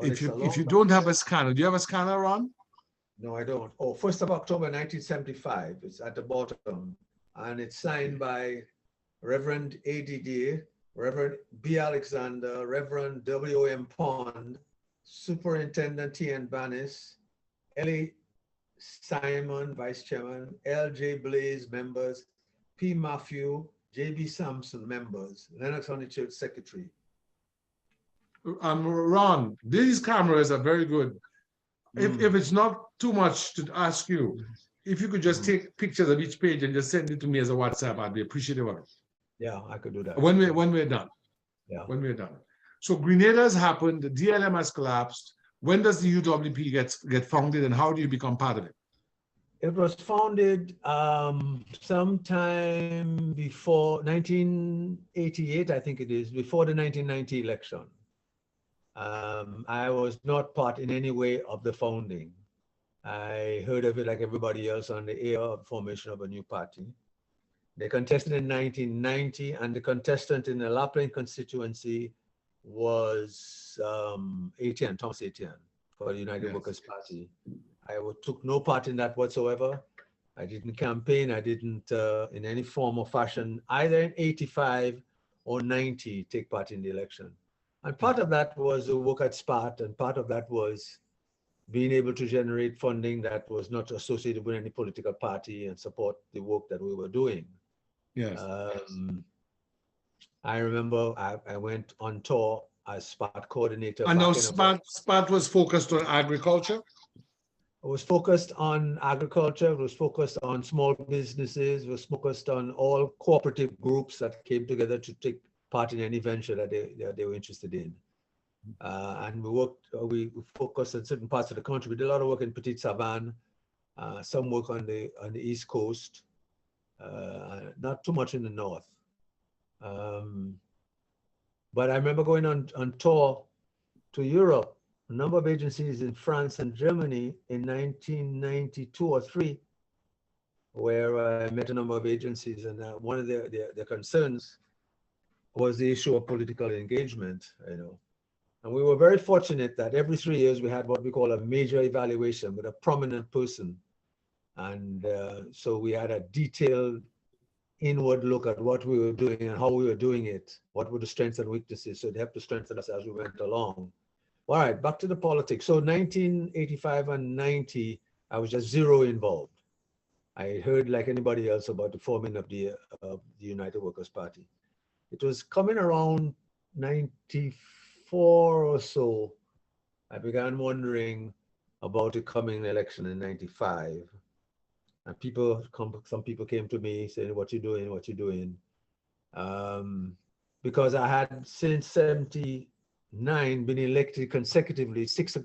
if you don't have a scanner, do you have a scanner on? No, I don't. 1st of October, 1975. It's at the bottom, and it's signed by Reverend A.D.D., Reverend B. Alexander, Reverend W.M. Pond, Superintendent T.N. Banis, Ellie Simon, Vice Chairman, L.J. Blaze, members, P. Matthew, J.B. Sampson, members, Lennox Honeychurch, Secretary. Ron, these cameras are very good. If it's not too much to ask you, if you could just take pictures of each page and just send it to me as a WhatsApp, I'd be appreciative of it. Yeah, I could do that. When we're done. Yeah. When we're done. So Grenada's happened, the DLM has collapsed. When does the UWP get founded, and how do you become part of it? It was founded sometime before 1988, I think it is, before the 1990 election. I was not part in any way of the founding. I heard of it like everybody else on the air of formation of a new party. They contested in 1990, and the contestant in the Lapland constituency was Thomas Etienne for the United Workers' Party. I took no part in that whatsoever. I didn't campaign. I didn't, in any form or fashion, either in 85 or 90, take part in the election. And part of that was the work at SPAT, and part of that was being able to generate funding that was not associated with any political party and support the work that we were doing. Yes. I remember I went on tour as SPAT coordinator. And now SPAT was focused on agriculture? It was focused on agriculture, it was focused on small businesses, it was focused on all cooperative groups that came together to take part in any venture that they were interested in. And we focused on certain parts of the country. We did a lot of work in Petite Savane, some work on the East Coast, not too much in the North. But I remember going on tour to Europe, a number of agencies in France and Germany in 1992 or 3, where I met a number of agencies, and one of their concerns was the issue of political engagement, And we were very fortunate that every 3 years we had what we call a major evaluation with a prominent person. And so we had a detailed inward look at what we were doing and how we were doing it, what were the strengths and weaknesses. So it helped to strengthen us as we went along. All right, back to the politics. So 1985 and 90, I was just zero involved. I heard like anybody else about the forming of the United Workers' Party. It was coming around 94 or so, I began wondering about the coming election in 95. And some people came to me saying, what you doing, what you doing? Because I had since 79 been elected consecutively, six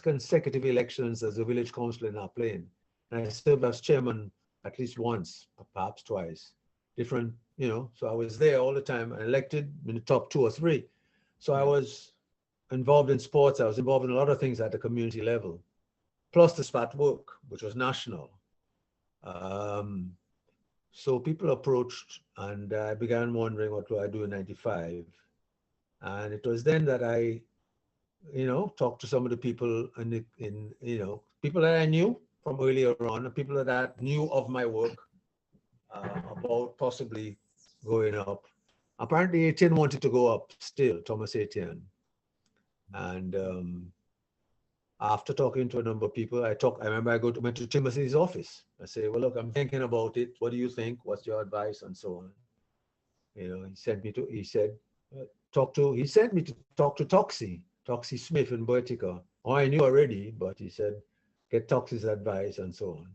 consecutive elections as a village councillor in our plain. And I served as chairman at least once, perhaps twice, different, so I was there all the time and elected in the top 2 or 3. So I was involved in sports. I was involved in a lot of things at the community level, plus the SPAT work, which was national. So people approached, and I began wondering, what do I do in 95? And it was then that I, talked to some of the people people that I knew from earlier on, and people that knew of my work about possibly going up. Apparently Etienne wanted to go up still, Thomas Etienne. And after talking to a number of people, I remember I went to Timothy's office. I say, well, look, I'm thinking about it. What do you think? What's your advice? And so on. He sent me to talk to Toxie Smith in Boetica. Oh, I knew already, but he said, get Toxie's advice and so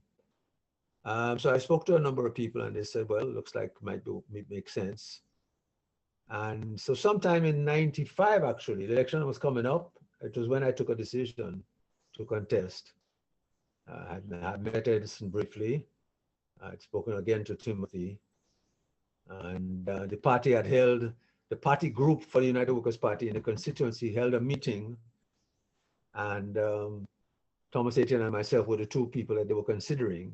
on. So I spoke to a number of people, and they said, well, looks like might make sense. And so sometime in 95, actually, the election was coming up. It was when I took a decision to contest. I had met Edison briefly. I'd spoken again to Timothy. And the party group for the United Workers' Party in the constituency held a meeting. And Thomas Etienne and myself were the 2 people that they were considering.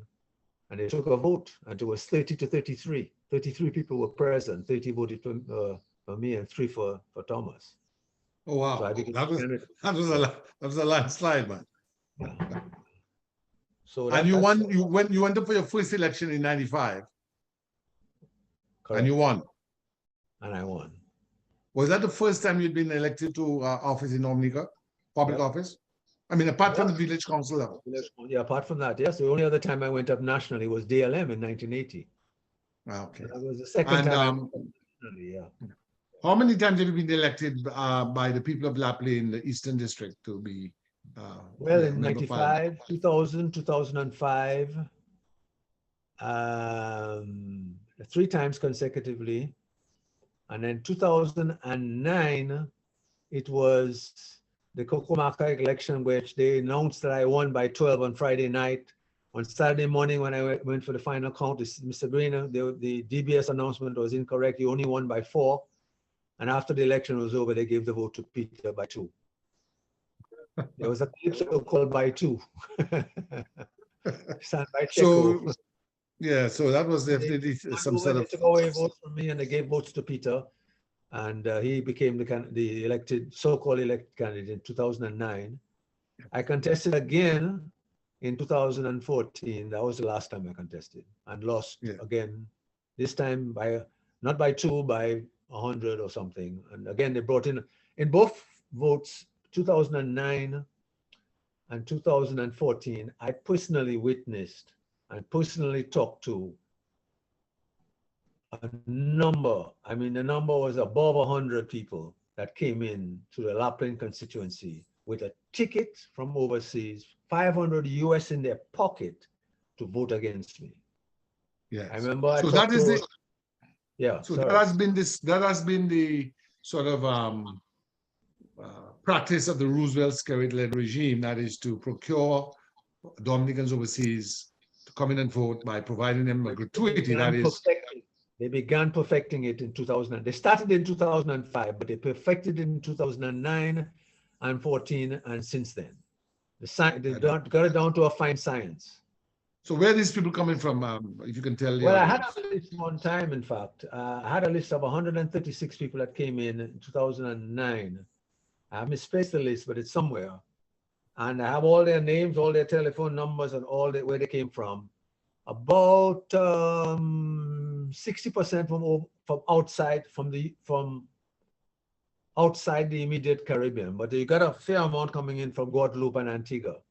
And they took a vote, and it was 30 to 33. 33 people were present. 30 voted for me and 3 for Thomas. Oh wow! So that was a landslide, man. Yeah. So and you won. You went up for your first election in 95. Correct. And you won. And I won. Was that the first time you'd been elected to office in Dominica, public office? I mean, apart from the village council level. Yeah, apart from that, yes. The only other time I went up nationally was DLM in 1980. Okay. That was the second time. Yeah. How many times have you been elected by the people of Lapley in the Eastern District to be? Well, in 95, 2000, 2005, 3 times consecutively. And then 2009, it was the Kokomaka election, which they announced that I won by 12 on Friday night. On Saturday morning, when I went for the final count, Mr. Greener, the DBS announcement was incorrect. He only won by 4. And after the election was over, they gave the vote to Peter by 2. There was a clip so-called by 2. Stand by So, Checo. yeah, so that was definitely some sort They of. took away votes from me and they gave votes to Peter. And he became the elected, so-called elected candidate in 2009. I contested again in 2014. That was the last time I contested and lost again, this time by, not by 2, by 100 or something. And again, they brought in both votes, 2009 and 2014, I personally witnessed and personally talked to a number. I mean, the number was above 100 people that came in to the Lapland constituency with a ticket from overseas, 500 US in their pocket to vote against me. Yeah. I remember. So that is the. Yeah. So that has been this. That has been the sort of practice of the Roosevelt-Skerrit-led regime. That is to procure Dominicans overseas to come in and vote by providing them a gratuity. That is. They began perfecting it in 2000. They started in 2005, but they perfected it in 2009 and 14, and since then, they got it down to a fine science. So where are these people coming from, if you can tell? Well, I had a list one time, in fact. I had a list of 136 people that came in 2009. I have misplaced the list, but it's somewhere. And I have all their names, all their telephone numbers, and all where they came from. About 60% from outside, from outside the immediate Caribbean, but you got a fair amount coming in from Guadeloupe and Antigua.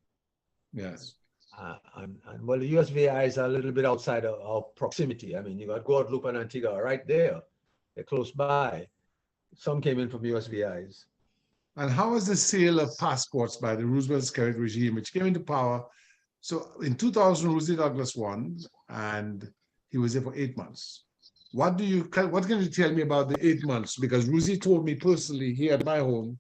Yes. And well, the USVIs are a little bit outside of our proximity. I mean, you got Guadeloupe and Antigua right there. They're close by. Some came in from USVIs. And how was the sale of passports by the Roosevelt-Skerrit regime, which came into power? So in 2000, Rosie Douglas won, and he was there for 8 months. What can you tell me about the 8 months? Because Rosie told me personally here at my home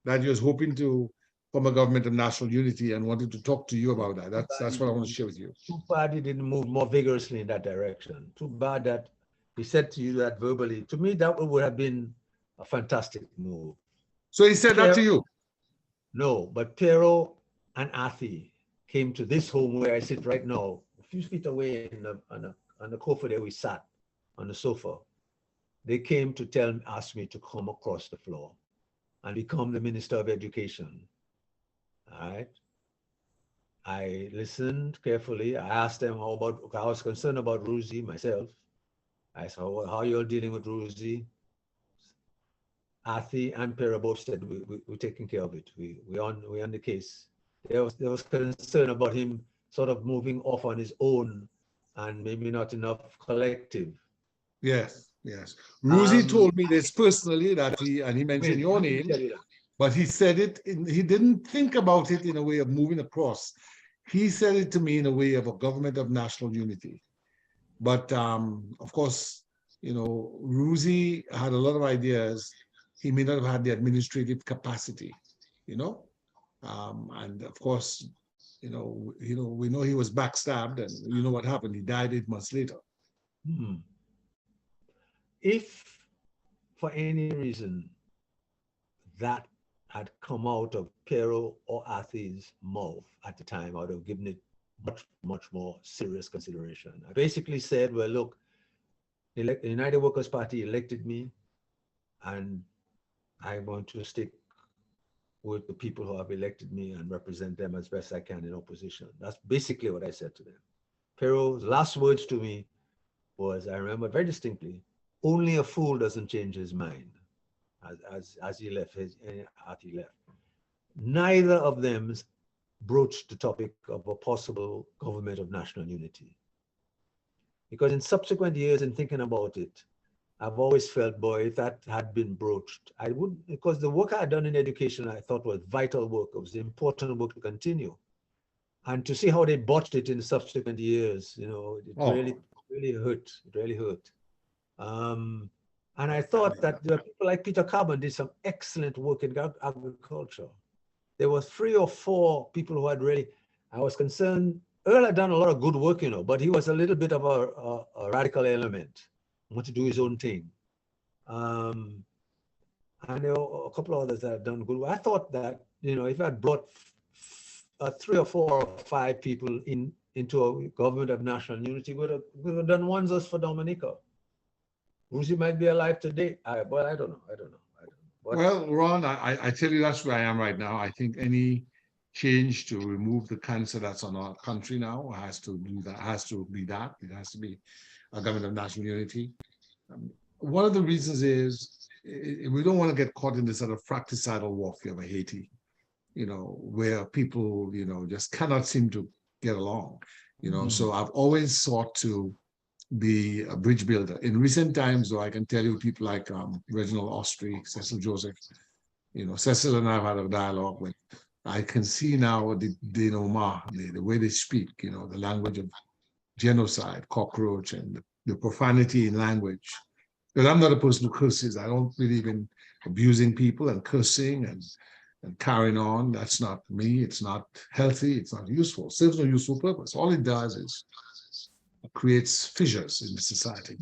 that he was hoping to form a government of national unity and wanted to talk to you about that. That's what I want to share with you. Too bad he didn't move more vigorously in that direction. Too bad that he said to you that verbally. To me, that would have been a fantastic move. So he said that to you? No, but Pero and Athi came to this home where I sit right now, a few feet away on the sofa there we sat on the sofa. They came to ask me to come across the floor and become the Minister of Education. All right. I listened carefully. I asked them I was concerned about Rosie myself. I said, well, how are you all dealing with Rosie? Athi and Pero both said, we're taking care of it. We're on the case. There was concern about him sort of moving off on his own and maybe not enough collective. Yes, yes. Rosie told me this personally, that he mentioned your name, but he said it, he didn't think about it in a way of moving across. He said it to me in a way of a government of national unity. But of course, Rosie had a lot of ideas. He may not have had the administrative capacity, and of course, we know he was backstabbed, and you know what happened. He died 8 months later. If for any reason that had come out of Pero or Athi's mouth at the time, I would have given it much, much more serious consideration. I basically said, well, look, the United Workers' Party elected me, and I want to stick with the people who have elected me and represent them as best I can in opposition. That's basically what I said to them. Pero's last words to me was, I remember very distinctly, only a fool doesn't change his mind, as he left, Athi left. Neither of them broached the topic of a possible government of national unity. Because in subsequent years, in thinking about it, I've always felt, boy, if that had been broached, I wouldn't, because the work I had done in education, I thought was vital work. It was important work to continue. And to see how they botched it in subsequent years, really hurt. It really hurt. And I thought that there were people like Peter Carbon did some excellent work in agriculture. There were 3 or 4 people who had really, I was concerned Earl had done a lot of good work, but he was a little bit of a radical element. Want to do his own thing. I know a couple of others that have done good work. I thought that, if I had brought 3 or 4 or 5 people into a government of national unity, we would have done wonders for Dominica. Rusi might be alive today, but I don't know. Well, Ron, I tell you, that's where I am right now. I think any change to remove the cancer that's on our country now has to do that. Has to be that. It has to be a government of national unity. One of the reasons is we don't want to get caught in this sort of fratricidal warfare of Haiti, where people, just cannot seem to get along. So I've always sought to be a bridge builder. In recent times, though, I can tell you people like Reginald Ostry, Cecil Joseph, Cecil and I have had a dialogue with. I can see now the way they speak, the language of genocide, cockroach, and the profanity in language. Because I'm not a person who curses. I don't believe in abusing people and cursing and carrying on. That's not me. It's not healthy. It's not useful. It serves no useful purpose. All it does is creates fissures in the society.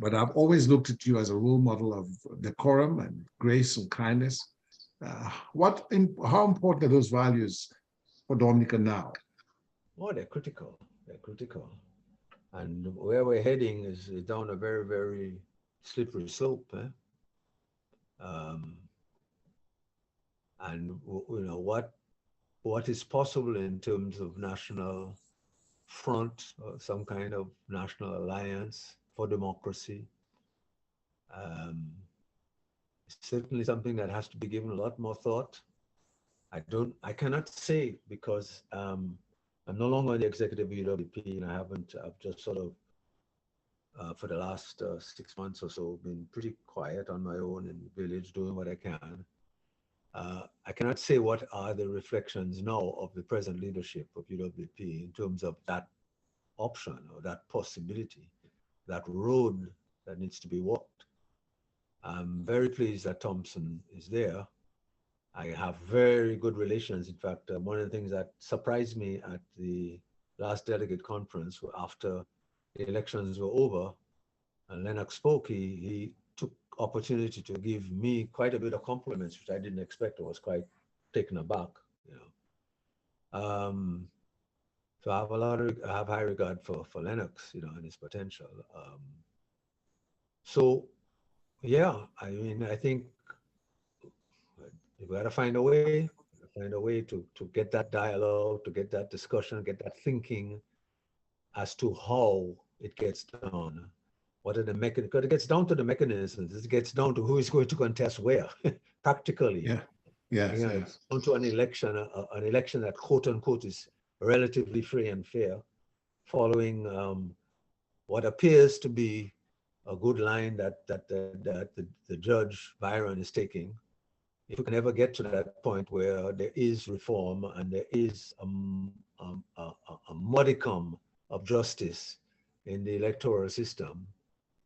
But I've always looked at you as a role model of decorum and grace and kindness. How important are those values for Dominica now? Oh, they're critical. They're critical. And where we're heading is down a very, very slippery slope. And what is possible in terms of national front or some kind of national alliance for democracy. It's certainly something that has to be given a lot more thought. I cannot say because I'm no longer in the executive of UWP, and I've just sort of, for the last 6 months or so, been pretty quiet on my own in the village, doing what I can. I cannot say what are the reflections now of the present leadership of UWP in terms of that option or that possibility, that road that needs to be walked. I'm very pleased that Thompson is there. I have very good relations. In fact, one of the things that surprised me at the last delegate conference after the elections were over and Lennox spoke, he took opportunity to give me quite a bit of compliments, which I didn't expect. I was quite taken aback, So I have high regard for Lennox, and his potential. So yeah, I think we got to find a way to get that dialogue, to get that discussion, get that thinking as to how it gets done. What are the mechanisms? Because it gets down to the mechanisms. It gets down to who is going to contest where, practically. Yeah. Yes. Down to an election that quote unquote is relatively free and fair, following what appears to be a good line that the judge Byron is taking. If we can ever get to that point where there is reform and there is a modicum of justice in the electoral system,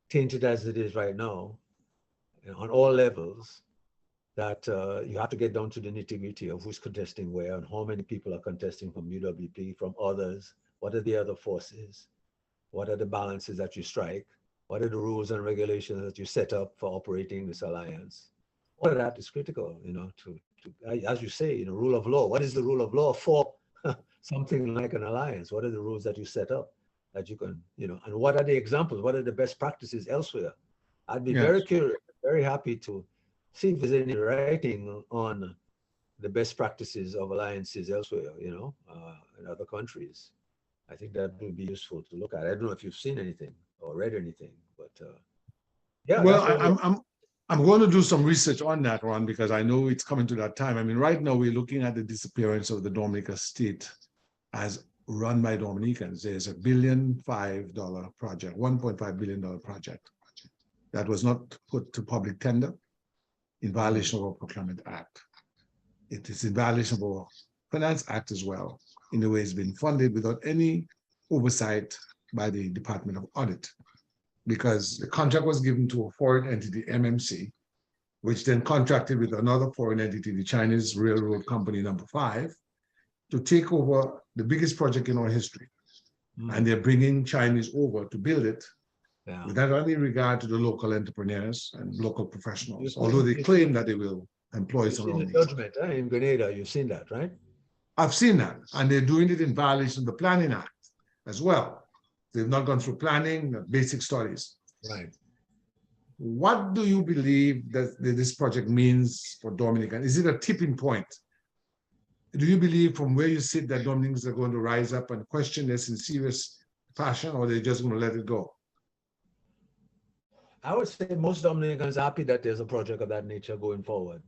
tainted as it is right now, on all levels, that you have to get down to the nitty-gritty of who's contesting where and how many people are contesting from UWP, from others, what are the other forces, what are the balances that you strike, what are the rules and regulations that you set up for operating this alliance. All of that is critical, as you say, rule of law. What is the rule of law for something like an alliance? What are the rules that you set up that you can, and what are the examples? What are the best practices elsewhere? I'd be very curious, very happy to see if there's any writing on the best practices of alliances elsewhere, in other countries. I think that would be useful to look at. I don't know if you've seen anything or read anything, but yeah. Well, I'm going to do some research on that, Ron, because I know it's coming to that time. Right now we're looking at the disappearance of the Dominica state as run by Dominicans. There's $1.5 billion project, $1.5 billion project that was not put to public tender in violation of our Procurement Act. It is in violation of our Finance Act as well, in the way it's been funded without any oversight by the Department of Audit, because the contract was given to a foreign entity, MMC, which then contracted with another foreign entity, the Chinese Railroad Company No. 5, to take over the biggest project in our history. and they're bringing Chinese over to build it Yeah. without any regard to the local entrepreneurs and local professionals, although they claim that they will employ You've some seen the only. judgment in Grenada, you've seen that, right? I've seen that, and they're doing it in violation of the Planning Act as well. They've not gone through planning, basic studies. Right. What do you believe that this project means for Dominica? Is it a tipping point? Do you believe from where you sit that Dominicans are going to rise up and question this in serious fashion, or they're just going to let it go? I would say most Dominicans are happy that there's a project of that nature going forward,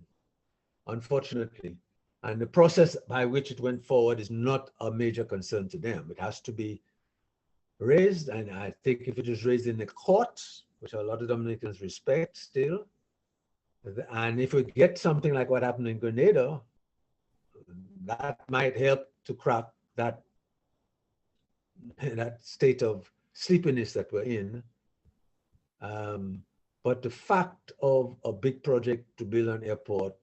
unfortunately. And the process by which it went forward is not a major concern to them. It has to be raised, and I think if it is raised in the court, which a lot of Dominicans respect still, and if we get something like what happened in Grenada, that might help to crack that state of sleepiness that we're in. But the fact of a big project to build an airport,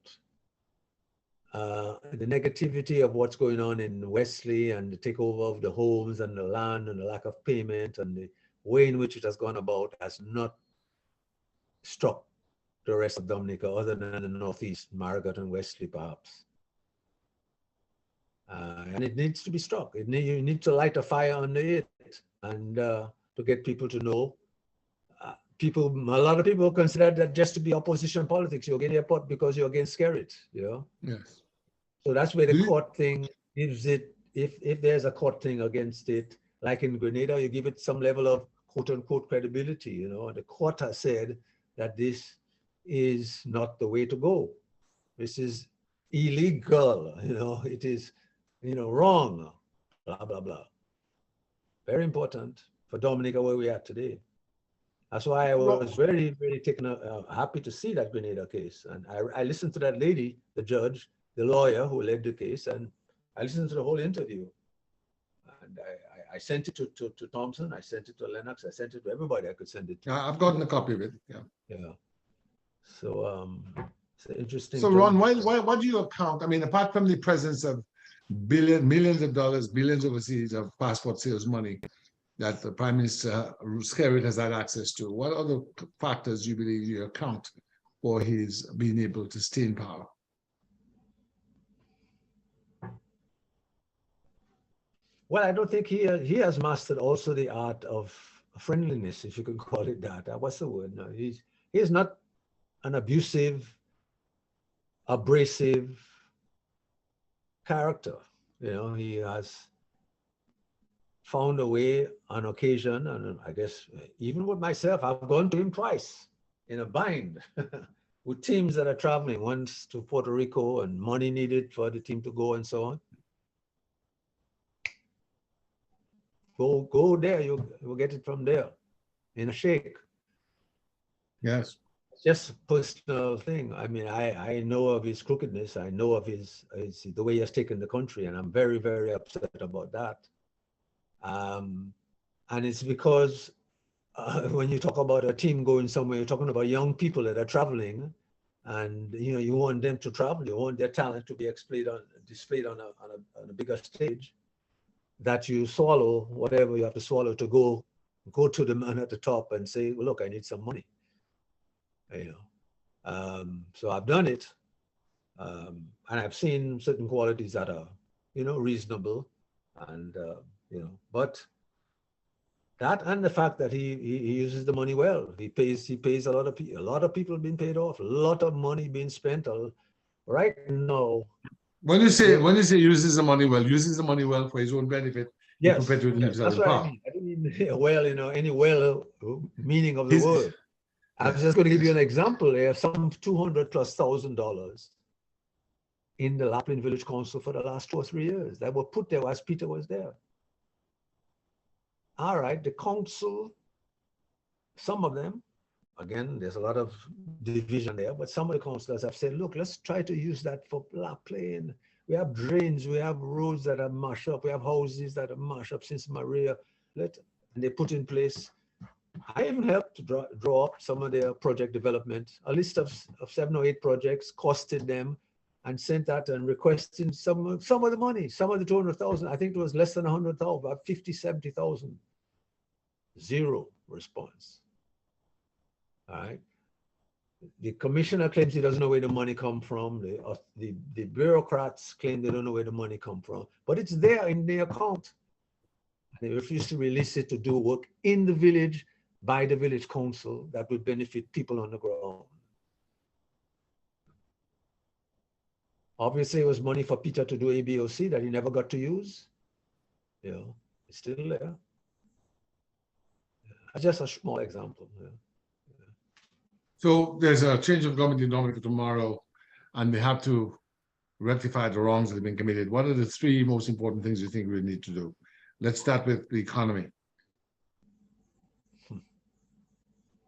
the negativity of what's going on in Wesley and the takeover of the homes and the land and the lack of payment and the way in which it has gone about has not struck the rest of Dominica other than the Northeast, Margaret and Wesley perhaps. And it needs to be struck. You need to light a fire under it and to get people to know. A lot of people consider that just to be opposition politics. You're against airport because you're against Skerrit, you know? Yes. So that's where the court thing gives it, if there's a court thing against it, like in Grenada, you give it some level of quote unquote credibility, you know? The court has said that this is not the way to go. This is illegal, you know? It is, you know, wrong, blah, blah, blah. Very important for Dominica where we are today. That's why I was very, very happy to see that Grenada case. And I listened to that lady, the judge, the lawyer who led the case, and I listened to the whole interview. And I sent it to Thompson, I sent it to Lennox, I sent it to everybody I could send it to. I've gotten a copy of it, yeah. Yeah. So it's an interesting. So Ron, what do you account? I mean, apart from the presence of millions of dollars, billions overseas of passport sales money that the Prime Minister Skerrit has had access to, what other factors do you believe you account for his being able to stay in power? Well, I don't think he has mastered also the art of friendliness, if you can call it that. What's the word? No, he's not an abusive, abrasive character. You know, he has found a way on occasion, and I guess even with myself, I've gone to him twice in a bind with teams that are traveling, once to Puerto Rico and money needed for the team to go and so on. Go there, you'll get it from there in a shake. Yes. Just a personal thing. I mean, I know of his crookedness. I know of the way he has taken the country, and I'm very, very upset about that. And it's because when you talk about a team going somewhere, you're talking about young people that are traveling, and you know you want them to travel. You want their talent to be displayed on a bigger stage. That you swallow whatever you have to swallow to go to the man at the top and say, well, look, I need some money. You know, so I've done it, and I've seen certain qualities that are, you know, reasonable, and you know, but that and the fact that he uses the money well. He pays a lot of people. A lot of people being paid off. A lot of money being spent. Right now. When you say uses the money well for his own benefit, yes, that's what I mean. I didn't mean well, you know, any well meaning of the word. I was just going to give you an example. There are some $200,000+ in the Lapland Village Council for the last 2 or 3 years that were put there as Peter was there. All right, the council, some of them, again, there's a lot of division there, but some of the councillors have said, look, let's try to use that for plain. We have drains, we have roads that are mashed up, we have houses that are mashed up since Maria. And they put in place. I even helped to draw up some of their project development, a list of 7 or 8 projects, costed them and sent that and requesting some of the money, some of the 200,000. I think it was less than 100,000, about 50, 70,000. Zero response. All right. The commissioner claims he doesn't know where the money come from. The bureaucrats claim they don't know where the money come from, but it's there in their account. They refuse to release it to do work in the village by the village council that would benefit people on the ground. Obviously, it was money for Peter to do ABOC that he never got to use. You know, it's still there. Yeah. Just a small example. Yeah. Yeah. So there's a change of government in Dominica tomorrow, and they have to rectify the wrongs that have been committed. What are the three most important things you think we need to do? Let's start with the economy.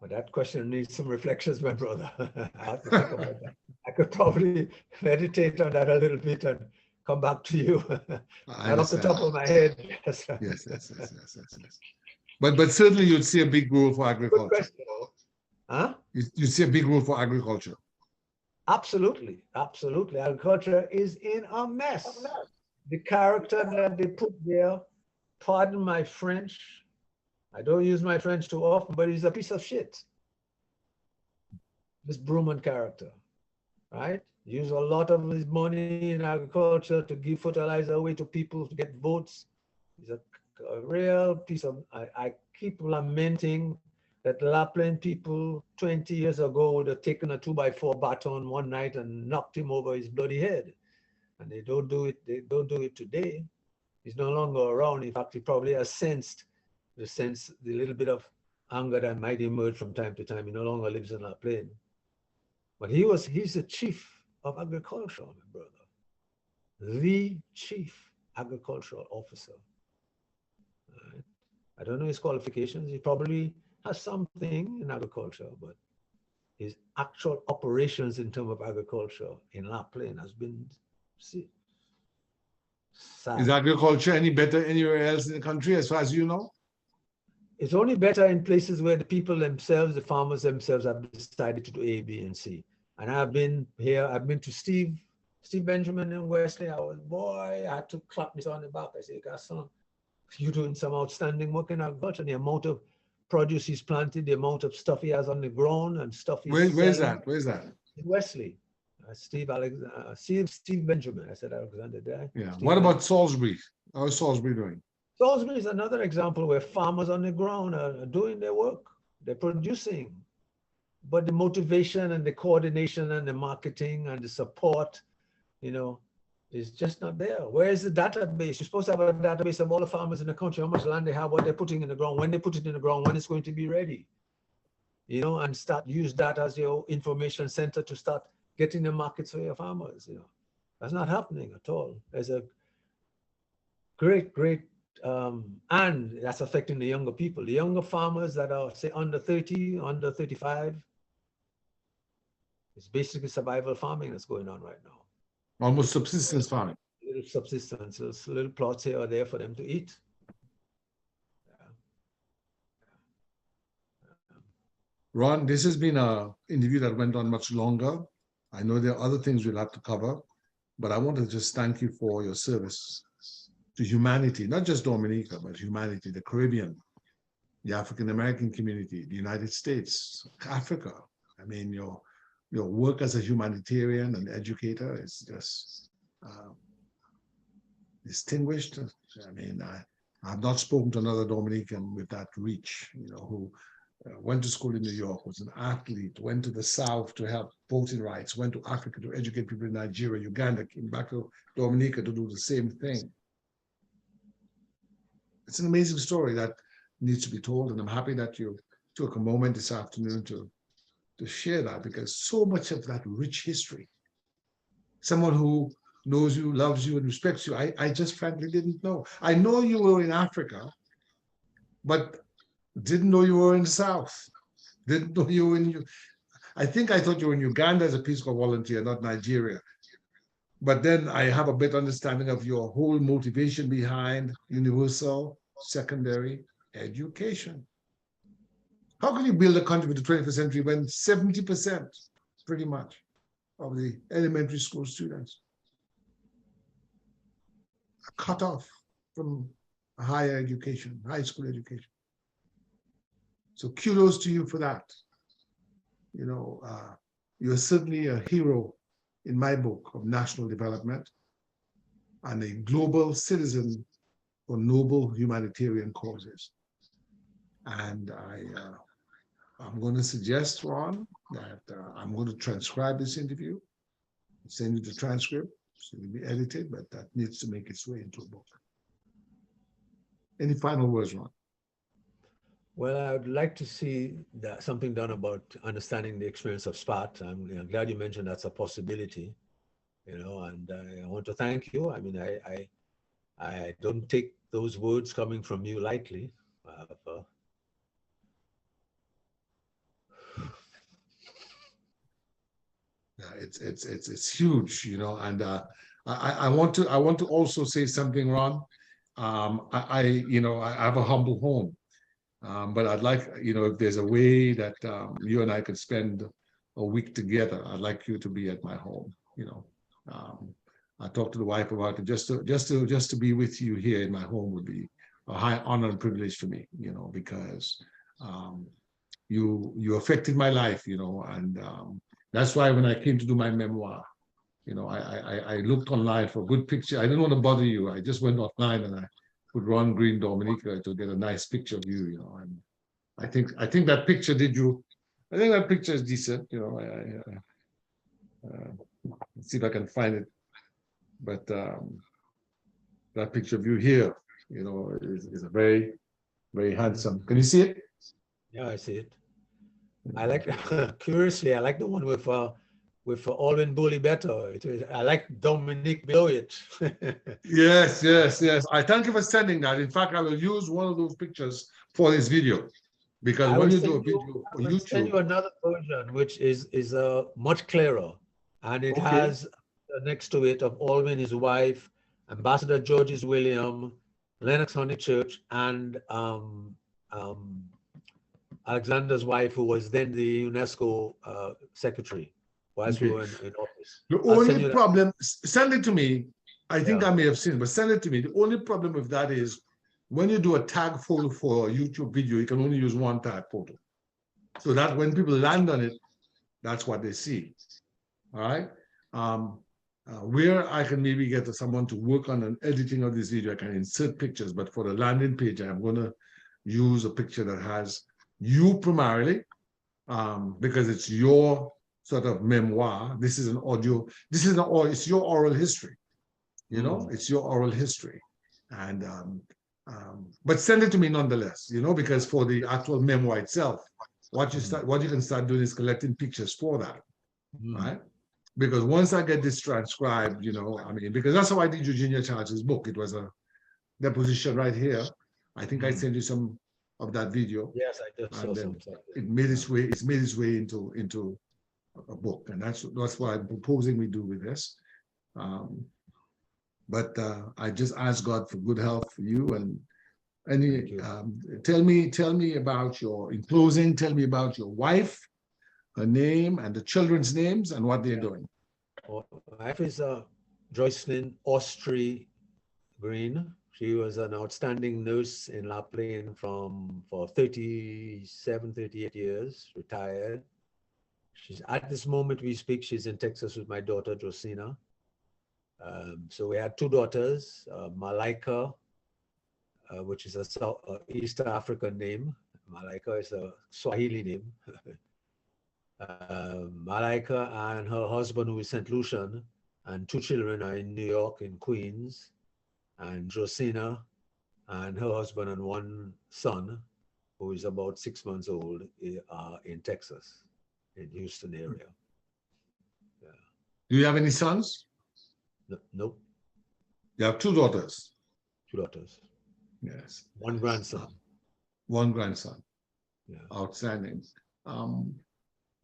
Well, that question needs some reflections, my brother. I have to think about that. I could probably meditate on that a little bit and come back to you. Not off the top of my head. Yes. But certainly you'd see a big role for agriculture. Good question. Huh? You see a big role for agriculture. Absolutely. Agriculture is in a mess. The character that they put there, pardon my French, I don't use my French too often, but he's a piece of shit. This Bruman character, right? Use a lot of his money in agriculture to give fertilizer away to people to get votes. He's a real piece of, I keep lamenting that Lapland people 20 years ago would have taken a 2x4 baton one night and knocked him over his bloody head. And they don't do it today. He's no longer around. In fact, he probably has sensed the little bit of anger that might emerge from time to time. He no longer lives in that plane. But he's the chief of agriculture, my brother. The chief agricultural officer. Right? I don't know his qualifications. He probably has something in agriculture, but his actual operations in terms of agriculture in La Plaine has been sad. Is agriculture any better anywhere else in the country, as far as you know? It's only better in places where the people themselves, the farmers themselves, have decided to do A, B, and C. And I've been here, I've been to Steve Benjamin in Wesley. I had to clap me on the back. I said, son, you're doing some outstanding work in agriculture. The amount of produce he's planted, the amount of stuff he has on the ground and stuff he's Where's that? In Wesley. Steve Benjamin. I said Alexander there. Yeah. Steve What about Salisbury? How is Salisbury doing? Salisbury is another example where farmers on the ground are doing their work. They're producing. But the motivation and the coordination and the marketing and the support, is just not there. Where is the database? You're supposed to have a database of all the farmers in the country, how much land they have, what they're putting in the ground, when they put it in the ground, when it's going to be ready. And use that as your information center to start getting the markets for your farmers. That's not happening at all. There's a great, and that's affecting the younger people. The younger farmers that are, say, under 30, under 35, it's basically survival farming that's going on right now. Almost subsistence farming. Little subsistence, little plots here or there for them to eat. Ron, this has been an interview that went on much longer. I know there are other things we'll have to cover, but I want to just thank you for your service to humanity, not just Dominica, but humanity, the Caribbean, the African-American community, the United States, Africa. I mean, your work as a humanitarian and educator is just distinguished. I mean, I have not spoken to another Dominican with that reach, who went to school in New York, was an athlete, went to the South to help voting rights, went to Africa to educate people in Nigeria, Uganda, came back to Dominica to do the same thing. It's an amazing story that needs to be told, and I'm happy that you took a moment this afternoon to share that, because so much of that rich history, someone who knows you, loves you, and respects you, I just frankly didn't know. I know you were in Africa, but didn't know you were in the South. Didn't know you were in, I think I thought you were in Uganda as a Peace Corps volunteer, not Nigeria. But then I have a better understanding of your whole motivation behind universal secondary education. How can you build a country with the 21st century when 70%, pretty much, of the elementary school students are cut off from higher education, high school education. So kudos to you for that. You know, you're certainly a hero in my book of national development and a global citizen for noble humanitarian causes. And I'm going to suggest, Ron, that I'm going to transcribe this interview, send you the transcript, so it'll be edited, but that needs to make its way into a book. Any final words, Ron? Well, I would like to see something done about understanding the experience of SPAT. I'm glad you mentioned that's a possibility, you know, and I want to thank you. I mean, I don't take those words coming from you lightly. Yeah, it's huge, you know, and I want to also say something, Ron. You know, I have a humble home, but I'd like, you know, if there's a way that you and I could spend a week together, I'd like you to be at my home. You know, I talked to the wife about it. Just to be with you here in my home would be a high honor and privilege for me. You know, because you affected my life. You know, and that's why when I came to do my memoir, you know, I looked online for a good picture. I didn't want to bother you. I just went offline and I put Ron Green Dominica to get a nice picture of you. You know, and I think that picture did you. I think that picture is decent. You know, let's see if I can find it. But that picture of you here, you know, is a very, very handsome. Can you see it? Yeah, I see it. I like, curiously, I like the one with Alwyn Bully better. I like Dominique below it. Yes, yes, yes. I thank you for sending that. In fact, I will use one of those pictures for this video because when you do a video for I will send you YouTube, another version, which is much clearer, and it okay, has next to it of Alwyn, his wife, Ambassador Georges William, Lennox Honeychurch, and Alexander's wife, who was then the UNESCO secretary whilst we okay. were in office. The I'll send only you that. problem, send it to me. I think Yeah. I may have seen it, but send it to me. The only problem with that is when you do a tag photo for a YouTube video, you can only use one tag photo. So that when people land on it, that's what they see. All right. Where I can maybe get someone to work on an editing of this video, I can insert pictures, but for the landing page, I'm going to use a picture that has you primarily, because it's your sort of memoir. This is an audio, it's your oral history, you know, it's your oral history. And, but send it to me nonetheless, you know, because for the actual memoir itself, what you can start doing is collecting pictures for that, right? Because once I get this transcribed, you know, I mean, because that's how I did Eugenia Charles' book. It was a deposition right here. I think I sent you some of that video. Yes, I just saw some. It made its way. It's made its way into a book, and that's what I'm proposing we do with this. But I just ask God for good health for you and tell me about in closing. Tell me about your wife, her name, and the children's names and what they're doing. My wife is Joycelyn Austri Green. She was an outstanding nurse in La Plaine for 37, 38 years, retired. She's at this moment we speak, she's in Texas with my daughter, Josina. So we had two daughters, Malaika, which is a East African name. Malaika is a Swahili name. Malaika and her husband, who is St. Lucian, and two children are in New York, in Queens, and Josina and her husband and one son, who is about 6 months old, are in Texas, in Houston area. Yeah. Do you have any sons? Nope. You have two daughters. Two daughters. Yes. One grandson. One grandson. Yeah. Outstanding.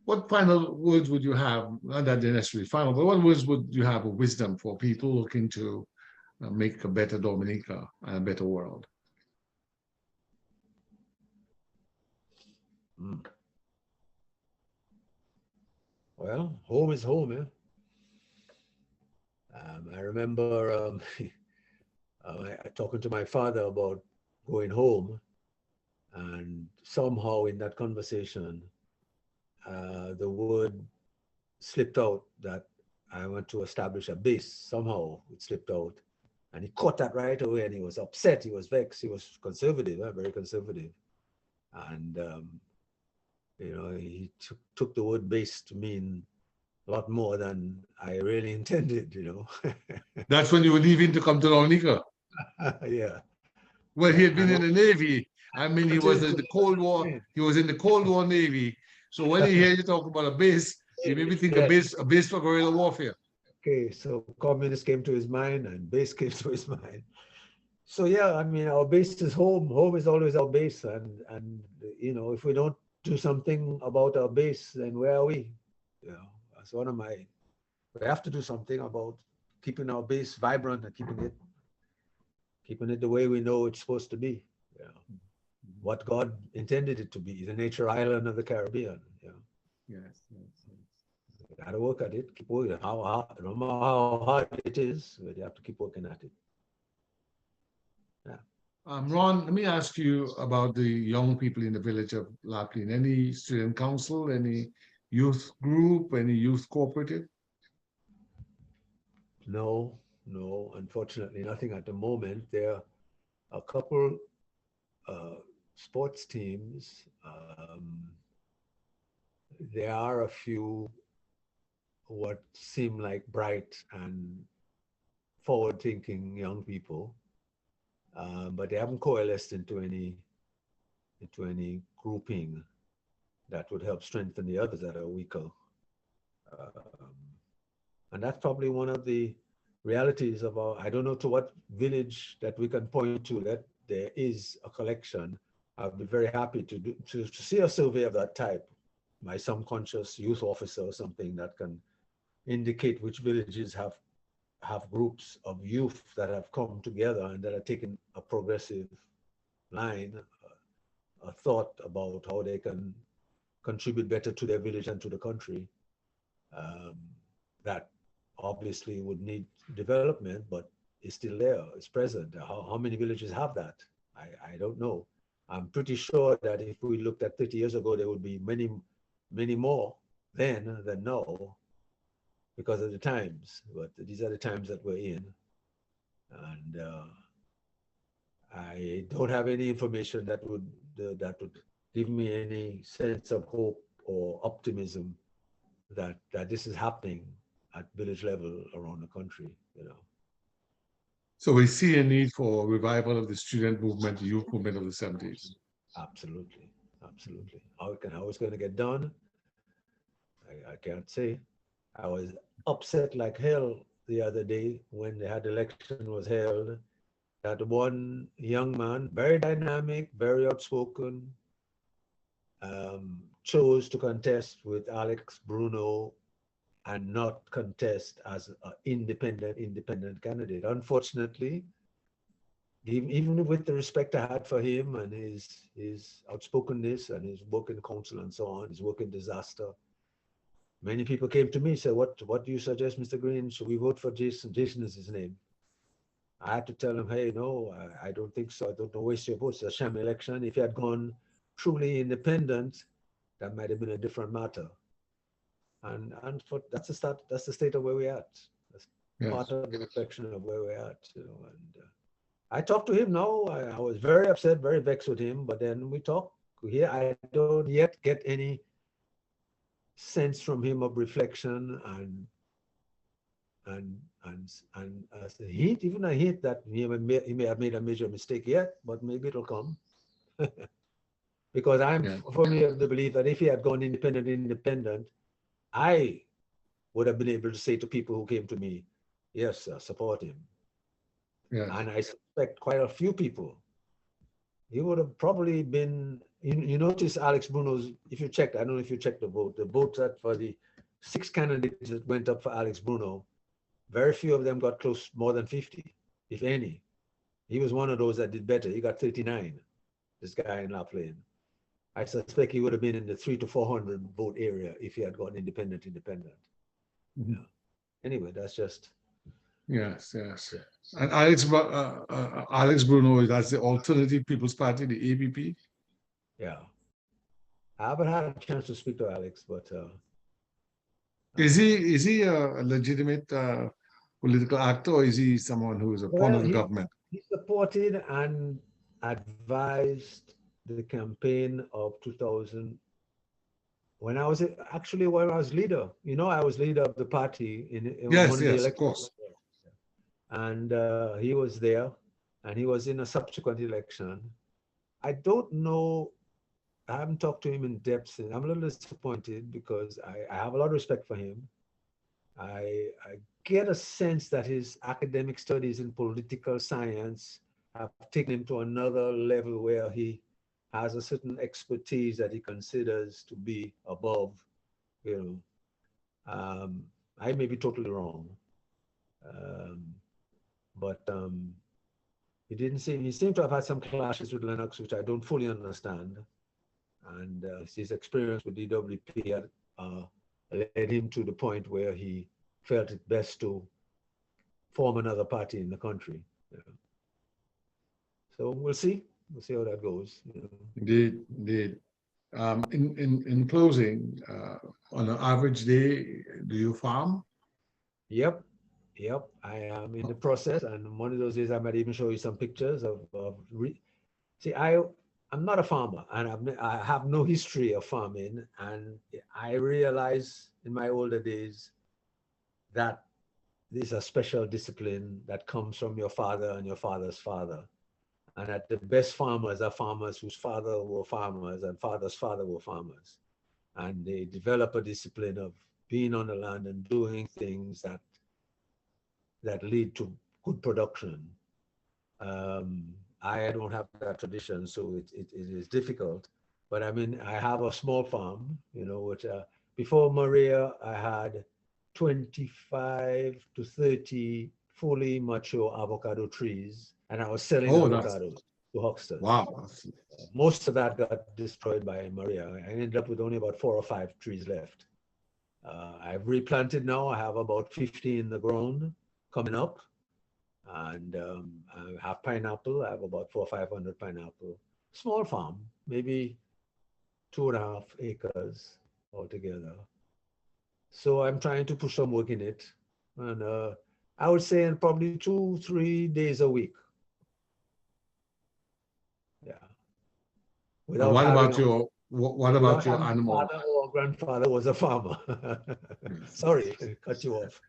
What final words would you have? Not that they're necessarily final, but what words would you have of wisdom for people looking to make a better Dominica and a better world? Well, home is home, eh? I remember talking to my father about going home, and somehow in that conversation, the word slipped out that I want to establish a base. Somehow it slipped out. And he caught that right away, and he was upset, he was vexed, he was conservative, very conservative. And, he took the word base to mean a lot more than I really intended. That's when you were leaving to come to Dominica. Yeah. Well, he Yeah. had been in the Navy. I mean, he was in the Cold War. Yeah. He was in the Cold War Navy. So when he heard you talk about a base, he maybe think Yes. a base for guerrilla warfare. Okay, so communist came to his mind and base came to his mind. So yeah, I mean, our base is home. Home is always our base, and if we don't do something about our base, then where are we? That's one of my. We have to do something about keeping our base vibrant and keeping it the way we know it's supposed to be. What God intended it to be, the nature island of the Caribbean. Yes. You gotta work at it. Keep working. No matter how hard it is, but you have to keep working at it. Yeah. Ron, let me ask you about the young people in the village of Lapin. Any student council, any youth group, any youth cooperative? No, unfortunately, nothing at the moment. There are a couple sports teams. There are a few what seem like bright and forward-thinking young people, but they haven't coalesced into any grouping that would help strengthen the others that are weaker. And that's probably one of the realities of I don't know to what village that we can point to that there is a collection. I'd be very happy to see a survey of that type by some conscious youth officer or something that can indicate which villages have groups of youth that have come together and that are taking a progressive line, a thought about how they can contribute better to their village and to the country. That obviously would need development, but it's still there, it's present. How many villages have that? I don't know. I'm pretty sure that if we looked at 30 years ago, there would be many, many more then than now because of the times. But these are the times that we're in. And I don't have any information that would give me any sense of hope or optimism that this is happening at village level around the country. So we see a need for revival of the student movement, the youth movement of the 70s. Absolutely. How it's going to get done, I can't say. I was upset like hell the other day when the election was held, that one young man, very dynamic, very outspoken, chose to contest with Alex Bruno and not contest as an independent candidate. Unfortunately, even with the respect I had for him and his outspokenness and his work in council and so on, his work in disaster, many people came to me and said, what do you suggest, Mr. Green? Should we vote for Jason? Jason is his name. I had to tell him, hey, no, I don't think so. I don't waste your votes. It's a sham election. If he had gone truly independent, that might have been a different matter. And that's the start. That's the state of where we're at. That's part of the reflection of where we're at. And I talked to him now. I was very upset, very vexed with him. But then we talk here. I don't yet get any sense from him of reflection and a hint, even a hint that he may have made a major mistake yet, but maybe it'll come. Because I'm firmly of the belief that if he had gone independent, I would have been able to say to people who came to me, yes, support him. Yeah. And I suspect quite a few people. He would have probably been, you notice Alex Bruno's, if you checked, I don't know if you checked the vote that for the 6 candidates that went up for Alex Bruno, very few of them got close, more than 50, if any. He was one of those that did better. He got 39, this guy in La Plaine. I suspect he would have been in the 300 to 400 vote area if he had gone independent. Mm-hmm. Yeah. Anyway, that's just Yes, yes. Yeah. And Alex Bruno, that's the Alternative People's Party, the APP. Yeah. I haven't had a chance to speak to Alex, but Is he a legitimate political actor, or is he someone who is a pawn well, of the government? he supported and advised the campaign of 2000 when I was actually when I was leader. You know, I was leader of the party in one Yes, of the yes, of elections, course. and he was there, and he was in a subsequent election. I don't know. I haven't talked to him in depth. And I'm a little disappointed because I have a lot of respect for him. I get a sense that his academic studies in political science have taken him to another level where he has a certain expertise that he considers to be above, you know. I may be totally wrong. Um, but he seemed to have had some clashes with Lennox, which I don't fully understand. And his experience with DWP had led him to the point where he felt it best to form another party in the country. You know. So we'll see. We'll see how that goes. You know. Indeed, indeed. In closing, on an average day, do you farm? Yep, yep. I am in the process, and one of those days I might even show you some pictures of see. I'm not a farmer, and I have no history of farming, and I realize in my older days that this is a special discipline that comes from your father and your father's father. And that the best farmers are farmers whose father were farmers and father's father were farmers. And they develop a discipline of being on the land and doing things that lead to good production. I don't have that tradition, so it is difficult. But I mean, I have a small farm, you know, which before Maria, I had 25 to 30 fully mature avocado trees, and I was selling Oh, that's avocados to hucksters. wow. Most of that got destroyed by Maria. I ended up with only about 4 or 5 trees left. I've replanted now. I have about 50 in the ground coming up. And I have pineapple. I have about 400 or 500 pineapple. Small farm, maybe 2.5 acres altogether. So I'm trying to push some work in it. And I would say in probably 2, 3 days a week. Yeah. And Without having a what about without your having a animals? father or grandfather was a farmer. Sorry, cut you off.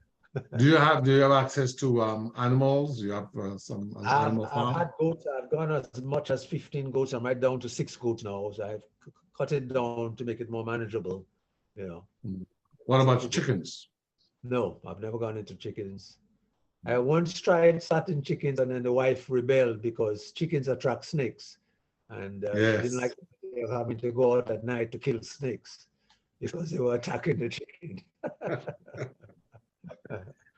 Do you have access to animals? Do you have some an animal I've farm? had goats. I've gone as much as 15 goats. I'm right down to 6 goats now. So I've cut it down to make it more manageable. You know, Mm. What some about people. chickens? No, I've never gone into chickens. I once tried starting chickens, and then the wife rebelled because chickens attract snakes, and she didn't like Yes. the idea of having to go out at night to kill snakes because they were attacking the chicken.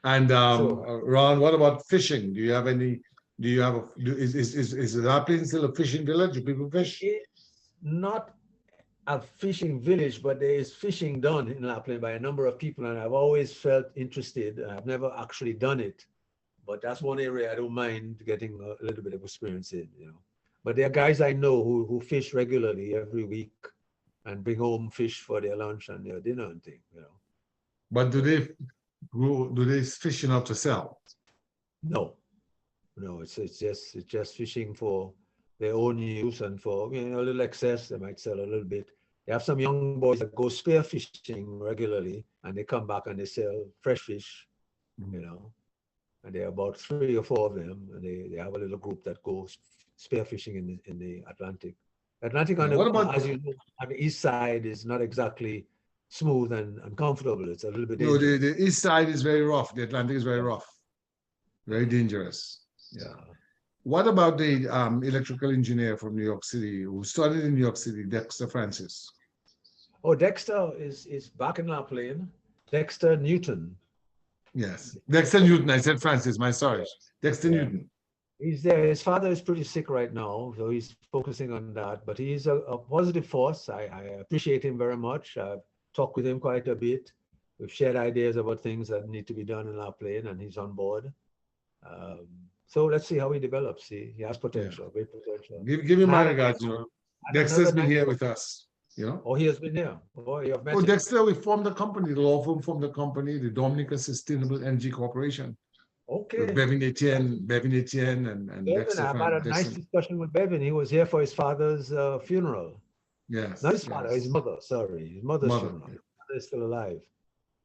And So Ron, what about fishing? Do you have any? Do you have a? Is that place still a fishing village? Do people fish? it's not a fishing village, but there is fishing done in Lapland by a number of people, and I've always felt interested. I've never actually done it, but that's one area I don't mind getting a little bit of experience in, you know. But there are guys I know who fish regularly every week and bring home fish for their lunch and their dinner and thing, you know. But do So they do they fish enough to sell? no, no, it's just fishing for their own use and for a little excess. They might sell a little bit. They have some young boys that go spear fishing regularly, and they come back and they sell fresh fish, you know. And there are about 3 or 4 of them, and they have a little group that goes spear fishing in the Atlantic. Atlantic, Yeah. What about as you know, on the east side is not exactly smooth and comfortable. It's a little bit no? The dangerous. east side is very rough. The Atlantic is very Yeah. rough, very dangerous. Yeah. Yeah. What about the electrical engineer from New York City who studied in New York City, Dexter Francis? Oh, Dexter is back in La Plaine. Dexter Newton. Yes, Dexter Newton. I said Francis. My sorry, Dexter Yeah. Newton. He's there. His father is pretty sick right now, so he's focusing on that. But he's a positive force. I appreciate him very much. I've talked with him quite a bit. We've shared ideas about things that need to be done in La Plaine, and he's on board. So let's see how he develops. He has potential, great potential. Give him my And- regards, you know. and Dexter's another been nice- here with us, you know. Oh, he has been here. Oh, you have met Oh, him. Dexter, we formed the company, the law firm formed the company, the Dominica Sustainable Energy Corporation. Okay. With Bevan Etienne, and Bevan, Dexter. I've had a nice discussion with Bevan. He was here for his father's funeral. Yes. Not his father, his mother, sorry. His mother's funeral. His mother is still alive.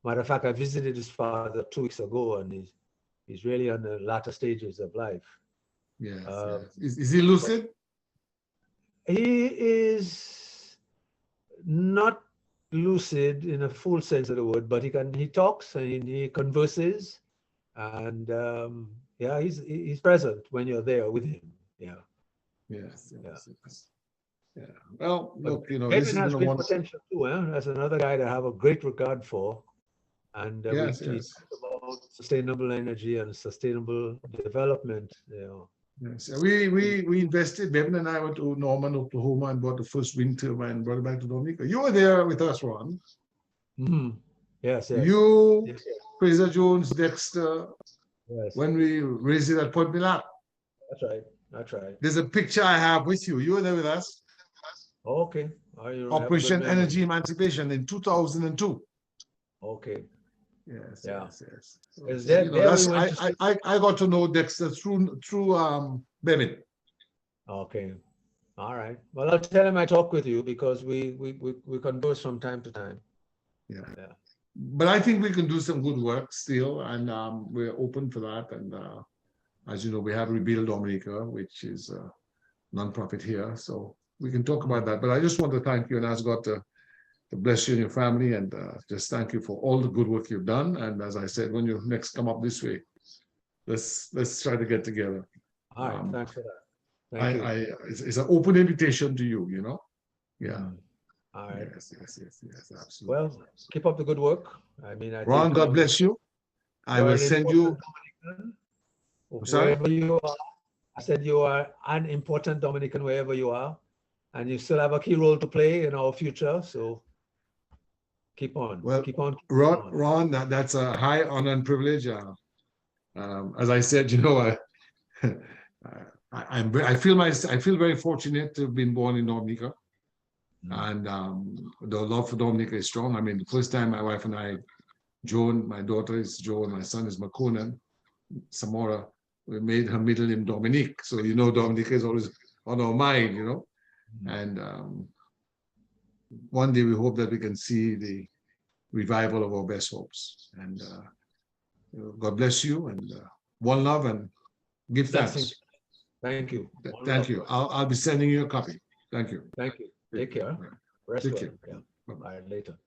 Matter of fact, I visited his father 2 weeks ago, and he's really on the latter stages of life. Yes. Is he lucid? He is not lucid in a full sense of the word, but he talks and he converses, and yeah, he's present when you're there with him. Yeah. Yes. Yeah. Well, look, you know, Bevan this has has been a great wonderful. potential too. That's another guy that I have a great regard for. And we talk about sustainable energy and sustainable development. You know. Yes. We invested. Bevan and I went to Norman, Oklahoma, and bought the first wind turbine and brought it back to Dominica. You were there with us, Ron. Mm-hmm. Yes. You, yes. Fraser Jones, Dexter. Yes. When we raised it at Point Milat. That's right. There's a picture I have with you. You were there with us. Okay. Operation Energy Emancipation in 2002. Okay. Yes. I got to know Dexter through Bevan. Okay. All right. Well, I'll tell him I talk with you because we converse from time to time. Yeah. But I think we can do some good work still, and we're open for that. And as you know, we have Rebuild Dominica, which is a nonprofit here, so we can talk about that. But I just want to thank you and ask God to bless you and your family, and just thank you for all the good work you've done. And as I said, when you next come up this way, let's try to get together. All right, thanks for that. Thank you. It's an open invitation to you, you know. Yeah. All right. Yes, absolutely. Well, keep up the good work. I mean, Ron, God bless you. I will send you. Wherever you are, I said you are an important Dominican wherever you are, and you still have a key role to play in our future. So keep on. Well, keep on. Ron, that's a high honor and privilege. As I said, you know, I feel very fortunate to have been born in Dominica, and the love for Dominica is strong. I mean, the first time my wife and I, Joan, my daughter is Joan, my son is Makonan, Samora, we made her middle name Dominique. So you know, Dominica is always on our mind, you know. And one day we hope that we can see the revival of our best hopes. And God bless you, and one love, and give thanks. Thank you. Thank you. I'll be sending you a copy. Thank you. Thank you. Take care. Rest well. Yeah. Bye later.